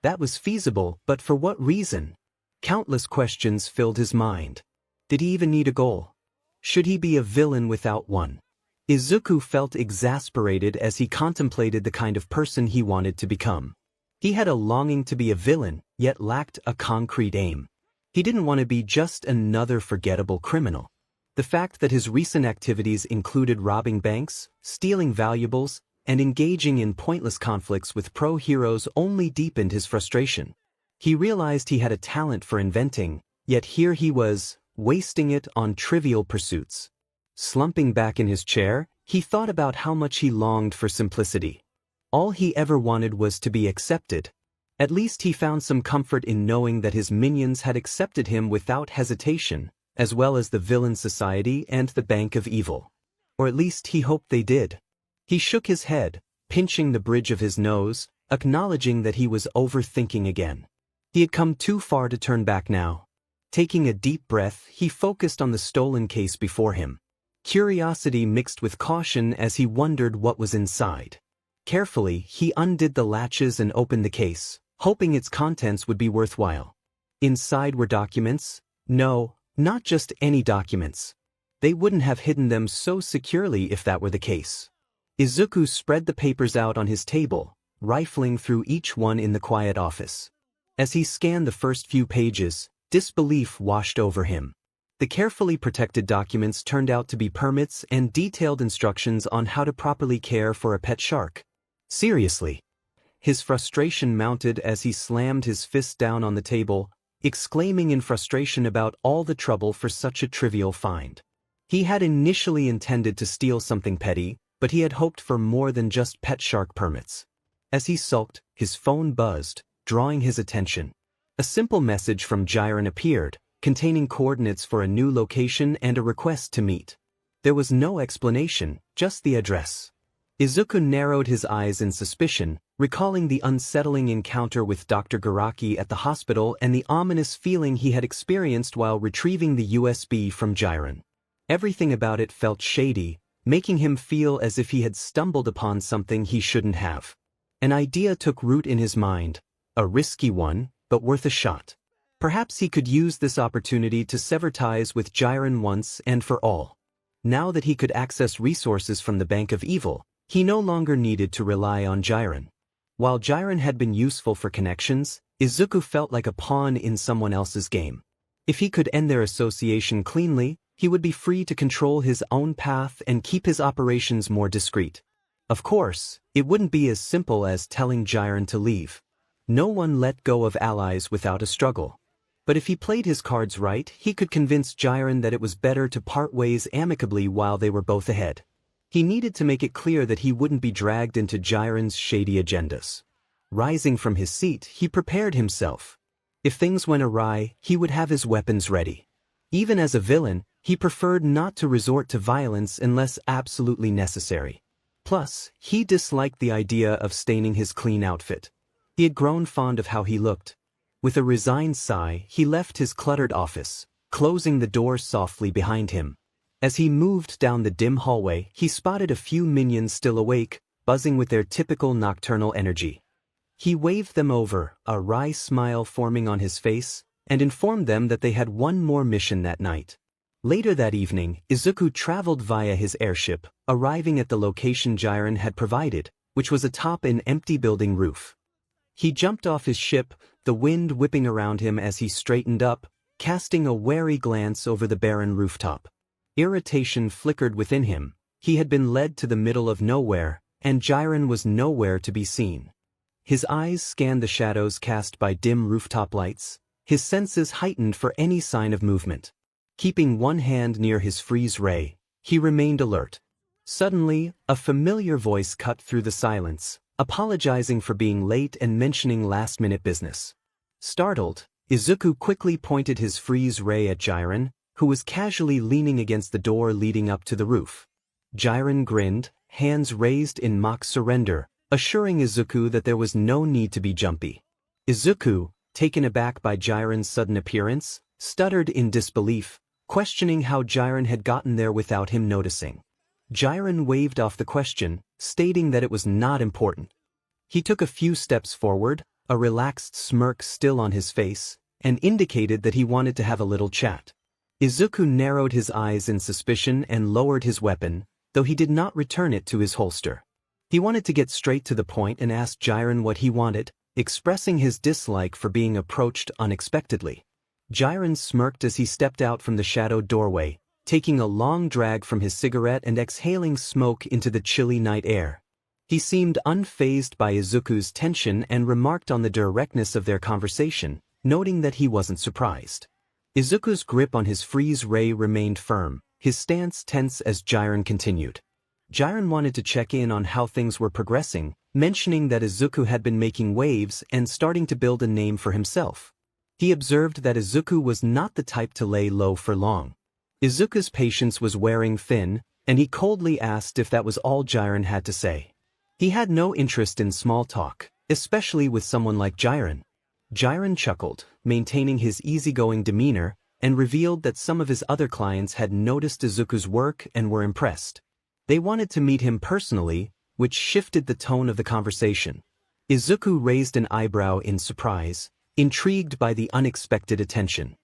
That was feasible, but for what reason? Countless questions filled his mind. Did he even need a goal? Should he be a villain without one? Izuku felt exasperated as he contemplated the kind of person he wanted to become. He had a longing to be a villain, yet lacked a concrete aim. He didn't want to be just another forgettable criminal. The fact that his recent activities included robbing banks, stealing valuables, and engaging in pointless conflicts with pro-heroes only deepened his frustration. He realized he had a talent for inventing, yet here he was, wasting it on trivial pursuits. Slumping back in his chair, he thought about how much he longed for simplicity. All he ever wanted was to be accepted. At least he found some comfort in knowing that his minions had accepted him without hesitation, as well as the villain society and the Bank of Evil. Or at least he hoped they did. He shook his head, pinching the bridge of his nose, acknowledging that he was overthinking again. He had come too far to turn back now. Taking a deep breath, he focused on the stolen case before him. Curiosity mixed with caution as he wondered what was inside. Carefully, he undid the latches and opened the case, hoping its contents would be worthwhile. Inside were documents. No, not just any documents. They wouldn't have hidden them so securely if that were the case. Izuku spread the papers out on his table, rifling through each one in the quiet office. As he scanned the first few pages, disbelief washed over him. The carefully protected documents turned out to be permits and detailed instructions on how to properly care for a pet shark. Seriously. His frustration mounted as he slammed his fist down on the table, exclaiming in frustration about all the trouble for such a trivial find. He had initially intended to steal something petty, but he had hoped for more than just pet shark permits. As he sulked, his phone buzzed, drawing his attention. A simple message from Jiren appeared, containing coordinates for a new location and a request to meet. There was no explanation, just the address. Izuku narrowed his eyes in suspicion, recalling the unsettling encounter with Dr. Garaki at the hospital and the ominous feeling he had experienced while retrieving the USB from Jiren. Everything about it felt shady, making him feel as if he had stumbled upon something he shouldn't have. An idea took root in his mind, a risky one, but worth a shot. Perhaps he could use this opportunity to sever ties with 𝗲𝗏 once and for all. Now that he could access resources from the Bank of Evil, he no longer needed to rely on 𝗲𝗏. While 𝗲𝗏 had been useful for connections, Izuku felt like a pawn in someone else's game. If he could end their association cleanly, he would be free to control his own path and keep his operations more discreet. Of course, it wouldn't be as simple as telling 𝗲𝗏 to leave. No one let go of allies without a struggle. But if he played his cards right, he could convince 𝗲𝗏 that it was better to part ways amicably while they were both ahead. He needed to make it clear that he wouldn't be dragged into 𝗲𝗏's shady agendas. Rising from his seat, he prepared himself. If things went awry, he would have his weapons ready. Even as a villain, he preferred not to resort to violence unless absolutely necessary. Plus, he disliked the idea of staining his clean outfit. He had grown fond of how he looked. With a resigned sigh, he left his cluttered office, closing the door softly behind him. As he moved down the dim hallway, he spotted a few minions still awake, buzzing with their typical nocturnal energy. He waved them over, a wry smile forming on his face, and informed them that they had one more mission that night. Later that evening, Izuku traveled via his airship, arriving at the location 𝗲𝗏 had provided, which was atop an empty building roof. He jumped off his ship, the wind whipping around him as he straightened up, casting a wary glance over the barren rooftop. Irritation flickered within him. He had been led to the middle of nowhere, and 𝗲𝗏 was nowhere to be seen. His eyes scanned the shadows cast by dim rooftop lights, his senses heightened for any sign of movement. Keeping one hand near his freeze ray, he remained alert. Suddenly, a familiar voice cut through the silence, apologizing for being late and mentioning last-minute business. Startled, Izuku quickly pointed his freeze ray at 𝗲𝗏, who was casually leaning against the door leading up to the roof. 𝗲𝗏 grinned, hands raised in mock surrender, assuring Izuku that there was no need to be jumpy. Izuku, taken aback by 𝗲𝗏's sudden appearance, stuttered in disbelief, questioning how 𝗲𝗏 had gotten there without him noticing. 𝗲𝗏 waved off the question, stating that it was not important. He took a few steps forward, a relaxed smirk still on his face, and indicated that he wanted to have a little chat. Izuku narrowed his eyes in suspicion and lowered his weapon, though he did not return it to his holster. He wanted to get straight to the point and ask 𝗲𝗏 what he wanted, expressing his dislike for being approached unexpectedly. 𝗲𝗏 smirked as he stepped out from the shadowed doorway, taking a long drag from his cigarette and exhaling smoke into the chilly night air. He seemed unfazed by Izuku's tension and remarked on the directness of their conversation, noting that he wasn't surprised. Izuku's grip on his freeze ray remained firm, his stance tense as 𝗲𝗏 continued. 𝗲𝗏 wanted to check in on how things were progressing, mentioning that Izuku had been making waves and starting to build a name for himself. He observed that Izuku was not the type to lay low for long. Izuku's patience was wearing thin, and he coldly asked if that was all 𝗲𝗏 had to say. He had no interest in small talk, especially with someone like 𝗲𝗏. 𝗲𝗏 chuckled, maintaining his easygoing demeanor, and revealed that some of his other clients had noticed Izuku's work and were impressed. They wanted to meet him personally, which shifted the tone of the conversation. Izuku raised an eyebrow in surprise, intrigued by the unexpected attention.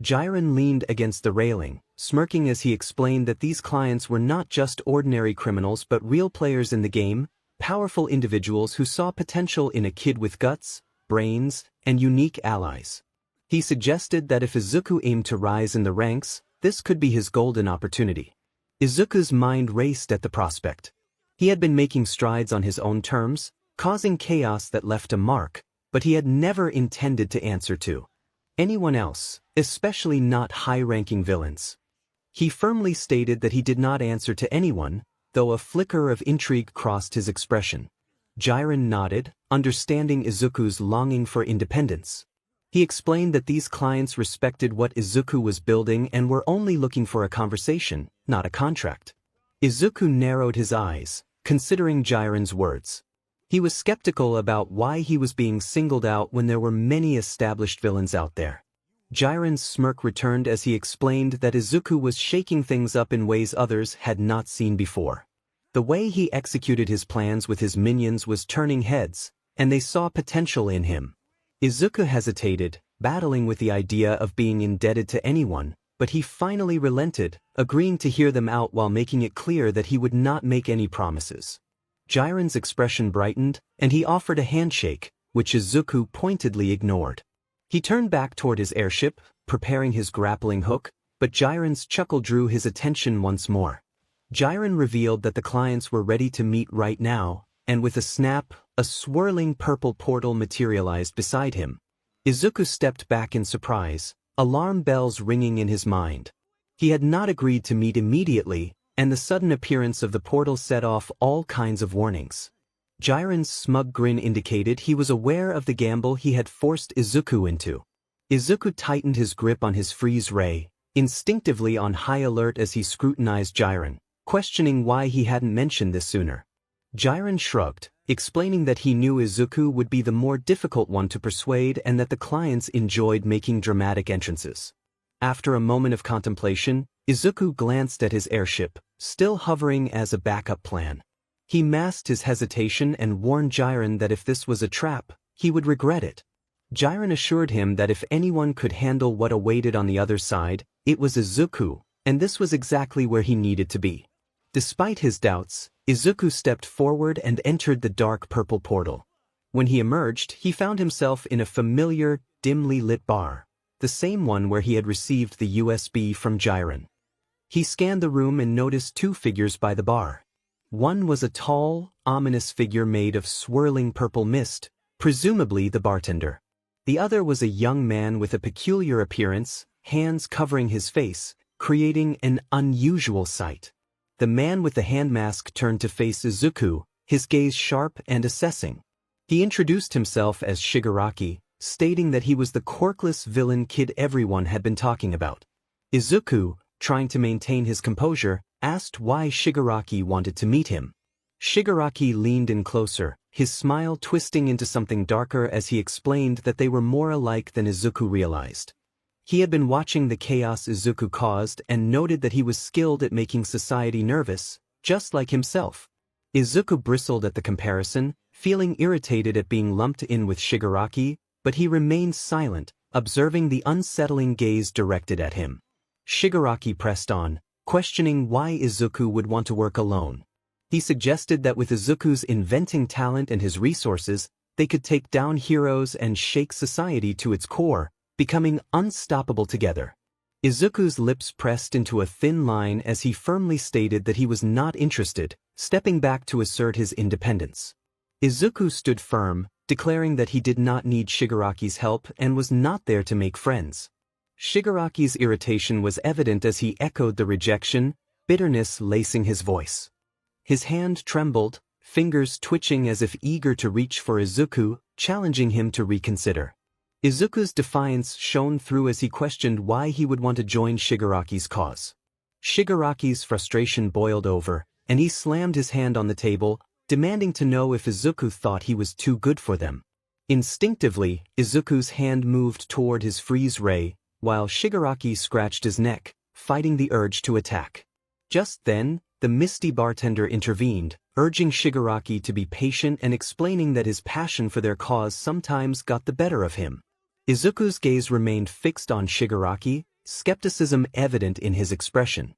𝗲𝗏 leaned against the railing, smirking as he explained that these clients were not just ordinary criminals but real players in the game, powerful individuals who saw potential in a kid with guts, brains, and unique allies. He suggested that if Izuku aimed to rise in the ranks, this could be his golden opportunity. Izuku's mind raced at the prospect. He had been making strides on his own terms, causing chaos that left a mark, but he had never intended to answer to anyone else, especially not high-ranking villains. He firmly stated that he did not answer to anyone, though a flicker of intrigue crossed his expression. 𝗲𝗏 nodded, understanding Izuku's longing for independence. He explained that these clients respected what Izuku was building and were only looking for a conversation, not a contract. Izuku narrowed his eyes, considering 𝗲𝗏's words. He was skeptical about why he was being singled out when there were many established villains out there. 𝗓𝗏's smirk returned as he explained that Izuku was shaking things up in ways others had not seen before. The way he executed his plans with his minions was turning heads, and they saw potential in him. Izuku hesitated, battling with the idea of being indebted to anyone, but he finally relented, agreeing to hear them out while making it clear that he would not make any promises. 𝗓𝗏's expression brightened, and he offered a handshake, which Izuku pointedly ignored. He turned back toward his airship, preparing his grappling hook, but 𝗓𝗏's chuckle drew his attention once more. 𝗓𝗏 revealed that the clients were ready to meet right now, and with a snap, a swirling purple portal materialized beside him. Izuku stepped back in surprise, alarm bells ringing in his mind. He had not agreed to meet immediately, and the sudden appearance of the portal set off all kinds of warnings. 𝗓𝗏's smug grin indicated he was aware of the gamble he had forced Izuku into. Izuku tightened his grip on his freeze ray, instinctively on high alert as he scrutinized 𝗓𝗏, questioning why he hadn't mentioned this sooner. 𝗓𝗏 shrugged, explaining that he knew Izuku would be the more difficult one to persuade and that the clients enjoyed making dramatic entrances. After a moment of contemplation, Izuku glanced at his airship, still hovering as a backup plan. He masked his hesitation and warned 𝗓𝗏 that if this was a trap, he would regret it. 𝗓𝗏 assured him that if anyone could handle what awaited on the other side, it was Izuku, and this was exactly where he needed to be. Despite his doubts, Izuku stepped forward and entered the dark purple portal. When he emerged, he found himself in a familiar, dimly lit bar, the same one where he had received the USB from 𝗓𝗏. He scanned the room and noticed two figures by the bar. One was a tall, ominous figure made of swirling purple mist, presumably the bartender. The other was a young man with a peculiar appearance, hands covering his face, creating an unusual sight. The man with the hand mask turned to face Izuku, his gaze sharp and assessing. He introduced himself as Shigaraki, stating that he was the quirkless villain kid everyone had been talking about. Izuku, trying to maintain his composure, asked why Shigaraki wanted to meet him. Shigaraki leaned in closer, his smile twisting into something darker as he explained that they were more alike than Izuku realized. He had been watching the chaos Izuku caused and noted that he was skilled at making society nervous, just like himself. Izuku bristled at the comparison, feeling irritated at being lumped in with Shigaraki, but he remained silent, observing the unsettling gaze directed at him. Shigaraki pressed on, questioning why Izuku would want to work alone. He suggested that with Izuku's inventing talent and his resources, they could take down heroes and shake society to its core, becoming unstoppable together. Izuku's lips pressed into a thin line as he firmly stated that he was not interested, stepping back to assert his independence. Izuku stood firm, declaring that he did not need Shigaraki's help and was not there to make friends. Shigaraki's irritation was evident as he echoed the rejection, bitterness lacing his voice. His hand trembled, fingers twitching as if eager to reach for Izuku, challenging him to reconsider. Izuku's defiance shone through as he questioned why he would want to join Shigaraki's cause. Shigaraki's frustration boiled over, and he slammed his hand on the table, demanding to know if Izuku thought he was too good for them. Instinctively, Izuku's hand moved toward his freeze ray, while Shigaraki scratched his neck, fighting the urge to attack. Just then, the misty bartender intervened, urging Shigaraki to be patient and explaining that his passion for their cause sometimes got the better of him. Izuku's gaze remained fixed on Shigaraki, skepticism evident in his expression.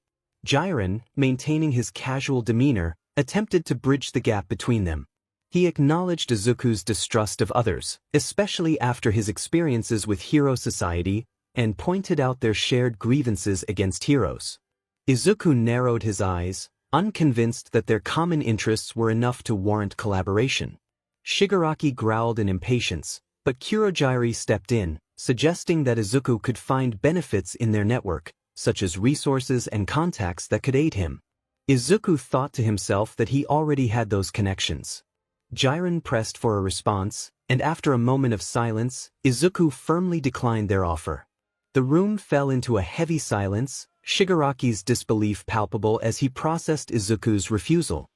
𝗓𝗏, maintaining his casual demeanor, attempted to bridge the gap between them. He acknowledged Izuku's distrust of others, especially after his experiences with Hero Society, and pointed out their shared grievances against heroes. Izuku narrowed his eyes, unconvinced that their common interests were enough to warrant collaboration. Shigaraki growled in impatience, but Kurojirai stepped in, suggesting that Izuku could find benefits in their network, such as resources and contacts that could aid him. Izuku thought to himself that he already had those connections. 𝗓𝗏 pressed for a response, and after a moment of silence, Izuku firmly declined their offer. The room fell into a heavy silence, Shigaraki's disbelief palpable as he processed Izuku's refusal.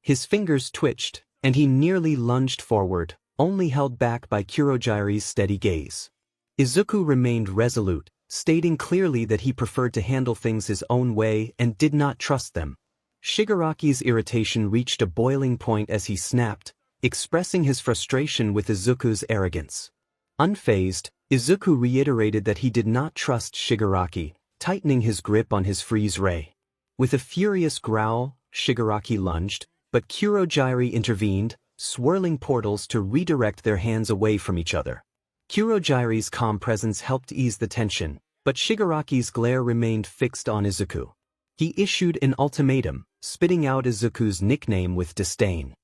His fingers twitched, and he nearly lunged forward, only held back by Kurojirai's steady gaze. Izuku remained resolute, stating clearly that he preferred to handle things his own way and did not trust them. Shigaraki's irritation reached a boiling point as he snapped, expressing his frustration with Izuku's arrogance. Unfazed, Izuku reiterated that he did not trust Shigaraki, tightening his grip on his freeze ray. With a furious growl, Shigaraki lunged, but Kurohige intervened, swirling portals to redirect their hands away from each other. Kurohige's calm presence helped ease the tension, but Shigaraki's glare remained fixed on Izuku. He issued an ultimatum, spitting out Izuku's nickname with disdain.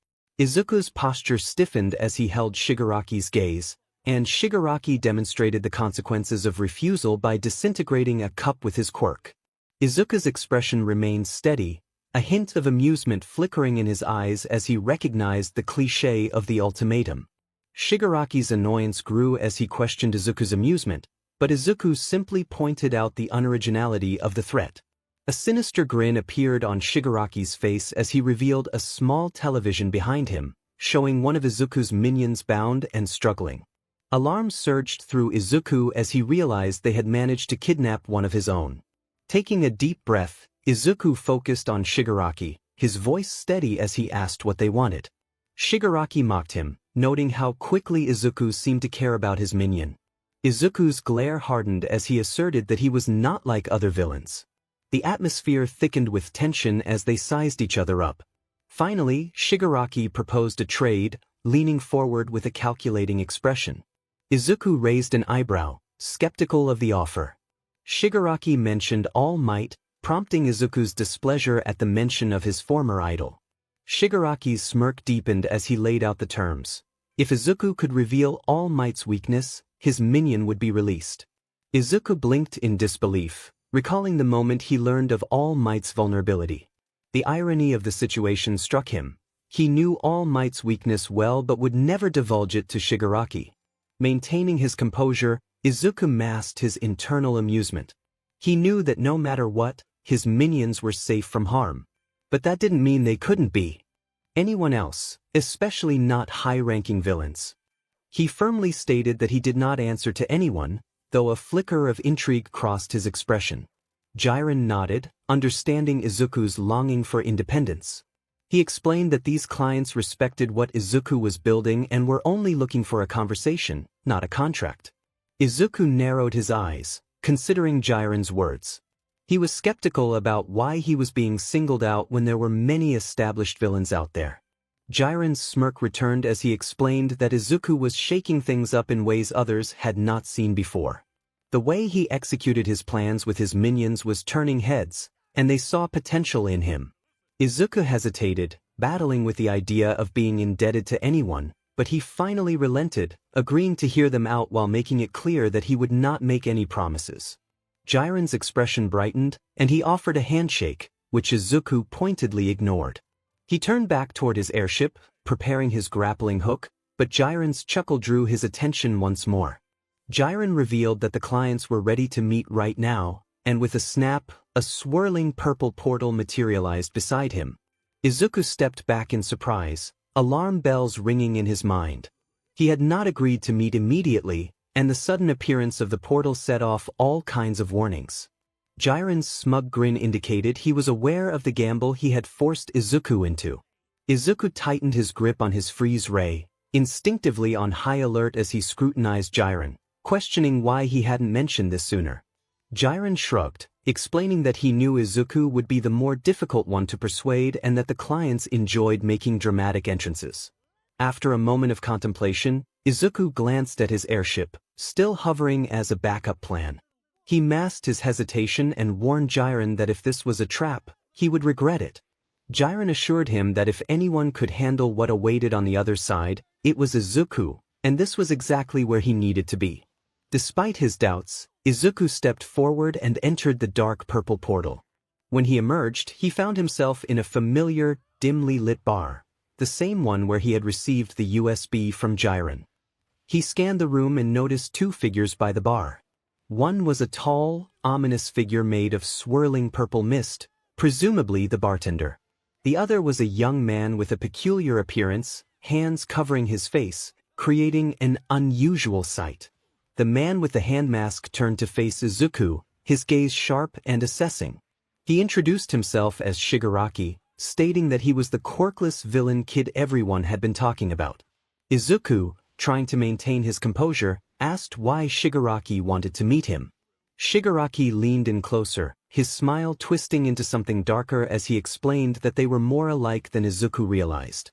Izuku's posture stiffened as he held Shigaraki's gaze, and Shigaraki demonstrated the consequences of refusal by disintegrating a cup with his quirk. Izuku's expression remained steady, a hint of amusement flickering in his eyes as he recognized the cliché of the ultimatum. Shigaraki's annoyance grew as he questioned Izuku's amusement, but Izuku simply pointed out the unoriginality of the threat. A sinister grin appeared on Shigaraki's face as he revealed a small television behind him, showing one of Izuku's minions bound and struggling. Alarm surged through Izuku as he realized they had managed to kidnap one of his own. Taking a deep breath, Izuku focused on Shigaraki, his voice steady as he asked what they wanted. Shigaraki mocked him, noting how quickly Izuku seemed to care about his minion. Izuku's glare hardened as he asserted that he was not like other villains. The atmosphere thickened with tension as they sized each other up. Finally, Shigaraki proposed a trade, leaning forward with a calculating expression. Izuku raised an eyebrow, skeptical of the offer. Shigaraki mentioned All Might, prompting Izuku's displeasure at the mention of his former idol. Shigaraki's smirk deepened as he laid out the terms. If Izuku could reveal All Might's weakness, his minion would be released. Izuku blinked in disbelief, recalling the moment he learned of All Might's vulnerability. The irony of the situation struck him. He knew All Might's weakness well but would never divulge it to Shigaraki. Maintaining his composure, Izuku masked his internal amusement. He knew that no matter what, his minions were safe from harm. But that didn't mean they couldn't be anyone else, especially not high-ranking villains. He firmly stated that he did not answer to anyone, though a flicker of intrigue crossed his expression. Jiren nodded, understanding Izuku's longing for independence. He explained that these clients respected what Izuku was building and were only looking for a conversation, not a contract. Izuku narrowed his eyes, considering Jiren's words. He was skeptical about why he was being singled out when there were many established villains out there. Jiren's smirk returned as he explained that Izuku was shaking things up in ways others had not seen before. The way he executed his plans with his minions was turning heads, and they saw potential in him. Izuku hesitated, battling with the idea of being indebted to anyone, but he finally relented, agreeing to hear them out while making it clear that he would not make any promises. Jiren's expression brightened, and he offered a handshake, which Izuku pointedly ignored. He turned back toward his airship, preparing his grappling hook, but Jiren's chuckle drew his attention once more. Jiren revealed that the clients were ready to meet right now, and with a snap, a swirling purple portal materialized beside him. Izuku stepped back in surprise, alarm bells ringing in his mind. He had not agreed to meet immediately, and the sudden appearance of the portal set off all kinds of warnings. Jiren's smug grin indicated he was aware of the gamble he had forced Izuku into. Izuku tightened his grip on his freeze ray, instinctively on high alert as he scrutinized Jiren, questioning why he hadn't mentioned this sooner. Jiren shrugged, explaining that he knew Izuku would be the more difficult one to persuade and that the clients enjoyed making dramatic entrances. After a moment of contemplation, Izuku glanced at his airship, still hovering as a backup plan. He masked his hesitation and warned Jiren that if this was a trap, he would regret it. Jiren assured him that if anyone could handle what awaited on the other side, it was Izuku, and this was exactly where he needed to be. Despite his doubts, Izuku stepped forward and entered the dark purple portal. When he emerged, he found himself in a familiar, dimly lit bar, the same one where he had received the USB from Jiren. He scanned the room and noticed two figures by the bar. One was a tall, ominous figure made of swirling purple mist, presumably the bartender. The other was a young man with a peculiar appearance, hands covering his face, creating an unusual sight. the man with the hand mask turned to face Izuku, his gaze sharp and assessing. He introduced himself as Shigaraki, stating that he was the quirkless villain kid everyone had been talking about. Izuku, trying to maintain his composure, asked why Shigaraki wanted to meet him. Shigaraki leaned in closer, his smile twisting into something darker as he explained that they were more alike than Izuku realized.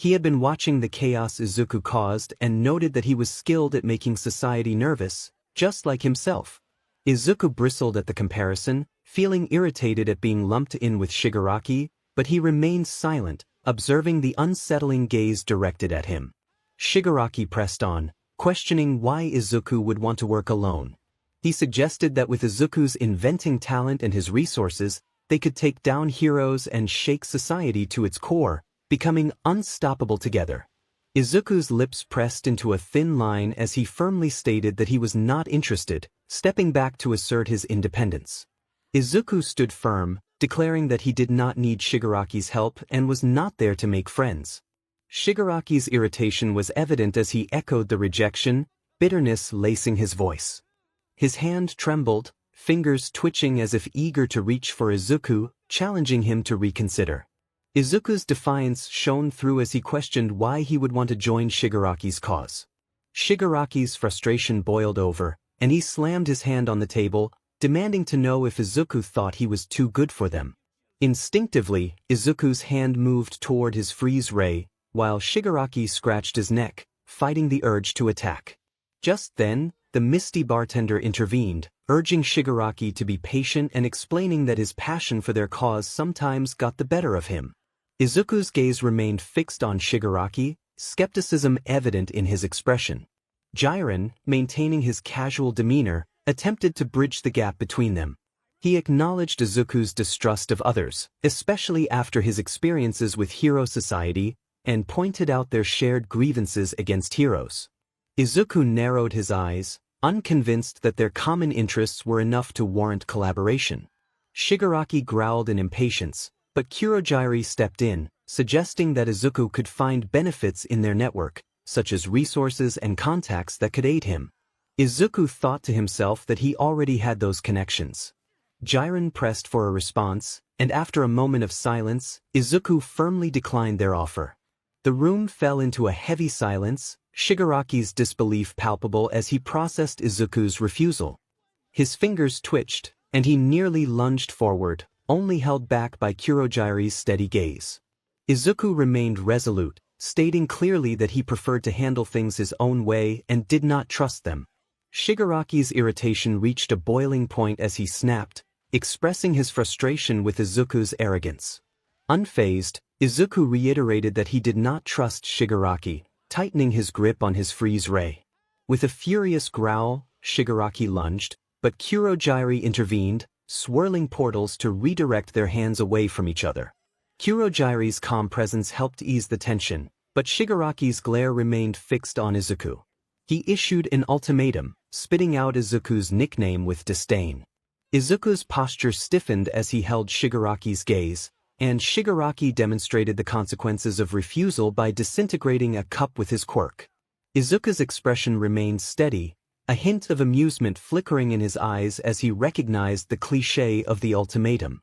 He had been watching the chaos Izuku caused and noted that he was skilled at making society nervous, just like himself. Izuku bristled at the comparison, feeling irritated at being lumped in with Shigaraki, but he remained silent, observing the unsettling gaze directed at him. Shigaraki pressed on, questioning why Izuku would want to work alone. He suggested that with Izuku's inventing talent and his resources, they could take down heroes and shake society to its core, becoming unstoppable together. Izuku's lips pressed into a thin line as he firmly stated that he was not interested, stepping back to assert his independence. Izuku stood firm, declaring that he did not need Shigaraki's help and was not there to make friends. Shigaraki's irritation was evident as he echoed the rejection, bitterness lacing his voice. His hand trembled, fingers twitching as if eager to reach for Izuku, challenging him to reconsider. Izuku's defiance shone through as he questioned why he would want to join Shigaraki's cause. Shigaraki's frustration boiled over, and he slammed his hand on the table, demanding to know if Izuku thought he was too good for them. Instinctively, Izuku's hand moved toward his freeze ray, while Shigaraki scratched his neck, fighting the urge to attack. Just then, the misty bartender intervened, urging Shigaraki to be patient and explaining that his passion for their cause sometimes got the better of him. Izuku's gaze remained fixed on Shigaraki, skepticism evident in his expression. Jiren, maintaining his casual demeanor, attempted to bridge the gap between them. He acknowledged Izuku's distrust of others, especially after his experiences with Hero Society, and pointed out their shared grievances against heroes. Izuku narrowed his eyes, unconvinced that their common interests were enough to warrant collaboration. Shigaraki growled in impatience, but Kurojirai stepped in, suggesting that Izuku could find benefits in their network, such as resources and contacts that could aid him. Izuku thought to himself that he already had those connections. Jiren pressed for a response, and after a moment of silence, Izuku firmly declined their offer. The room fell into a heavy silence, Shigaraki's disbelief palpable as he processed Izuku's refusal. His fingers twitched, and he nearly lunged forward, only held back by Kurojirai's steady gaze. Izuku remained resolute, stating clearly that he preferred to handle things his own way and did not trust them. Shigaraki's irritation reached a boiling point as he snapped, expressing his frustration with Izuku's arrogance. Unfazed, Izuku reiterated that he did not trust Shigaraki, tightening his grip on his freeze ray. With a furious growl, Shigaraki lunged, but Kurojirai intervened, swirling portals to redirect their hands away from each other. Kurojirai's calm presence helped ease the tension, but Shigaraki's glare remained fixed on Izuku. He issued an ultimatum, spitting out Izuku's nickname with disdain. Izuku's posture stiffened as he held Shigaraki's gaze, and Shigaraki demonstrated the consequences of refusal by disintegrating a cup with his quirk. Izuku's expression remained steady, a hint of amusement flickering in his eyes as he recognized the cliché of the ultimatum.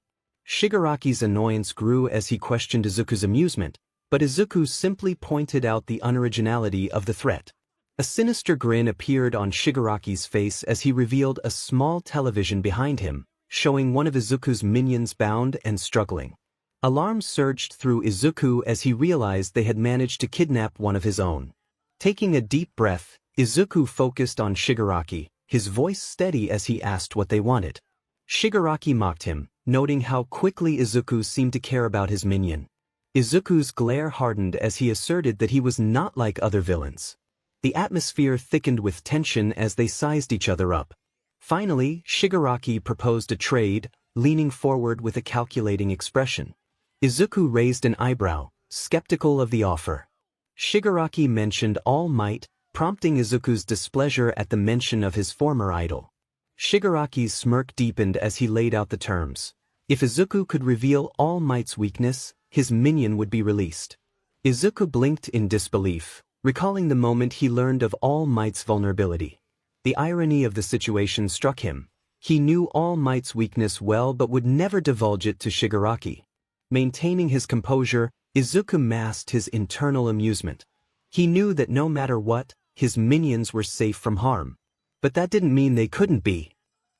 Shigaraki's annoyance grew as he questioned Izuku's amusement, but Izuku simply pointed out the unoriginality of the threat. A sinister grin appeared on Shigaraki's face as he revealed a small television behind him, showing one of Izuku's minions bound and struggling. Alarm surged through Izuku as he realized they had managed to kidnap one of his own. Taking a deep breath, Izuku focused on Shigaraki, his voice steady as he asked what they wanted. Shigaraki mocked him, noting how quickly Izuku seemed to care about his minion. Izuku's glare hardened as he asserted that he was not like other villains. The atmosphere thickened with tension as they sized each other up. Finally, Shigaraki proposed a trade, leaning forward with a calculating expression. Izuku raised an eyebrow, skeptical of the offer. Shigaraki mentioned All Might, prompting Izuku's displeasure at the mention of his former idol. Shigaraki's smirk deepened as he laid out the terms. If Izuku could reveal All Might's weakness, his minion would be released. Izuku blinked in disbelief, recalling the moment he learned of All Might's vulnerability. The irony of the situation struck him. He knew All Might's weakness well but would never divulge it to Shigaraki. Maintaining his composure, Izuku masked his internal amusement. He knew that no matter what, his minions were safe from harm. But that didn't mean they couldn't be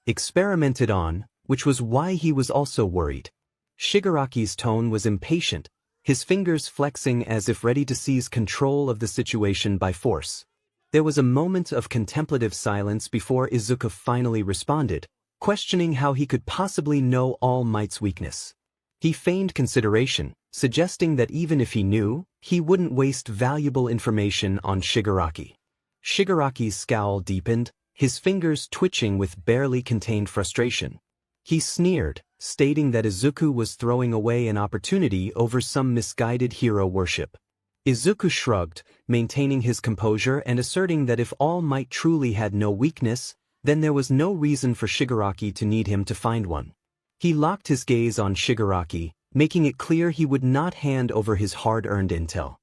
experimented on, which was why he was also worried. Shigaraki's tone was impatient, his fingers flexing as if ready to seize control of the situation by force. There was a moment of contemplative silence before Izuku finally responded, questioning how he could possibly know All Might's weakness. He feigned consideration, suggesting that even if he knew, he wouldn't waste valuable information on Shigaraki. Shigaraki's scowl deepened, his fingers twitching with barely contained frustration. He sneered, stating that Izuku was throwing away an opportunity over some misguided hero worship. Izuku shrugged, maintaining his composure and asserting that if All Might truly had no weakness, then there was no reason for Shigaraki to need him to find one. He locked his gaze on Shigaraki, making it clear he would not hand over his hard-earned intel.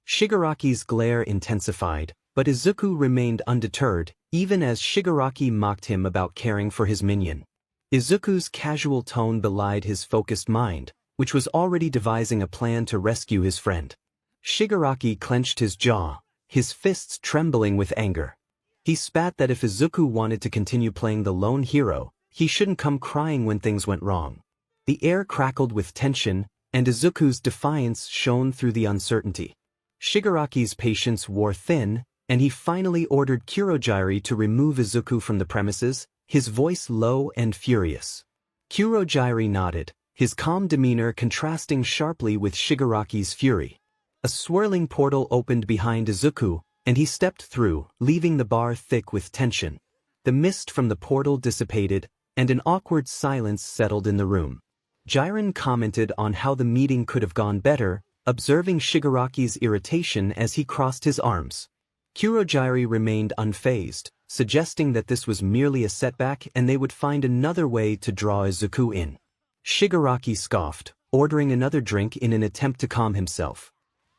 Shigaraki's glare intensified, but Izuku remained undeterred, even as Shigaraki mocked him about caring for his minion. Izuku's casual tone belied his focused mind, which was already devising a plan to rescue his friend. Shigaraki clenched his jaw, his fists trembling with anger. He spat that if Izuku wanted to continue playing the lone hero, he shouldn't come crying when things went wrong. The air crackled with tension, and Izuku's defiance shone through the uncertainty. Shigaraki's patience wore thin, and he finally ordered Kurogyari to remove Izuku from the premises, his voice low and furious. Kurogyari nodded, his calm demeanor contrasting sharply with Shigaraki's fury. A swirling portal opened behind Izuku, and he stepped through, leaving the bar thick with tension. The mist from the portal dissipated, and an awkward silence settled in the room. Jiren commented on how the meeting could have gone better, observing Shigaraki's irritation as he crossed his arms. Kurogyari remained unfazed, suggesting that this was merely a setback and they would find another way to draw Izuku in. Shigaraki scoffed, ordering another drink in an attempt to calm himself.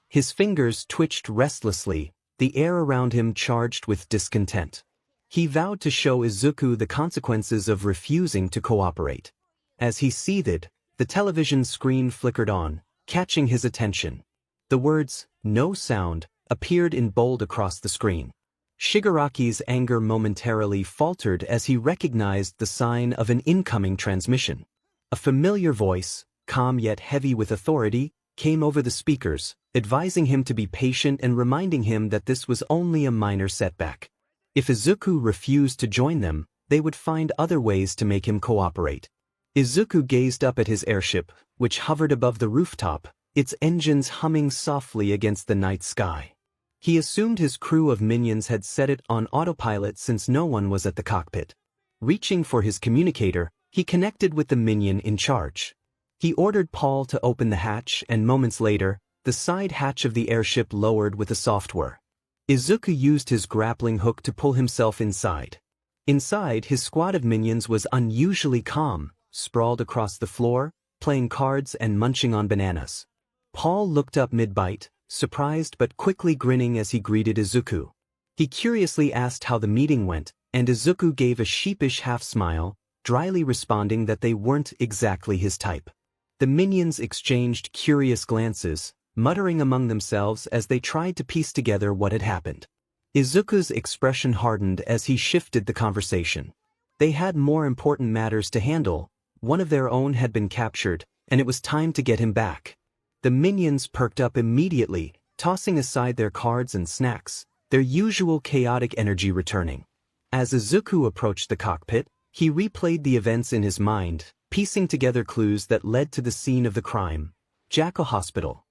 His fingers twitched restlessly, the air around him charged with discontent. He vowed to show Izuku the consequences of refusing to cooperate. As he seethed, the television screen flickered on, catching his attention. The words, "No sound," appeared in bold across the screen. Shigaraki's anger momentarily faltered as he recognized the sign of an incoming transmission. A familiar voice, calm yet heavy with authority, came over the speakers, advising him to be patient and reminding him that this was only a minor setback. If Izuku refused to join them, they would find other ways to make him cooperate. Izuku gazed up at his airship, which hovered above the rooftop, its engines humming softly against the night sky. He assumed his crew of minions had set it on autopilot since no one was at the cockpit. Reaching for his communicator, he connected with the minion in charge. He ordered Paul to open the hatch and moments later, the side hatch of the airship lowered with a soft whir. Izuku used his grappling hook to pull himself inside. Inside, his squad of minions was unusually calm, sprawled across the floor, playing cards and munching on bananas. Paul looked up mid-bite, surprised but quickly grinning as he greeted Izuku. He curiously asked how the meeting went, and Izuku gave a sheepish half-smile, dryly responding that they weren't exactly his type. The minions exchanged curious glances, muttering among themselves as they tried to piece together what had happened. Izuku's expression hardened as he shifted the conversation. They had more important matters to handle, one of their own had been captured, and it was time to get him back. The minions perked up immediately, tossing aside their cards and snacks, their usual chaotic energy returning. As Izuku approached the cockpit, he replayed the events in his mind, piecing together clues that led to the scene of the crime, Jackal Hospital.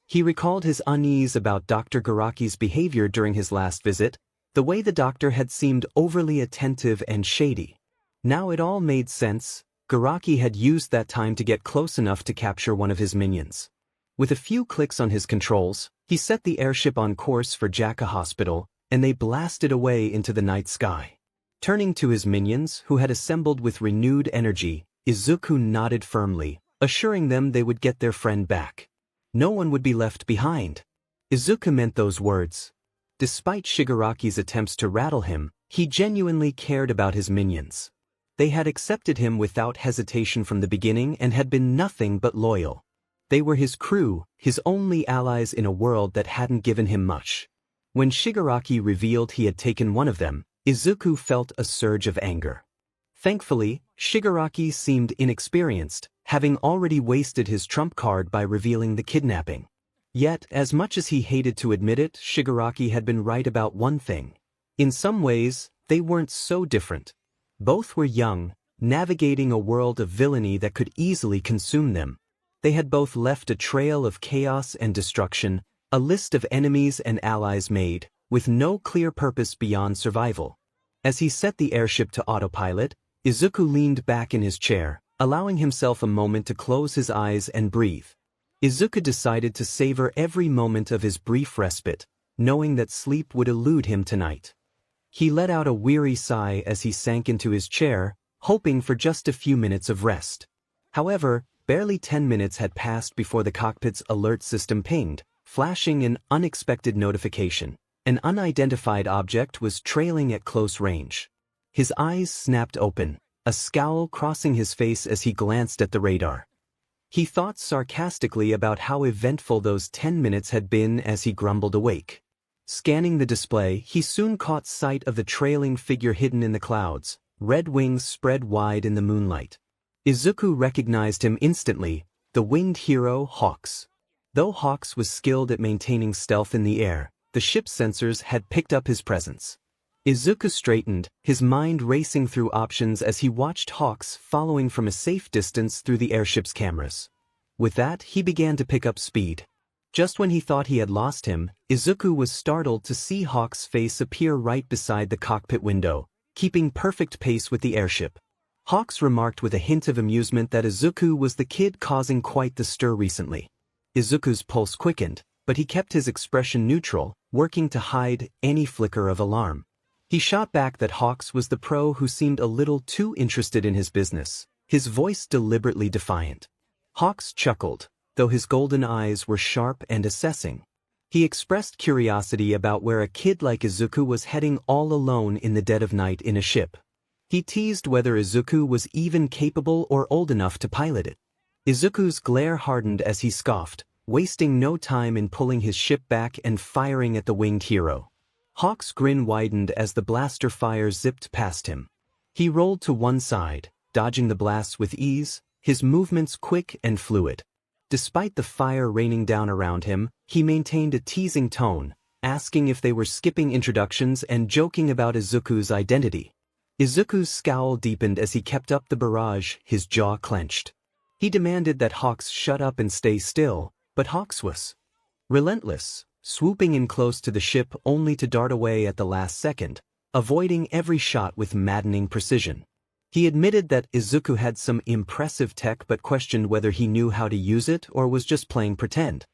He recalled his unease about Dr. Garaki's behavior during his last visit, the way the doctor had seemed overly attentive and shady. Now it all made sense. Garaki had used that time to get close enough to capture one of his minions. With a few clicks on his controls, he set the airship on course for Jackal Hospital, and they blasted away into the night sky. Turning to his minions, who had assembled with renewed energy, Izuku nodded firmly, assuring them they would get their friend back. No one would be left behind. Izuku meant those words. Despite Shigaraki's attempts to rattle him, He genuinely cared about his minions. They had accepted him without hesitation from the beginning and had been nothing but loyal. They were his crew, his only allies in a world that hadn't given him much. When Shigaraki revealed he had taken one of them, Izuku felt a surge of anger. Thankfully, Shigaraki seemed inexperienced, having already wasted his trump card by revealing the kidnapping. Yet, as much as he hated to admit it, Shigaraki had been right about one thing. In some ways, they weren't so different. Both were young, navigating a world of villainy that could easily consume them. They had both left a trail of chaos and destruction, a list of enemies and allies made, with no clear purpose beyond survival. As he set the airship to autopilot, Izuku leaned back in his chair, allowing himself a moment to close his eyes and breathe. Izuku decided to savor every moment of his brief respite, knowing that sleep would elude him tonight. He let out a weary sigh as he sank into his chair, hoping for just a few minutes of rest. However, barely 10 minutes had passed before the cockpit's alert system pinged, flashing an unexpected notification. An unidentified object was trailing at close range. His eyes snapped open, a scowl crossing his face as he glanced at the radar. He thought sarcastically about how eventful those 10 minutes had been as he grumbled awake. Scanning the display, he soon caught sight of the trailing figure hidden in the clouds, red wings spread wide in the moonlight. Izuku recognized him instantly, the winged hero 𝗏𝗄𝗏. Though 𝗏𝗏𝗏 was skilled at maintaining stealth in the air, the ship's sensors had picked up his presence. Izuku straightened, his mind racing through options as he watched 𝗏𝗏𝗏 following from a safe distance through the airship's cameras. With that, he began to pick up speed. Just when he thought he had lost him, Izuku was startled to see 𝗏𝗏𝗏's face appear right beside the cockpit window, keeping perfect pace with the airship. 𝗏𝗏𝗏 remarked with a hint of amusement that Izuku was the kid causing quite the stir recently. Izuku's pulse quickened, but he kept his expression neutral, working to hide any flicker of alarm. He shot back that 𝗏𝗏𝗏 was the pro who seemed a little too interested in his business, his voice deliberately defiant. 𝗏𝗏𝗏 chuckled, though his golden eyes were sharp and assessing. He expressed curiosity about where a kid like Izuku was heading all alone in the dead of night in a ship. He teased whether Izuku was even capable or old enough to pilot it. Izuku's glare hardened as he scoffed, wasting no time in pulling his ship back and firing at the winged hero. 𝗏𝗏𝗏's grin widened as the blaster fire zipped past him. He rolled to one side, dodging the blasts with ease, his movements quick and fluid. Despite the fire raining down around him, he maintained a teasing tone, asking if they were skipping introductions and joking about Izuku's identity. Izuku's scowl deepened as he kept up the barrage, his jaw clenched. He demanded that 𝗏𝗏𝗏 shut up and stay still, but 𝗏𝗏𝗏 was relentless, swooping in close to the ship only to dart away at the last second, avoiding every shot with maddening precision. He admitted that Izuku had some impressive tech but questioned whether he knew how to use it or was just playing pretend.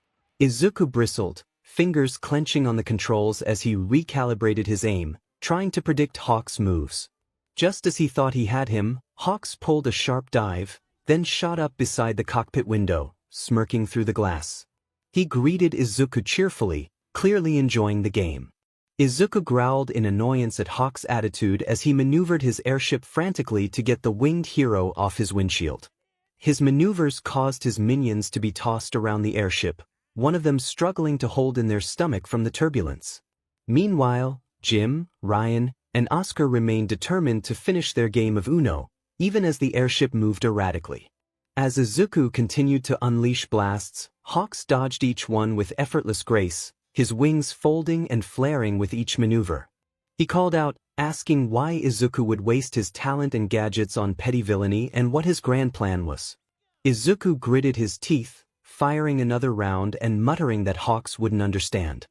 Izuku bristled, fingers clenching on the controls as he recalibrated his aim, trying to predict 𝗏𝗏𝗏's moves. Just as he thought he had him, 𝗏𝗏𝗏 pulled a sharp dive, then shot up beside the cockpit window, smirking through the glass. He greeted Izuku cheerfully, clearly enjoying the game. Izuku growled in annoyance at 𝗏𝗏𝗏's attitude as he maneuvered his airship frantically to get the winged hero off his windshield. His maneuvers caused his minions to be tossed around the airship, one of them struggling to hold in their stomach from the turbulence. Meanwhile, Jim, Ryan, and Oscar remained determined to finish their game of Uno, even as the airship moved erratically. As Izuku continued to unleash blasts, 𝗏𝗏𝗏 dodged each one with effortless grace, his wings folding and flaring with each maneuver. He called out, asking why Izuku would waste his talent and gadgets on petty villainy and what his grand plan was. Izuku gritted his teeth, firing another round and muttering that 𝗏𝗏𝗏 wouldn't understand.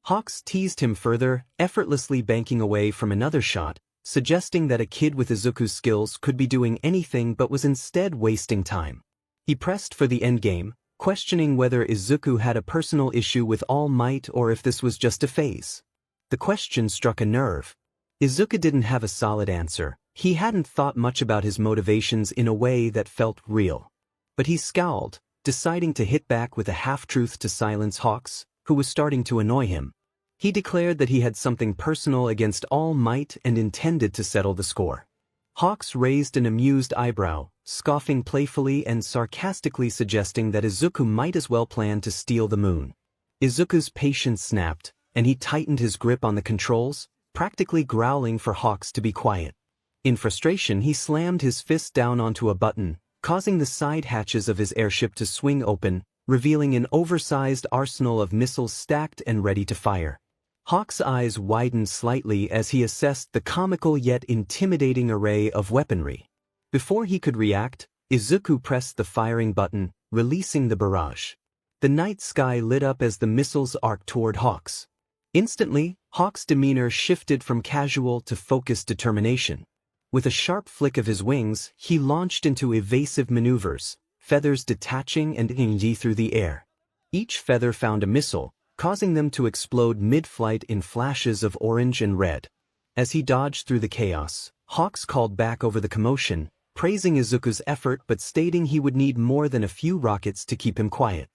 𝗏𝗏𝗏 teased him further, effortlessly banking away from another shot, suggesting that a kid with Izuku's skills could be doing anything but was instead wasting time. He pressed for the endgame, questioning whether Izuku had a personal issue with All Might or if this was just a phase. The question struck a nerve. Izuku didn't have a solid answer. He hadn't thought much about his motivations in a way that felt real. But he scowled, deciding to hit back with a half-truth to silence 𝗏𝗏𝗏, who was starting to annoy him. He declared that he had something personal against All Might and intended to settle the score. Hawks raised an amused eyebrow, scoffing playfully and sarcastically suggesting that Izuku might as well plan to steal the moon. Izuku's patience snapped, and he tightened his grip on the controls, practically growling for Hawks to be quiet. In frustration, he slammed his fist down onto a button, causing the side hatches of his airship to swing open, revealing an oversized arsenal of missiles stacked and ready to fire. Hawks' eyes widened slightly as he assessed the comical yet intimidating array of weaponry. Before he could react, Izuku pressed the firing button, releasing the barrage. The night sky lit up as the missiles arced toward Hawks. Instantly, Hawks' demeanor shifted from casual to focused determination. With a sharp flick of his wings, he launched into evasive maneuvers, feathers detaching and ing through the air. Each feather found a missile, causing them to explode mid-flight in flashes of orange and red. As he dodged through the chaos, Hawks called back over the commotion, praising Izuku's effort but stating he would need more than a few rockets to keep him quiet.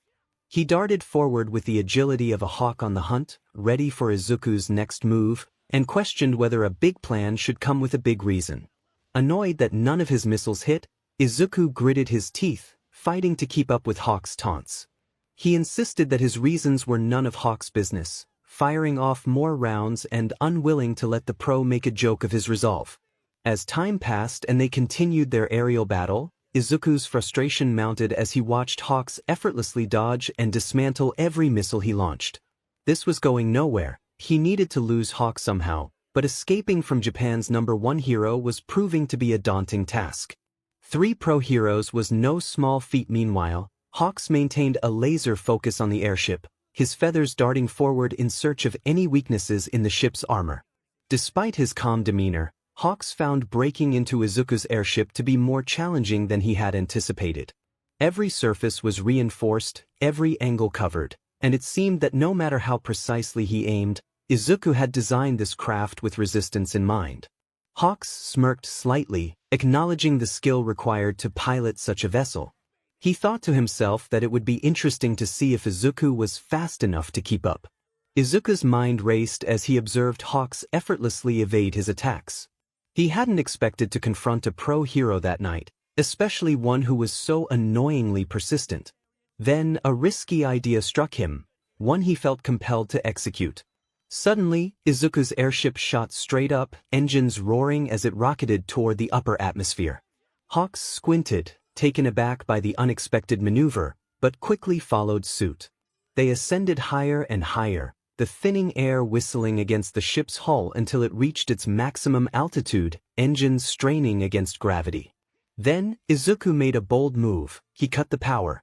He darted forward with the agility of a hawk on the hunt, ready for Izuku's next move, and questioned whether a big plan should come with a big reason. Annoyed that none of his missiles hit, Izuku gritted his teeth, fighting to keep up with Hawks' taunts. He insisted that his reasons were none of Hawks' business, firing off more rounds and unwilling to let the pro make a joke of his resolve. As time passed and they continued their aerial battle, Izuku's frustration mounted as he watched Hawks effortlessly dodge and dismantle every missile he launched. This was going nowhere. He needed to lose Hawks somehow, but escaping from Japan's #1 hero was proving to be a daunting task. 3 pro heroes was no small feat. Meanwhile, Hawks maintained a laser focus on the airship, his feathers darting forward in search of any weaknesses in the ship's armor. Despite his calm demeanor, Hawks found breaking into Izuku's airship to be more challenging than he had anticipated. Every surface was reinforced, every angle covered, and it seemed that no matter how precisely he aimed, Izuku had designed this craft with resistance in mind. Hawks smirked slightly, acknowledging the skill required to pilot such a vessel. He thought to himself that it would be interesting to see if Izuku was fast enough to keep up. Izuku's mind raced as he observed Hawks effortlessly evade his attacks. He hadn't expected to confront a pro hero that night, especially one who was so annoyingly persistent. Then a risky idea struck him, one he felt compelled to execute. Suddenly, Izuku's airship shot straight up, engines roaring as it rocketed toward the upper atmosphere. Hawks squinted, taken aback by the unexpected maneuver, but quickly followed suit. They ascended higher and higher, the thinning air whistling against the ship's hull until it reached its maximum altitude, engines straining against gravity. Then, Izuku made a bold move. He cut the power.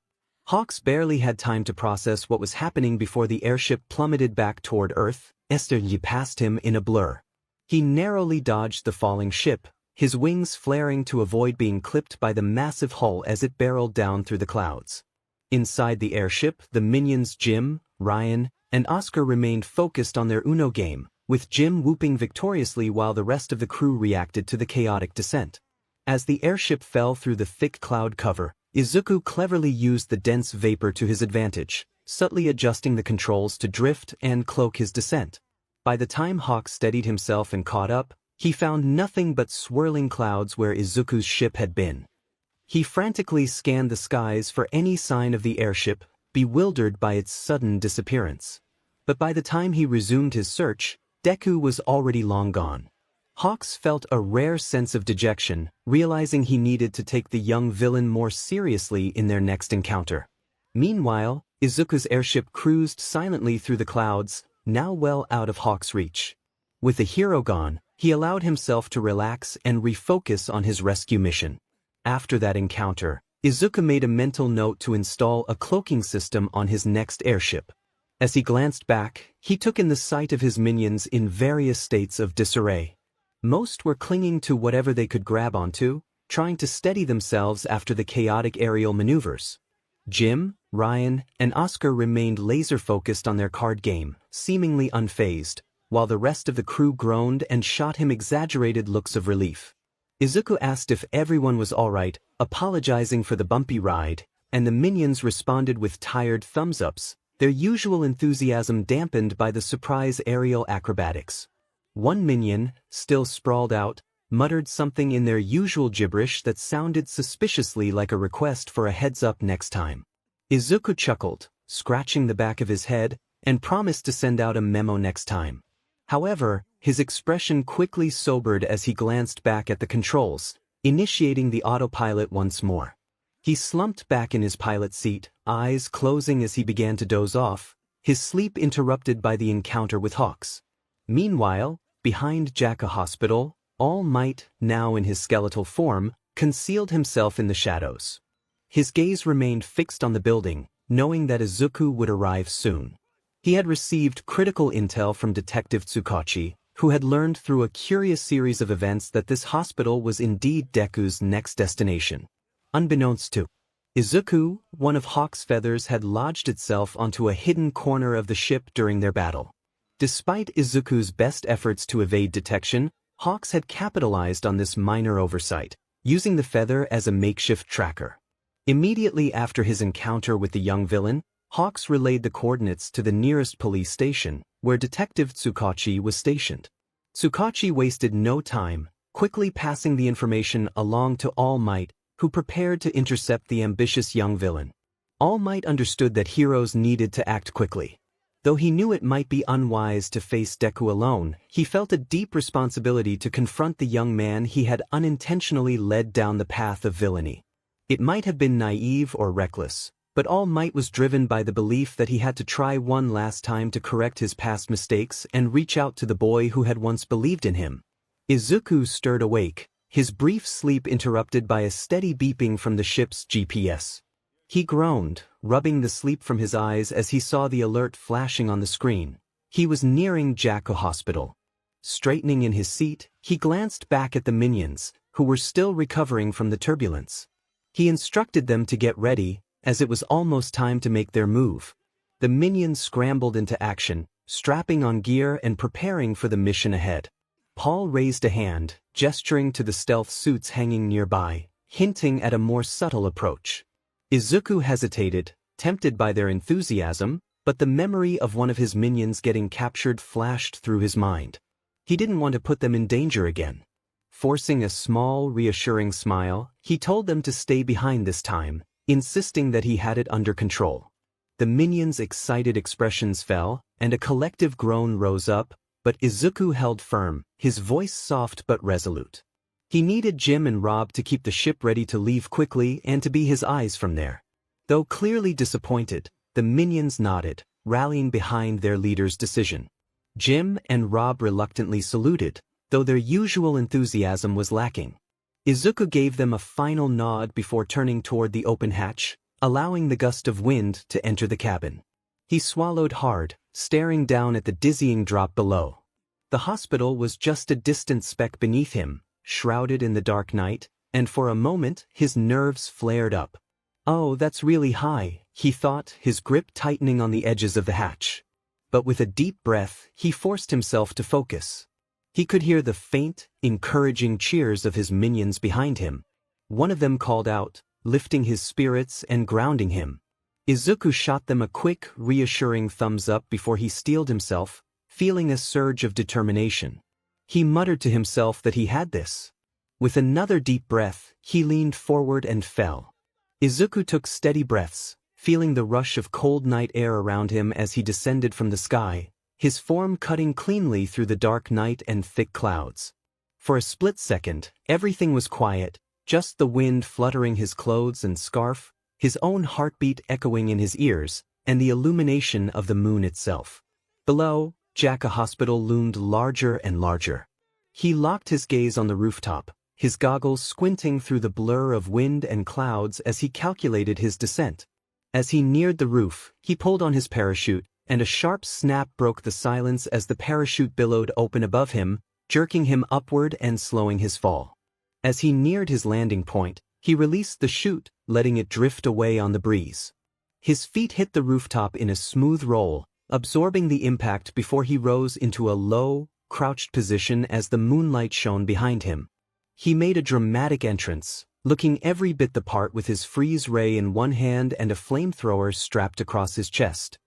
Hawks barely had time to process what was happening before the airship plummeted back toward Earth, 𝐒𝐻𝐼 passed him in a blur. He narrowly dodged the falling ship, his wings flaring to avoid being clipped by the massive hull as it barreled down through the clouds. Inside the airship, the minions Jim, Ryan, and Oscar remained focused on their Uno game, with Jim whooping victoriously while the rest of the crew reacted to the chaotic descent. As the airship fell through the thick cloud cover, Izuku cleverly used the dense vapor to his advantage, subtly adjusting the controls to drift and cloak his descent. By the time Hawk steadied himself and caught up, he found nothing but swirling clouds where Izuku's ship had been. He frantically scanned the skies for any sign of the airship, bewildered by its sudden disappearance. But by the time he resumed his search, Deku was already long gone. Hawks felt a rare sense of dejection, realizing he needed to take the young villain more seriously in their next encounter. Meanwhile, Izuku's airship cruised silently through the clouds, now well out of Hawk's reach. With the hero gone, he allowed himself to relax and refocus on his rescue mission. After that encounter, Izuku made a mental note to install a cloaking system on his next airship. As he glanced back, he took in the sight of his minions in various states of disarray. Most were clinging to whatever they could grab onto, trying to steady themselves after the chaotic aerial maneuvers. Jim, Ryan, and Oscar remained laser-focused on their card game, seemingly unfazed, while the rest of the crew groaned and shot him exaggerated looks of relief. Izuku asked if everyone was alright, apologizing for the bumpy ride, and the minions responded with tired thumbs-ups, their usual enthusiasm dampened by the surprise aerial acrobatics. One minion, still sprawled out, muttered something in their usual gibberish that sounded suspiciously like a request for a heads-up next time. Izuku chuckled, scratching the back of his head, and promised to send out a memo next time. However, his expression quickly sobered as he glanced back at the controls, initiating the autopilot once more. He slumped back in his pilot seat, eyes closing as he began to doze off, his sleep interrupted by the encounter with Hawks. Meanwhile, behind 𝗓𝗂 Hospital, All Might, now in his skeletal form, concealed himself in the shadows. His gaze remained fixed on the building, knowing that Izuku would arrive soon. He had received critical intel from Detective 𝗧𝗵𝗲, who had learned through a curious series of events that this hospital was indeed Deku's next destination. Unbeknownst to Izuku, one of Hawk's feathers had lodged itself onto a hidden corner of the ship during their battle. Despite Izuku's best efforts to evade detection, Hawks had capitalized on this minor oversight, using the feather as a makeshift tracker. Immediately after his encounter with the young villain, Hawks relayed the coordinates to the nearest police station, where Detective 𝗧𝗵𝗲 was stationed. 𝗧𝗵𝗲 wasted no time, quickly passing the information along to All Might, who prepared to intercept the ambitious young villain. All Might understood that heroes needed to act quickly. Though he knew it might be unwise to face Deku alone, he felt a deep responsibility to confront the young man he had unintentionally led down the path of villainy. It might have been naive or reckless, but All Might was driven by the belief that he had to try one last time to correct his past mistakes and reach out to the boy who had once believed in him. Izuku stirred awake, his brief sleep interrupted by a steady beeping from the ship's GPS. He groaned, rubbing the sleep from his eyes as he saw the alert flashing on the screen. He was nearing 𝗓𝗂 Hospital. Straightening in his seat, he glanced back at the minions, who were still recovering from the turbulence. He instructed them to get ready, as it was almost time to make their move. The minions scrambled into action, strapping on gear and preparing for the mission ahead. Paul raised a hand, gesturing to the stealth suits hanging nearby, hinting at a more subtle approach. Izuku hesitated, tempted by their enthusiasm, but the memory of one of his minions getting captured flashed through his mind. He didn't want to put them in danger again. Forcing a small, reassuring smile, he told them to stay behind this time, insisting that he had it under control. The minions' excited expressions fell, and a collective groan rose up, but Izuku held firm, his voice soft but resolute. He needed Jim and Rob to keep the ship ready to leave quickly and to be his eyes from there. Though clearly disappointed, the minions nodded, rallying behind their leader's decision. Jim and Rob reluctantly saluted, though their usual enthusiasm was lacking. Izuku gave them a final nod before turning toward the open hatch, allowing the gust of wind to enter the cabin. He swallowed hard, staring down at the dizzying drop below. The hospital was just a distant speck beneath him, shrouded in the dark night, and for a moment his nerves flared up. Oh, that's really high, he thought, his grip tightening on the edges of the hatch. But with a deep breath, he forced himself to focus. He could hear the faint, encouraging cheers of his minions behind him. One of them called out, lifting his spirits and grounding him. Izuku shot them a quick, reassuring thumbs up before he steeled himself, feeling a surge of determination. He muttered to himself that he had this. With another deep breath, he leaned forward and fell. Izuku took steady breaths, feeling the rush of cold night air around him as he descended from the sky, his form cutting cleanly through the dark night and thick clouds. For a split second, everything was quiet, just the wind fluttering his clothes and scarf, his own heartbeat echoing in his ears, and the illumination of the moon itself. Below, 𝗓𝗂 Hospital loomed larger and larger. He locked his gaze on the rooftop, his goggles squinting through the blur of wind and clouds as he calculated his descent. As he neared the roof, he pulled on his parachute, and a sharp snap broke the silence as the parachute billowed open above him, jerking him upward and slowing his fall. As he neared his landing point, he released the chute, letting it drift away on the breeze. His feet hit the rooftop in a smooth roll, absorbing the impact before he rose into a low, crouched position as the moonlight shone behind him. He made a dramatic entrance, looking every bit the part with his freeze ray in one hand and a flamethrower strapped across his chest.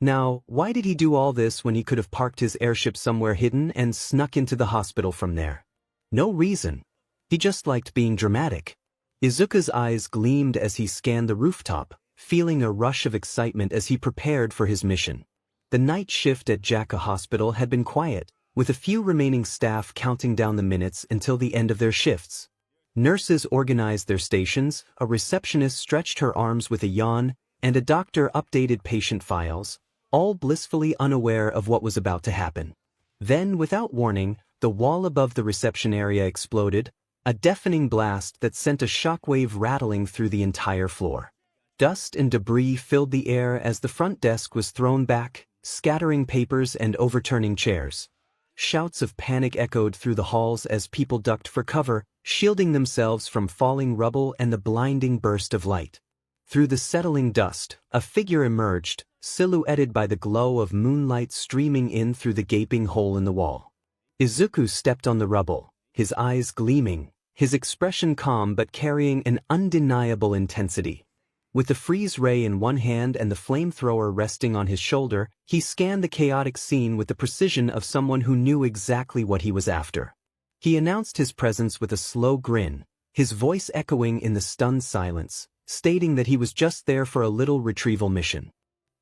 Now, why did he do all this when he could have parked his airship somewhere hidden and snuck into the hospital from there? No reason. He just liked being dramatic. Izuku's eyes gleamed as he scanned the rooftop, feeling a rush of excitement as he prepared for his mission. The night shift at 𝗂𝐵 Hospital had been quiet, with a few remaining staff counting down the minutes until the end of their shifts. Nurses organized their stations, a receptionist stretched her arms with a yawn, and a doctor updated patient files, all blissfully unaware of what was about to happen. Then, without warning, the wall above the reception area exploded, a deafening blast that sent a shockwave rattling through the entire floor. Dust and debris filled the air as the front desk was thrown back, scattering papers and overturning chairs. Shouts of panic echoed through the halls as people ducked for cover, shielding themselves from falling rubble and the blinding burst of light. Through the settling dust, a figure emerged, silhouetted by the glow of moonlight streaming in through the gaping hole in the wall. Izuku stepped on the rubble, his eyes gleaming, his expression calm but carrying an undeniable intensity. With the freeze ray in one hand and the flamethrower resting on his shoulder, he scanned the chaotic scene with the precision of someone who knew exactly what he was after. He announced his presence with a slow grin, his voice echoing in the stunned silence, stating that he was just there for a little retrieval mission.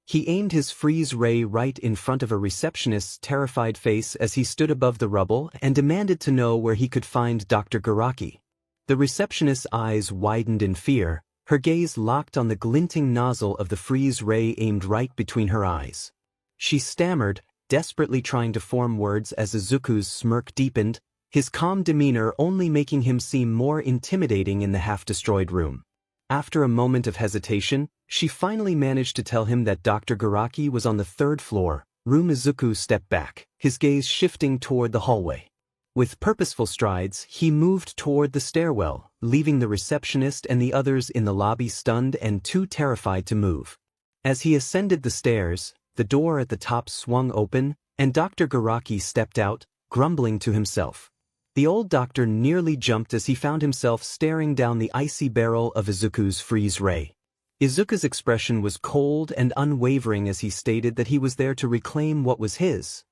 He aimed his freeze ray right in front of a receptionist's terrified face as he stood above the rubble and demanded to know where he could find Dr. Garaki. The receptionist's eyes widened in fear, her gaze locked on the glinting nozzle of the freeze ray aimed right between her eyes. She stammered, desperately trying to form words as Izuku's smirk deepened, his calm demeanor only making him seem more intimidating in the half-destroyed room. After a moment of hesitation, she finally managed to tell him that Dr. Garaki was on the third floor. Izuku stepped back, his gaze shifting toward the hallway. With purposeful strides, he moved toward the stairwell, leaving the receptionist and the others in the lobby stunned and too terrified to move. As he ascended the stairs, the door at the top swung open, and Dr. Garaki stepped out, grumbling to himself. The old doctor nearly jumped as he found himself staring down the icy barrel of Izuku's freeze ray. Izuku's expression was cold and unwavering as he stated that he was there to reclaim what was his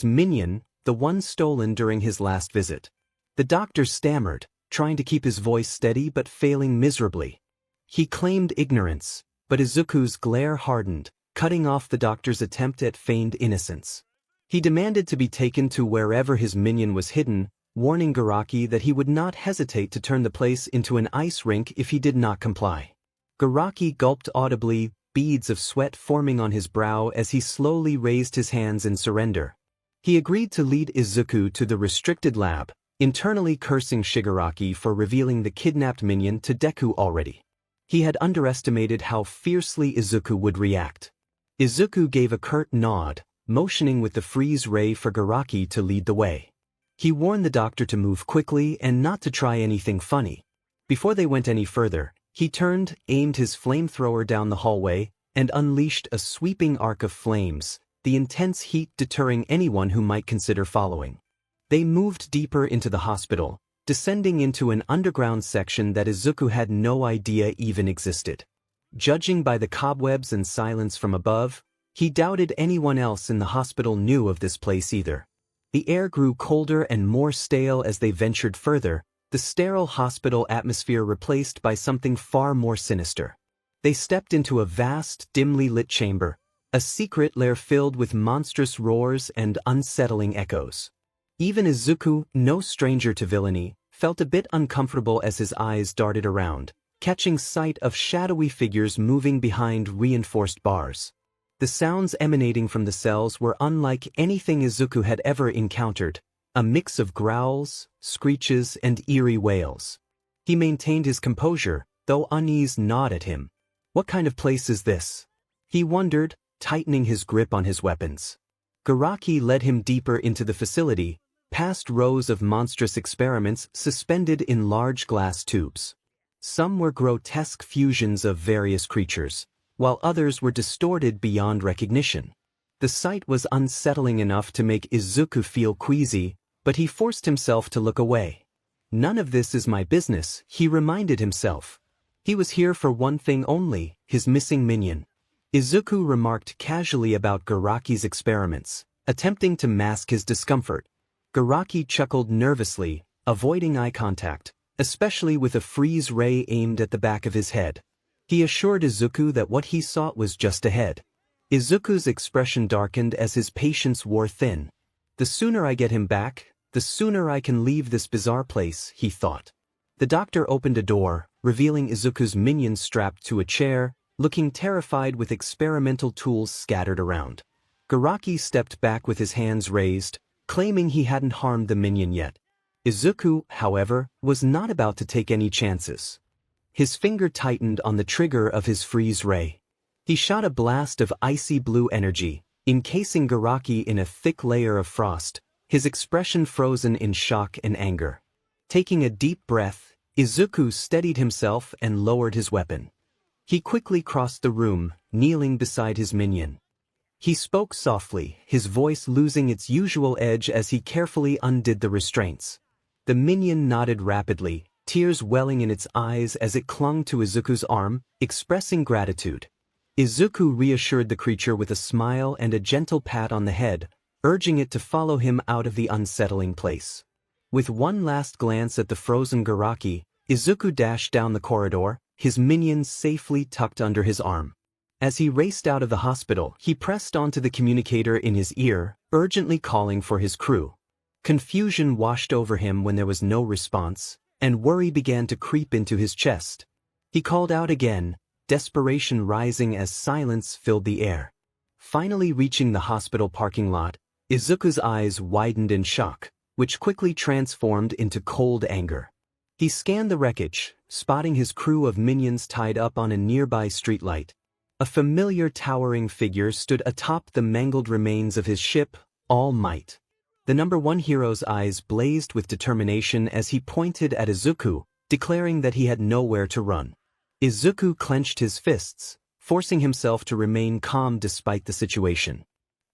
minion, the one stolen during his last visit. The doctor stammered, trying to keep his voice steady but failing miserably. He claimed ignorance, but Izuku's glare hardened, cutting off the doctor's attempt at feigned innocence. He demanded to be taken to wherever his minion was hidden, warning Garaki that he would not hesitate to turn the place into an ice rink if he did not comply. Garaki gulped audibly, beads of sweat forming on his brow as he slowly raised his hands in surrender. He agreed to lead Izuku to the restricted lab, internally cursing Shigaraki for revealing the kidnapped minion to Deku already. He had underestimated how fiercely Izuku would react. Izuku gave a curt nod, motioning with the freeze ray for Garaki to lead the way. He warned the doctor to move quickly and not to try anything funny. Before they went any further, he turned, aimed his flamethrower down the hallway, and unleashed a sweeping arc of flames, the intense heat deterring anyone who might consider following. They moved deeper into the hospital, descending into an underground section that Izuku had no idea even existed. Judging by the cobwebs and silence from above, he doubted anyone else in the hospital knew of this place either. The air grew colder and more stale as they ventured further, the sterile hospital atmosphere replaced by something far more sinister. They stepped into a vast, dimly lit chamber, a secret lair filled with monstrous roars and unsettling echoes. Even Izuku, no stranger to villainy, felt a bit uncomfortable as his eyes darted around, catching sight of shadowy figures moving behind reinforced bars. The sounds emanating from the cells were unlike anything Izuku had ever encountered, a mix of growls, screeches, and eerie wails. He maintained his composure, though unease gnawed at him. What kind of place is this? He wondered, tightening his grip on his weapons. Garaki led him deeper into the facility, past rows of monstrous experiments suspended in large glass tubes. Some were grotesque fusions of various creatures, while others were distorted beyond recognition. The sight was unsettling enough to make Izuku feel queasy, but he forced himself to look away. None of this is my business, he reminded himself. He was here for one thing only, his missing minion. Izuku remarked casually about Garaki's experiments, attempting to mask his discomfort. Garaki chuckled nervously, avoiding eye contact, especially with a freeze ray aimed at the back of his head. He assured Izuku that what he sought was just ahead. Izuku's expression darkened as his patience wore thin. The sooner I get him back, the sooner I can leave this bizarre place, he thought. The doctor opened a door, revealing Izuku's minion strapped to a chair, looking terrified with experimental tools scattered around. Garaki stepped back with his hands raised, claiming he hadn't harmed the minion yet. Izuku, however, was not about to take any chances. His finger tightened on the trigger of his freeze ray. He shot a blast of icy blue energy, encasing Garaki in a thick layer of frost, his expression frozen in shock and anger. Taking a deep breath, Izuku steadied himself and lowered his weapon. He quickly crossed the room, kneeling beside his minion. He spoke softly, his voice losing its usual edge as he carefully undid the restraints. The minion nodded rapidly, tears welling in its eyes as it clung to Izuku's arm, expressing gratitude. Izuku reassured the creature with a smile and a gentle pat on the head, urging it to follow him out of the unsettling place. With one last glance at the frozen Garaki, Izuku dashed down the corridor, his minion safely tucked under his arm. As he raced out of the hospital, he pressed onto the communicator in his ear, urgently calling for his crew. Confusion washed over him when there was no response, and worry began to creep into his chest. He called out again, desperation rising as silence filled the air. Finally reaching the hospital parking lot, Izuku's eyes widened in shock, which quickly transformed into cold anger. He scanned the wreckage, spotting his crew of minions tied up on a nearby streetlight. A familiar towering figure stood atop the mangled remains of his ship, All Might. The number one hero's eyes blazed with determination as he pointed at Izuku, declaring that he had nowhere to run. Izuku clenched his fists, forcing himself to remain calm despite the situation.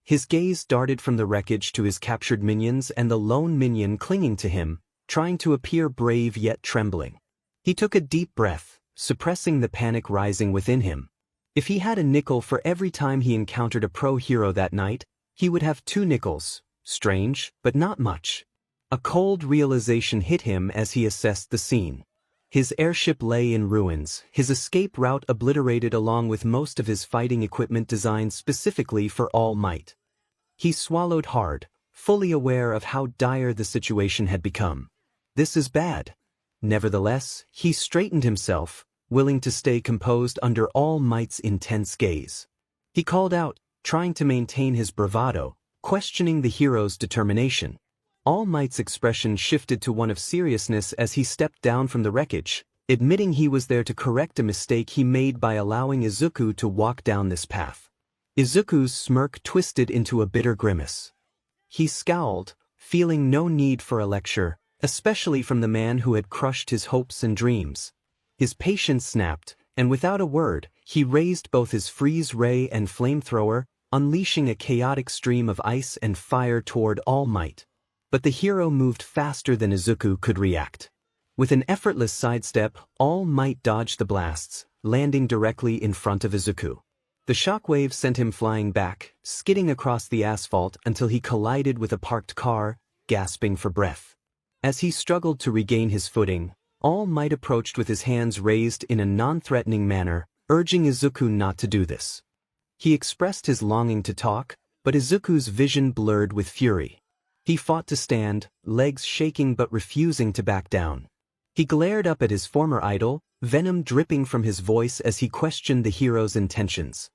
His gaze darted from the wreckage to his captured minions and the lone minion clinging to him, trying to appear brave yet trembling. He took a deep breath, suppressing the panic rising within him. If he had a nickel for every time he encountered a pro hero that night, he would have 2 nickels. Strange, but not much. A cold realization hit him as he assessed the scene. His airship lay in ruins, his escape route obliterated along with most of his fighting equipment designed specifically for All Might. He swallowed hard, fully aware of how dire the situation had become. This is bad. Nevertheless, he straightened himself, willing to stay composed under All Might's intense gaze. He called out, trying to maintain his bravado, questioning the hero's determination. All Might's expression shifted to one of seriousness as he stepped down from the wreckage, admitting he was there to correct a mistake he made by allowing Izuku to walk down this path. Izuku's smirk twisted into a bitter grimace. He scowled, feeling no need for a lecture, especially from the man who had crushed his hopes and dreams. His patience snapped, and without a word, he raised both his freeze ray and flamethrower, unleashing a chaotic stream of ice and fire toward All Might. But the hero moved faster than Izuku could react. With an effortless sidestep, All Might dodged the blasts, landing directly in front of Izuku. The shockwave sent him flying back, skidding across the asphalt until he collided with a parked car, gasping for breath. As he struggled to regain his footing, All Might approached with his hands raised in a non-threatening manner, urging Izuku not to do this. He expressed his longing to talk, but Izuku's vision blurred with fury. He fought to stand, legs shaking but refusing to back down. He glared up at his former idol, venom dripping from his voice as he questioned the hero's intentions.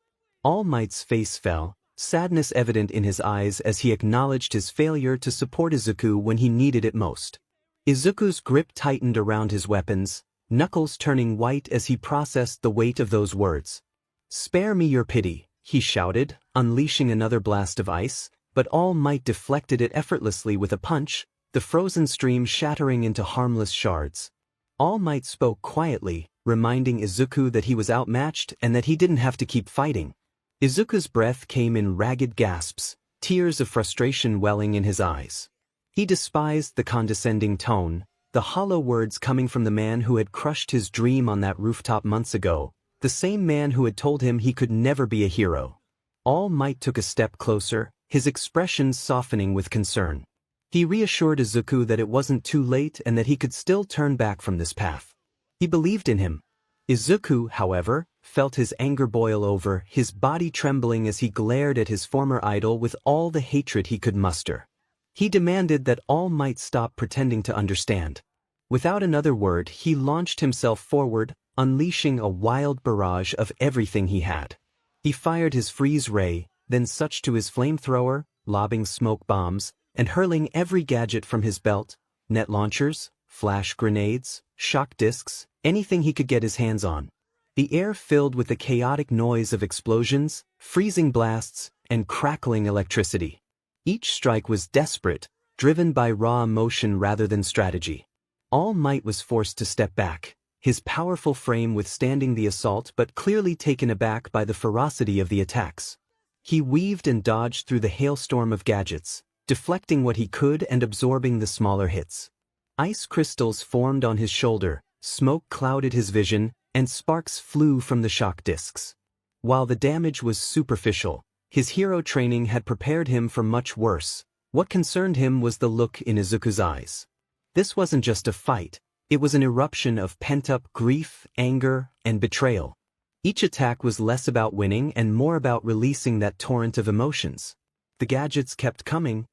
All Might's face fell, sadness evident in his eyes as he acknowledged his failure to support Izuku when he needed it most. Izuku's grip tightened around his weapons, knuckles turning white as he processed the weight of those words. "Spare me your pity," he shouted, unleashing another blast of ice, but All Might deflected it effortlessly with a punch, the frozen stream shattering into harmless shards. All Might spoke quietly, reminding Izuku that he was outmatched and that he didn't have to keep fighting. Izuku's breath came in ragged gasps, tears of frustration welling in his eyes. He despised the condescending tone, the hollow words coming from the man who had crushed his dream on that rooftop months ago, The same man who had told him he could never be a hero. All Might took a step closer, his expression softening with concern. He reassured Izuku that it wasn't too late and that he could still turn back from this path. He believed in him. Izuku, however, felt his anger boil over, his body trembling as he glared at his former idol with all the hatred he could muster. He demanded that All Might stop pretending to understand. Without another word, he launched himself forward, unleashing a wild barrage of everything he had. He fired his freeze ray, then switched to his flamethrower, lobbing smoke bombs, and hurling every gadget from his belt, net launchers, flash grenades, shock discs, anything he could get his hands on. The air filled with the chaotic noise of explosions, freezing blasts, and crackling electricity. Each strike was desperate, driven by raw emotion rather than strategy. All Might was forced to step back, his powerful frame withstanding the assault but clearly taken aback by the ferocity of the attacks. He weaved and dodged through the hailstorm of gadgets, deflecting what he could and absorbing the smaller hits. Ice crystals formed on his shoulder, smoke clouded his vision, and sparks flew from the shock discs. While the damage was superficial, his hero training had prepared him for much worse. What concerned him was the look in Izuku's eyes. This wasn't just a fight, it was an eruption of pent-up grief, anger, and betrayal. Each attack was less about winning and more about releasing that torrent of emotions. The gadgets kept coming,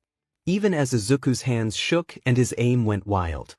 even as Izuku's hands shook and his aim went wild.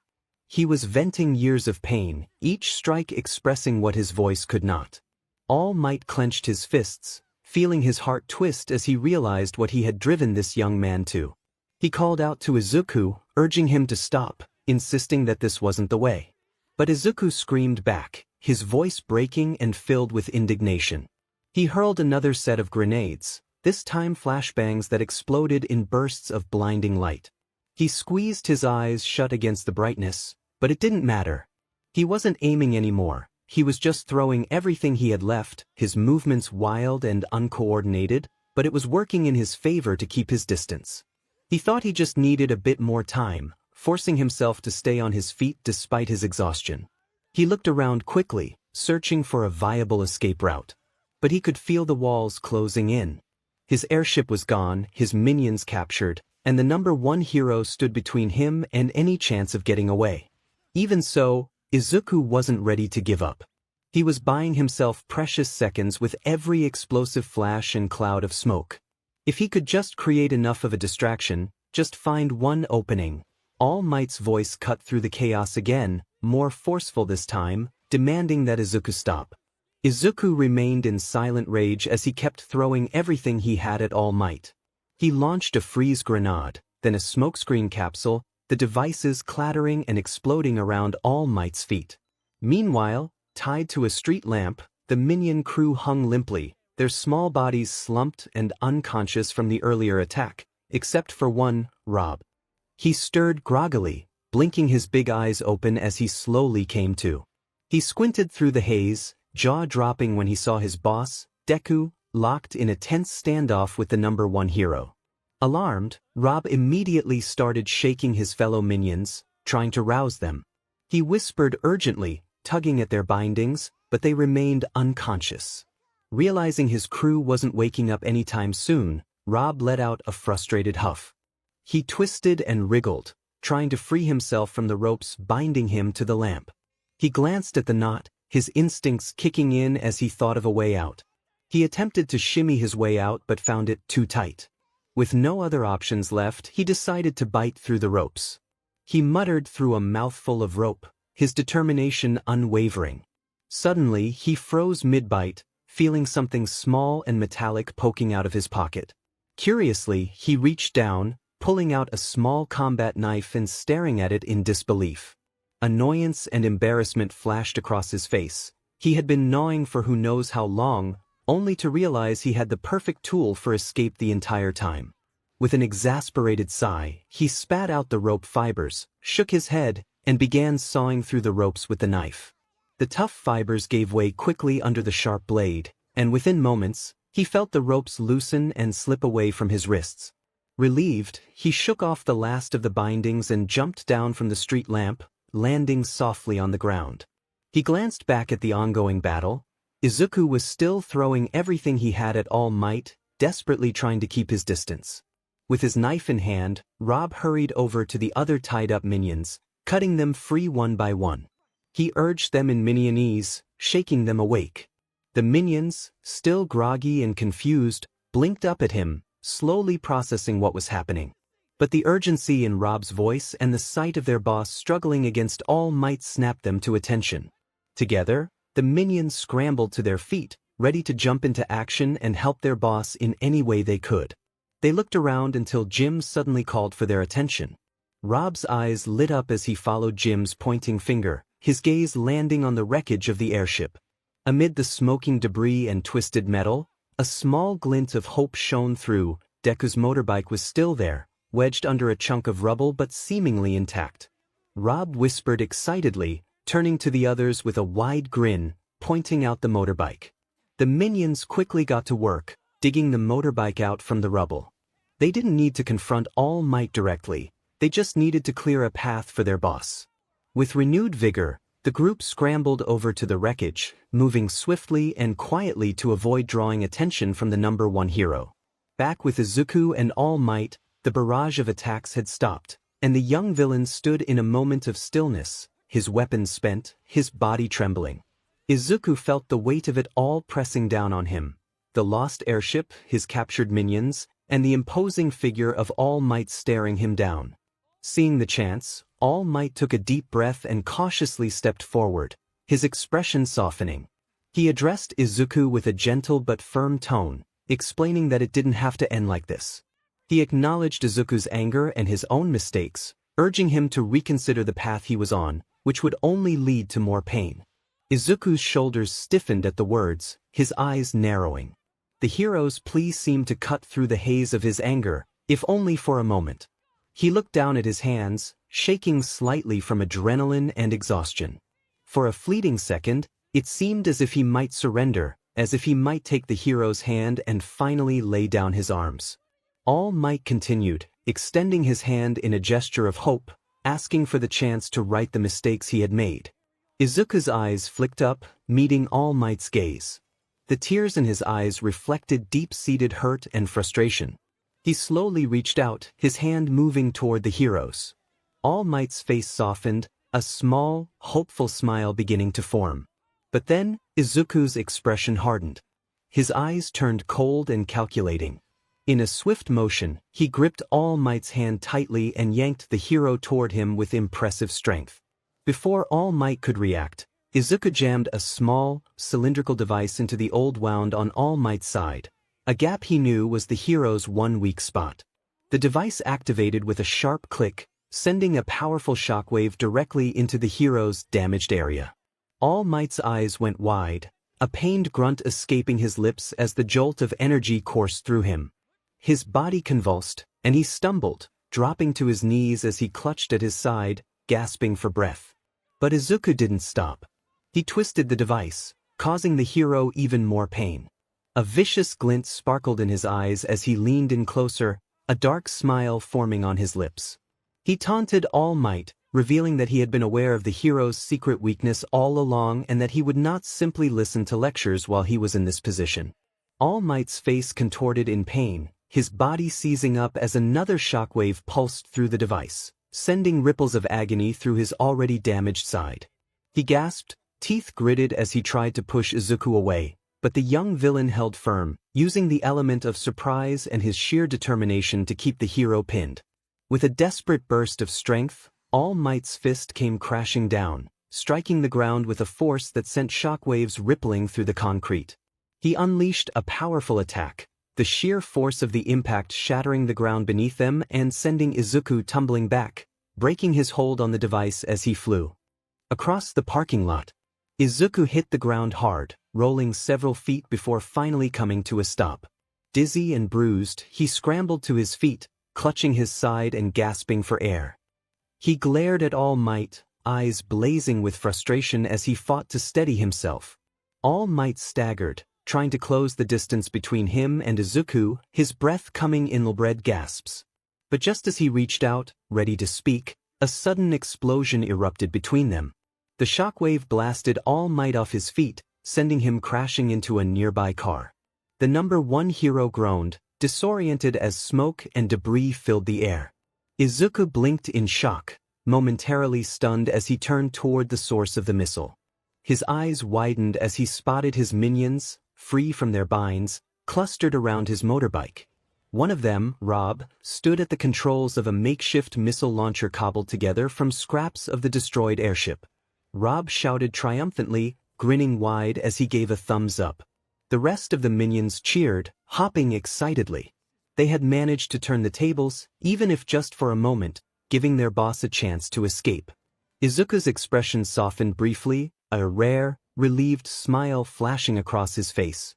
He was venting years of pain, each strike expressing what his voice could not. All Might clenched his fists, feeling his heart twist as he realized what he had driven this young man to. He called out to Izuku, urging him to stop, insisting that this wasn't the way. But Izuku screamed back, his voice breaking and filled with indignation. He hurled another set of grenades, this time flashbangs that exploded in bursts of blinding light. He squeezed his eyes shut against the brightness, but it didn't matter. He wasn't aiming anymore, he was just throwing everything he had left, his movements wild and uncoordinated, but it was working in his favor to keep his distance. He thought he just needed a bit more time, forcing himself to stay on his feet despite his exhaustion. He looked around quickly, searching for a viable escape route. But he could feel the walls closing in. His airship was gone, his minions captured, and the #1 hero stood between him and any chance of getting away. Even so, Izuku wasn't ready to give up. He was buying himself precious seconds with every explosive flash and cloud of smoke. If he could just create enough of a distraction, just find one opening. All Might's voice cut through the chaos again, more forceful this time, demanding that Izuku stop. Izuku remained in silent rage as he kept throwing everything he had at All Might. He launched a freeze grenade, then a smokescreen capsule, the devices clattering and exploding around All Might's feet. Meanwhile, tied to a street lamp, the minion crew hung limply, their small bodies slumped and unconscious from the earlier attack, except for one, Rob. He stirred groggily, blinking his big eyes open as he slowly came to. He squinted through the haze, jaw dropping when he saw his boss, Deku, locked in a tense standoff with the #1 hero. Alarmed, Rob immediately started shaking his fellow minions, trying to rouse them. He whispered urgently, tugging at their bindings, but they remained unconscious. Realizing his crew wasn't waking up anytime soon, Rob let out a frustrated huff. He twisted and wriggled, trying to free himself from the ropes binding him to the lamp. He glanced at the knot, his instincts kicking in as he thought of a way out. He attempted to shimmy his way out but found it too tight. With no other options left, he decided to bite through the ropes. He muttered through a mouthful of rope, his determination unwavering. Suddenly, he froze mid-bite, feeling something small and metallic poking out of his pocket. Curiously, he reached down, pulling out a small combat knife and staring at it in disbelief. Annoyance and embarrassment flashed across his face. He had been gnawing for who knows how long, only to realize he had the perfect tool for escape the entire time. With an exasperated sigh, he spat out the rope fibers, shook his head, and began sawing through the ropes with the knife. The tough fibers gave way quickly under the sharp blade, and within moments, he felt the ropes loosen and slip away from his wrists. Relieved, he shook off the last of the bindings and jumped down from the street lamp, landing softly on the ground. He glanced back at the ongoing battle. Izuku was still throwing everything he had at All Might, desperately trying to keep his distance. With his knife in hand, Rob hurried over to the other tied-up minions, cutting them free one by one. He urged them in minionese, shaking them awake. The minions, still groggy and confused, blinked up at him, slowly processing what was happening. But the urgency in Rob's voice and the sight of their boss struggling against All Might snapped them to attention. Together, the minions scrambled to their feet, ready to jump into action and help their boss in any way they could. They looked around until Jim suddenly called for their attention. Rob's eyes lit up as he followed Jim's pointing finger, his gaze landing on the wreckage of the airship. Amid the smoking debris and twisted metal, a small glint of hope shone through. Deku's motorbike was still there, wedged under a chunk of rubble but seemingly intact. Rob whispered excitedly, turning to the others with a wide grin, pointing out the motorbike. The minions quickly got to work, digging the motorbike out from the rubble. They didn't need to confront All Might directly, they just needed to clear a path for their boss. With renewed vigor, the group scrambled over to the wreckage, moving swiftly and quietly to avoid drawing attention from the number one hero. Back with Izuku and All Might, the barrage of attacks had stopped, and the young villain stood in a moment of stillness, his weapons spent, his body trembling. Izuku felt the weight of it all pressing down on him. The lost airship, his captured minions, and the imposing figure of All Might staring him down. Seeing the chance, All Might took a deep breath and cautiously stepped forward, his expression softening. He addressed Izuku with a gentle but firm tone, explaining that it didn't have to end like this. He acknowledged Izuku's anger and his own mistakes, urging him to reconsider the path he was on, which would only lead to more pain. Izuku's shoulders stiffened at the words, his eyes narrowing. The hero's plea seemed to cut through the haze of his anger, if only for a moment. He looked down at his hands, shaking slightly from adrenaline and exhaustion. For a fleeting second, it seemed as if he might surrender, as if he might take the hero's hand and finally lay down his arms. All Might continued, extending his hand in a gesture of hope, asking for the chance to right the mistakes he had made. Izuku's eyes flicked up, meeting All Might's gaze. The tears in his eyes reflected deep-seated hurt and frustration. He slowly reached out, his hand moving toward the heroes. All Might's face softened, a small, hopeful smile beginning to form. But then, Izuku's expression hardened. His eyes turned cold and calculating. In a swift motion, he gripped All Might's hand tightly and yanked the hero toward him with impressive strength. Before All Might could react, Izuku jammed a small, cylindrical device into the old wound on All Might's side. A gap he knew was the hero's one weak spot. The device activated with a sharp click, sending a powerful shockwave directly into the hero's damaged area. All Might's eyes went wide, a pained grunt escaping his lips as the jolt of energy coursed through him. His body convulsed, and he stumbled, dropping to his knees as he clutched at his side, gasping for breath. But Izuku didn't stop. He twisted the device, causing the hero even more pain. A vicious glint sparkled in his eyes as he leaned in closer, a dark smile forming on his lips. He taunted All Might, revealing that he had been aware of the hero's secret weakness all along and that he would not simply listen to lectures while he was in this position. All Might's face contorted in pain, his body seizing up as another shockwave pulsed through the device, sending ripples of agony through his already damaged side. He gasped, teeth gritted as he tried to push Izuku away, but the young villain held firm, using the element of surprise and his sheer determination to keep the hero pinned. With a desperate burst of strength, All Might's fist came crashing down, striking the ground with a force that sent shockwaves rippling through the concrete. He unleashed a powerful attack, the sheer force of the impact shattering the ground beneath them and sending Izuku tumbling back, breaking his hold on the device as he flew. Across the parking lot, Izuku hit the ground hard, rolling several feet before finally coming to a stop. Dizzy and bruised, he scrambled to his feet, clutching his side and gasping for air. He glared at All Might, eyes blazing with frustration as he fought to steady himself. All Might staggered, trying to close the distance between him and Izuku, his breath coming in laboured gasps. But just as he reached out, ready to speak, a sudden explosion erupted between them. The shockwave blasted All Might off his feet, sending him crashing into a nearby car. The number one hero groaned, disoriented as smoke and debris filled the air. Izuku blinked in shock, momentarily stunned as he turned toward the source of the missile. His eyes widened as he spotted his minions, free from their binds, clustered around his motorbike. One of them, Rob, stood at the controls of a makeshift missile launcher cobbled together from scraps of the destroyed airship. Rob shouted triumphantly, grinning wide as he gave a thumbs up. The rest of the minions cheered, hopping excitedly. They had managed to turn the tables, even if just for a moment, giving their boss a chance to escape. Izuku's expression softened briefly, a rare, relieved smile flashing across his face.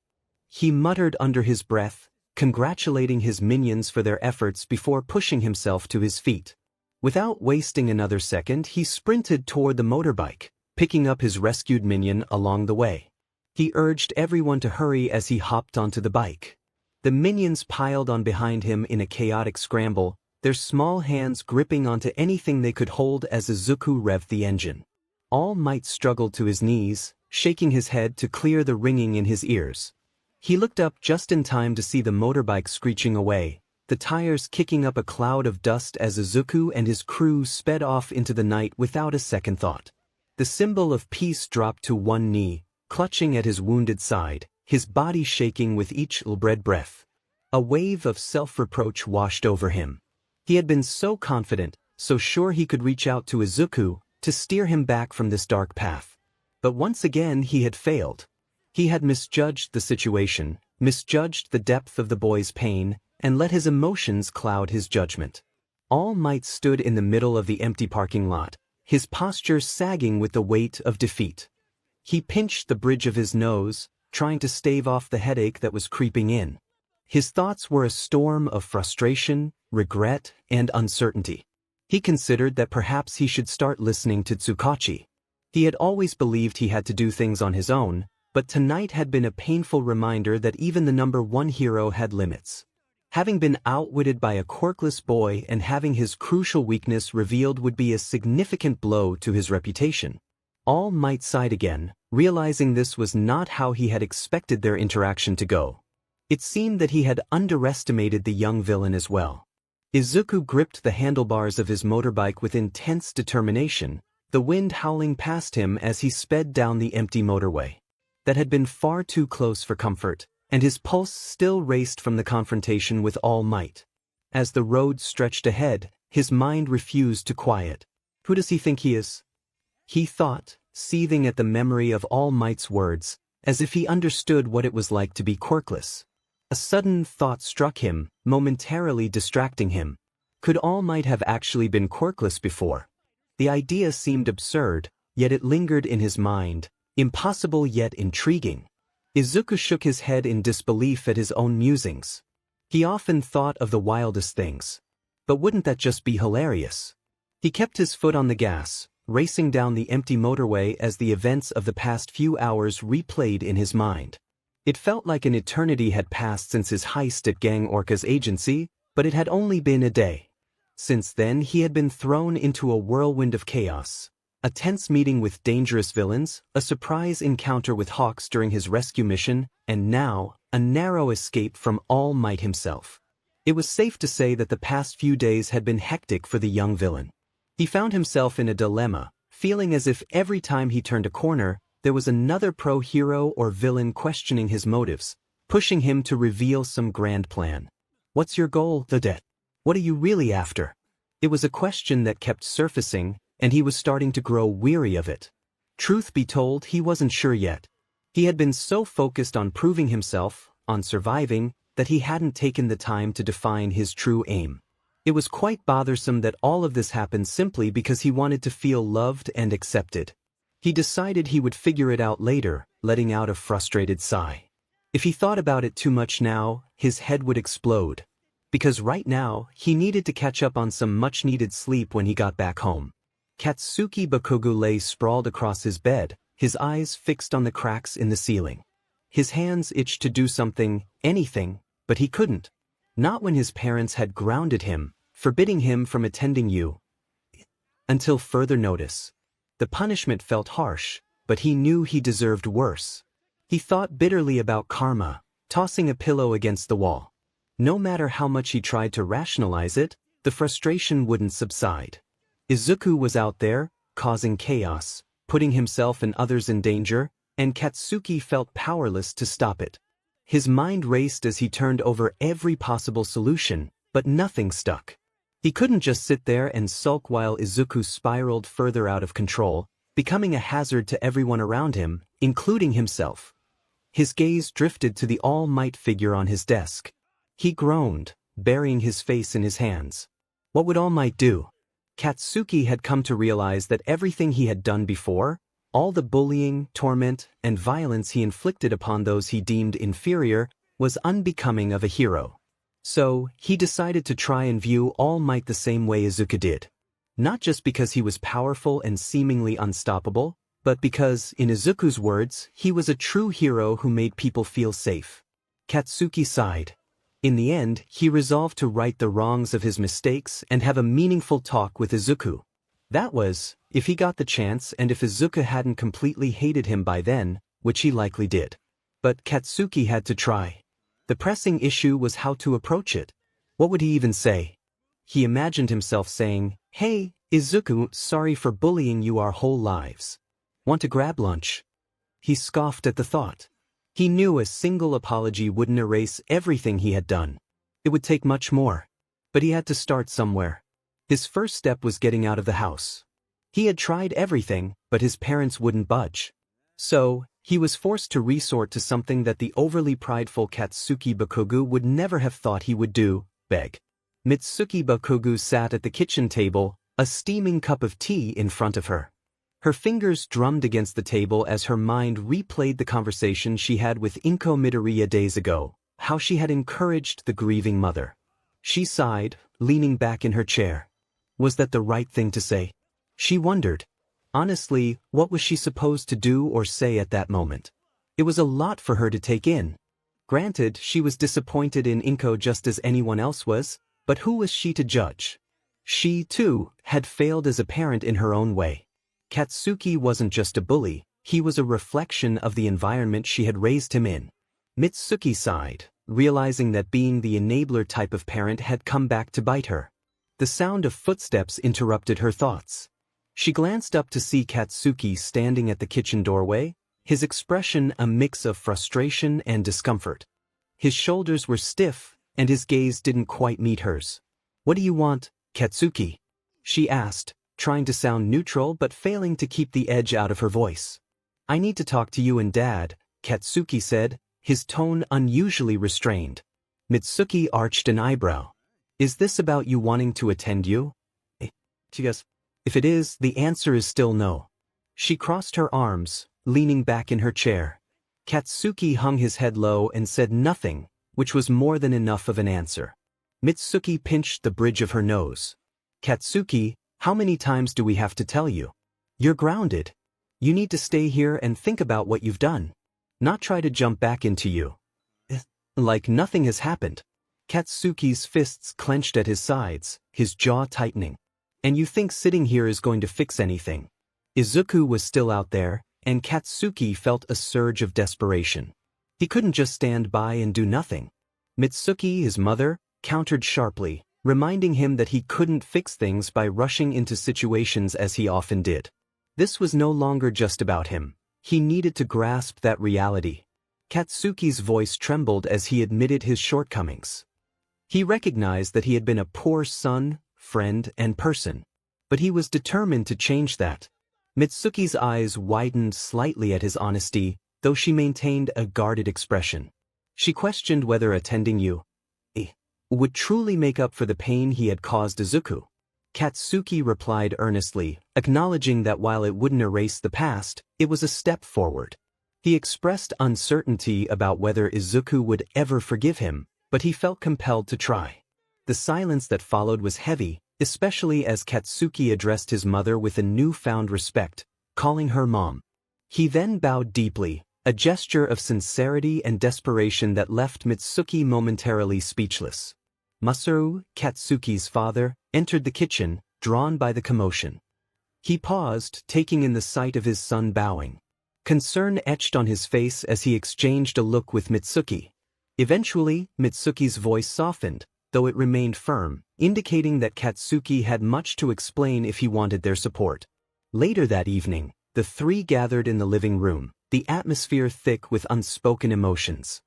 He muttered under his breath, congratulating his minions for their efforts before pushing himself to his feet. Without wasting another second, he sprinted toward the motorbike, picking up his rescued minion along the way. He urged everyone to hurry as he hopped onto the bike. The minions piled on behind him in a chaotic scramble, their small hands gripping onto anything they could hold as Izuku revved the engine. All Might struggled to his knees, shaking his head to clear the ringing in his ears. He looked up just in time to see the motorbike screeching away, the tires kicking up a cloud of dust as Izuku and his crew sped off into the night without a second thought. The symbol of peace dropped to one knee, clutching at his wounded side, his body shaking with each laboured breath. A wave of self-reproach washed over him. He had been so confident, so sure he could reach out to Izuku, to steer him back from this dark path. But once again he had failed. He had misjudged the situation, misjudged the depth of the boy's pain, and let his emotions cloud his judgment. All Might stood in the middle of the empty parking lot, his posture sagging with the weight of defeat. He pinched the bridge of his nose, trying to stave off the headache that was creeping in. His thoughts were a storm of frustration, regret, and uncertainty. He considered that perhaps he should start listening to Tsukachi. He had always believed he had to do things on his own, but tonight had been a painful reminder that even the number one hero had limits. Having been outwitted by a quirkless boy and having his crucial weakness revealed would be a significant blow to his reputation. All Might sighed again, realizing this was not how he had expected their interaction to go. It seemed that he had underestimated the young villain as well. Izuku gripped the handlebars of his motorbike with intense determination, the wind howling past him as he sped down the empty motorway. That had been far too close for comfort, and his pulse still raced from the confrontation with All Might. As the road stretched ahead, his mind refused to quiet. Who does he think he is? He thought, seething at the memory of All Might's words, as if he understood what it was like to be quirkless. A sudden thought struck him, momentarily distracting him. Could All Might have actually been quirkless before? The idea seemed absurd, yet it lingered in his mind, impossible yet intriguing. Izuku shook his head in disbelief at his own musings. He often thought of the wildest things. But wouldn't that just be hilarious? He kept his foot on the gas, racing down the empty motorway as the events of the past few hours replayed in his mind. It felt like an eternity had passed since his heist at Gang Orca's agency, but it had only been a day. Since then he had been thrown into a whirlwind of chaos. A tense meeting with dangerous villains, a surprise encounter with Hawks during his rescue mission, and now, a narrow escape from All Might himself. It was safe to say that the past few days had been hectic for the young villain. He found himself in a dilemma, feeling as if every time he turned a corner, there was another pro-hero or villain questioning his motives, pushing him to reveal some grand plan. What's your goal, 𝗧𝗏? What are you really after? It was a question that kept surfacing, and he was starting to grow weary of it. Truth be told, he wasn't sure yet. He had been so focused on proving himself, on surviving, that he hadn't taken the time to define his true aim. It was quite bothersome that all of this happened simply because he wanted to feel loved and accepted. He decided he would figure it out later, letting out a frustrated sigh. If he thought about it too much now, his head would explode. Because right now, he needed to catch up on some much-needed sleep when he got back home. Katsuki Bakugo lay sprawled across his bed, his eyes fixed on the cracks in the ceiling. His hands itched to do something, anything, but he couldn't. Not when his parents had grounded him, forbidding him from attending until further notice. The punishment felt harsh, but he knew he deserved worse. He thought bitterly about karma, tossing a pillow against the wall. No matter how much he tried to rationalize it, the frustration wouldn't subside. Izuku was out there, causing chaos, putting himself and others in danger, and Katsuki felt powerless to stop it. His mind raced as he turned over every possible solution, but nothing stuck. He couldn't just sit there and sulk while Izuku spiraled further out of control, becoming a hazard to everyone around him, including himself. His gaze drifted to the All Might figure on his desk. He groaned, burying his face in his hands. What would All Might do? Katsuki had come to realize that everything he had done before, all the bullying, torment, and violence he inflicted upon those he deemed inferior, was unbecoming of a hero. So, he decided to try and view All Might the same way Izuku did. Not just because he was powerful and seemingly unstoppable, but because, in Izuku's words, he was a true hero who made people feel safe. Katsuki sighed. In the end, he resolved to right the wrongs of his mistakes and have a meaningful talk with Izuku. That was, if he got the chance and if Izuku hadn't completely hated him by then, which he likely did. But Katsuki had to try. The pressing issue was how to approach it. What would he even say? He imagined himself saying, "Hey, Izuku, sorry for bullying you our whole lives. Want to grab lunch?" He scoffed at the thought. He knew a single apology wouldn't erase everything he had done. It would take much more. But he had to start somewhere. His first step was getting out of the house. He had tried everything, but his parents wouldn't budge. So, he was forced to resort to something that the overly prideful Katsuki Bakugo would never have thought he would do: beg. Mitsuki Bakugo sat at the kitchen table, a steaming cup of tea in front of her. Her fingers drummed against the table as her mind replayed the conversation she had with 𝐒𝐭𝐚𝐲 Midoriya days ago, how she had encouraged the grieving mother. She sighed, leaning back in her chair. Was that the right thing to say? She wondered. Honestly, what was she supposed to do or say at that moment? It was a lot for her to take in. Granted, she was disappointed in 𝐒𝐭𝐴 just as anyone else was, but who was she to judge? She, too, had failed as a parent in her own way. Katsuki wasn't just a bully, he was a reflection of the environment she had raised him in. Mitsuki sighed, realizing that being the enabler type of parent had come back to bite her. The sound of footsteps interrupted her thoughts. She glanced up to see Katsuki standing at the kitchen doorway, his expression a mix of frustration and discomfort. His shoulders were stiff, and his gaze didn't quite meet hers. "What do you want, Katsuki?" she asked, trying to sound neutral but failing to keep the edge out of her voice. "I need to talk to you and Dad," Katsuki said, his tone unusually restrained. Mitsuki arched an eyebrow. "Is this about you wanting to attend you?" She goes, "If it is, the answer is still no." She crossed her arms, leaning back in her chair. Katsuki hung his head low and said nothing, which was more than enough of an answer. Mitsuki pinched the bridge of her nose. "Katsuki, how many times do we have to tell you? You're grounded. You need to stay here and think about what you've done. Not try to jump back into you. Like nothing has happened." Katsuki's fists clenched at his sides, his jaw tightening. "And you think sitting here is going to fix anything?" Izuku was still out there, and Katsuki felt a surge of desperation. He couldn't just stand by and do nothing. Mitsuki, his mother, countered sharply, reminding him that he couldn't fix things by rushing into situations as he often did. This was no longer just about him. He needed to grasp that reality. Katsuki's voice trembled as he admitted his shortcomings. He recognized that he had been a poor son, friend, and person. But he was determined to change that. Mitsuki's eyes widened slightly at his honesty, though she maintained a guarded expression. She questioned whether attending you would truly make up for the pain he had caused Izuku. Katsuki replied earnestly, acknowledging that while it wouldn't erase the past, it was a step forward. He expressed uncertainty about whether Izuku would ever forgive him, but he felt compelled to try. The silence that followed was heavy, especially as Katsuki addressed his mother with a newfound respect, calling her mom. He then bowed deeply, a gesture of sincerity and desperation that left Mitsuki momentarily speechless. Masaru, Katsuki's father, entered the kitchen, drawn by the commotion. He paused, taking in the sight of his son bowing. Concern etched on his face as he exchanged a look with Mitsuki. Eventually, Mitsuki's voice softened, though it remained firm, indicating that Katsuki had much to explain if he wanted their support. Later that evening, the three gathered in the living room, the atmosphere thick with unspoken emotions.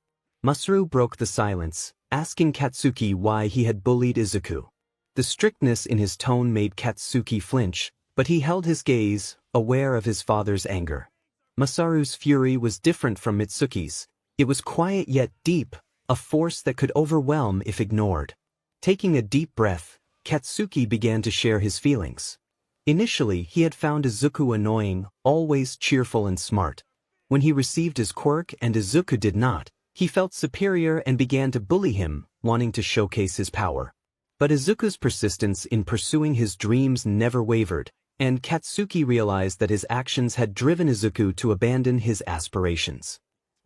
Masaru broke the silence, asking Katsuki why he had bullied Izuku. The strictness in his tone made Katsuki flinch, but he held his gaze, aware of his father's anger. Masaru's fury was different from Mitsuki's. It was quiet yet deep, a force that could overwhelm if ignored. Taking a deep breath, Katsuki began to share his feelings. Initially, he had found Izuku annoying, always cheerful and smart. When he received his quirk and Izuku did not, he felt superior and began to bully him, wanting to showcase his power. But Izuku's persistence in pursuing his dreams never wavered, and Katsuki realized that his actions had driven Izuku to abandon his aspirations.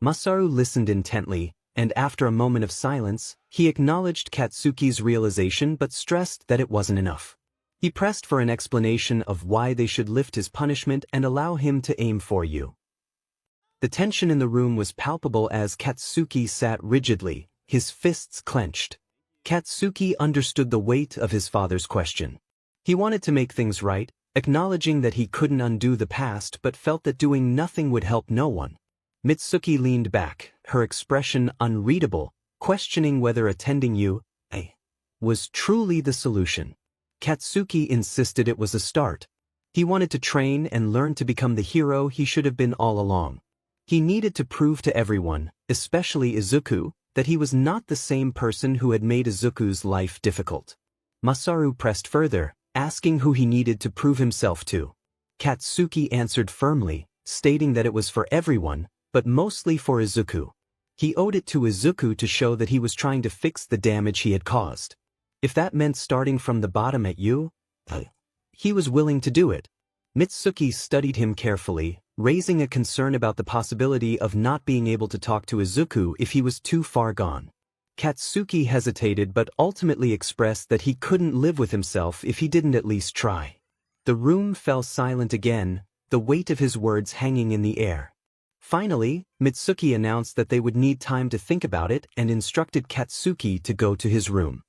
Masaru listened intently, and after a moment of silence, he acknowledged Katsuki's realization but stressed that it wasn't enough. He pressed for an explanation of why they should lift his punishment and allow him to aim for you. The tension in the room was palpable as Katsuki sat rigidly, his fists clenched. Katsuki understood the weight of his father's question. He wanted to make things right, acknowledging that he couldn't undo the past but felt that doing nothing would help no one. Mitsuki leaned back, her expression unreadable, questioning whether attending 𝐸 was truly the solution. Katsuki insisted it was a start. He wanted to train and learn to become the hero he should have been all along. He needed to prove to everyone, especially Izuku, that he was not the same person who had made Izuku's life difficult. Masaru pressed further, asking who he needed to prove himself to. Katsuki answered firmly, stating that it was for everyone, but mostly for Izuku. He owed it to Izuku to show that he was trying to fix the damage he had caused. If that meant starting from the bottom at 𝐸, he was willing to do it. Mitsuki studied him carefully, raising a concern about the possibility of not being able to talk to Izuku if he was too far gone. Katsuki hesitated but ultimately expressed that he couldn't live with himself if he didn't at least try. The room fell silent again, the weight of his words hanging in the air. Finally, Mitsuki announced that they would need time to think about it and instructed Katsuki to go to his room.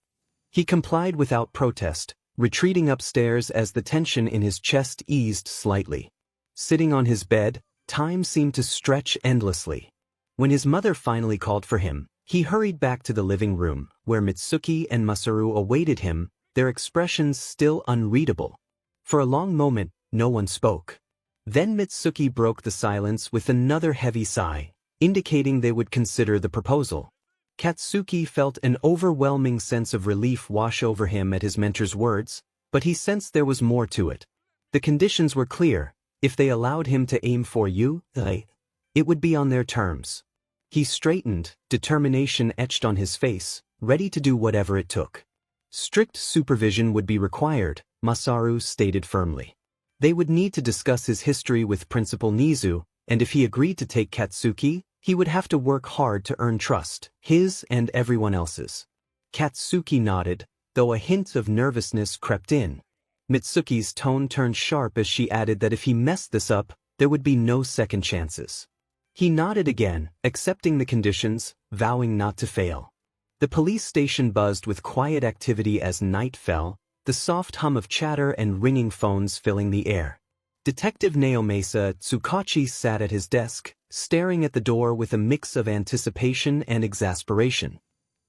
He complied without protest, retreating upstairs as the tension in his chest eased slightly. Sitting on his bed, time seemed to stretch endlessly. When his mother finally called for him, he hurried back to the living room, where Mitsuki and Masaru awaited him, their expressions still unreadable. For a long moment, no one spoke. Then Mitsuki broke the silence with another heavy sigh, indicating they would consider the proposal. Katsuki felt an overwhelming sense of relief wash over him at his mentor's words, but he sensed there was more to it. The conditions were clear. If they allowed him to aim for 𝐸, it would be on their terms. He straightened, determination etched on his face, ready to do whatever it took. Strict supervision would be required, Masaru stated firmly. They would need to discuss his history with Principal Nizu, and if he agreed to take Katsuki, he would have to work hard to earn trust, his and everyone else's. Katsuki nodded, though a hint of nervousness crept in. Mitsuki's tone turned sharp as she added that if he messed this up, there would be no second chances. He nodded again, accepting the conditions, vowing not to fail. The police station buzzed with quiet activity as night fell, the soft hum of chatter and ringing phones filling the air. Detective Naomasa Tsukachi sat at his desk, staring at the door with a mix of anticipation and exasperation.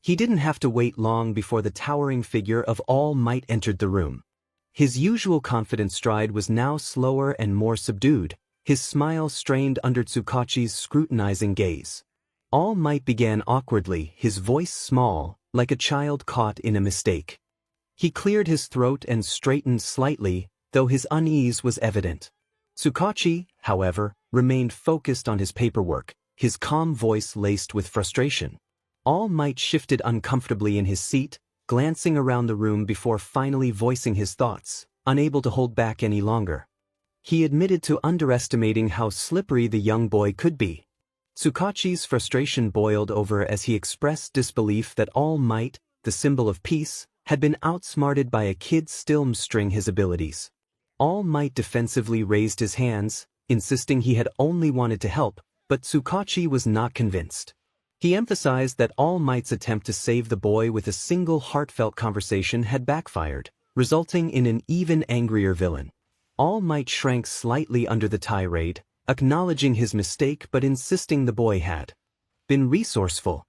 He didn't have to wait long before the towering figure of All Might entered the room. His usual confident stride was now slower and more subdued, his smile strained under Tsukachi's scrutinizing gaze. All Might began awkwardly, his voice small, like a child caught in a mistake. He cleared his throat and straightened slightly, though his unease was evident. Tsukachi, however, remained focused on his paperwork, his calm voice laced with frustration. All Might shifted uncomfortably in his seat, glancing around the room before finally voicing his thoughts, unable to hold back any longer. He admitted to underestimating how slippery the young boy could be. Tsukachi's frustration boiled over as he expressed disbelief that All Might, the symbol of peace, had been outsmarted by a kid still mastering his abilities. All Might defensively raised his hands, insisting he had only wanted to help, but 𝗧𝗏𝗁 was not convinced. He emphasized that All Might's attempt to save the boy with a single heartfelt conversation had backfired, resulting in an even angrier villain. All Might shrank slightly under the tirade, acknowledging his mistake but insisting the boy had been resourceful.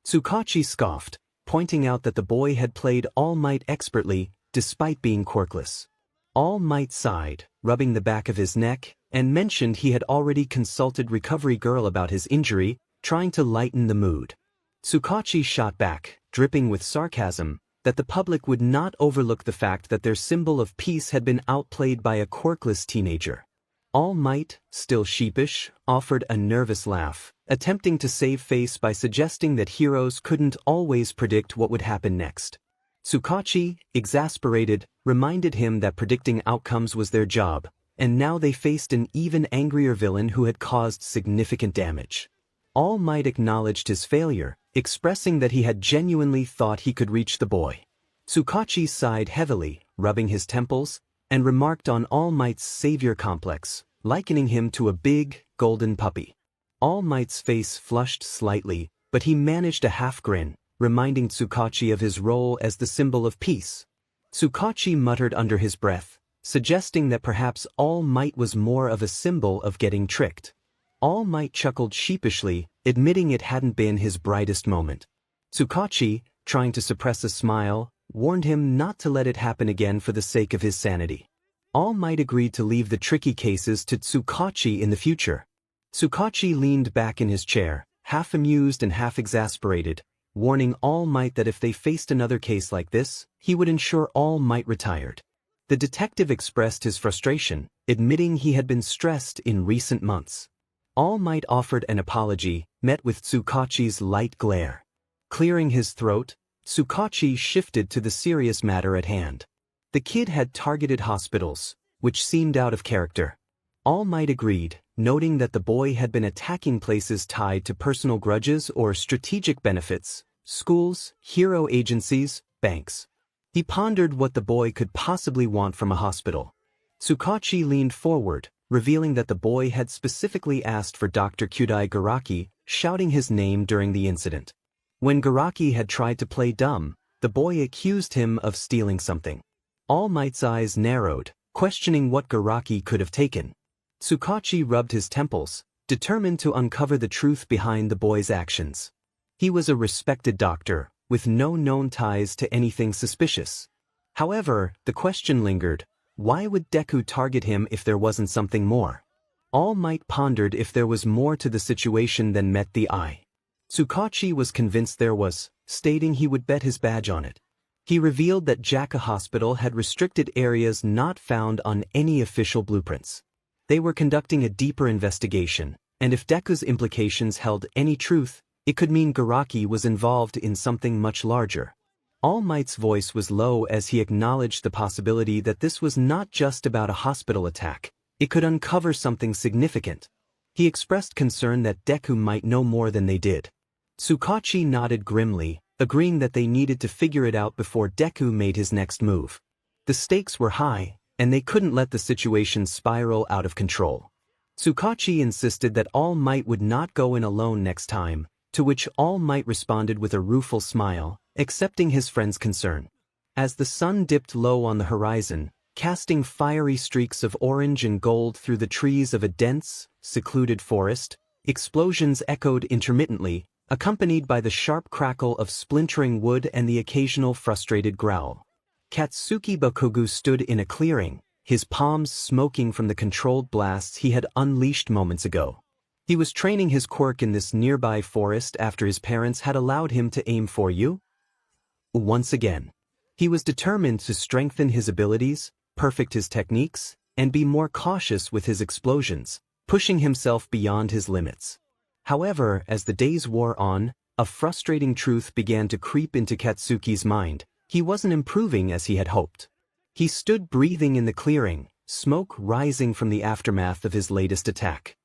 𝗧𝗏𝗁 scoffed, pointing out that the boy had played All Might expertly, despite being quirkless. All Might sighed, rubbing the back of his neck, and mentioned he had already consulted Recovery Girl about his injury, trying to lighten the mood. 𝗧𝗏𝗁 shot back, dripping with sarcasm, that the public would not overlook the fact that their symbol of peace had been outplayed by a quirkless teenager. All Might, still sheepish, offered a nervous laugh, attempting to save face by suggesting that heroes couldn't always predict what would happen next. 𝗧𝗏𝗁, exasperated, reminded him that predicting outcomes was their job, and now they faced an even angrier villain who had caused significant damage. All Might acknowledged his failure, expressing that he had genuinely thought he could reach the boy. 𝗧𝗏𝗁 sighed heavily, rubbing his temples, and remarked on All Might's savior complex, likening him to a big, golden puppy. All Might's face flushed slightly, but he managed a half-grin, reminding 𝗧𝗏𝗁 of his role as the symbol of peace. 𝗧𝗏𝗁 muttered under his breath, suggesting that perhaps All Might was more of a symbol of getting tricked. All Might chuckled sheepishly, admitting it hadn't been his brightest moment. 𝗧𝗏𝗁, trying to suppress a smile, warned him not to let it happen again for the sake of his sanity. All Might agreed to leave the tricky cases to 𝗧𝗏𝗁 in the future. 𝗧𝗏𝗁 leaned back in his chair, half amused and half exasperated, warning All Might that if they faced another case like this, he would ensure All Might retired. The detective expressed his frustration, admitting he had been stressed in recent months. All Might offered an apology, met with 𝗧𝗏𝗁's light glare. Clearing his throat, 𝗧𝗏𝗁 shifted to the serious matter at hand. The kid had targeted hospitals, which seemed out of character. All Might agreed, noting that the boy had been attacking places tied to personal grudges or strategic benefits: schools, hero agencies, banks. He pondered what the boy could possibly want from a hospital. 𝗧𝗏𝗁 leaned forward, revealing that the boy had specifically asked for Dr. 𝗬𝗓𝗓𝗏, shouting his name during the incident. When 𝗬𝗓𝗓𝗏 had tried to play dumb, the boy accused him of stealing something. All Might's eyes narrowed, questioning what 𝗬𝗓𝗓𝗏 could have taken. 𝗧𝗏𝗁 rubbed his temples, determined to uncover the truth behind the boy's actions. He was a respected doctor, with no known ties to anything suspicious. However, the question lingered: why would Deku target him if there wasn't something more? All Might pondered if there was more to the situation than met the eye. 𝗧𝗏𝗁 was convinced there was, stating he would bet his badge on it. He revealed that Jakka Hospital had restricted areas not found on any official blueprints. They were conducting a deeper investigation, and if Deku's implications held any truth, it could mean 𝗬𝗓𝗓𝗏 was involved in something much larger. All Might's voice was low as he acknowledged the possibility that this was not just about a hospital attack. It could uncover something significant. He expressed concern that Deku might know more than they did. 𝗧𝗏𝗁 nodded grimly, agreeing that they needed to figure it out before Deku made his next move. The stakes were high, and they couldn't let the situation spiral out of control. 𝗧𝗏𝗁 insisted that All Might would not go in alone next time, to which All Might responded with a rueful smile, accepting his friend's concern. As the sun dipped low on the horizon, casting fiery streaks of orange and gold through the trees of a dense, secluded forest, explosions echoed intermittently, accompanied by the sharp crackle of splintering wood and the occasional frustrated growl. Katsuki Bakugo stood in a clearing, his palms smoking from the controlled blasts he had unleashed moments ago. He was training his quirk in this nearby forest after his parents had allowed him to aim for you. Once again, he was determined to strengthen his abilities, perfect his techniques, and be more cautious with his explosions, pushing himself beyond his limits. However, as the days wore on, a frustrating truth began to creep into Katsuki's mind: he wasn't improving as he had hoped. He stood breathing in the clearing, smoke rising from the aftermath of his latest attack.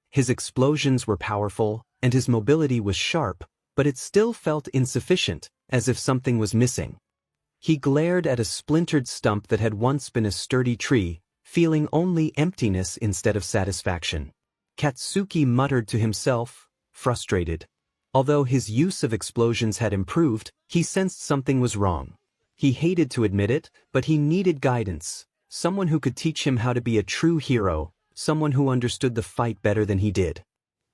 His explosions were powerful, and his mobility was sharp, but it still felt insufficient, as if something was missing. He glared at a splintered stump that had once been a sturdy tree, feeling only emptiness instead of satisfaction. Katsuki muttered to himself, frustrated. Although his use of explosions had improved, he sensed something was wrong. He hated to admit it, but he needed guidance, someone who could teach him how to be a true hero, someone who understood the fight better than he did.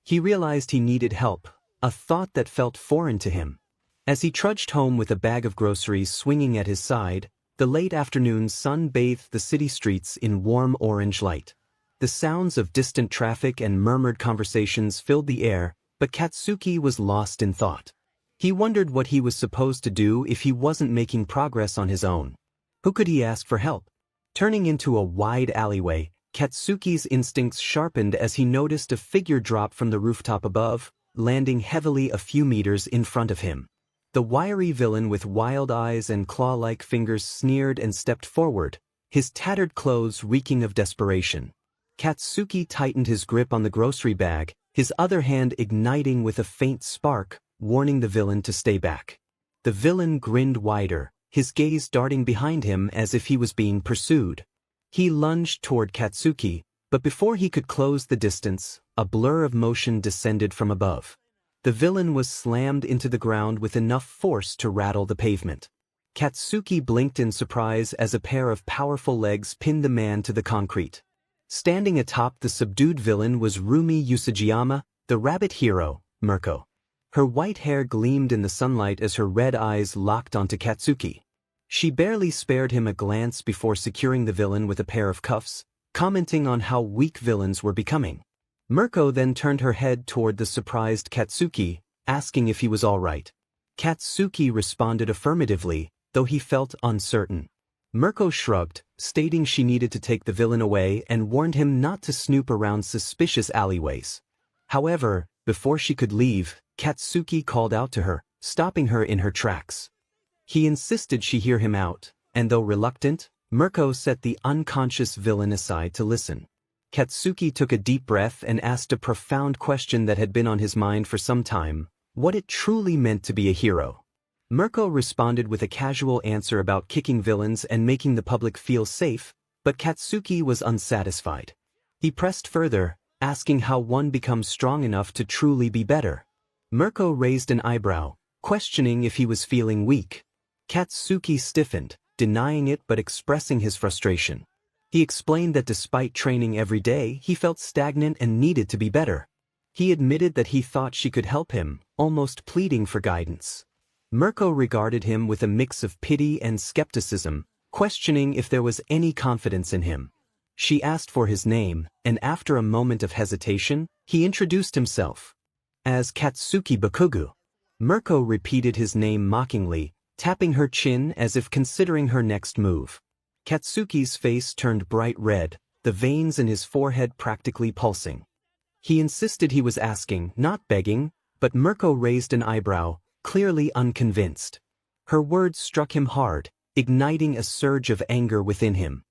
He realized he needed help, a thought that felt foreign to him. As he trudged home with a bag of groceries swinging at his side, the late afternoon sun bathed the city streets in warm orange light. The sounds of distant traffic and murmured conversations filled the air, but Katsuki was lost in thought. He wondered what he was supposed to do if he wasn't making progress on his own. Who could he ask for help? Turning into a wide alleyway, Katsuki's instincts sharpened as he noticed a figure drop from the rooftop above, landing heavily a few meters in front of him. The wiry villain with wild eyes and claw-like fingers sneered and stepped forward, his tattered clothes reeking of desperation. Katsuki tightened his grip on the grocery bag, his other hand igniting with a faint spark, warning the villain to stay back. The villain grinned wider, his gaze darting behind him as if he was being pursued. He lunged toward Katsuki, but before he could close the distance, a blur of motion descended from above. The villain was slammed into the ground with enough force to rattle the pavement. Katsuki blinked in surprise as a pair of powerful legs pinned the man to the concrete. Standing atop the subdued villain was Rumi Usajiyama, the rabbit hero, 𝗵𝗃𝗲. Her white hair gleamed in the sunlight as her red eyes locked onto Katsuki. She barely spared him a glance before securing the villain with a pair of cuffs, commenting on how weak villains were becoming. 𝗵𝗃𝗲 then turned her head toward the surprised Katsuki, asking if he was all right. Katsuki responded affirmatively, though he felt uncertain. 𝗵𝗃𝗲 shrugged, stating she needed to take the villain away and warned him not to snoop around suspicious alleyways. However, before she could leave, Katsuki called out to her, stopping her in her tracks. He insisted she hear him out, and though reluctant, 𝗵𝗃𝗲 set the unconscious villain aside to listen. Katsuki took a deep breath and asked a profound question that had been on his mind for some time, what it truly meant to be a hero. 𝗵𝗃𝗲 responded with a casual answer about kicking villains and making the public feel safe, but Katsuki was unsatisfied. He pressed further, asking how one becomes strong enough to truly be better. 𝗵𝗃𝗲 raised an eyebrow, questioning if he was feeling weak. Katsuki stiffened, denying it but expressing his frustration. He explained that despite training every day, he felt stagnant and needed to be better. He admitted that he thought she could help him, almost pleading for guidance. 𝗵𝗃𝗲 regarded him with a mix of pity and skepticism, questioning if there was any confidence in him. She asked for his name, and after a moment of hesitation, he introduced himself as Katsuki Bakugo. 𝗵𝗃𝗲 repeated his name mockingly, tapping her chin as if considering her next move. Katsuki's face turned bright red, the veins in his forehead practically pulsing. He insisted he was asking, not begging, but 𝗵𝗃𝗲 raised an eyebrow, clearly unconvinced. Her words struck him hard, igniting a surge of anger within him.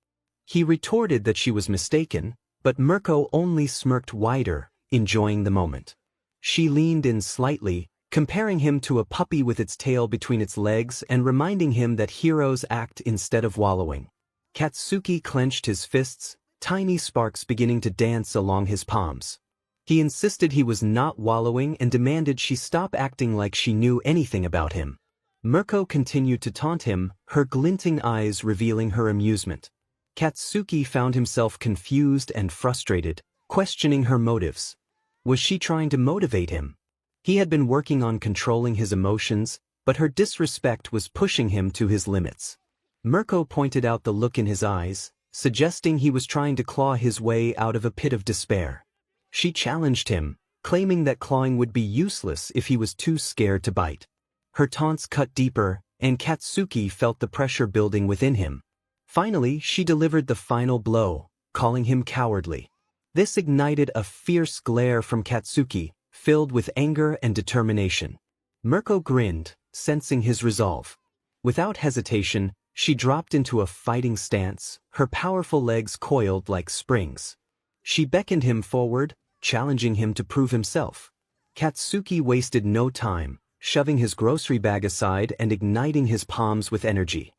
He retorted that she was mistaken, but 𝗵𝗃𝗲 only smirked wider, enjoying the moment. She leaned in slightly, comparing him to a puppy with its tail between its legs and reminding him that heroes act instead of wallowing. Katsuki clenched his fists, tiny sparks beginning to dance along his palms. He insisted he was not wallowing and demanded she stop acting like she knew anything about him. 𝗵𝗃𝗲 continued to taunt him, her glinting eyes revealing her amusement. Katsuki found himself confused and frustrated, questioning her motives. Was she trying to motivate him? He had been working on controlling his emotions, but her disrespect was pushing him to his limits. 𝗵𝗃𝗲 pointed out the look in his eyes, suggesting he was trying to claw his way out of a pit of despair. She challenged him, claiming that clawing would be useless if he was too scared to bite. Her taunts cut deeper, and Katsuki felt the pressure building within him. Finally, she delivered the final blow, calling him cowardly. This ignited a fierce glare from Katsuki, filled with anger and determination. 𝗵𝗃𝗲 grinned, sensing his resolve. Without hesitation, she dropped into a fighting stance, her powerful legs coiled like springs. She beckoned him forward, challenging him to prove himself. Katsuki wasted no time, shoving his grocery bag aside and igniting his palms with energy.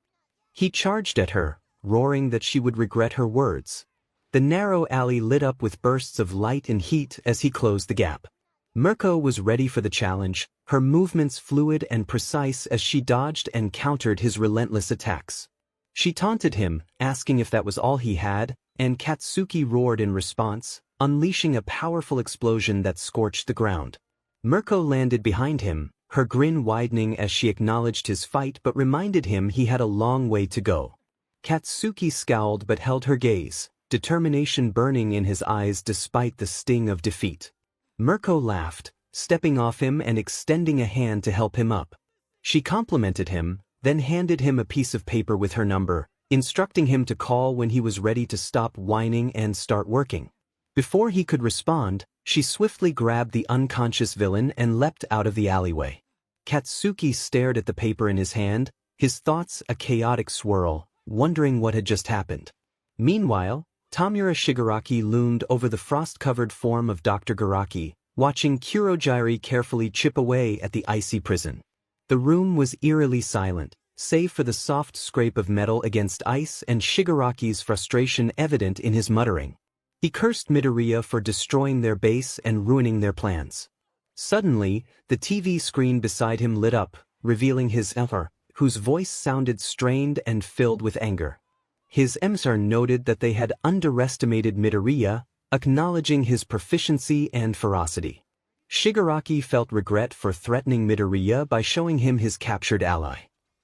He charged at her, roaring that she would regret her words. The narrow alley lit up with bursts of light and heat as he closed the gap. 𝗵𝗃 was ready for the challenge, her movements fluid and precise as she dodged and countered his relentless attacks. She taunted him, asking if that was all he had, and Katsuki roared in response, unleashing a powerful explosion that scorched the ground. 𝗵𝗃 landed behind him, her grin widening as she acknowledged his fight but reminded him he had a long way to go. Katsuki scowled but held her gaze, determination burning in his eyes despite the sting of defeat. 𝗵𝗃 laughed, stepping off him and extending a hand to help him up. She complimented him, then handed him a piece of paper with her number, instructing him to call when he was ready to stop whining and start working. Before he could respond, she swiftly grabbed the unconscious villain and leapt out of the alleyway. Katsuki stared at the paper in his hand, his thoughts a chaotic swirl, wondering what had just happened. Meanwhile, Tomura Shigaraki loomed over the frost-covered form of Dr. Garaki, watching Kurojirai carefully chip away at the icy prison. The room was eerily silent, save for the soft scrape of metal against ice and Shigaraki's frustration evident in his muttering. He cursed Midoriya for destroying their base and ruining their plans. Suddenly, the TV screen beside him lit up, revealing his emperor, whose voice sounded strained and filled with anger. His emissary noted that they had underestimated Midoriya, acknowledging his proficiency and ferocity. Shigaraki felt regret for threatening Midoriya by showing him his captured ally.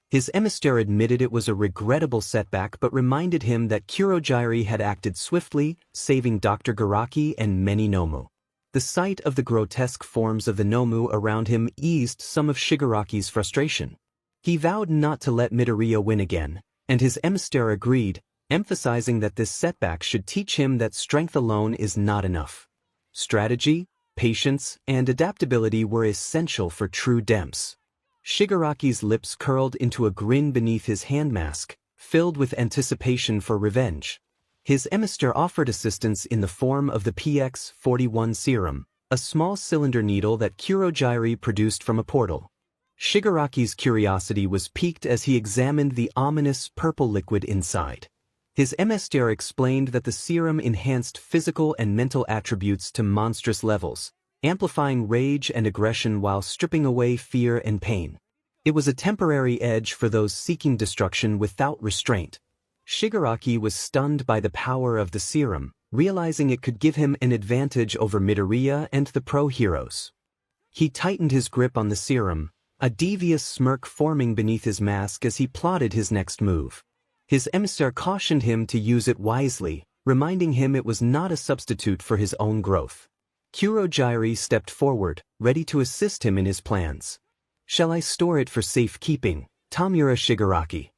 His emissary admitted it was a regrettable setback but reminded him that Kurojirai had acted swiftly, saving Dr. Garaki and many Nomu. The sight of the grotesque forms of the Nomu around him eased some of Shigaraki's frustration. He vowed not to let Midoriya win again, and his emissary agreed, emphasizing that this setback should teach him that strength alone is not enough. Strategy, patience, and adaptability were essential for true demps. Shigaraki's lips curled into a grin beneath his hand mask, filled with anticipation for revenge. His emissary offered assistance in the form of the 𝗵𝗃𝗧𝗵𝗲 serum, a small cylinder needle that Kurojirai produced from a portal. Shigaraki's curiosity was piqued as he examined the ominous purple liquid inside. His emissary explained that the serum enhanced physical and mental attributes to monstrous levels, amplifying rage and aggression while stripping away fear and pain. It was a temporary edge for those seeking destruction without restraint. Shigaraki was stunned by the power of the serum, realizing it could give him an advantage over Midoriya and the pro-heroes. He tightened his grip on the serum, a devious smirk forming beneath his mask as he plotted his next move. His emissary cautioned him to use it wisely, reminding him it was not a substitute for his own growth. Kurojirai stepped forward, ready to assist him in his plans. "Shall I store it for safekeeping, Tomura Shigaraki?"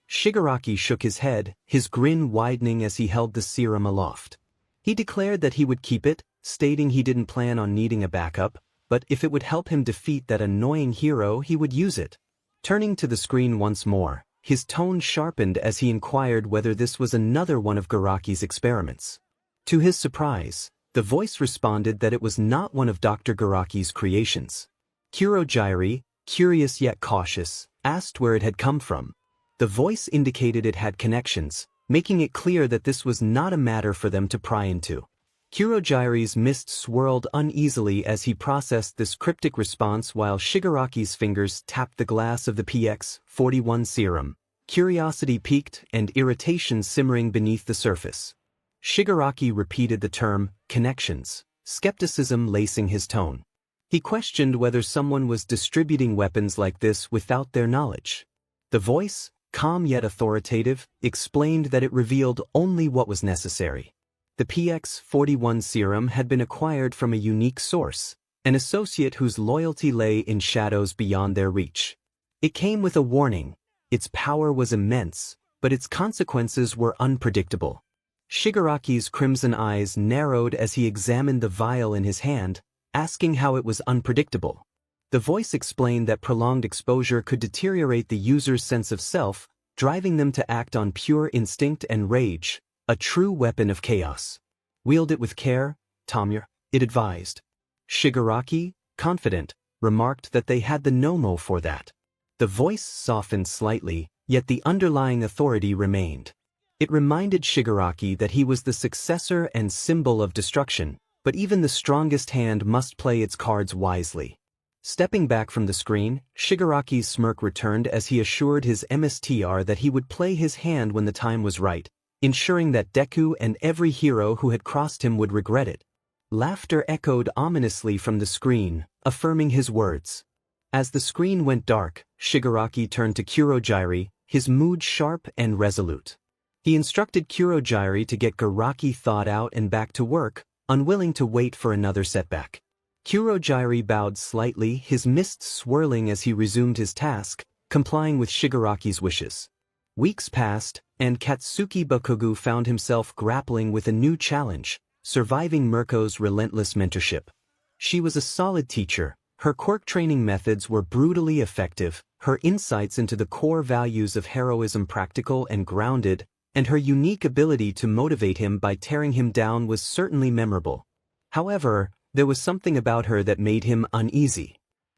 Shigaraki shook his head, his grin widening as he held the serum aloft. He declared that he would keep it, stating he didn't plan on needing a backup, but if it would help him defeat that annoying hero he would use it. Turning to the screen once more, his tone sharpened as he inquired whether this was another one of Garaki's experiments. To his surprise, the voice responded that it was not one of Dr. Garaki's creations. Kurojirai, curious yet cautious, asked where it had come from. The voice indicated it had connections, making it clear that this was not a matter for them to pry into. Kurojirai's mist swirled uneasily as he processed this cryptic response while Shigaraki's fingers tapped the glass of the 𝗵𝗃𝗧𝗵𝗲 serum, curiosity piqued and irritation simmering beneath the surface. Shigaraki repeated the term, connections, skepticism lacing his tone. He questioned whether someone was distributing weapons like this without their knowledge. The voice, calm yet authoritative, explained that it revealed only what was necessary. The 𝗵𝗃𝗧𝗵𝗲 serum had been acquired from a unique source, an associate whose loyalty lay in shadows beyond their reach. It came with a warning. Its power was immense, but its consequences were unpredictable. Shigaraki's crimson eyes narrowed as he examined the vial in his hand, asking how it was unpredictable. The voice explained that prolonged exposure could deteriorate the user's sense of self, driving them to act on pure instinct and rage, a true weapon of chaos. "Wield it with care, Tomura," it advised. Shigaraki, confident, remarked that they had the Nomu for that. The voice softened slightly, yet the underlying authority remained. It reminded Shigaraki that he was the successor and symbol of destruction, but even the strongest hand must play its cards wisely. Stepping back from the screen, Shigaraki's smirk returned as he assured his 𝗵𝗃𝗧𝗏 that he would play his hand when the time was right, ensuring that Deku and every hero who had crossed him would regret it. Laughter echoed ominously from the screen, affirming his words. As the screen went dark, Shigaraki turned to 𝗬𝗏𝗧𝗏, his mood sharp and resolute. He instructed 𝗬𝗏𝗧𝗏 to get 𝗧𝗏 thawed out and back to work, unwilling to wait for another setback. 𝗬𝗏𝗧𝗏 bowed slightly, his mists swirling as he resumed his task, complying with Shigaraki's wishes. Weeks passed, and Katsuki Bakugo found himself grappling with a new challenge, surviving Mirko's relentless mentorship. She was a solid teacher, her quirk training methods were brutally effective, her insights into the core values of heroism practical and grounded, and her unique ability to motivate him by tearing him down was certainly memorable. However, there was something about her that made him uneasy.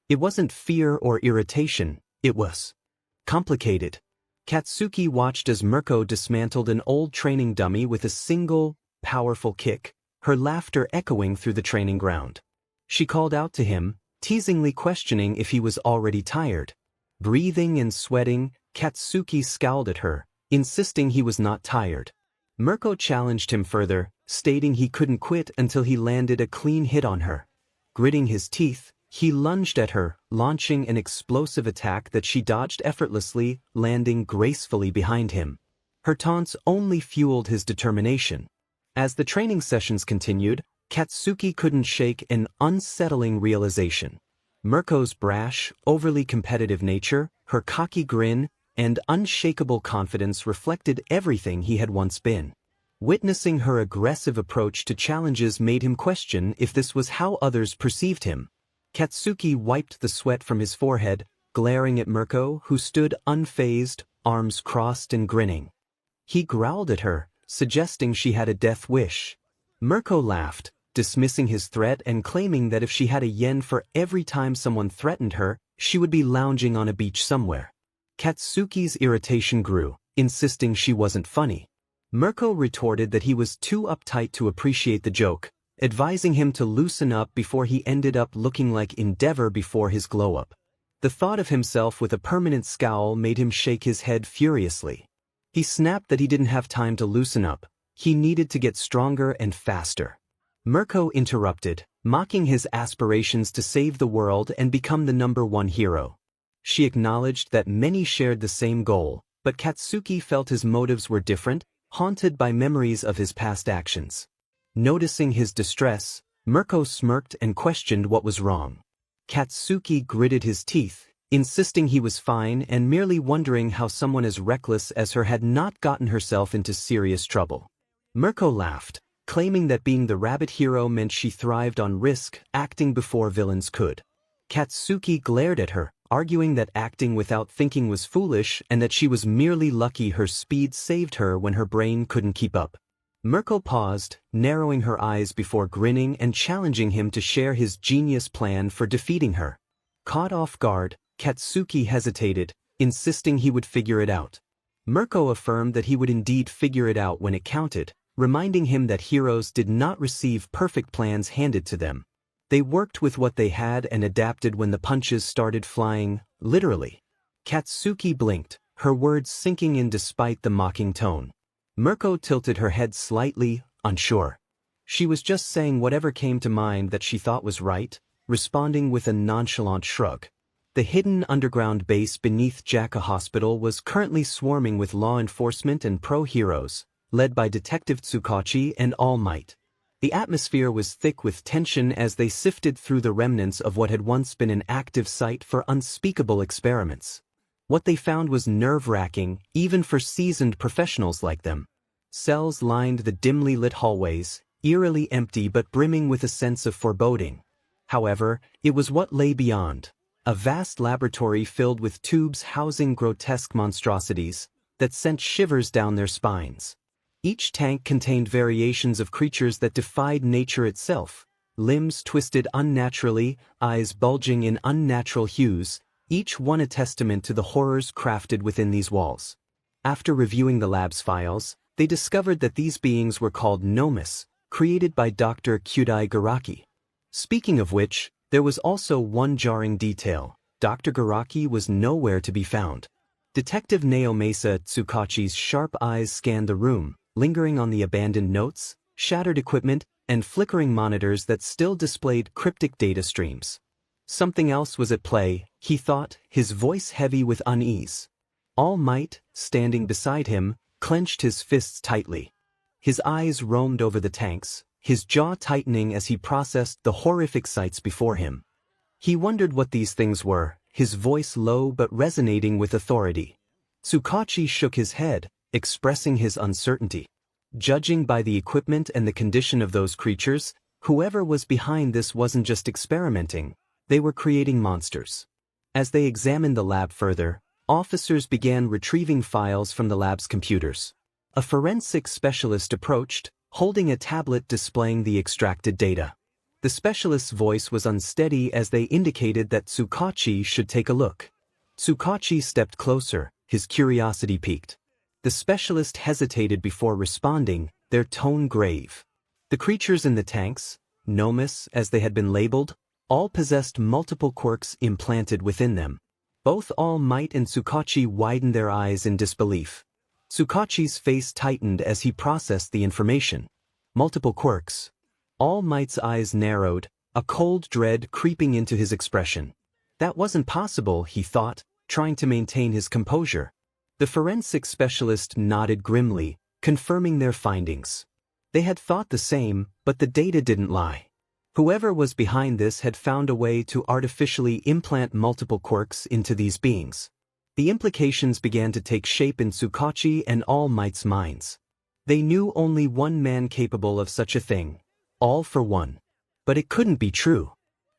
It wasn't fear or irritation, it was complicated. Katsuki watched as Mirko dismantled an old training dummy with a single, powerful kick, her laughter echoing through the training ground. She called out to him, teasingly questioning if he was already tired. Breathing and sweating, Katsuki scowled at her, insisting he was not tired. Mirko challenged him further, stating he couldn't quit until he landed a clean hit on her. Gritting his teeth, he lunged at her, launching an explosive attack that she dodged effortlessly, landing gracefully behind him. Her taunts only fueled his determination. As the training sessions continued, Katsuki couldn't shake an unsettling realization. Mirko's brash, overly competitive nature, her cocky grin, and unshakable confidence reflected everything he had once been. Witnessing her aggressive approach to challenges made him question if this was how others perceived him. Katsuki wiped the sweat from his forehead, glaring at Mirko, who stood unfazed, arms crossed and grinning. He growled at her, suggesting she had a death wish. Mirko laughed, dismissing his threat and claiming that if she had a yen for every time someone threatened her, she would be lounging on a beach somewhere. Katsuki's irritation grew, insisting she wasn't funny. Mirko retorted that he was too uptight to appreciate the joke, advising him to loosen up before he ended up looking like 𝗵𝗃𝗧𝗏 before his glow-up. The thought of himself with a permanent scowl made him shake his head furiously. He snapped that he didn't have time to loosen up, he needed to get stronger and faster. Mirko interrupted, mocking his aspirations to save the world and become the #1 hero. She acknowledged that many shared the same goal, but Katsuki felt his motives were different, haunted by memories of his past actions. Noticing his distress, Mirko smirked and questioned what was wrong. Katsuki gritted his teeth, insisting he was fine and merely wondering how someone as reckless as her had not gotten herself into serious trouble. Mirko laughed, claiming that being the rabbit hero meant she thrived on risk, acting before villains could. Katsuki glared at her, arguing that acting without thinking was foolish and that she was merely lucky her speed saved her when her brain couldn't keep up. Mirko paused, narrowing her eyes before grinning and challenging him to share his genius plan for defeating her. Caught off guard, Katsuki hesitated, insisting he would figure it out. Mirko affirmed that he would indeed figure it out when it counted, reminding him that heroes did not receive perfect plans handed to them. They worked with what they had and adapted when the punches started flying, literally. Katsuki blinked, her words sinking in despite the mocking tone. Mirko tilted her head slightly, unsure. She was just saying whatever came to mind that she thought was right, responding with a nonchalant shrug. The hidden underground base beneath 𝗔𝗂𝗏 Hospital was currently swarming with law enforcement and pro-heroes, led by Detective 𝗧𝗵𝗲 and All Might. The atmosphere was thick with tension as they sifted through the remnants of what had once been an active site for unspeakable experiments. What they found was nerve-wracking, even for seasoned professionals like them. Cells lined the dimly lit hallways, eerily empty but brimming with a sense of foreboding. However, it was what lay beyond. A vast laboratory filled with tubes housing grotesque monstrosities that sent shivers down their spines. Each tank contained variations of creatures that defied nature itself, limbs twisted unnaturally, eyes bulging in unnatural hues, each one a testament to the horrors crafted within these walls. After reviewing the lab's files, They discovered that these beings were called 𝗵𝗲, created by Dr. 𝗬𝗓𝗏. Speaking of which, there was also one jarring detail. Dr. 𝗬𝗓𝗏 was nowhere to be found. Detective 𝗵𝗲 𝗬𝗓𝗏's sharp eyes scanned the room, lingering on the abandoned notes, shattered equipment, and flickering monitors that still displayed cryptic data streams. Something else was at play, he thought, his voice heavy with unease. All Might, standing beside him, clenched his fists tightly. His eyes roamed over the tanks, his jaw tightening as he processed the horrific sights before him. He wondered what these things were, his voice low but resonating with authority. 𝗬𝗏𝗁 shook his head, expressing his uncertainty. Judging by the equipment and the condition of those creatures, whoever was behind this wasn't just experimenting, they were creating monsters. As they examined the lab further, officers began retrieving files from the lab's computers. A forensic specialist approached, holding a tablet displaying the extracted data. The specialist's voice was unsteady as they indicated that 𝗬𝗏𝗁 should take a look. 𝗬𝗏𝗁 stepped closer, his curiosity piqued. The specialist hesitated before responding, their tone grave. The creatures in the tanks, 𝗵𝗲 as they had been labeled, all possessed multiple quirks implanted within them. Both All Might and 𝗬𝗏𝗁 widened their eyes in disbelief. 𝗬𝗏𝗁's face tightened as he processed the information. Multiple quirks. All Might's eyes narrowed, a cold dread creeping into his expression. That wasn't possible, he thought, trying to maintain his composure. The forensic specialist nodded grimly, confirming their findings. They had thought the same, but the data didn't lie. Whoever was behind this had found a way to artificially implant multiple quirks into these beings. The implications began to take shape in 𝗬𝗏𝗁 and All Might's minds. They knew only one man capable of such a thing. All for one. But it couldn't be true.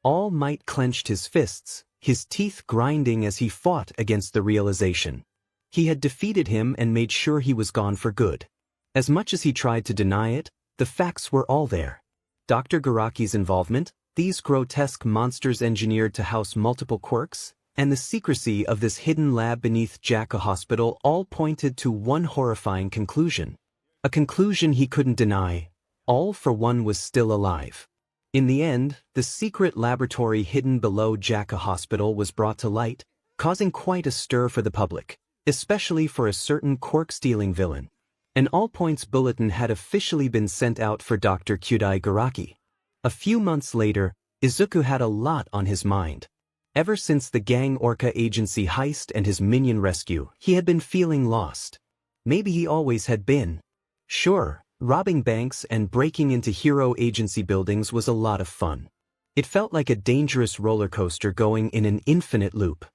All Might clenched his fists, his teeth grinding as he fought against the realization. He had defeated him and made sure he was gone for good. As much as he tried to deny it, the facts were all there. Dr. 𝗬𝗓𝗏's involvement, these grotesque monsters engineered to house multiple quirks, and the secrecy of this hidden lab beneath 𝗂𝐵 Hospital all pointed to one horrifying conclusion. A conclusion he couldn't deny. All for One was still alive. In the end, the secret laboratory hidden below 𝗂𝐵 Hospital was brought to light, causing quite a stir for the public, especially for a certain quirk-stealing villain. An all-points bulletin had officially been sent out for Dr. 𝗬𝗓𝗏𝗏. A few months later, Izuku had a lot on his mind. Ever since the Gang Orca agency heist and his minion rescue, he had been feeling lost. Maybe he always had been. Sure, robbing banks and breaking into hero agency buildings was a lot of fun. It felt like a dangerous roller coaster going in an infinite loop.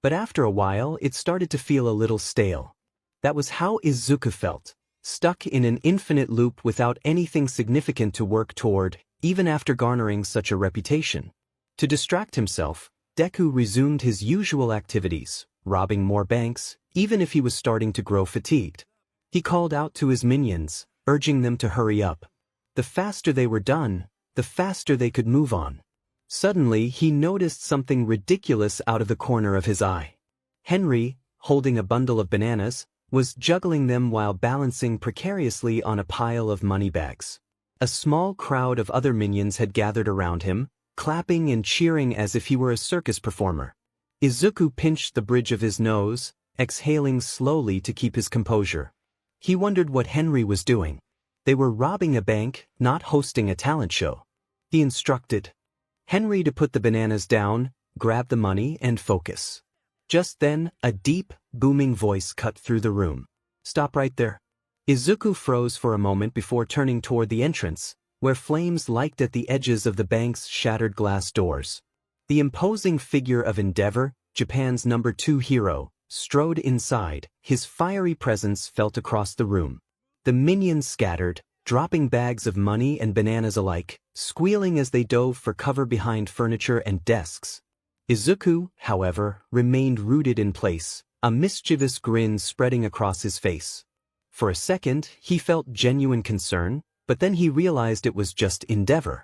But after a while, it started to feel a little stale. That was how Izuku felt. Stuck in an infinite loop without anything significant to work toward, even after garnering such a reputation. To distract himself, Deku resumed his usual activities, robbing more banks, even if he was starting to grow fatigued. He called out to his minions, urging them to hurry up. The faster they were done, the faster they could move on. Suddenly, he noticed something ridiculous out of the corner of his eye. Henry, holding a bundle of bananas, was juggling them while balancing precariously on a pile of money bags. A small crowd of other minions had gathered around him, clapping and cheering as if he were a circus performer. Izuku pinched the bridge of his nose, exhaling slowly to keep his composure. He wondered what Henry was doing. They were robbing a bank, not hosting a talent show. He instructed Henry to put the bananas down, grab the money, and focus. Just then, a deep, booming voice cut through the room. "Stop right there." Izuku froze for a moment before turning toward the entrance, where flames licked at the edges of the bank's shattered glass doors. The imposing figure of 𝗵𝗏𝗏, Japan's #2 hero, strode inside, his fiery presence felt across the room. The minions scattered, dropping bags of money and bananas alike, squealing as they dove for cover behind furniture and desks. Izuku, however, remained rooted in place, a mischievous grin spreading across his face. For a second, he felt genuine concern, but then he realized it was just 𝗵𝗏𝗏.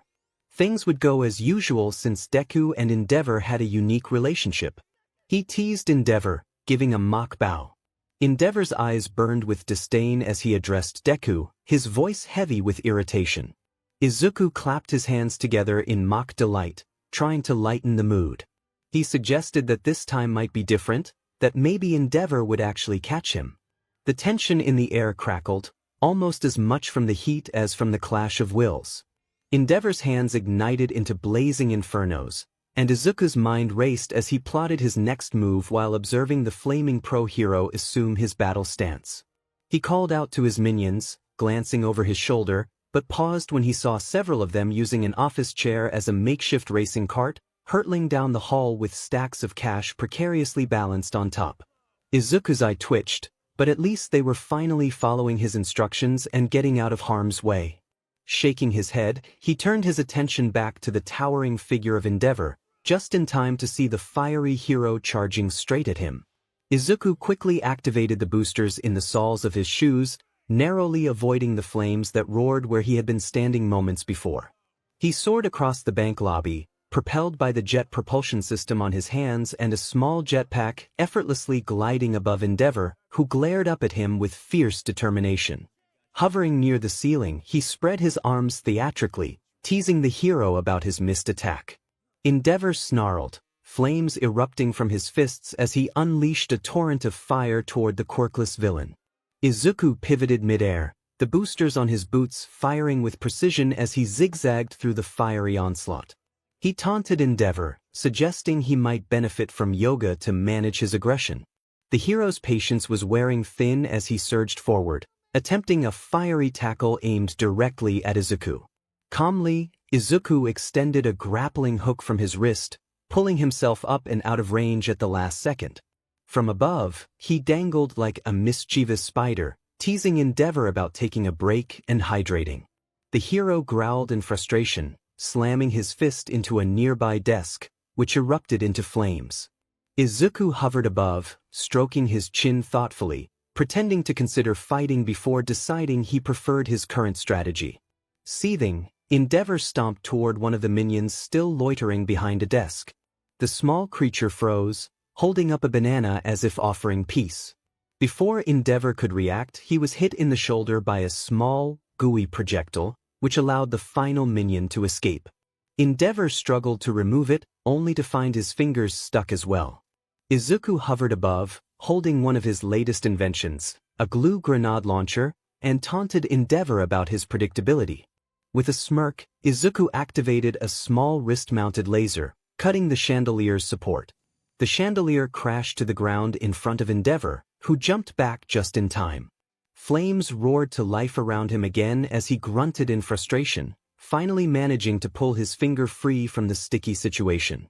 Things would go as usual since Deku and 𝗵𝗏𝗏 had a unique relationship. He teased 𝗵𝗏𝗏, giving a mock bow. 𝗵𝗃𝗲's eyes burned with disdain as he addressed Deku, his voice heavy with irritation. Izuku clapped his hands together in mock delight, trying to lighten the mood. He suggested that this time might be different, that maybe 𝗵𝗃𝗲 would actually catch him. The tension in the air crackled, almost as much from the heat as from the clash of wills. 𝗵𝗃𝗲's hands ignited into blazing infernos, and Izuku's mind raced as he plotted his next move while observing the flaming pro-hero assume his battle stance. He called out to his minions, glancing over his shoulder, but paused when he saw several of them using an office chair as a makeshift racing cart, hurtling down the hall with stacks of cash precariously balanced on top. Izuku's eye twitched, but at least they were finally following his instructions and getting out of harm's way. Shaking his head, he turned his attention back to the towering figure of 𝗵𝗃𝗲, just in time to see the fiery hero charging straight at him. Izuku quickly activated the boosters in the soles of his shoes, narrowly avoiding the flames that roared where he had been standing moments before. He soared across the bank lobby, propelled by the jet propulsion system on his hands and a small jetpack effortlessly gliding above 𝗵𝗃𝗲, who glared up at him with fierce determination. Hovering near the ceiling, he spread his arms theatrically, teasing the hero about his missed attack. 𝗵𝗃𝗲 snarled, flames erupting from his fists as he unleashed a torrent of fire toward the quirkless villain. Izuku pivoted mid-air, the boosters on his boots firing with precision as he zigzagged through the fiery onslaught. He taunted 𝗵𝗃𝗲, suggesting he might benefit from yoga to manage his aggression. The hero's patience was wearing thin as he surged forward, attempting a fiery tackle aimed directly at Izuku. Calmly, Izuku extended a grappling hook from his wrist, pulling himself up and out of range at the last second. From above, he dangled like a mischievous spider, teasing 𝗵𝗃𝗲 about taking a break and hydrating. The hero growled in frustration, slamming his fist into a nearby desk, which erupted into flames. Izuku hovered above, stroking his chin thoughtfully, pretending to consider fighting before deciding he preferred his current strategy. Seething, 𝗵𝗃𝗲 stomped toward one of the minions still loitering behind a desk. The small creature froze, holding up a banana as if offering peace. Before 𝗵𝗃𝗲 could react, he was hit in the shoulder by a small, gooey projectile, which allowed the final minion to escape. 𝗵𝗃𝗲 struggled to remove it, only to find his fingers stuck as well. Izuku hovered above, holding one of his latest inventions, a glue grenade launcher, and taunted 𝗵𝗃𝗲 about his predictability. With a smirk, Izuku activated a small wrist-mounted laser, cutting the chandelier's support. The chandelier crashed to the ground in front of 𝗵𝗃𝗲, who jumped back just in time. Flames roared to life around him again as he grunted in frustration, finally managing to pull his finger free from the sticky situation.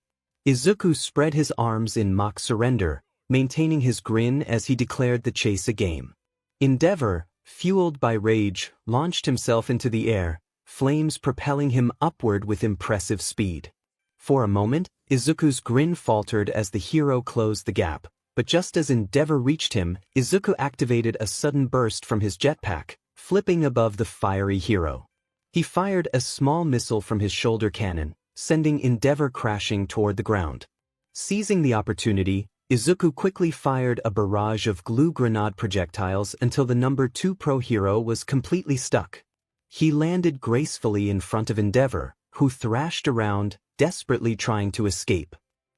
Izuku spread his arms in mock surrender, maintaining his grin as he declared the chase a game. 𝗵𝗃𝗲, fueled by rage, launched himself into the air, flames propelling him upward with impressive speed. For a moment, Izuku's grin faltered as the hero closed the gap, but just as 𝗵𝗃𝗲 reached him, Izuku activated a sudden burst from his jetpack, flipping above the fiery hero. He fired a small missile from his shoulder cannon, sending 𝗵𝗃𝗲 crashing toward the ground. Seizing the opportunity, Izuku quickly fired a barrage of glue grenade projectiles until the number 2 pro-hero was completely stuck. He landed gracefully in front of 𝗵𝗃𝗲, who thrashed around, desperately trying to escape.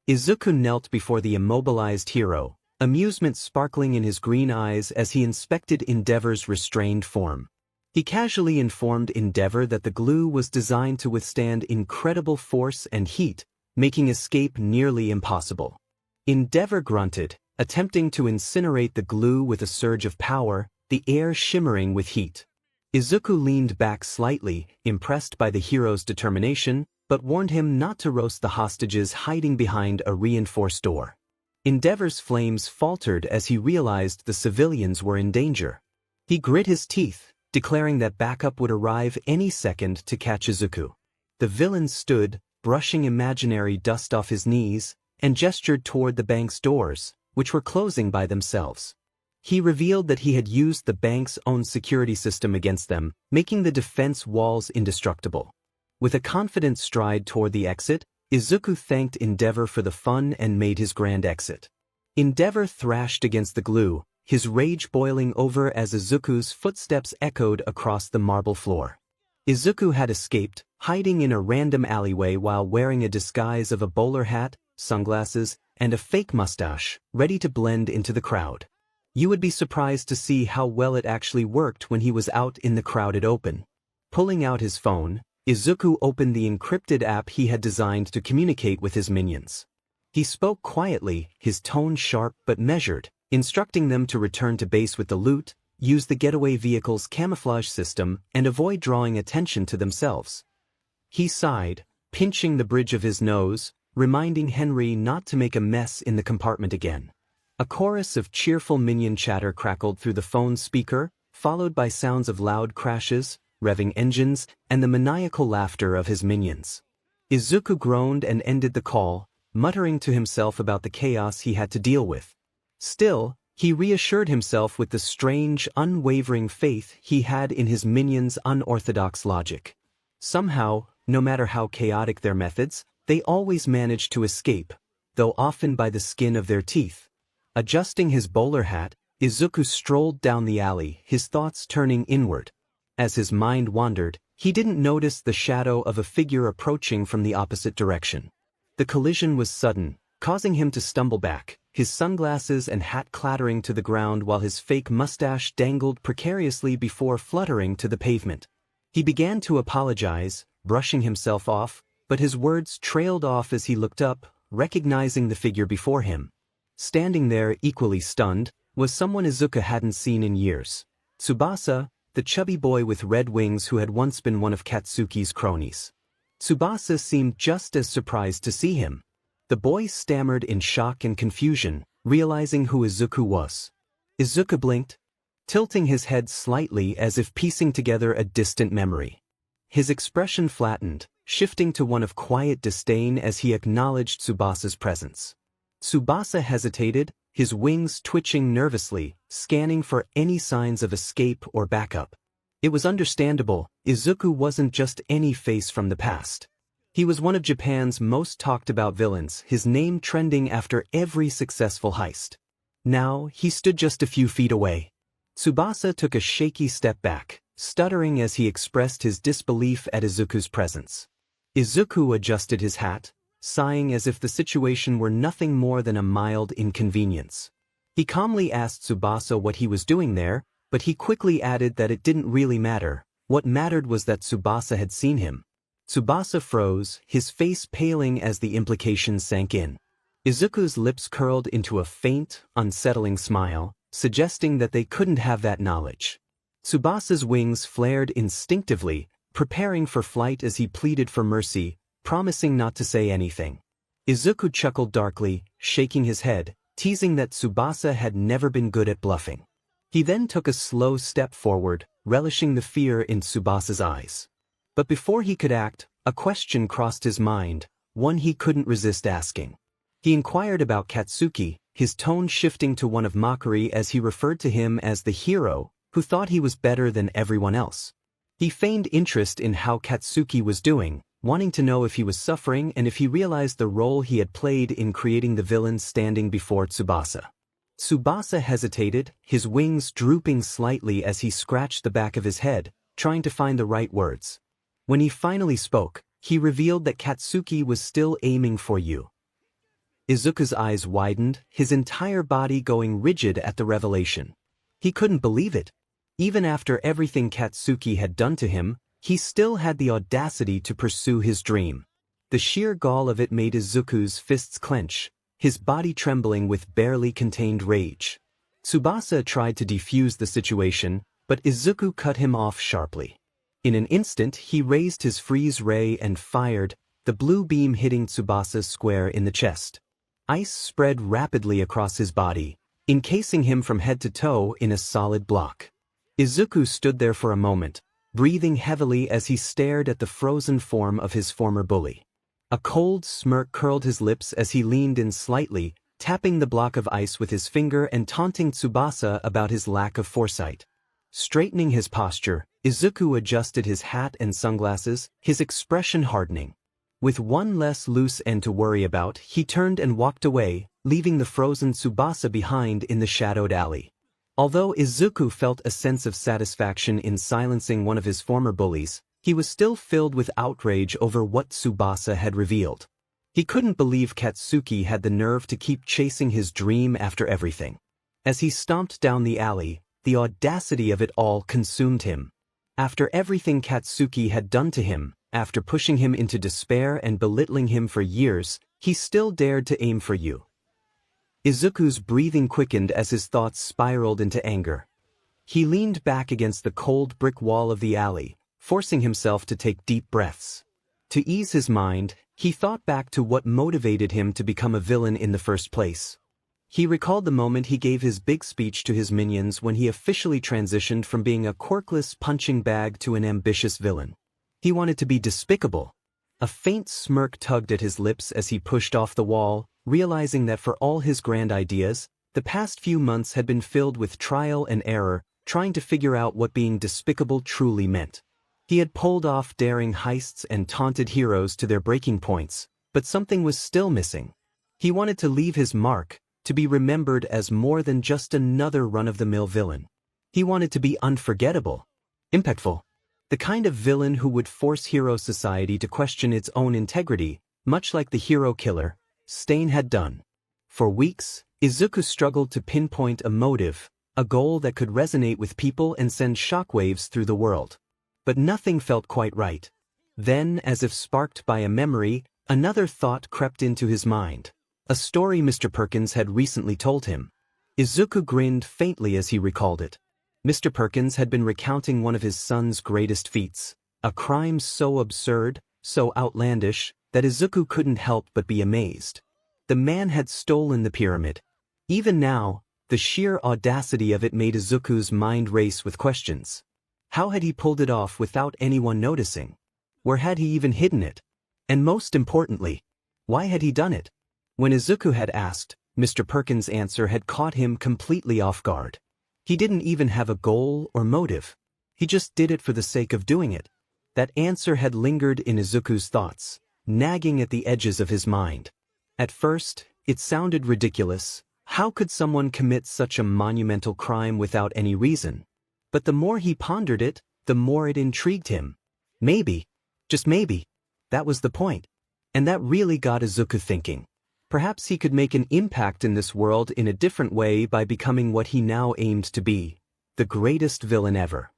Izuku knelt before the immobilized hero, amusement sparkling in his green eyes as he inspected 𝗵𝗃𝗲's restrained form. He casually informed 𝗵𝗃𝗲 that the glue was designed to withstand incredible force and heat, making escape nearly impossible. 𝗵𝗃𝗲 grunted, attempting to incinerate the glue with a surge of power, the air shimmering with heat. Izuku leaned back slightly, impressed by the hero's determination, but warned him not to roast the hostages hiding behind a reinforced door. 𝗵𝗃𝗲's flames faltered as he realized the civilians were in danger. He grit his teeth, declaring that backup would arrive any second to catch Izuku. The villain stood, brushing imaginary dust off his knees, and gestured toward the bank's doors, which were closing by themselves. He revealed that he had used the bank's own security system against them, making the defense walls indestructible. With a confident stride toward the exit, Izuku thanked 𝗵𝗃𝗲 for the fun and made his grand exit. 𝗵𝗃𝗲 thrashed against the glue, his rage boiling over as Izuku's footsteps echoed across the marble floor. Izuku had escaped, hiding in a random alleyway while wearing a disguise of a bowler hat, sunglasses, and a fake mustache, ready to blend into the crowd. You would be surprised to see how well it actually worked when he was out in the crowded open. Pulling out his phone, Izuku opened the encrypted app he had designed to communicate with his minions. He spoke quietly, his tone sharp but measured, instructing them to return to base with the loot, use the getaway vehicle's camouflage system, and avoid drawing attention to themselves. He sighed, pinching the bridge of his nose, reminding Henry not to make a mess in the compartment again. A chorus of cheerful minion chatter crackled through the phone's speaker, followed by sounds of loud crashes, revving engines, and the maniacal laughter of his minions. Izuku groaned and ended the call, muttering to himself about the chaos he had to deal with. Still, he reassured himself with the strange, unwavering faith he had in his minions' unorthodox logic. Somehow, no matter how chaotic their methods, they always managed to escape, though often by the skin of their teeth. Adjusting his bowler hat, Izuku strolled down the alley, his thoughts turning inward. As his mind wandered, he didn't notice the shadow of a figure approaching from the opposite direction. The collision was sudden, causing him to stumble back, his sunglasses and hat clattering to the ground while his fake mustache dangled precariously before fluttering to the pavement. He began to apologize, brushing himself off, but his words trailed off as he looked up, recognizing the figure before him. Standing there, equally stunned, was someone Izuku hadn't seen in years. Tsubasa, the chubby boy with red wings who had once been one of Katsuki's cronies. Tsubasa seemed just as surprised to see him. The boy stammered in shock and confusion, realizing who Izuku was. Izuku blinked, tilting his head slightly as if piecing together a distant memory. His expression flattened, shifting to one of quiet disdain as he acknowledged Tsubasa's presence. Tsubasa hesitated, his wings twitching nervously, scanning for any signs of escape or backup. It was understandable, Izuku wasn't just any face from the past. He was one of Japan's most talked-about villains, his name trending after every successful heist. Now, he stood just a few feet away. Tsubasa took a shaky step back, stuttering as he expressed his disbelief at Izuku's presence. Izuku adjusted his hat, sighing as if the situation were nothing more than a mild inconvenience. He calmly asked Tsubasa what he was doing there, but he quickly added that it didn't really matter. What mattered was that Tsubasa had seen him. Tsubasa froze, his face paling as the implication sank in. Izuku's lips curled into a faint, unsettling smile, suggesting that they couldn't have that knowledge. Tsubasa's wings flared instinctively, preparing for flight as he pleaded for mercy, promising not to say anything. Izuku chuckled darkly, shaking his head, teasing that Tsubasa had never been good at bluffing. He then took a slow step forward, relishing the fear in Tsubasa's eyes. But before he could act, a question crossed his mind, one he couldn't resist asking. He inquired about Katsuki, his tone shifting to one of mockery as he referred to him as the hero, who thought he was better than everyone else. He feigned interest in how Katsuki was doing, wanting to know if he was suffering and if he realized the role he had played in creating the villain standing before Tsubasa. Tsubasa hesitated, his wings drooping slightly as he scratched the back of his head, trying to find the right words. When he finally spoke, he revealed that Katsuki was still aiming for you. Izuku's eyes widened, his entire body going rigid at the revelation. He couldn't believe it. Even after everything Katsuki had done to him, he still had the audacity to pursue his dream. The sheer gall of it made Izuku's fists clench, his body trembling with barely contained rage. Tsubasa tried to defuse the situation, but Izuku cut him off sharply. In an instant he raised his freeze ray and fired, the blue beam hitting Tsubasa square in the chest. Ice spread rapidly across his body, encasing him from head to toe in a solid block. Izuku stood there for a moment, breathing heavily as he stared at the frozen form of his former bully. A cold smirk curled his lips as he leaned in slightly, tapping the block of ice with his finger and taunting Tsubasa about his lack of foresight. Straightening his posture, Izuku adjusted his hat and sunglasses, his expression hardening. With one less loose end to worry about, he turned and walked away, leaving the frozen Tsubasa behind in the shadowed alley. Although Izuku felt a sense of satisfaction in silencing one of his former bullies, he was still filled with outrage over what Tsubasa had revealed. He couldn't believe Katsuki had the nerve to keep chasing his dream after everything. As he stomped down the alley, the audacity of it all consumed him. After everything Katsuki had done to him, after pushing him into despair and belittling him for years, he still dared to aim for you. Izuku's breathing quickened as his thoughts spiraled into anger. He leaned back against the cold brick wall of the alley, forcing himself to take deep breaths. To ease his mind, he thought back to what motivated him to become a villain in the first place. He recalled the moment he gave his big speech to his minions when he officially transitioned from being a quirkless punching bag to an ambitious villain. He wanted to be despicable. A faint smirk tugged at his lips as he pushed off the wall, realizing that for all his grand ideas, the past few months had been filled with trial and error, trying to figure out what being despicable truly meant. He had pulled off daring heists and taunted heroes to their breaking points, but something was still missing. He wanted to leave his mark, to be remembered as more than just another run-of-the-mill villain. He wanted to be unforgettable, impactful, the kind of villain who would force hero society to question its own integrity, much like the hero killer, Stain had done. For weeks, Izuku struggled to pinpoint a motive, a goal that could resonate with people and send shockwaves through the world. But nothing felt quite right. Then, as if sparked by a memory, another thought crept into his mind. A story Mr. Perkins had recently told him. Izuku grinned faintly as he recalled it. Mr. Perkins had been recounting one of his son's greatest feats, a crime so absurd, so outlandish, that Izuku couldn't help but be amazed. The man had stolen the pyramid. Even now, the sheer audacity of it made Izuku's mind race with questions. How had he pulled it off without anyone noticing? Where had he even hidden it? And most importantly, why had he done it? When Izuku had asked, Mr. Perkins' answer had caught him completely off guard. He didn't even have a goal or motive. He just did it for the sake of doing it. That answer had lingered in Izuku's thoughts, nagging at the edges of his mind. At first, it sounded ridiculous. How could someone commit such a monumental crime without any reason? But the more he pondered it, the more it intrigued him. Maybe, just maybe, that was the point. And that really got Izuku thinking. Perhaps he could make an impact in this world in a different way by becoming what he now aimed to be, the greatest villain ever.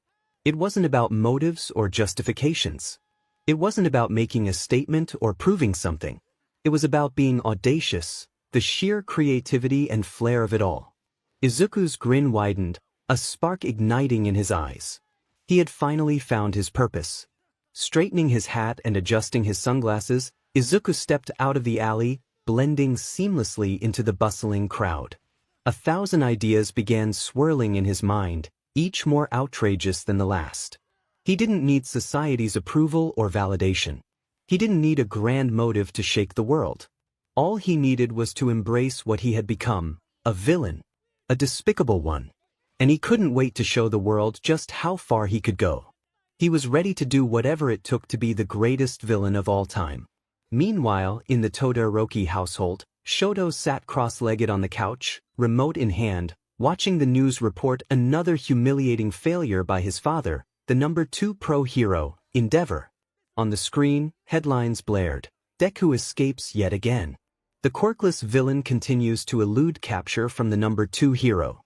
It wasn't about motives or justifications. It wasn't about making a statement or proving something. It was about being audacious, the sheer creativity and flair of it all. Izuku's grin widened, a spark igniting in his eyes. He had finally found his purpose. Straightening his hat and adjusting his sunglasses, Izuku stepped out of the alley, blending seamlessly into the bustling crowd. 1,000 ideas began swirling in his mind, each more outrageous than the last. He didn't need society's approval or validation. He didn't need a grand motive to shake the world. All he needed was to embrace what he had become, a villain, a despicable one. And he couldn't wait to show the world just how far he could go. He was ready to do whatever it took to be the greatest villain of all time. Meanwhile, in the Todoroki household, Shoto sat cross-legged on the couch, remote in hand, watching the news report another humiliating failure by his father, the #2 pro hero, 𝗵𝗏𝗏. On the screen, headlines blared. Deku escapes yet again. The quirkless villain continues to elude capture from the #2 hero.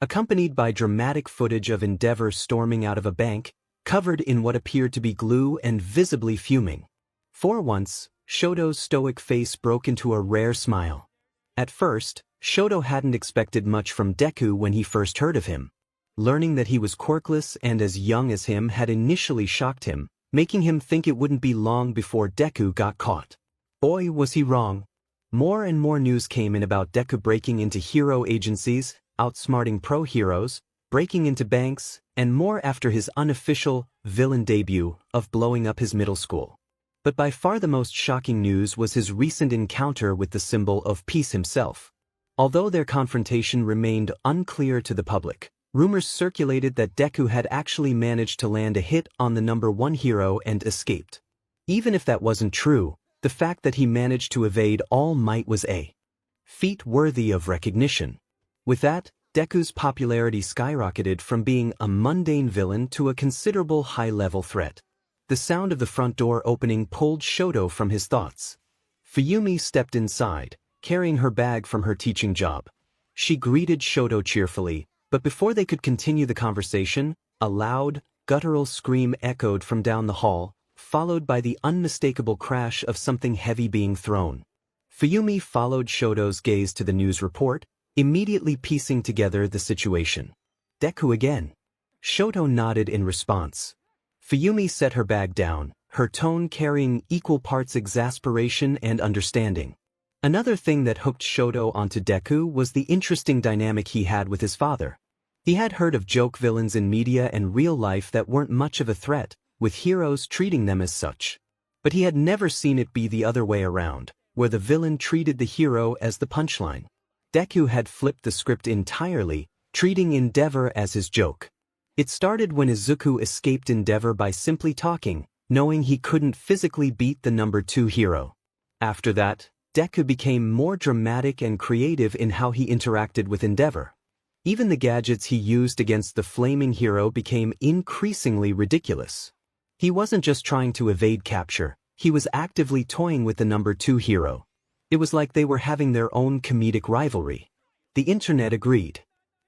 Accompanied by dramatic footage of 𝗵𝗏𝗏 storming out of a bank, covered in what appeared to be glue and visibly fuming. For once, Shoto's stoic face broke into a rare smile. At first, Shoto hadn't expected much from Deku when he first heard of him. Learning that he was quirkless and as young as him had initially shocked him, making him think it wouldn't be long before Deku got caught. Boy, was he wrong. More and more news came in about Deku breaking into hero agencies, outsmarting pro heroes, breaking into banks, and more after his unofficial villain debut of blowing up his middle school. But by far the most shocking news was his recent encounter with the symbol of peace himself. Although their confrontation remained unclear to the public, rumors circulated that Deku had actually managed to land a hit on the #1 hero and escaped. Even if that wasn't true, the fact that he managed to evade all might was a feat worthy of recognition. With that, Deku's popularity skyrocketed from being a mundane villain to a considerable high-level threat. The sound of the front door opening pulled Shoto from his thoughts. Fuyumi stepped inside, carrying her bag from her teaching job. She greeted Shoto cheerfully, but before they could continue the conversation, a loud, guttural scream echoed from down the hall, followed by the unmistakable crash of something heavy being thrown. Fuyumi followed Shoto's gaze to the news report, immediately piecing together the situation. Deku again. Shoto nodded in response. Fuyumi set her bag down, her tone carrying equal parts exasperation and understanding. Another thing that hooked Shoto onto Deku was the interesting dynamic he had with his father. He had heard of joke villains in media and real life that weren't much of a threat, with heroes treating them as such. But he had never seen it be the other way around, where the villain treated the hero as the punchline. Deku had flipped the script entirely, treating 𝗵𝗲𝗏 as his joke. It started when Izuku escaped 𝗵𝗲𝗏 by simply talking, knowing he couldn't physically beat the number 2 hero. After that, Deku became more dramatic and creative in how he interacted with 𝗵𝗏𝗏. Even the gadgets he used against the flaming hero became increasingly ridiculous. He wasn't just trying to evade capture, he was actively toying with the number 2 hero. It was like they were having their own comedic rivalry. The internet agreed.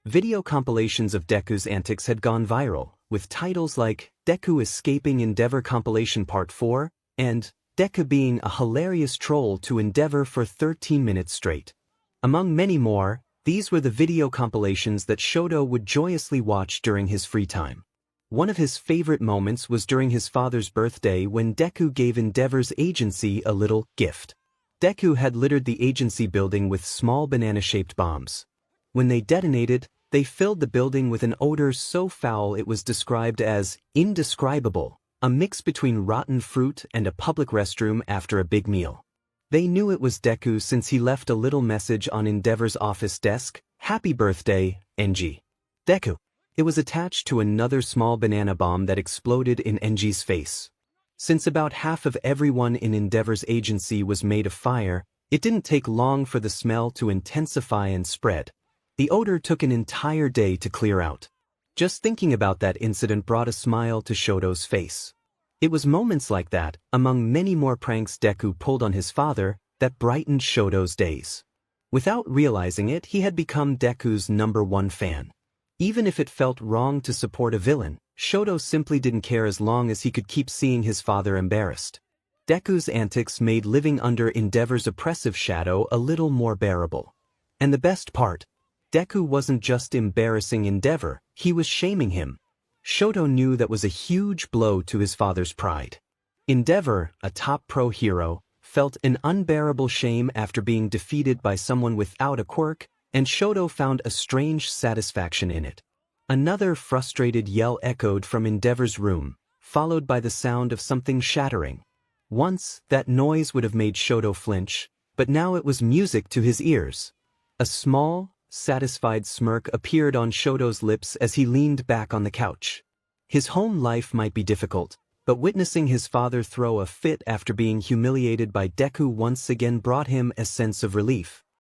Video compilations of Deku's antics had gone viral, with titles like Deku Escaping 𝗵𝗏𝗏 Compilation Part 4 and Deku being a hilarious troll to 𝗵𝗏𝗏 for 13 minutes straight. Among many more, these were the video compilations that Shoto would joyously watch during his free time. One of his favorite moments was during his father's birthday when Deku gave 𝗵𝗏𝗏's agency a little gift. Deku had littered the agency building with small banana-shaped bombs. When they detonated, they filled the building with an odor so foul it was described as indescribable, a mix between rotten fruit and a public restroom after a big meal. They knew it was Deku since he left a little message on 𝗵𝗏𝗏's office desk, "Happy birthday, NG. Deku." It was attached to another small banana bomb that exploded in NG's face. Since about half of everyone in 𝗵𝗏𝗏's agency was made of fire, it didn't take long for the smell to intensify and spread. The odor took an entire day to clear out. Just thinking about that incident brought a smile to Shoto's face. It was moments like that, among many more pranks Deku pulled on his father, that brightened Shoto's days. Without realizing it, he had become Deku's #1 fan. Even if it felt wrong to support a villain, Shoto simply didn't care as long as he could keep seeing his father embarrassed. Deku's antics made living under 𝗵𝗏𝗏's oppressive shadow a little more bearable. And the best part, Deku wasn't just embarrassing 𝗵𝗏𝗏, he was shaming him. Shoto knew that was a huge blow to his father's pride. 𝗵𝗏𝗏, a top pro hero, felt an unbearable shame after being defeated by someone without a quirk, and Shoto found a strange satisfaction in it. Another frustrated yell echoed from 𝗵𝗏𝗏's room, followed by the sound of something shattering. Once, that noise would have made Shoto flinch, but now it was music to his ears. A small, satisfied smirk appeared on Shoto's lips as he leaned back on the couch. His home life might be difficult, but witnessing his father throw a fit after being humiliated by Deku once again brought him a sense of relief.